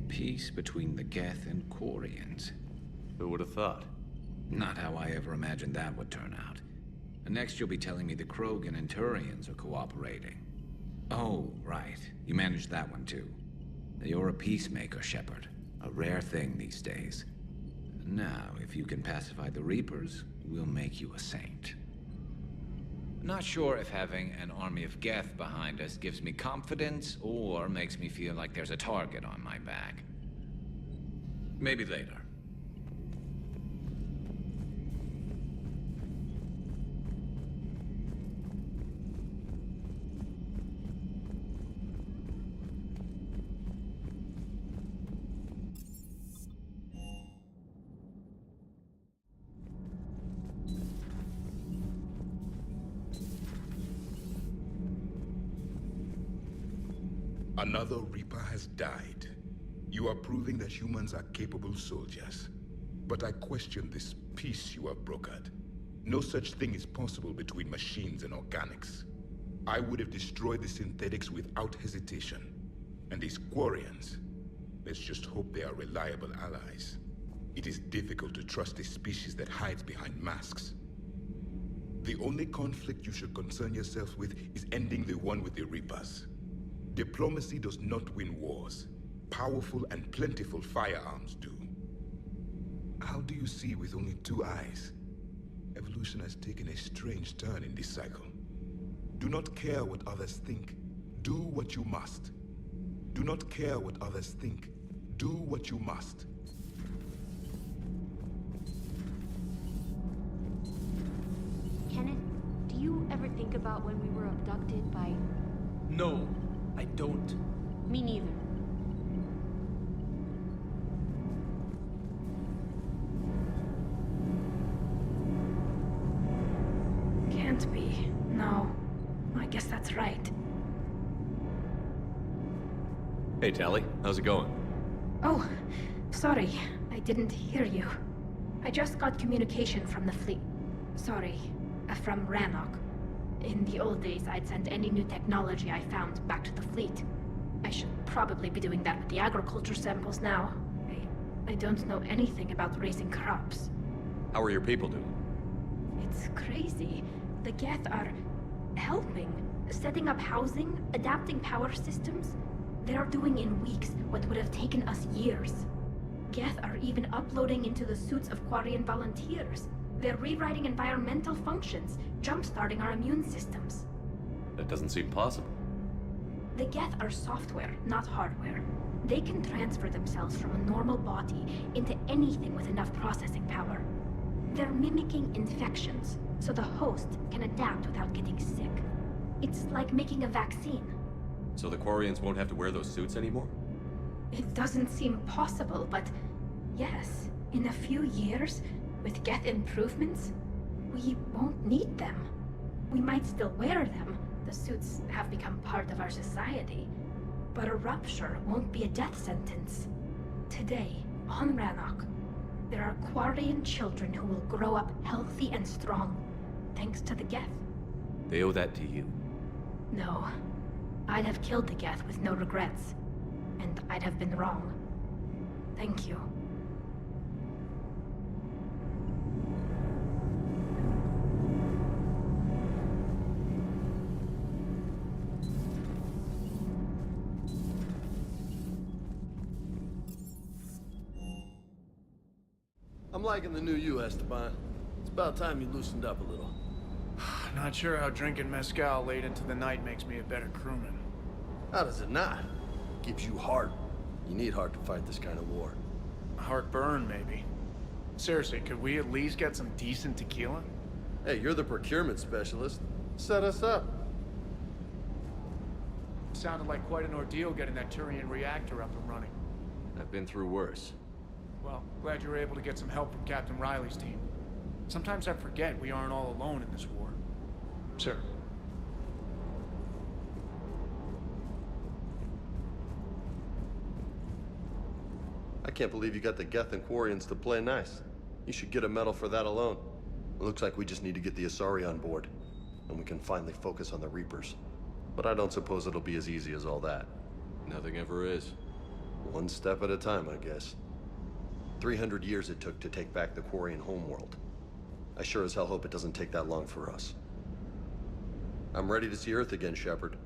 Peace between the Geth and Quarians. Who would have thought? Not how I ever imagined that would turn out. And next you'll be telling me the Krogan and Turians are cooperating. Oh, right. You managed that one too. You're a peacemaker, Shepard. A rare thing these days. Now, if you can pacify the Reapers, we'll make you a saint. Not sure if having an army of Geth behind us gives me confidence or makes me feel like there's a target on my back. Maybe later. Another Reaper has died. You are proving that humans are capable soldiers. But I question this peace you have brokered. No such thing is possible between machines and organics. I would have destroyed the synthetics without hesitation. And these Quarians, let's just hope they are reliable allies. It is difficult to trust a species that hides behind masks. The only conflict you should concern yourself with is ending the one with the Reapers. Diplomacy does not win wars. Powerful and plentiful firearms do. How do you see with only 2 eyes? Evolution has taken a strange turn in this cycle. Do not care what others think. Do what you must. Do not care what others think. Do what you must. Kenneth, do you ever think about when we were abducted by... No, I don't. Me neither. Can't be. No. I guess that's right. Hey, Tally. How's it going? Oh, sorry. I didn't hear you. I just got communication from the fleet. Sorry. From Rannoch. In the old days, I'd send any new technology I found back to the fleet. I should probably be doing that with the agriculture samples now. I don't know anything about raising crops. How are your people doing? It's crazy. The Geth are helping. Setting up housing, adapting power systems. They are doing in weeks what would have taken us years. Geth are even uploading into the suits of Quarian volunteers. They're rewriting environmental functions, jump-starting our immune systems. That doesn't seem possible. The Geth are software, not hardware. They can transfer themselves from a normal body into anything with enough processing power. They're mimicking infections, so the host can adapt without getting sick. It's like making a vaccine. So the Quarians won't have to wear those suits anymore? It doesn't seem possible, but yes, in a few years, with Geth improvements, we won't need them. We might still wear them. The suits have become part of our society. But a rupture won't be a death sentence. Today, on Rannoch, there are Quarian children who will grow up healthy and strong, thanks to the Geth. They owe that to you. No. I'd have killed the Geth with no regrets. And I'd have been wrong. Thank you. I'm liking the new you, Esteban. It's about time you loosened up a little. Not sure how drinking mezcal late into the night makes me a better crewman. How does it not? Gives you heart. You need heart to fight this kind of war. Heartburn, maybe. Seriously, could we at least get some decent tequila? Hey, you're the procurement specialist. Set us up. Sounded like quite an ordeal getting that Turian reactor up and running. I've been through worse. Well, glad you were able to get some help from Captain Riley's team. Sometimes I forget we aren't all alone in this war. Sir. I can't believe you got the Geth and Quarians to play nice. You should get a medal for that alone. It looks like we just need to get the Asari on board, and we can finally focus on the Reapers. But I don't suppose it'll be as easy as all that. Nothing ever is. One step at a time, I guess. 300 years it took to take back the Quarian homeworld. I sure as hell hope it doesn't take that long for us. I'm ready to see Earth again, Shepard.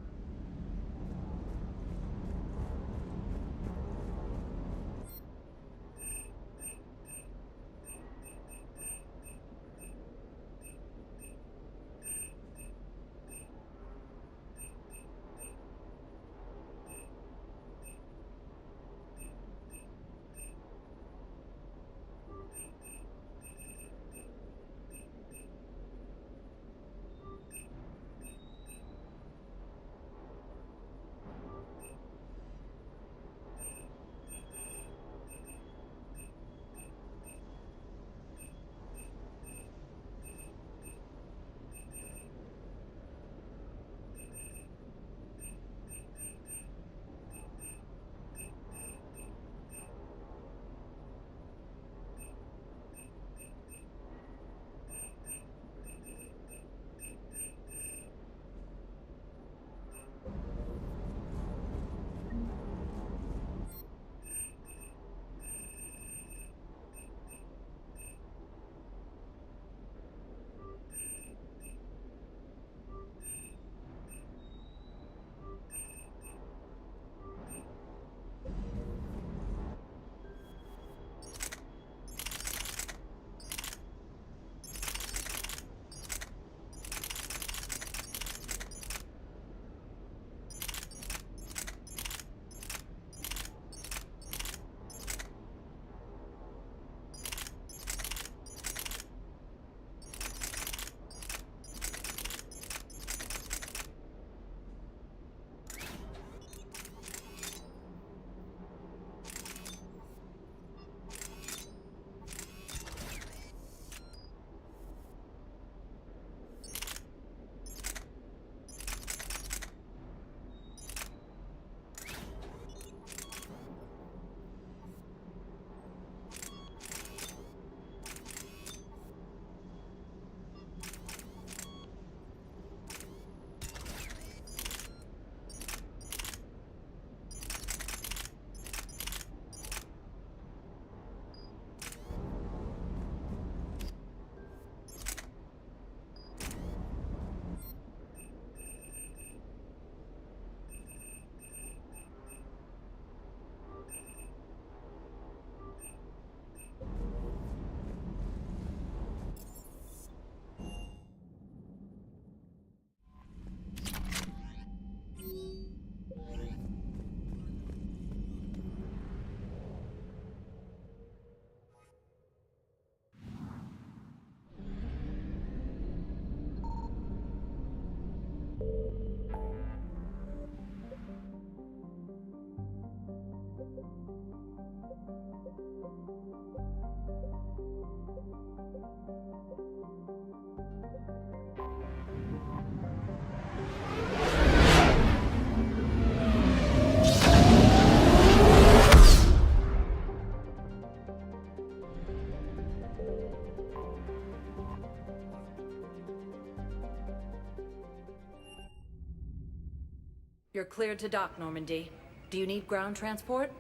You're cleared to dock, Normandy. Do you need ground transport?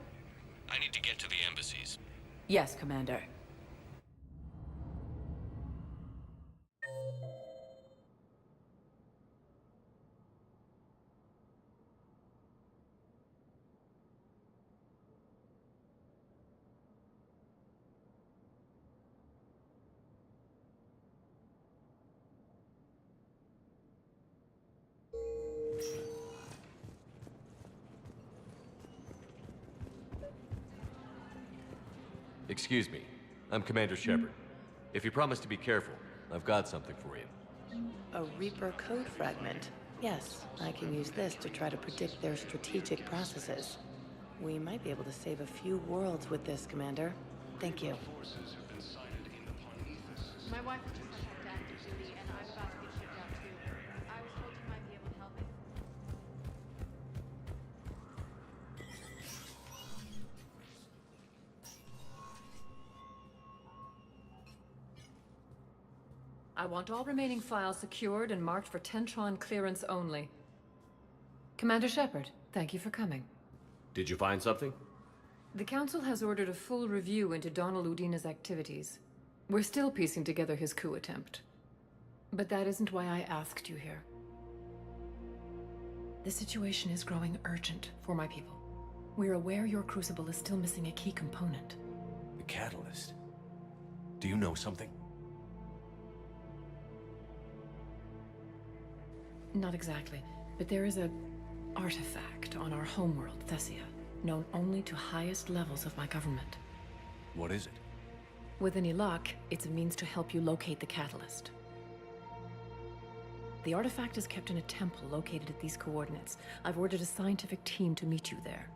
I need to get to the embassies. Yes, Commander. Excuse me. I'm Commander Shepard. If you promise to be careful, I've got something for you. A Reaper code fragment. Yes, I can use this to try to predict their strategic processes. We might be able to save a few worlds with this, Commander. Thank you. My wife has just had dad to duty, and I'm about to get shipped out too. I was told you might be able to help me. I want all remaining files secured and marked for Tentron clearance only. Commander Shepard, thank you for coming. Did you find something? The Council has ordered a full review into Donald Udina's activities. We're still piecing together his coup attempt. But that isn't why I asked you here. The situation is growing urgent for my people. We're aware your crucible is still missing a key component. The catalyst. Do you know something? Not exactly, but there is a artifact on our homeworld, Thessia, known only to highest levels of my government. What is it? With any luck, it's a means to help you locate the catalyst. The artifact is kept in a temple located at these coordinates. I've ordered a scientific team to meet you there.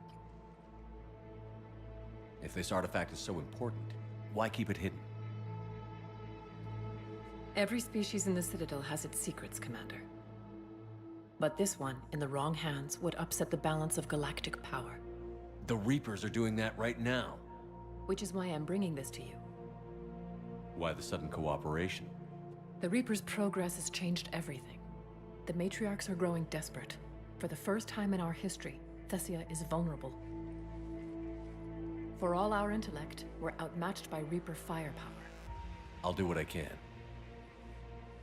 If this artifact is so important, why keep it hidden? Every species in the Citadel has its secrets, Commander. But this one, in the wrong hands, would upset the balance of galactic power. The Reapers are doing that right now. Which is why I'm bringing this to you. Why the sudden cooperation? The Reapers' progress has changed everything. The matriarchs are growing desperate. For the first time in our history, Thessia is vulnerable. For all our intellect, we're outmatched by Reaper firepower. I'll do what I can.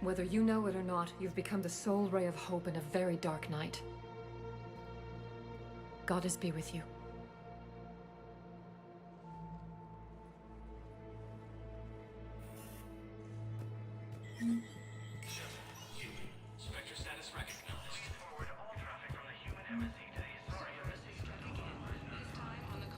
Whether you know it or not, you've become the sole ray of hope in a very dark night. Goddess be with you. Spectre status recognized. Forward all traffic from the human embassy to the Asari embassy. This time on the...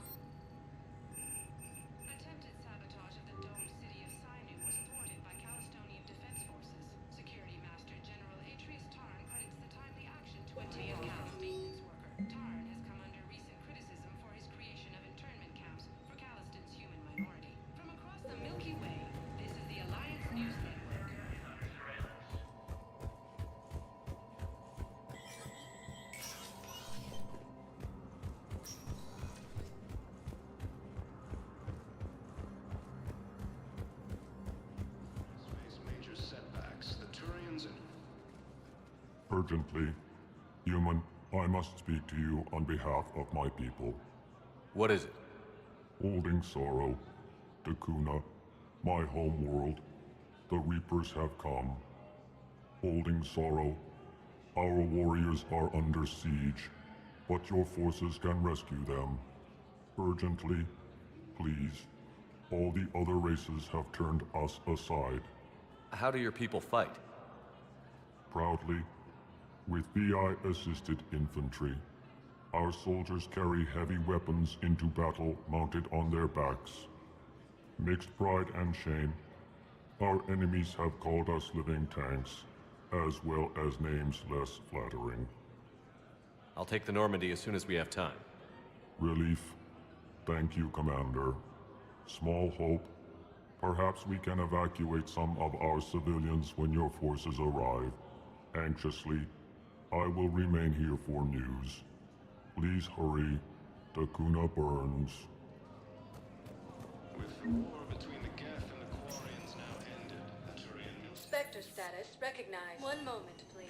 Attempted sabotage of the domed city of Sinu was thwarted by Calistonian defense forces. Security Master General Atreus Tarn credits the timely action to a team of Cal's maintenance worker. Tarn has come under recent criticism for his creation of internment camps for Caliston's human minority. From across the Milky Way, this is the Alliance News Network. Major setbacks. The Turians and... Urgently, human, I must speak to you on behalf of my people. What is it? Holding sorrow, Dakuna, my home world, the Reapers have come. Holding sorrow, our warriors are under siege, but your forces can rescue them. Urgently, please. All the other races have turned us aside. How do your people fight? Proudly, with VI-assisted infantry. Our soldiers carry heavy weapons into battle mounted on their backs. Mixed pride and shame, our enemies have called us living tanks, as well as names less flattering. I'll take the Normandy as soon as we have time. Relief. Thank you, Commander. Small hope. Perhaps we can evacuate some of our civilians when your forces arrive. Anxiously, I will remain here for news. Please hurry. Takuna burns. With the war between the Geth and the Quarians now ended, the Turian... Spectre status recognized. One moment, please.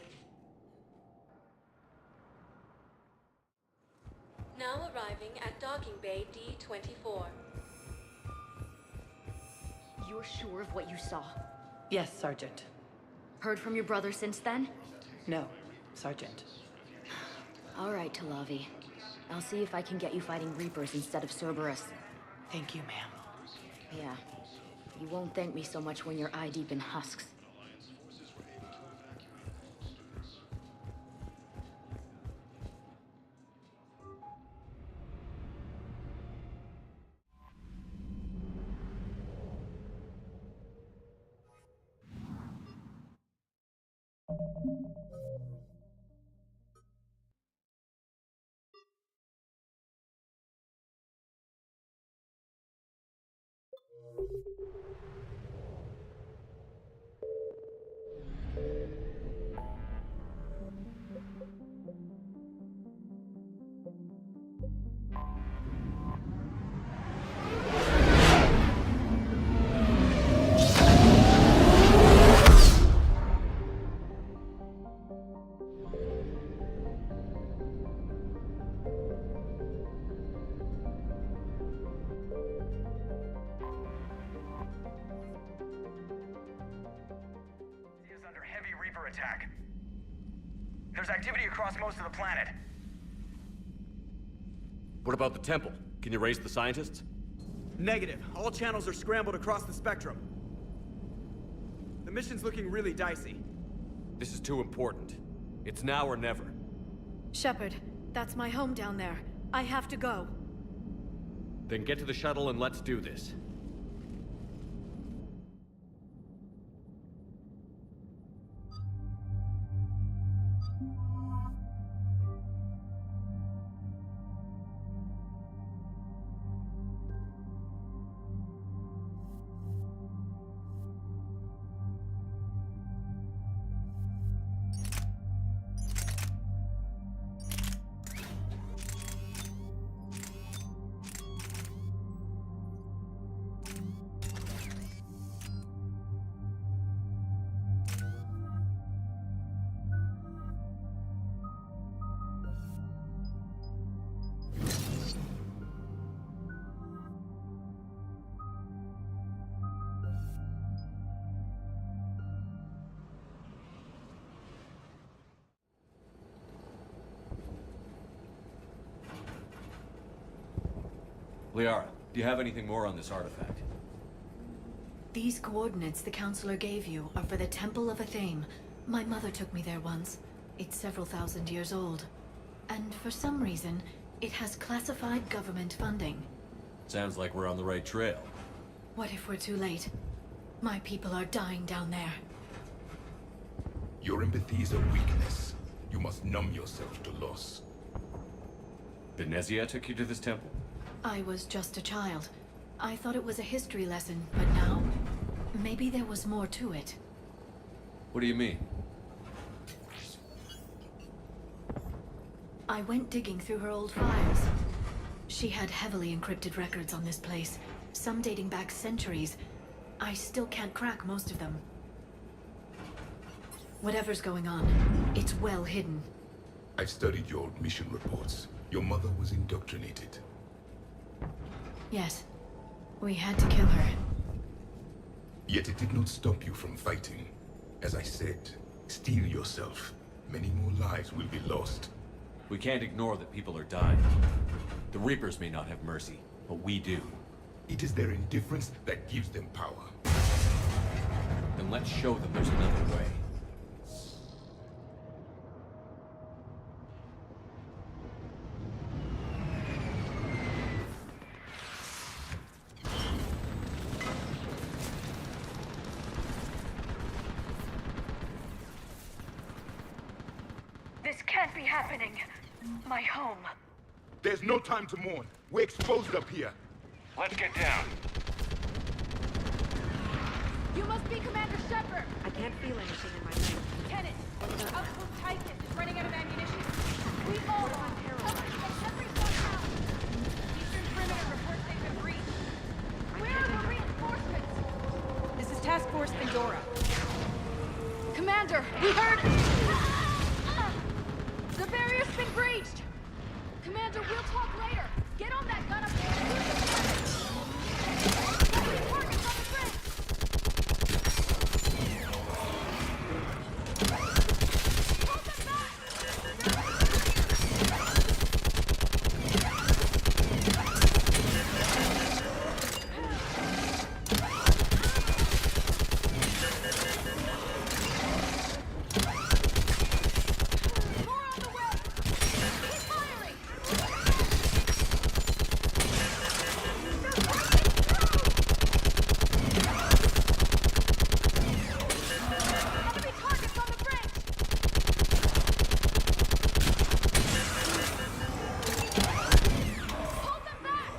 Now arriving at docking bay D-24. You're sure of what you saw? Yes, Sergeant. Heard from your brother since then? No, Sergeant. All right, Talavi. I'll see if I can get you fighting Reapers instead of Cerberus. Thank you, ma'am. Yeah. You won't thank me so much when you're eye-deep in husks. Attack. There's activity across most of the planet. What about the temple? Can you raise the scientists? Negative. All channels are scrambled across the spectrum. The mission's looking really dicey. This is too important. It's now or never. Shepard, that's my home down there. I have to go. Then get to the shuttle and let's do this. Liara, do you have anything more on this artifact? These coordinates the counselor gave you are for the Temple of Athame. My mother took me there once. It's several thousand years old. And for some reason, it has classified government funding. Sounds like we're on the right trail. What if we're too late? My people are dying down there. Your empathy is a weakness. You must numb yourself to loss. Benezia took you to this temple? I was just a child. I thought it was a history lesson, but now, maybe there was more to it. What do you mean? I went digging through her old files. She had heavily encrypted records on this place, some dating back centuries. I still can't crack most of them. Whatever's going on, it's well hidden. I've studied your old mission reports. Your mother was indoctrinated. Yes. We had to kill her. Yet it did not stop you from fighting. As I said, steel yourself. Many more lives will be lost. We can't ignore that people are dying. The Reapers may not have mercy, but we do. It is their indifference that gives them power. Then let's show them there's another way. This can't be happening. My home. There's no time to mourn. We're exposed up here. Let's get down. You must be Commander Shepard! I can't feel anything in my leg. Lieutenant! Outpost Titan is running out of ammunition. We all are terrorized. Every shot down! Eastern perimeter reports they've been breached. Where are the reinforcements? This is Task Force Pandora. Commander, we heard... The barrier's been breached! Commander, we'll talk later. Get on that gun up there and use the targets on the bridge! Hold them back! More on the way! Keep firing! Enemy targets on the bridge! Hold them back!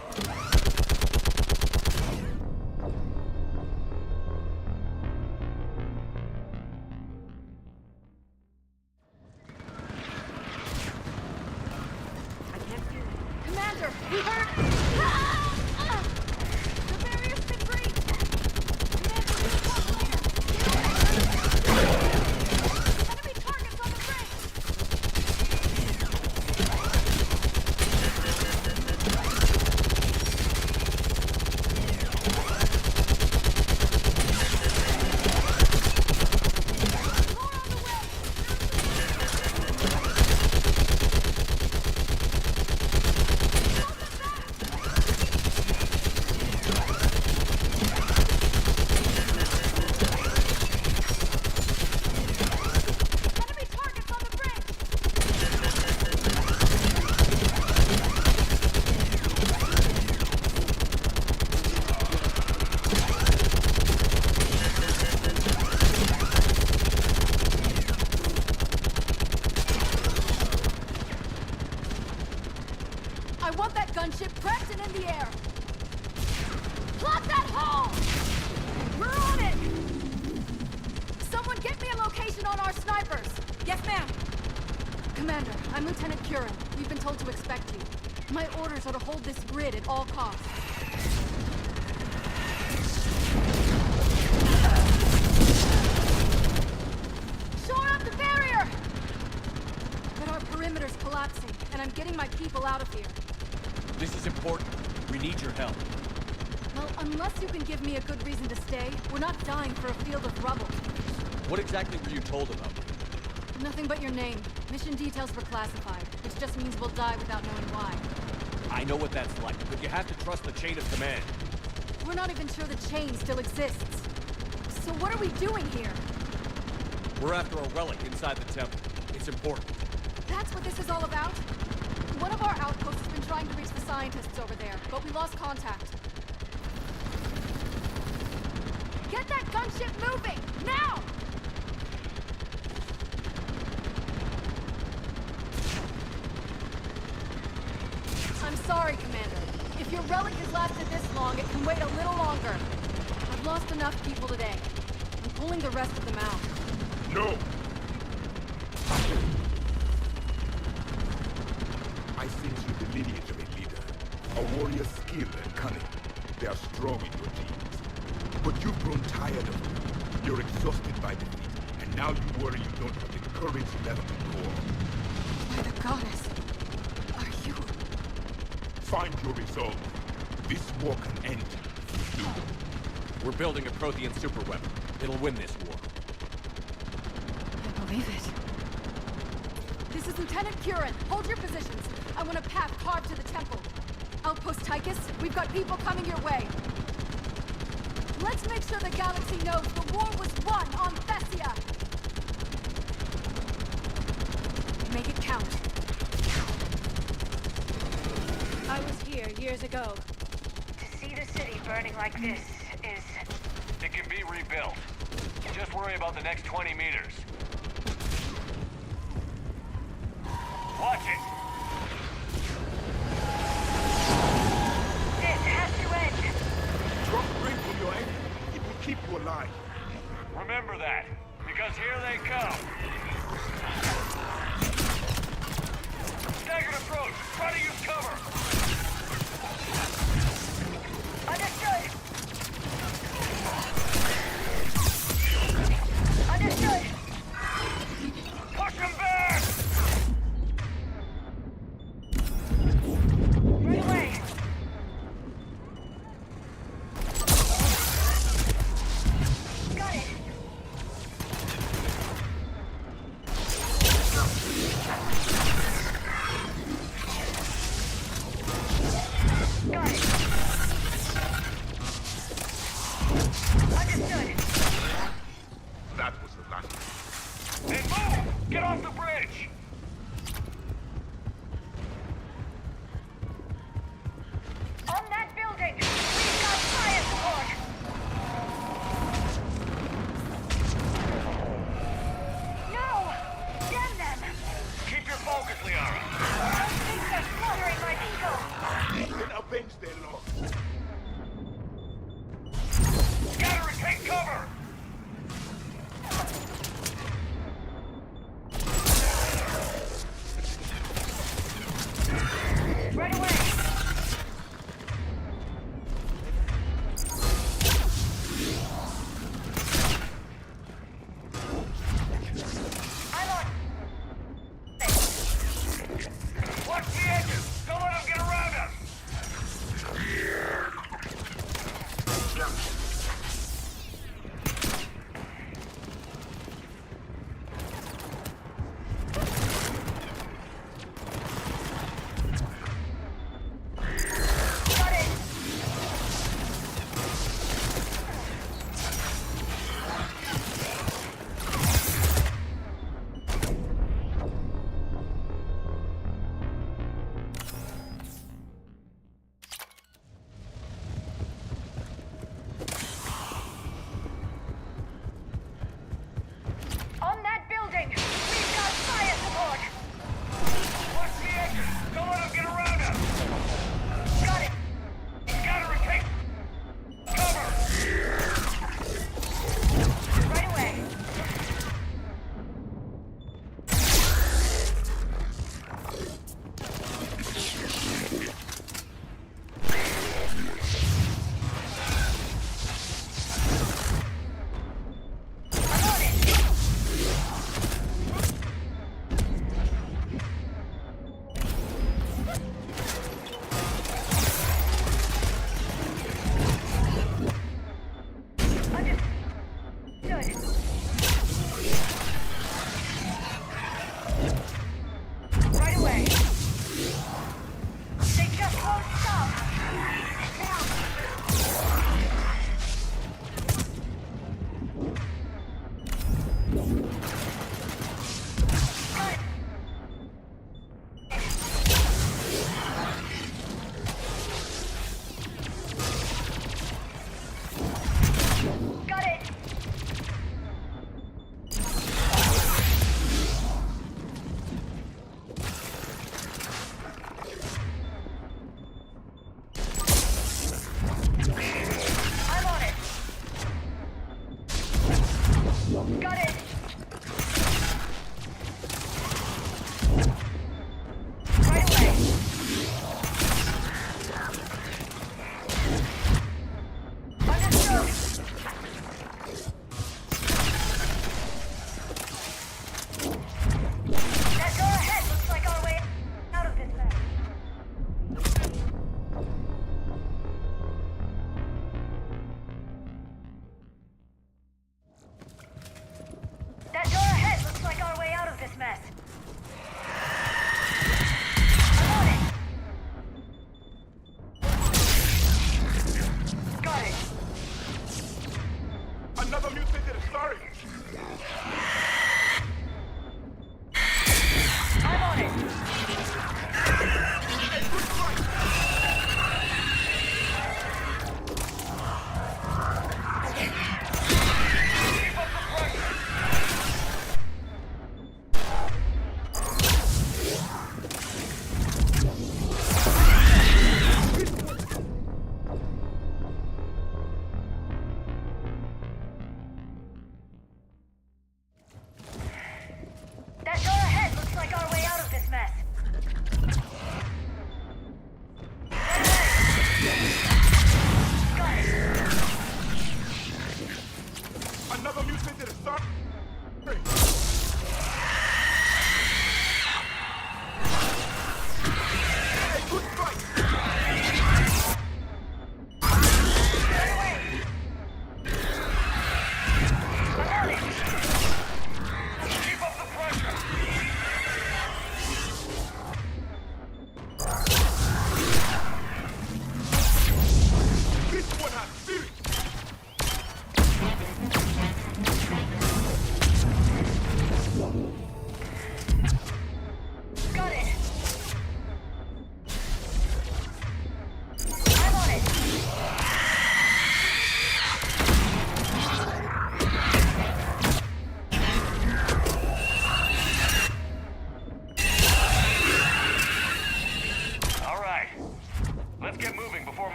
I can't feel it. Commander, we heard... The barrier's been breached! Commander, we'll talk later. Get on that. Enemy targets on the bridge! More on the way! Enemy targets on the bridge! I want that gunship prepped and in the air! Plug that hole! We're on it! Someone get me a location on our snipers! Yes, ma'am! Commander, I'm Lieutenant Curran. We've been told to expect you. My orders are to hold this grid at all costs. Shore up the barrier! But our perimeter's collapsing, and I'm getting my people out of here. This is important. We need your help. Well, unless you can give me a good reason to stay, we're not dying for a field of rubble. What exactly were you told about me? Nothing but your name. Mission details were classified, which just means we'll die without knowing why. I know what that's like, but you have to trust the chain of command. We're not even sure the chain still exists. So what are we doing here? We're after a relic inside the temple. It's important. That's what this is all about? One of our outposts has been trying to reach the scientists over there, but we lost contact. Get that gunship moving! Now! I'm sorry, Commander. If your relic has lasted this long, it can wait a little longer. I've lost enough people today. I'm pulling the rest of them out. No! I sense you the lineage of a leader. A warrior's skill and cunning. They are strong in your genes. But you've grown tired of it. You're exhausted by defeat, and now you worry you don't have the courage left to go on. By the goddess, are you... Find your resolve. This war can end if you do. We're building a Prothean superweapon. It'll win this war. I believe it. This is Lieutenant Curran. Hold your positions. I want a path carved to the temple. Outpost Tychus, we've got people coming your way. Let's make sure the galaxy knows the war was won on Thessia. Make it count. I was here years ago. To see the city burning like this is... It can be rebuilt. Just worry about the next 20 meters. Watch it! It has to end! Drop grid from your aim. It will keep you alive. Staggered approach! Try to use cover! Understood. Understood. Push him back! Right away. Got it.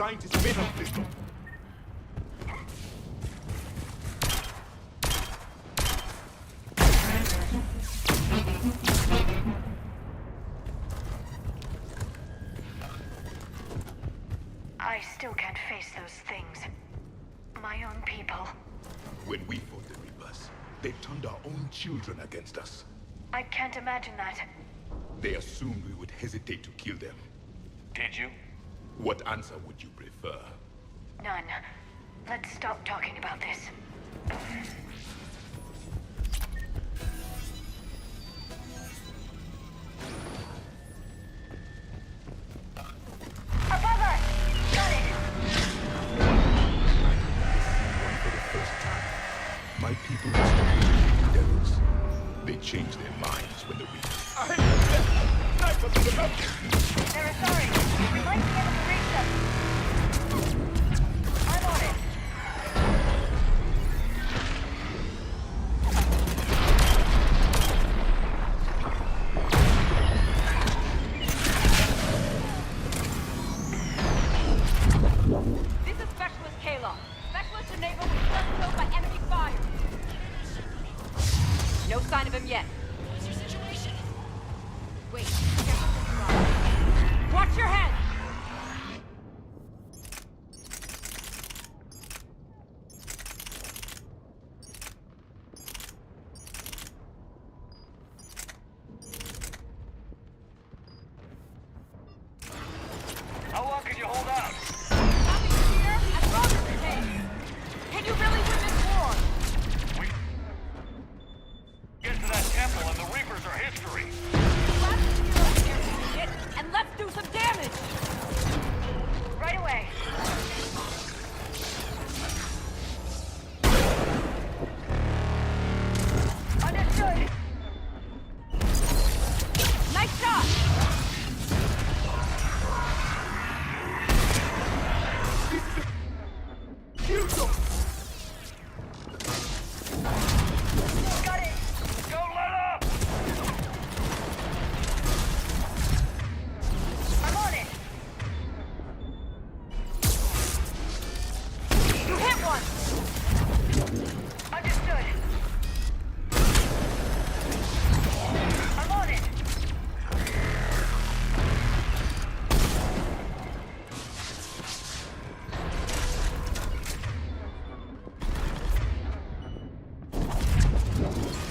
scientist may have this. I still can't face those things. My own people. When we fought the Reapers, they turned our own children against us. I can't imagine that. They assumed we would hesitate to kill them. Did you? What answer would you prefer? None. Let's stop talking about this. Above us! Got it! For the first time, my people were stopping devils. They changed their minds when the Reapers... They're sorry. We might be able to reach them. I'm on it. This is Specialist Kayla. Specialist and neighbor was just killed by enemy fire. No sign of him yet. What's your situation? Wait, watch your head! How long can you hold out? Nothing here as long as it takes. Can you really win this war? We get to that temple and the Reapers are history. And let's do some damage! Right away. Understood. Nice shot! Got it. Don't let up! I'm on it. You hit one! Understood. I'm on it.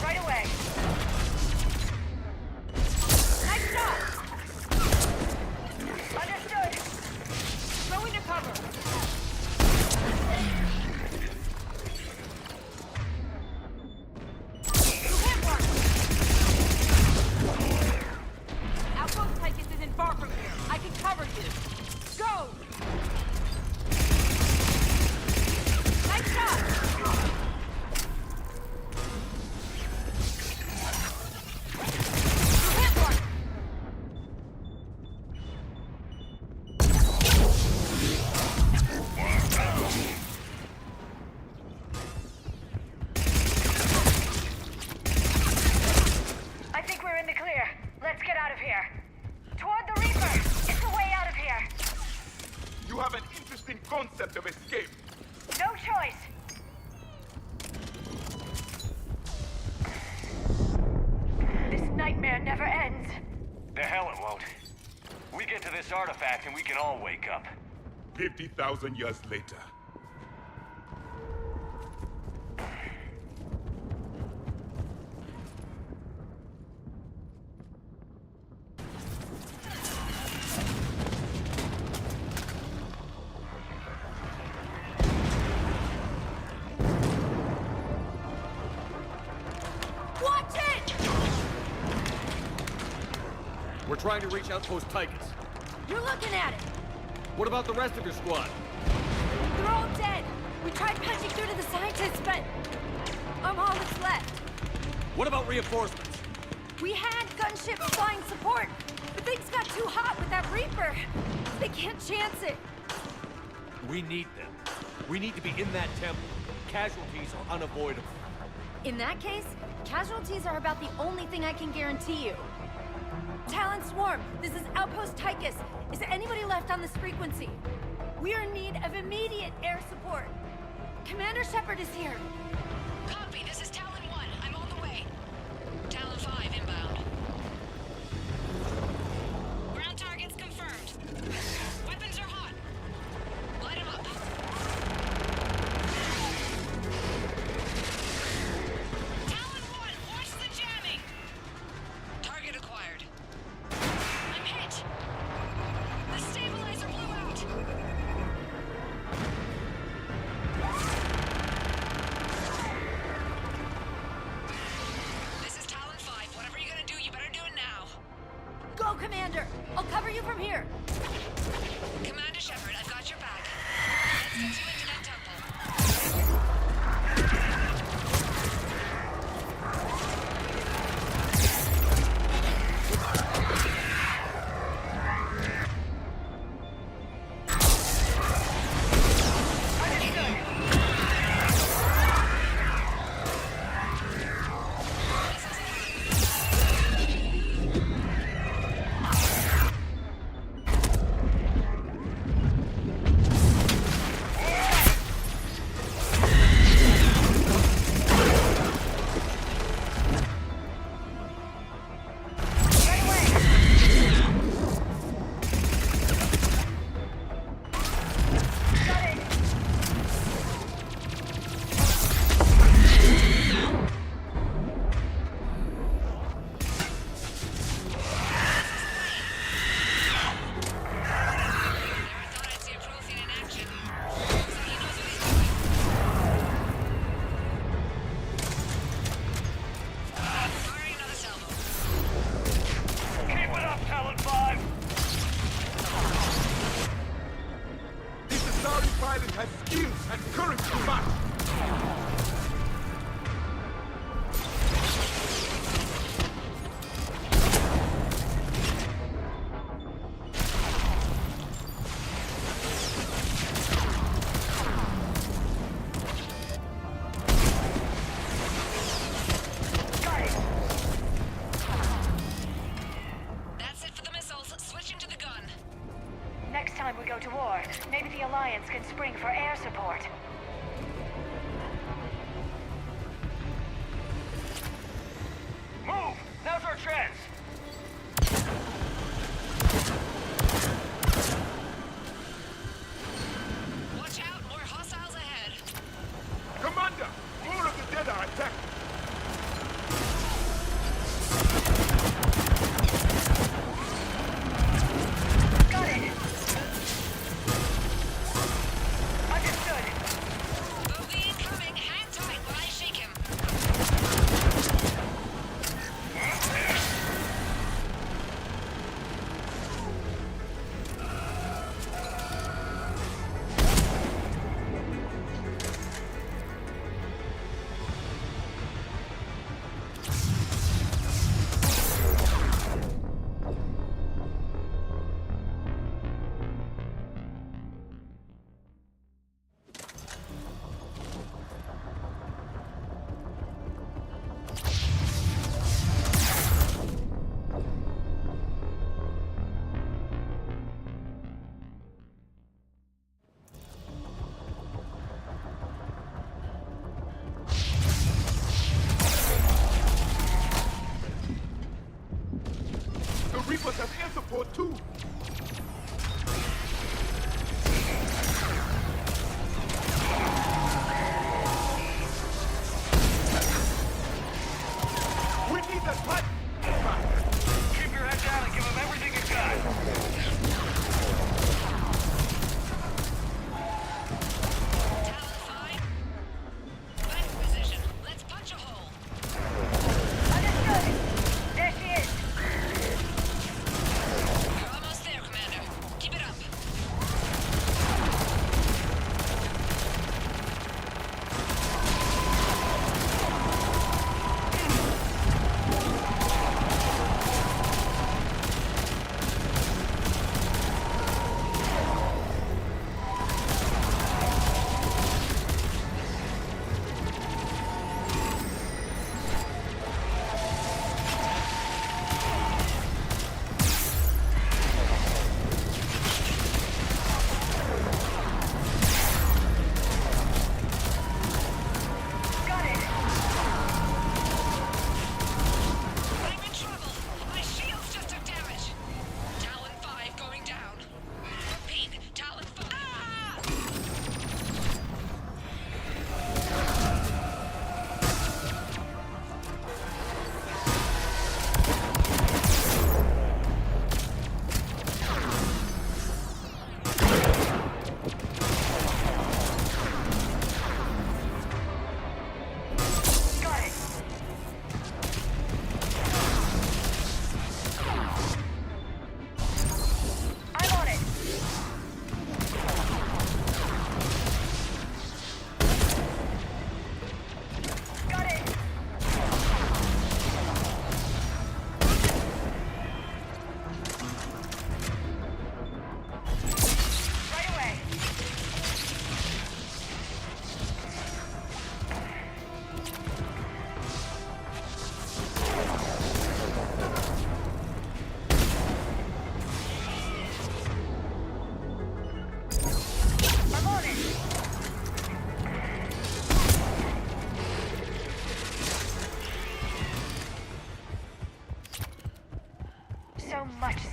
Right away. Nice shot! Understood. Go into cover! You hit one! Outpost Tychus isn't far from here. I can cover you. Go! Nice shot! You hit one! I think we're in the clear. Let's get out of here. Toward the Reaper. It's the way out of here. You have an interesting concept of escape. No choice. This nightmare never ends. The hell it won't. We get to this artifact and we can all wake up. 50,000 years later. Watch it! We're trying to reach Outpost Tychus. You're looking at it! What about the rest of your squad? They're all dead! We tried punching through to the scientists, but I'm all that's left. What about reinforcements? We had gunships flying support, but things got too hot with that Reaper. They can't chance it. We need them. We need to be in that temple. Casualties are unavoidable. In that case, casualties are about the only thing I can guarantee you. Talon Swarm, this is Outpost Tychus. Is anybody left on this frequency? We are in need of immediate air support. Commander Shepard is here. Copy, this is Talon 1. I'm on the way. Talon 5 inbound. Ground targets confirmed. Weapons are hot. Light them up. Talon 1, watch the jamming! Target acquired. I'm hit! The stabilizer blew out! This is Talon 5. Whatever you're gonna do, you better do it now. Go, Commander! I'll cover you from here. Commander Shepard, I've got your back. Let's get you into that temple. That's it for the missiles. Switching to the gun. Next time we go to war, maybe the Alliance can spring for air support. Move! Now's our chance! Watch out, more hostiles ahead. Commander! More of the dead are attacked! Got it! Understood.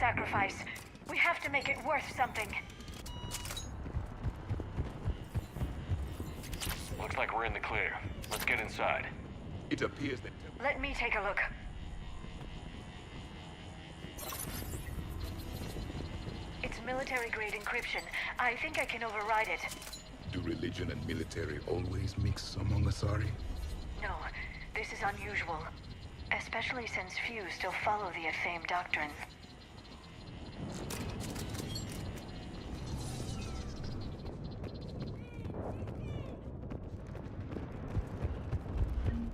sacrifice. We have to make it worth something. Looks like we're in the clear. Let's get inside. It appears that... Let me take a look. It's military-grade encryption. I think I can override it. Do religion and military always mix among Asari? No, this is unusual. Especially since few still follow the Athame doctrine.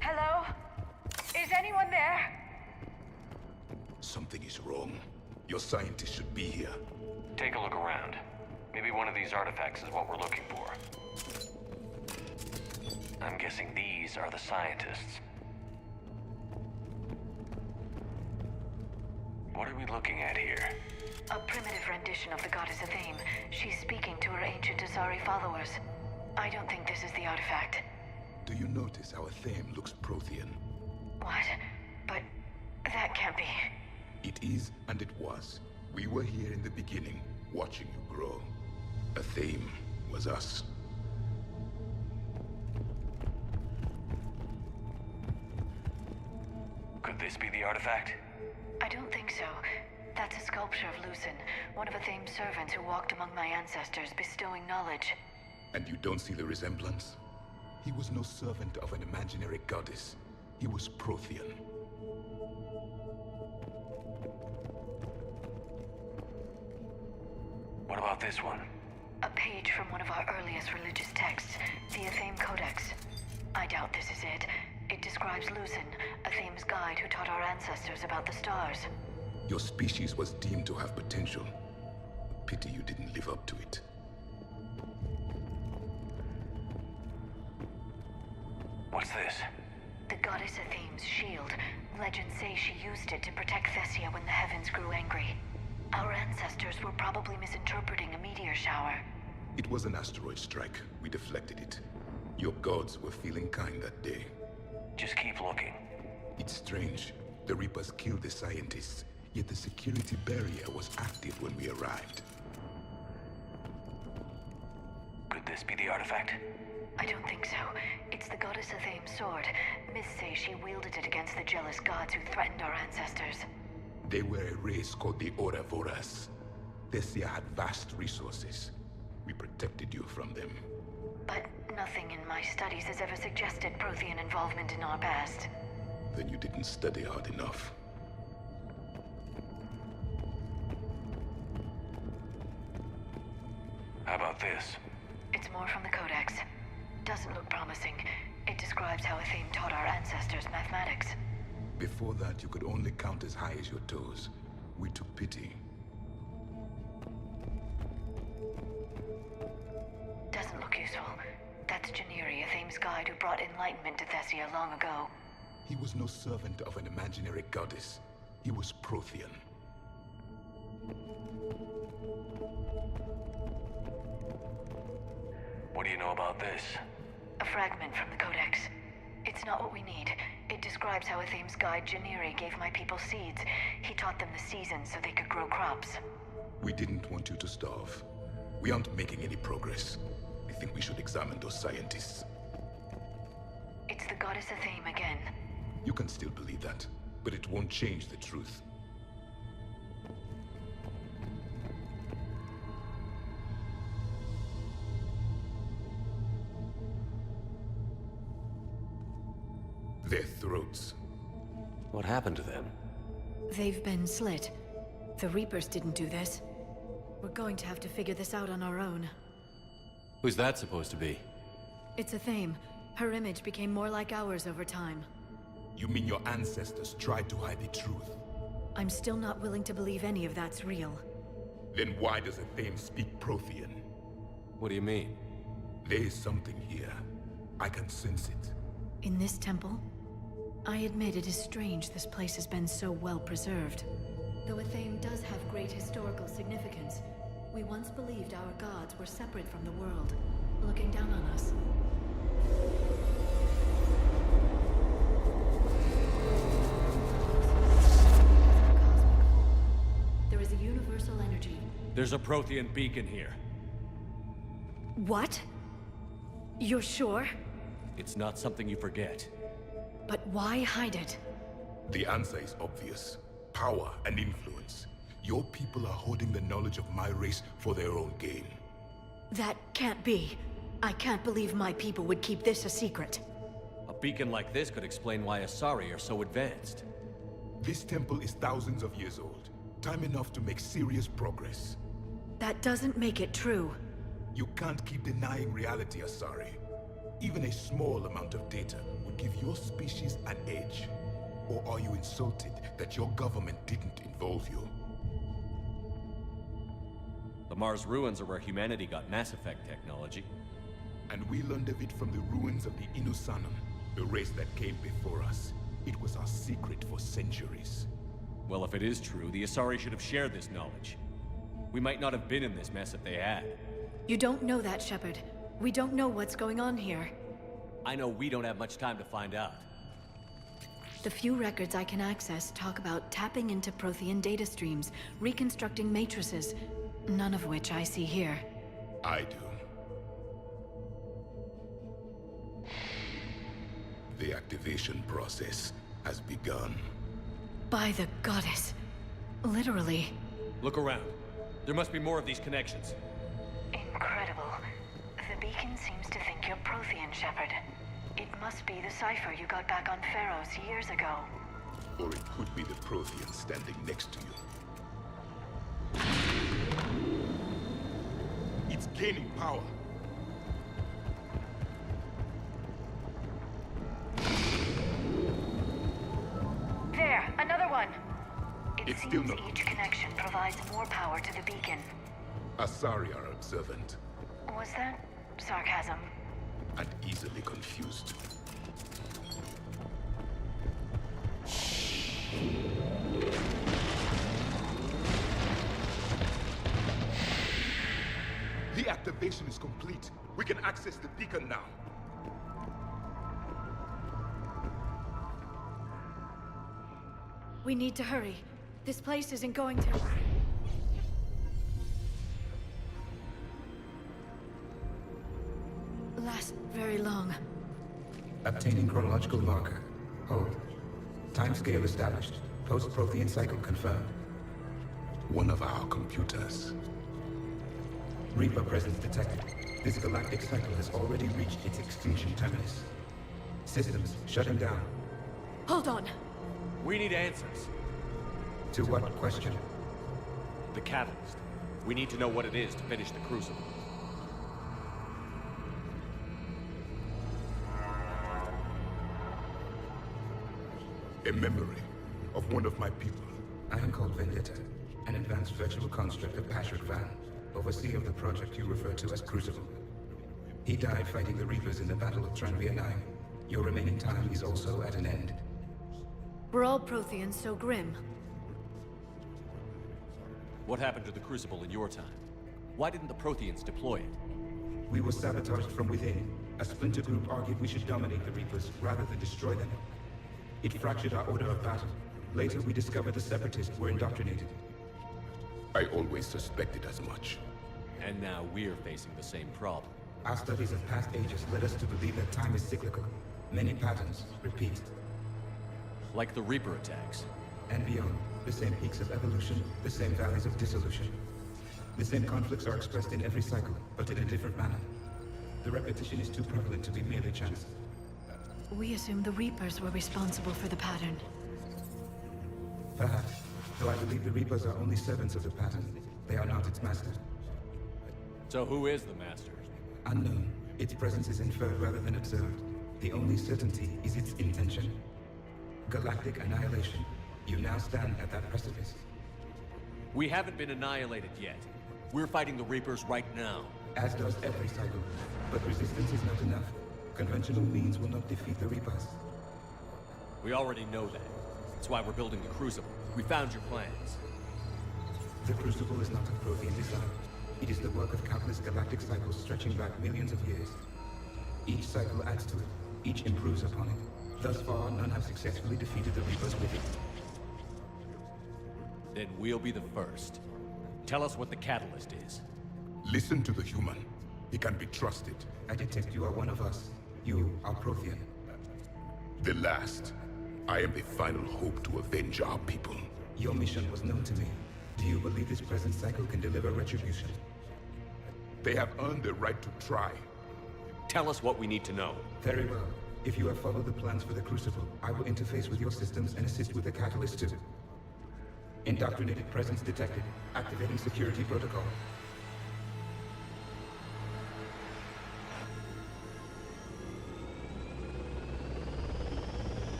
Hello? Is anyone there? Something is wrong. Your scientists should be here. Take a look around. Maybe one of these artifacts is what we're looking for. I'm guessing these are the scientists. What are we looking at here? A primitive rendition of the goddess Athame. She's speaking to her ancient Asari followers. I don't think this is the artifact. Do you notice how Athame looks Prothean? What? But that can't be. It is, and it was. We were here in the beginning, watching you grow. Athame was us. Could this be the artifact? I don't think so. That's a sculpture of Lucen, one of Athame's servants who walked among my ancestors, bestowing knowledge. And you don't see the resemblance? He was no servant of an imaginary goddess. He was Prothean. What about this one? A page from one of our earliest religious texts, the Athame Codex. I doubt this is it. It describes Lucen, Athame's guide who taught our ancestors about the stars. Your species was deemed to have potential. Pity you didn't live up to it. What's this? The goddess Athame's shield. Legends say she used it to protect Thessia when the heavens grew angry. Our ancestors were probably misinterpreting a meteor shower. It was an asteroid strike. We deflected it. Your gods were feeling kind that day. Just keep looking. It's strange. The Reapers killed the scientists, yet the security barrier was active when we arrived. Could this be the artifact? I don't think so. It's the goddess Athame's sword. Myths say she wielded it against the jealous gods who threatened our ancestors. They were a race called the Ouroboros. Thessia had vast resources. We protected you from them. But nothing in my studies has ever suggested Prothean involvement in our past. Then you didn't study hard enough. How about this? It's more from the Codex. Doesn't look promising. It describes how Athame taught our ancestors mathematics. Before that, you could only count as high as your toes. We took pity. Doesn't look useful. That's Janiri, Athame's guide who brought enlightenment to Thessia long ago. He was no servant of an imaginary goddess. He was Prothean. What do you know about this? A fragment from the Codex. It's not what we need. It describes how Athame's guide Janiri gave my people seeds. He taught them the seasons so they could grow crops. We didn't want you to starve. We aren't making any progress. I think we should examine those scientists. It's the goddess Athame again. You can still believe that, but it won't change the truth. Their throats. What happened to them? They've been slit. The Reapers didn't do this. We're going to have to figure this out on our own. Who's that supposed to be? It's Athame. Her image became more like ours over time. You mean your ancestors tried to hide the truth? I'm still not willing to believe any of that's real. Then why does Athame speak Prothean? What do you mean? There is something here. I can sense it. In this temple? I admit it is strange this place has been so well preserved. Though Athame does have great historical significance, we once believed our gods were separate from the world, looking down on us. There is a There's a Prothean beacon here. What? You're sure? It's not something you forget. But why hide it? The answer is obvious. Power and influence. Your people are holding the knowledge of my race for their own gain. That can't be. I can't believe my people would keep this a secret. A beacon like this could explain why Asari are so advanced. This temple is thousands of years old. Time enough to make serious progress. That doesn't make it true. You can't keep denying reality, Asari. Even a small amount of data would give your species an edge. Or are you insulted that your government didn't involve you? The Mars ruins are where humanity got Mass Effect technology. And we learned of it from the ruins of the Inusanum, the race that came before us. It was our secret for centuries. Well, if it is true, the Asari should have shared this knowledge. We might not have been in this mess if they had. You don't know that, Shepard. We don't know what's going on here. I know we don't have much time to find out. The few records I can access talk about tapping into Prothean data streams, reconstructing matrices, none of which I see here. I do. The activation process has begun. By the goddess. Literally. Look around. There must be more of these connections. Incredible. The beacon seems to think you're Prothean, Shepard. It must be the cipher you got back on Pharaohs years ago. Or it could be the Prothean standing next to you. It's gaining power. There, another one. It still seems not. each connection provides more power to the beacon. Asari are observant. Was that sarcasm? And easily confused. The activation is complete. We can access the beacon now. We need to hurry. This place isn't going to... last very long. Obtaining chronological marker. Hold. Timescale established. Post-Prothean cycle confirmed. One of our computers. Reaper presence detected. This galactic cycle has already reached its extinction terminus. Systems shutting down. Hold on. We need answers. To what question? The catalyst. We need to know what it is to finish the Crucible. A memory of one of my people. I am called Vendetta, an advanced virtual construct of Patrick Van, overseer of the project you refer to as Crucible. He died fighting the Reapers in the Battle of Tranvia 9. Your remaining time is also at an end. Were all Protheans so grim? What happened to the Crucible in your time? Why didn't the Protheans deploy it? We were sabotaged from within. A splinter group argued we should dominate the Reapers rather than destroy them. It fractured our order of battle. Later, we discovered the Separatists were indoctrinated. I always suspected as much. And now we're facing the same problem. Our studies of past ages led us to believe that time is cyclical. Many patterns repeat. Like the Reaper attacks. And beyond, the same peaks of evolution, the same valleys of dissolution. The same conflicts are expressed in every cycle, but in a different manner. The repetition is too prevalent to be merely chance. We assumed the Reapers were responsible for the pattern. Perhaps, though I believe the Reapers are only servants of the pattern. They are not its master. So who is the master? Unknown. Its presence is inferred rather than observed. The only certainty is its intention. Galactic annihilation. You now stand at that precipice. We haven't been annihilated yet. We're fighting the Reapers right now. As does every cycle. But resistance is not enough. Conventional means will not defeat the Reapers. We already know that. That's why we're building the Crucible. We found your plans. The Crucible is not a Prothean design. It is the work of countless galactic cycles stretching back millions of years. Each cycle adds to it. Each improves upon it. Thus far, none have successfully defeated the Reapers with it. Then we'll be the first. Tell us what the catalyst is. Listen to the human. He can be trusted. I detect you are one of us. You are Prothean. The last. I am the final hope to avenge our people. Your mission was known to me. Do you believe this present cycle can deliver retribution? They have earned the right to try. Tell us what we need to know. Very well. If you have followed the plans for the Crucible, I will interface with your systems and assist with the catalyst too. Indoctrinated presence detected. Activating security protocol.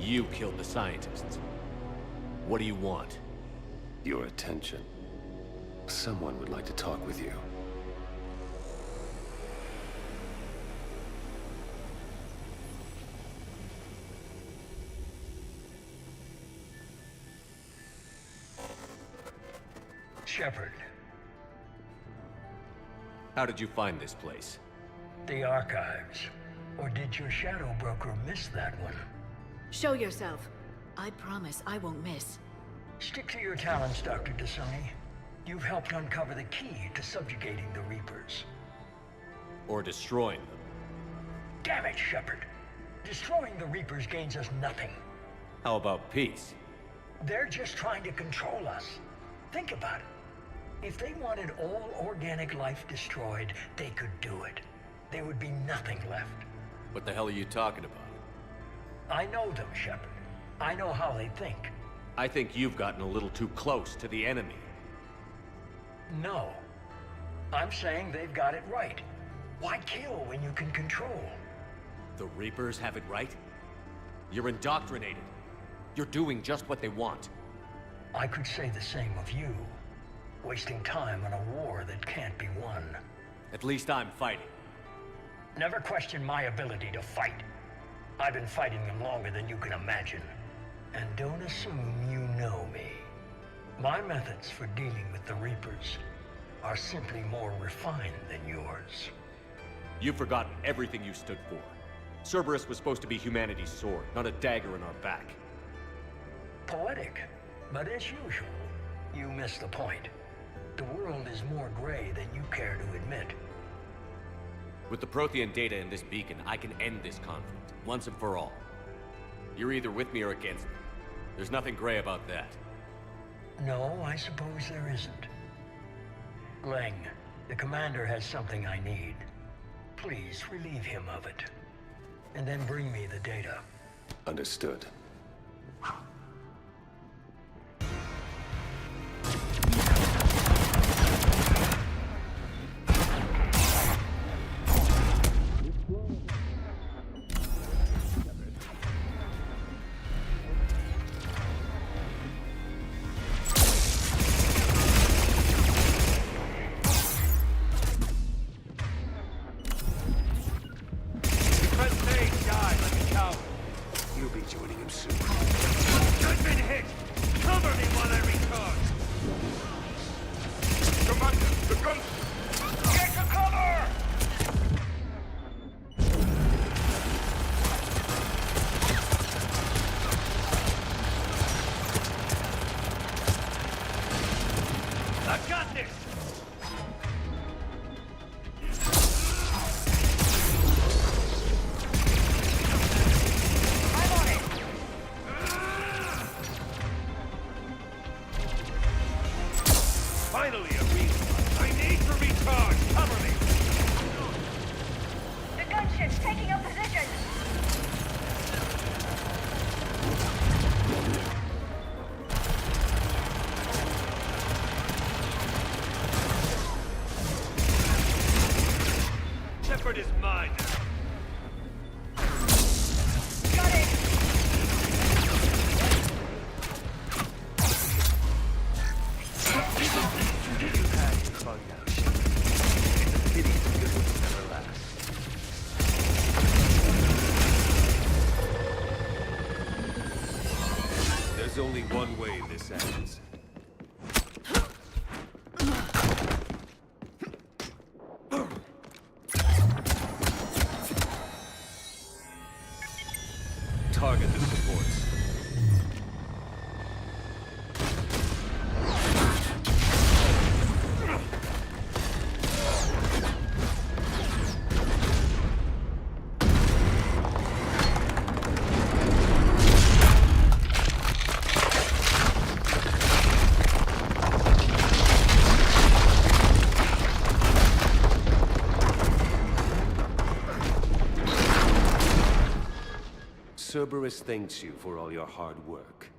You killed the scientists. What do you want? Your attention. Someone would like to talk with you. Shepard. How did you find this place? The archives. Or did your shadow broker miss that one? Show yourself. I promise I won't miss. Stick to your talents, Dr. Dasani. You've helped uncover the key to subjugating the Reapers. Or destroying them. Damn it, Shepard. Destroying the Reapers gains us nothing. How about peace? They're just trying to control us. Think about it. If they wanted all organic life destroyed, they could do it. There would be nothing left. What the hell are you talking about? I know them, Shepard. I know how they think. I think you've gotten a little too close to the enemy. No. I'm saying they've got it right. Why kill when you can control? The Reapers have it right? You're indoctrinated. You're doing just what they want. I could say the same of you. Wasting time on a war that can't be won. At least I'm fighting. Never question my ability to fight. I've been fighting them longer than you can imagine. And don't assume you know me. My methods for dealing with the Reapers are simply more refined than yours. You've forgotten everything you stood for. Cerberus was supposed to be humanity's sword, not a dagger in our back. Poetic, but as usual, you miss the point. The world is more gray than you care to admit. With the Prothean data in this beacon, I can end this conflict, once and for all. You're either with me or against me. There's nothing gray about that. No, I suppose there isn't. Leng, the commander has something I need. Please relieve him of it. And then bring me the data. Understood. Only one way this ends. Target the supports. Cerberus thanks you for all your hard work.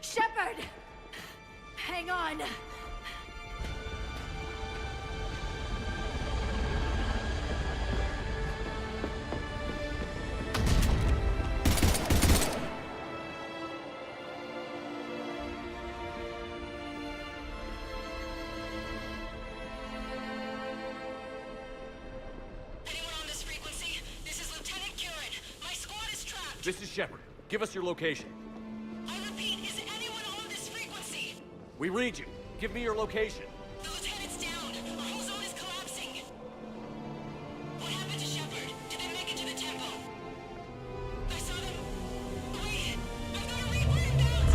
Shepard! Hang on! This is Shepard. Give us your location. I repeat, is anyone on this frequency? We read you. Give me your location. The lieutenant's down. Our whole zone is collapsing. What happened to Shepard? Did they make it to the temple? I saw them. Wait, I've got a Reaper inbound.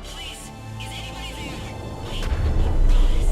Please, is anybody there? Wait, guys,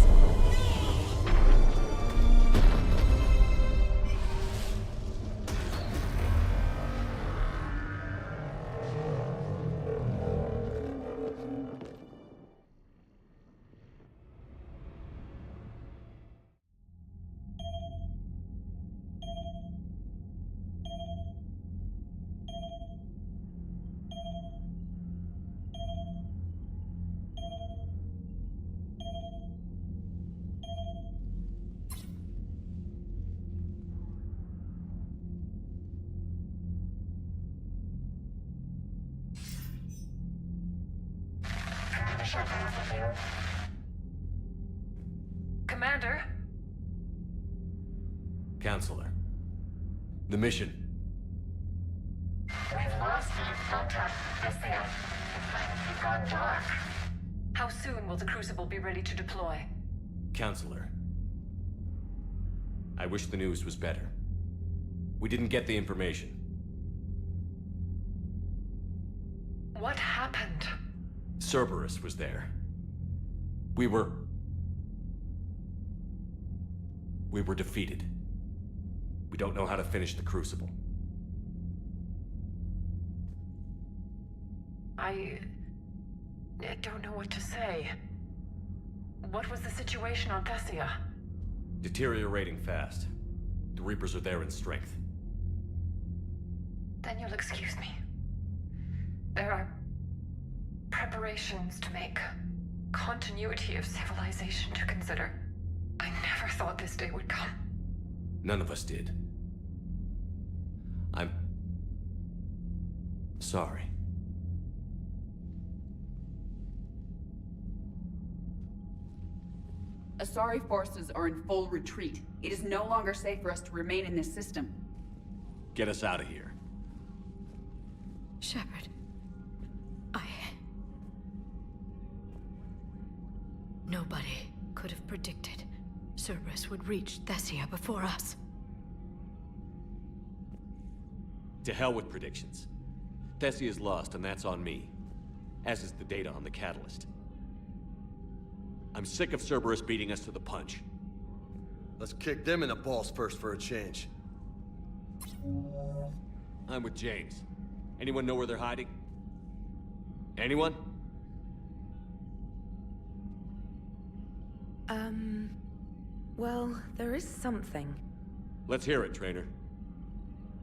Commander? Counselor. The mission. we've lost contact with them. You've gone dark. How soon will the Crucible be ready to deploy? Counselor. I wish the news was better. We didn't get the information. What happened? Cerberus was there. We were defeated. We don't know how to finish the Crucible. I don't know what to say. What was the situation on Thessia? Deteriorating fast. The Reapers are there in strength. Then you'll excuse me. There are preparations to make. Continuity of civilization to consider. I never thought this day would come. None of us did. I'm sorry. Asari forces are in full retreat. It is no longer safe for us to remain in this system. Get us out of here. Shepard. Nobody could have predicted Cerberus would reach Thessia before us. To hell with predictions. Thessia is lost, and that's on me. As is the data on the catalyst. I'm sick of Cerberus beating us to the punch. Let's kick them in the balls first for a change. I'm with James. Anyone know where they're hiding? Anyone? Well, there is something. Let's hear it, Trainer.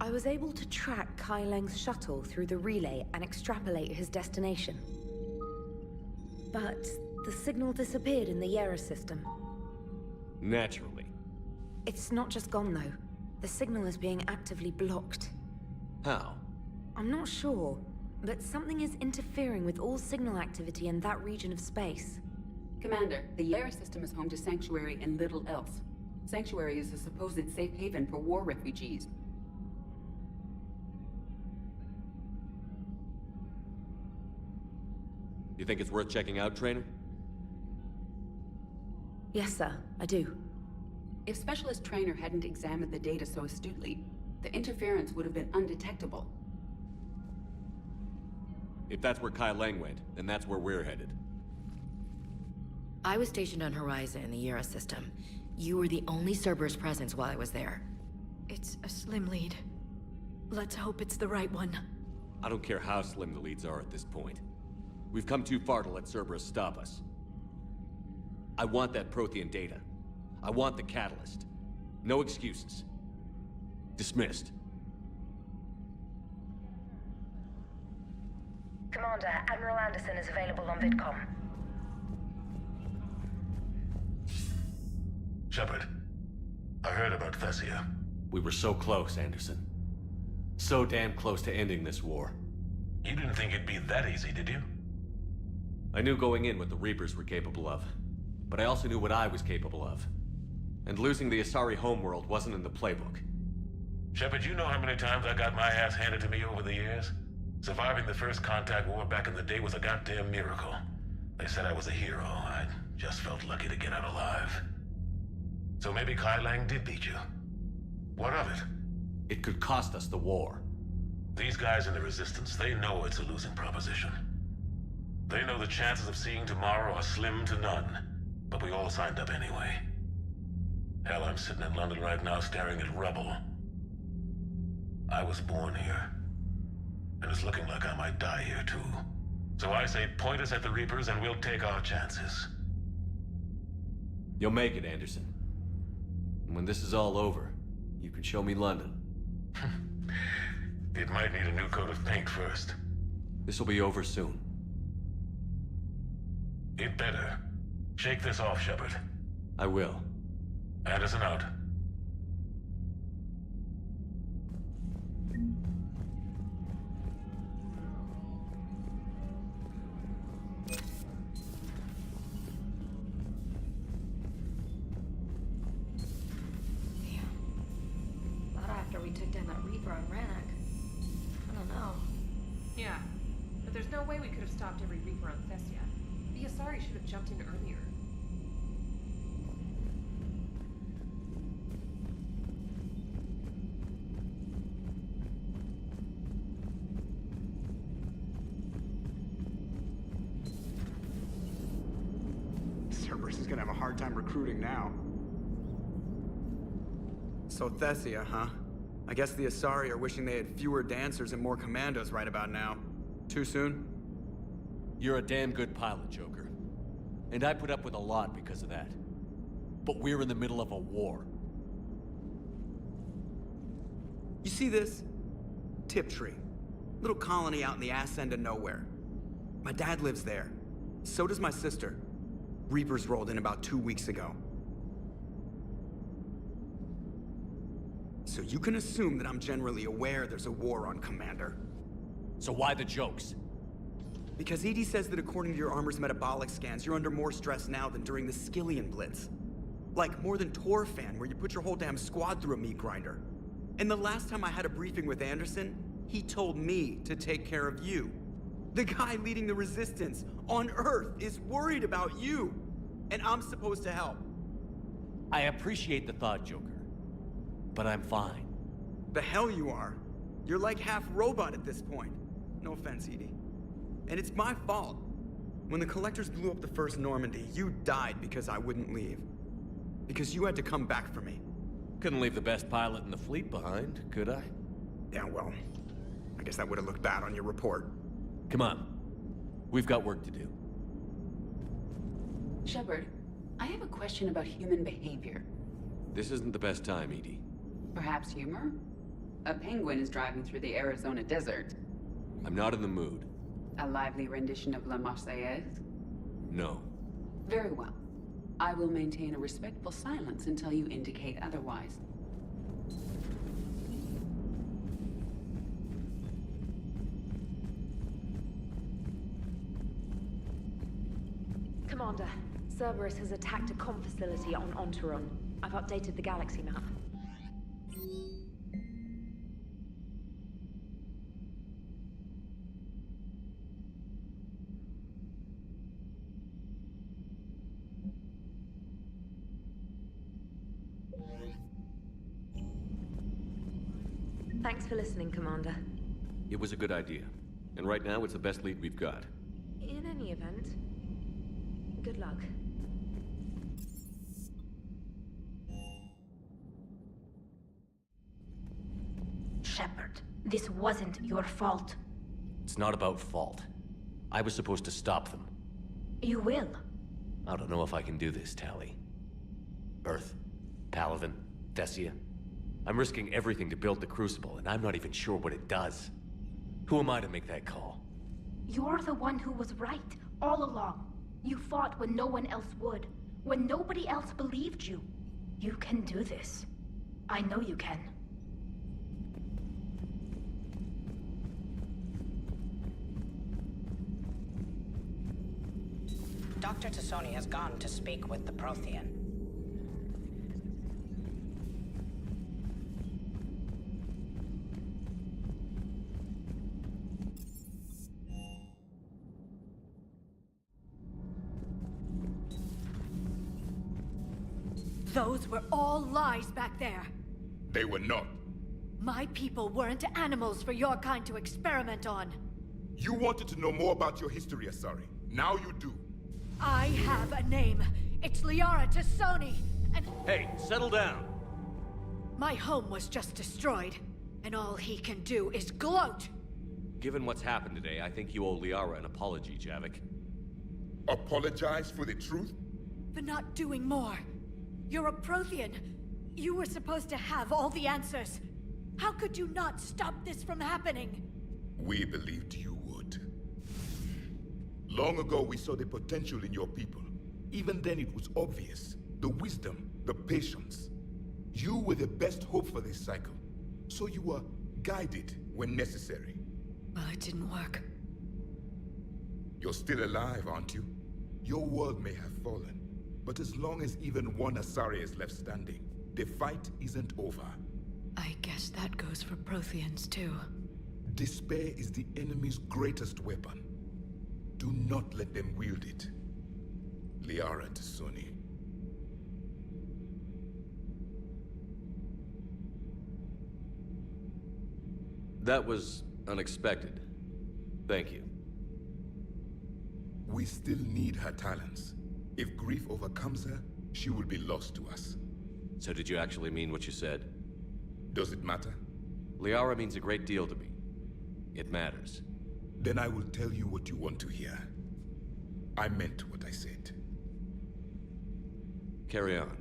I was able to track Kai Leng's shuttle through the relay and extrapolate his destination. But the signal disappeared in the Yera system. Naturally. It's not just gone, though. The signal is being actively blocked. How? I'm not sure, but something is interfering with all signal activity in that region of space. Commander, the Yara system is home to Sanctuary and little else. Sanctuary is a supposed safe haven for war refugees. You think it's worth checking out, Trainer? Yes, sir, I do. If Specialist Trainer hadn't examined the data so astutely, the interference would have been undetectable. If that's where Kai Lang went, then that's where we're headed. I was stationed on Horizon in the Yara system. You were the only Cerberus presence while I was there. It's a slim lead. Let's hope it's the right one. I don't care how slim the leads are at this point. We've come too far to let Cerberus stop us. I want that Prothean data. I want the catalyst. No excuses. Dismissed. Commander, Admiral Anderson is available on VidCom. Shepard, I heard about Thessia. We were so close, Anderson. So damn close to ending this war. You didn't think it'd be that easy, did you? I knew going in what the Reapers were capable of, but I also knew what I was capable of. And losing the Asari homeworld wasn't in the playbook. Shepard, you know how many times I got my ass handed to me over the years? Surviving the first contact war back in the day was a goddamn miracle. They said I was a hero. I just felt lucky to get out alive. So maybe Kai Lang did beat you. What of it? It could cost us the war. These guys in the Resistance, they know it's a losing proposition. They know the chances of seeing tomorrow are slim to none, but we all signed up anyway. Hell, I'm sitting in London right now staring at rubble. I was born here, and it's looking like I might die here too. So I say point us at the Reapers and we'll take our chances. You'll make it, Anderson. And when this is all over, you can show me London. It might need a new coat of paint first. This will be over soon. It better. Shake this off, Shepard. I will. Anderson out. Not after we took down that Reaper on Rannoch. I don't know. Yeah, but there's no way we could have stopped every Reaper on Thessia. The Asari should have jumped in earlier. Cerberus is gonna have a hard time recruiting now. So Thessia, huh? I guess the Asari are wishing they had fewer dancers and more commandos right about now. Too soon? You're a damn good pilot, Joker. And I put up with a lot because of that. But we're in the middle of a war. You see this? Tiptree. Little colony out in the ass end of nowhere. My dad lives there. So does my sister. Reapers rolled in about 2 weeks ago. So you can assume that I'm generally aware there's a war on, Commander. So why the jokes? Because EDI says that according to your armor's metabolic scans, you're under more stress now than during the Skillian Blitz. Like more than Torfan, where you put your whole damn squad through a meat grinder. And the last time I had a briefing with Anderson, he told me to take care of you. The guy leading the Resistance on Earth is worried about you. And I'm supposed to help. I appreciate the thought, Joker. But I'm fine. The hell you are. You're like half robot at this point. No offense, EDI. And it's my fault. When the Collectors blew up the first Normandy, you died because I wouldn't leave. Because you had to come back for me. Couldn't leave the best pilot in the fleet behind, could I? Yeah, well, I guess that would have looked bad on your report. Come on. We've got work to do. Shepard, I have a question about human behavior. This isn't the best time, EDI. Perhaps humor? A penguin is driving through the Arizona desert. I'm not in the mood. A lively rendition of La Marseillaise? No. Very well. I will maintain a respectful silence until you indicate otherwise. Commander, Cerberus has attacked a comm facility on Ontaron. I've updated the galaxy map. Thanks for listening, Commander. It was a good idea. And right now, it's the best lead we've got. In any event, good luck. Shepard, this wasn't your fault. It's not about fault. I was supposed to stop them. You will. I don't know if I can do this, Tali. Earth, Palaven, Thessia. I'm risking everything to build the Crucible, and I'm not even sure what it does. Who am I to make that call? You're the one who was right, all along. You fought when no one else would, when nobody else believed you. You can do this. I know you can. Dr. Tassoni has gone to speak with the Prothean. Those were all lies back there. They were not. My people weren't animals for your kind to experiment on. You wanted to know more about your history, Asari. Now you do. I have a name. It's Liara Tassoni, and... Hey, settle down! My home was just destroyed, and all he can do is gloat! Given what's happened today, I think you owe Liara an apology, Javik. Apologize for the truth? For not doing more. You're a Prothean. You were supposed to have all the answers. How could you not stop this from happening? We believed you would. Long ago, we saw the potential in your people. Even then, it was obvious. The wisdom, the patience. You were the best hope for this cycle. So you were guided when necessary. Well, it didn't work. You're still alive, aren't you? Your world may have fallen, but as long as even one Asari is left standing, the fight isn't over. I guess that goes for Protheans, too. Despair is the enemy's greatest weapon. Do not let them wield it. Liara Tassoni. That was unexpected. Thank you. We still need her talents. If grief overcomes her, she will be lost to us. So did you actually mean what you said? Does it matter? Liara means a great deal to me. It matters. Then I will tell you what you want to hear. I meant what I said. Carry on.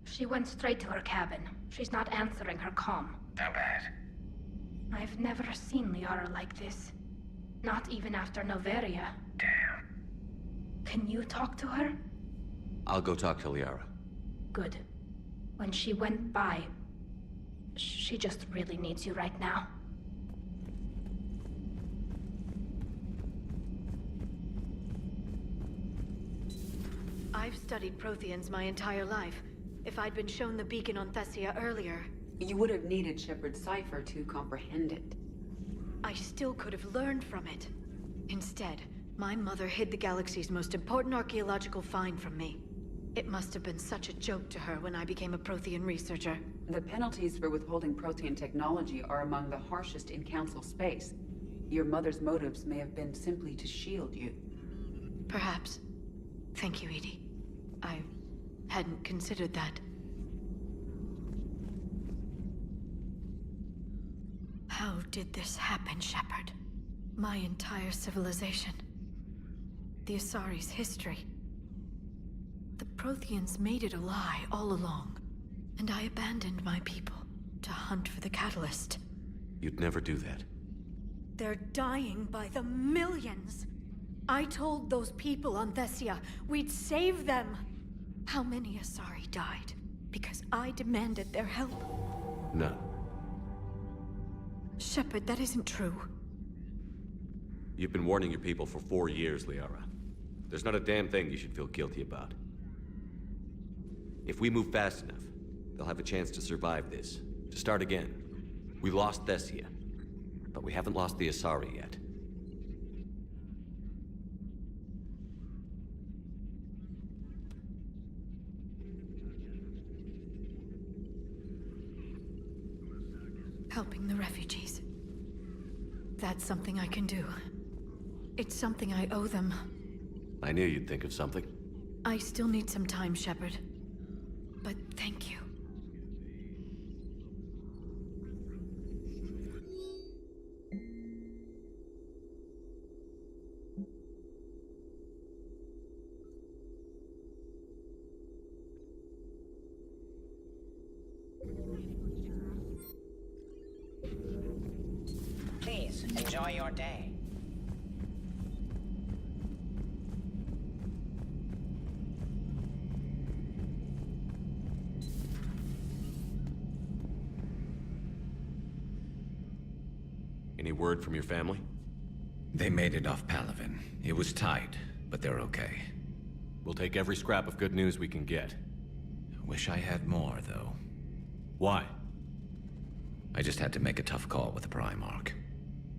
She went straight to her cabin. She's not answering her comm. How bad? I've never seen Liara like this. Not even after Noveria. Damn. Can you talk to her? I'll go talk to Liara. Good. When she went by, she just really needs you right now. I've studied Protheans my entire life. If I'd been shown the beacon on Thessia earlier... You would have needed Shepard's cipher to comprehend it. I still could have learned from it. Instead, my mother hid the galaxy's most important archaeological find from me. It must have been such a joke to her when I became a Prothean researcher. The penalties for withholding Prothean technology are among the harshest in Council space. Your mother's motives may have been simply to shield you. Perhaps. Thank you, Edie. I hadn't considered that. How did this happen, Shepard? My entire civilization. The Asari's history. The Protheans made it a lie all along, and I abandoned my people to hunt for the catalyst. You'd never do that. They're dying by the millions. I told those people on Thessia we'd save them. How many Asari died Because I demanded their help. None. Shepard, that isn't true. You've been warning your people for 4 years, Liara. There's not a damn thing you should feel guilty about. If we move fast enough, they'll have a chance to survive this. To start again. We lost Thessia, but we haven't lost the Asari yet. Helping the refugees. That's something I can do. It's something I owe them. I knew you'd think of something. I still need some time, Shepard. But thank you. Please, enjoy your day. Any word from your family? They made it off Palaven. It was tight, but they're okay. We'll take every scrap of good news we can get. Wish I had more, though. Why? I just had to make a tough call with the Primarch.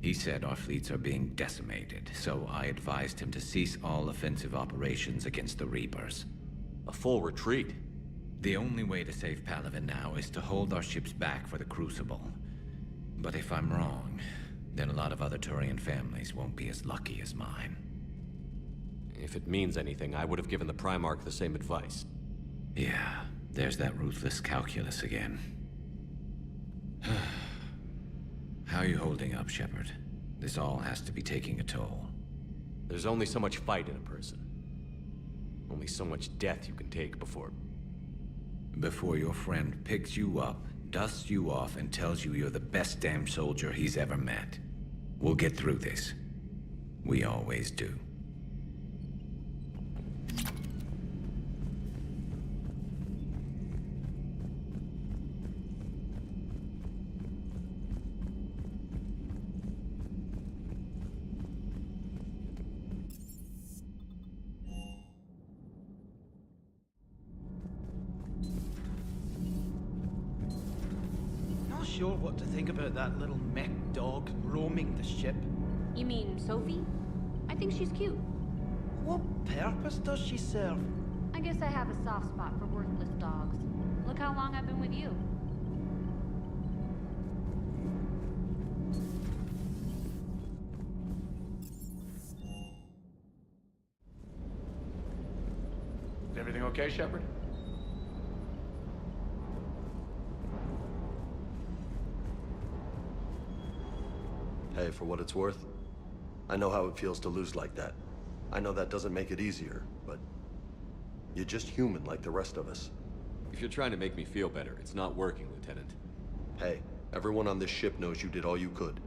He said our fleets are being decimated, so I advised him to cease all offensive operations against the Reapers. A full retreat? The only way to save Palaven now is to hold our ships back for the Crucible. But if I'm wrong, then a lot of other Turian families won't be as lucky as mine. If it means anything, I would have given the Primarch the same advice. Yeah, there's that ruthless calculus again. How are you holding up, Shepard? This all has to be taking a toll. There's only so much fight in a person. Only so much death you can take before... Before your friend picks you up, dusts you off, and tells you you're the best damn soldier he's ever met. We'll get through this. We always do. Sure what to think about that little mech dog roaming the ship. You mean Sophie? I think she's cute. What purpose does she serve? I guess I have a soft spot for worthless dogs. Look how long I've been with you. Is everything okay, Shepard? Hey, for what it's worth, I know how it feels to lose like that. I know that doesn't make it easier, but you're just human like the rest of us. If you're trying to make me feel better, it's not working, Lieutenant. Hey, everyone on this ship knows you did all you could.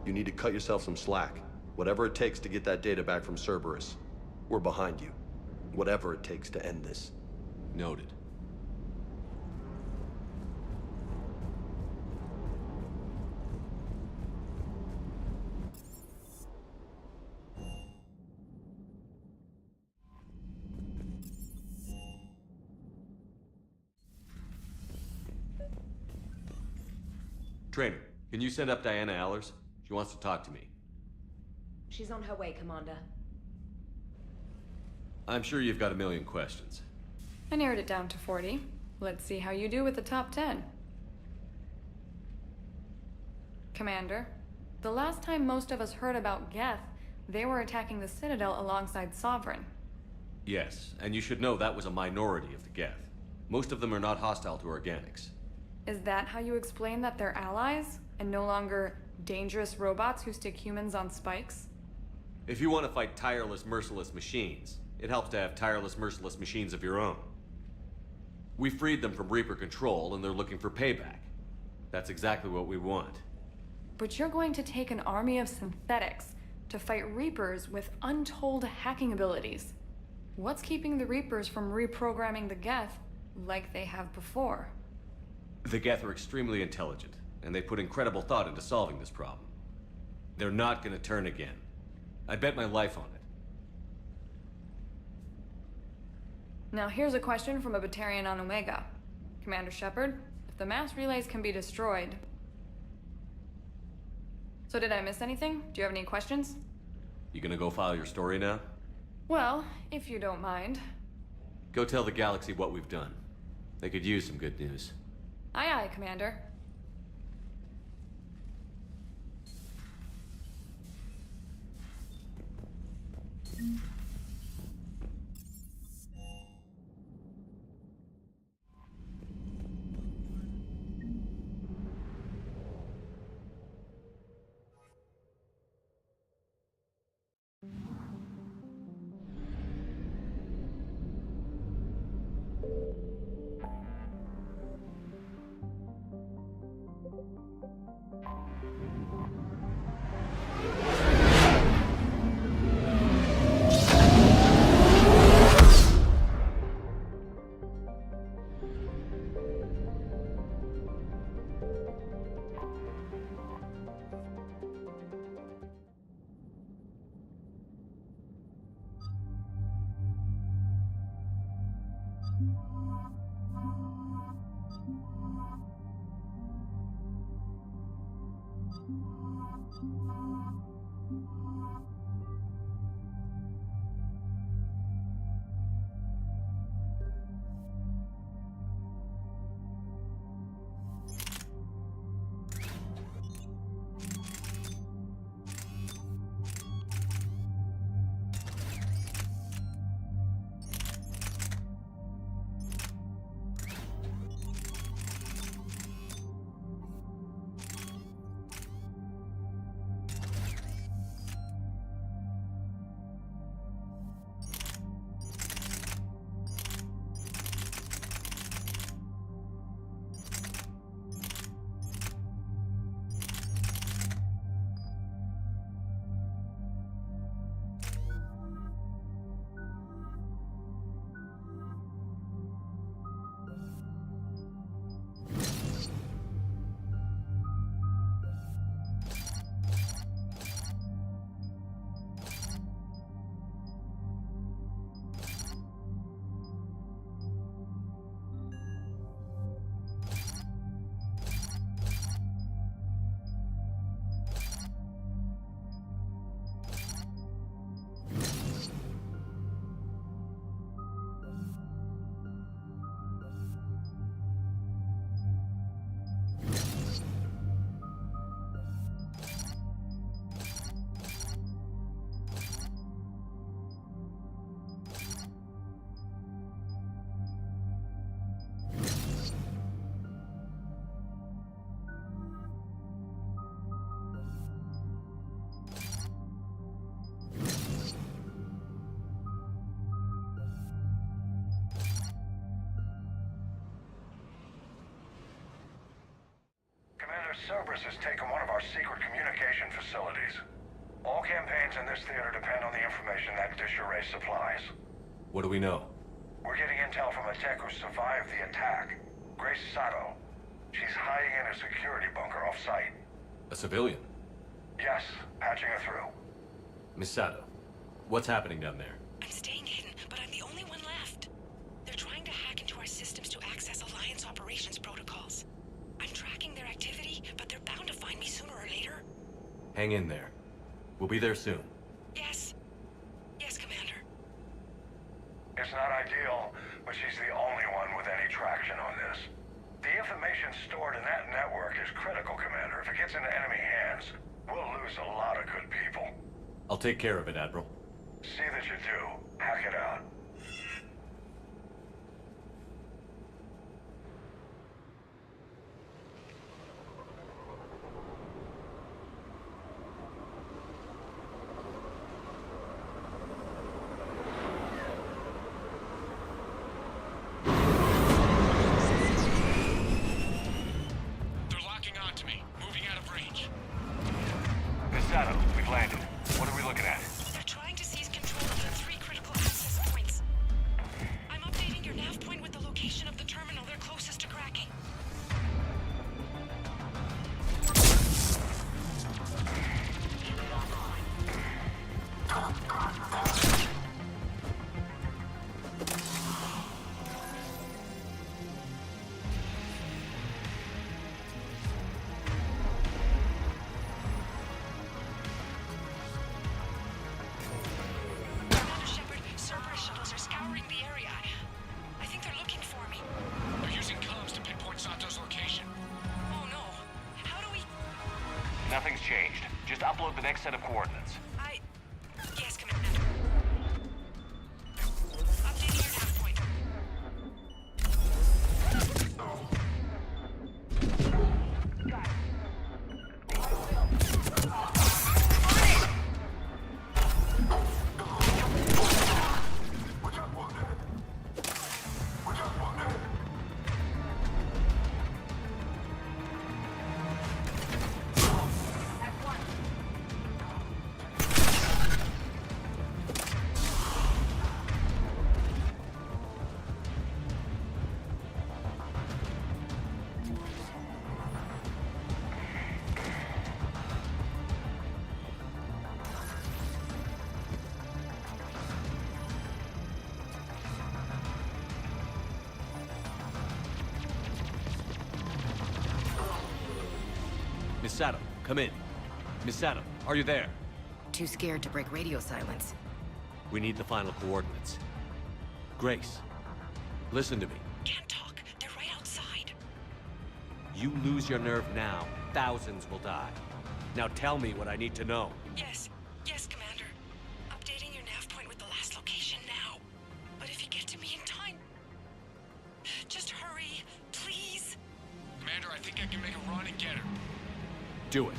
You need to cut yourself some slack. Whatever it takes to get that data back from Cerberus. We're behind you. Whatever it takes to end this. Noted. Trainer, can you send up Diana Allers? She wants to talk to me. She's on her way, Commander. I'm sure you've got a million questions. I narrowed it down to 40. Let's see how you do with the top 10. Commander, the last time most of us heard about Geth, they were attacking the Citadel alongside Sovereign. Yes, and you should know that was a minority of the Geth. Most of them are not hostile to organics. Is that how you explain that they're allies, and no longer dangerous robots who stick humans on spikes? If you want to fight tireless, merciless machines, it helps to have tireless, merciless machines of your own. We freed them from Reaper control, and they're looking for payback. That's exactly what we want. But you're going to take an army of synthetics to fight Reapers with untold hacking abilities. What's keeping the Reapers from reprogramming the Geth Like they have before. The Geth are extremely intelligent, and they put incredible thought into solving this problem. They're not gonna turn again. I bet my life on it. Now here's a question from a Batarian on Omega. Commander Shepard, if the mass relays can be destroyed... So did I miss anything? Do you have any questions? You gonna go file your story now? Well, if you don't mind. Go tell the galaxy what we've done. They could use some good news. Aye aye, Commander. Cerberus has taken one of our secret communication facilities. All campaigns in this theater depend on the information that dish array supplies. What do we know? We're getting intel from a tech who survived the attack. Grace Sato. She's hiding in a security bunker off-site. A civilian? Yes, patching her through. Miss Sato, what's happening down there? I'm staying hidden, but I'm the only one left. They're trying to hack into our systems to access Alliance operations protocols. I'm tracking their activity, but they're bound to find me sooner or later. Hang in there. We'll be there soon. Yes. Yes, Commander. It's not ideal, but she's the only one with any traction on this. The information stored in that network is critical, Commander. If it gets into enemy hands, we'll lose a lot of good people. I'll take care of it, Admiral. See that you do. Hack it out. Sato, we've landed. What are we looking at? They're trying to seize control of the 3 critical access points. I'm updating your nav point with the location of the Nothing's changed. Just upload the next set of coordinates. Yes, Commander. Updating your nav point. Miss Sato, come in. Miss Sato, are you there? Too scared to break radio silence. We need the final coordinates. Grace, listen to me. Can't talk. They're right outside. You lose your nerve now, thousands will die. Now tell me what I need to know. Yes. Yes, Commander. Updating your nav point with the last location now. But if you get to me in time... Just hurry, please. Commander, I think I can make a run and get her. Do it.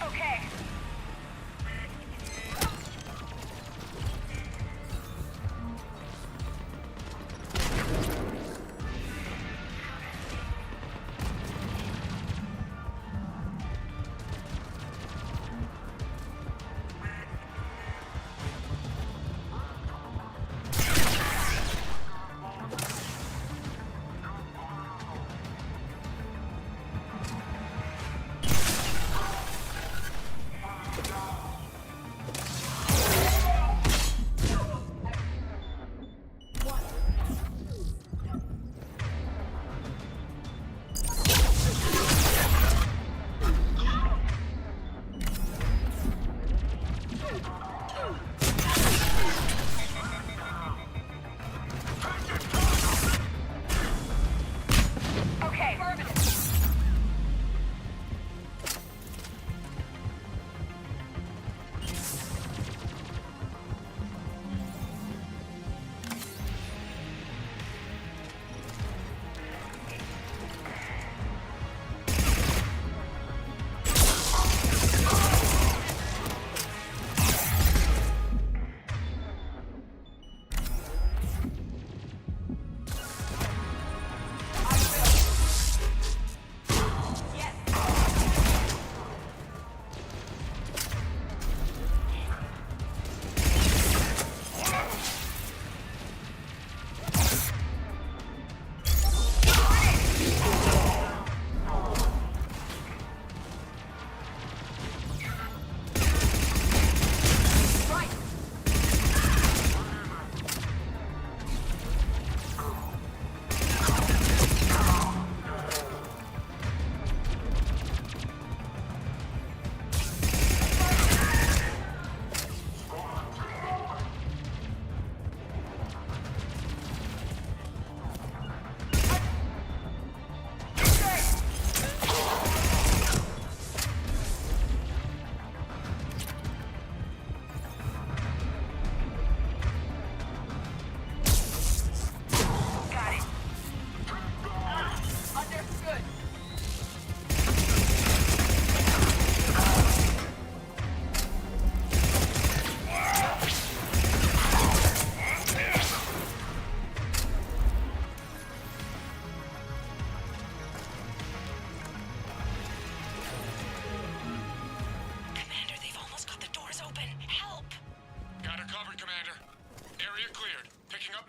Okay.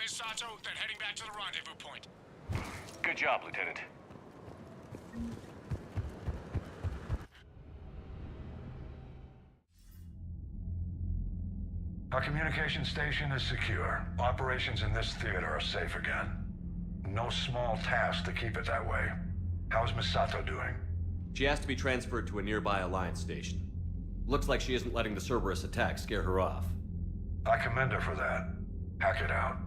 Sato, then heading back to the rendezvous point. Good job, Lieutenant. Our communication station is secure. Operations in this theater are safe again. No small task to keep it that way. How's Miss Sato doing? She has to be transferred to a nearby Alliance station. Looks like she isn't letting the Cerberus attack scare her off. I commend her for that. Hack it out.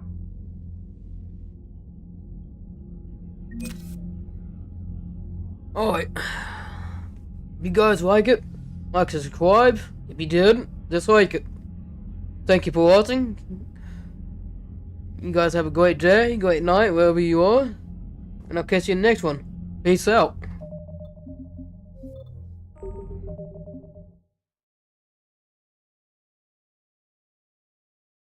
Alright. If you guys like it, like and subscribe. If you didn't, dislike it. Thank you for watching. You guys have a great day, great night, wherever you are. And I'll catch you in the next one. Peace out.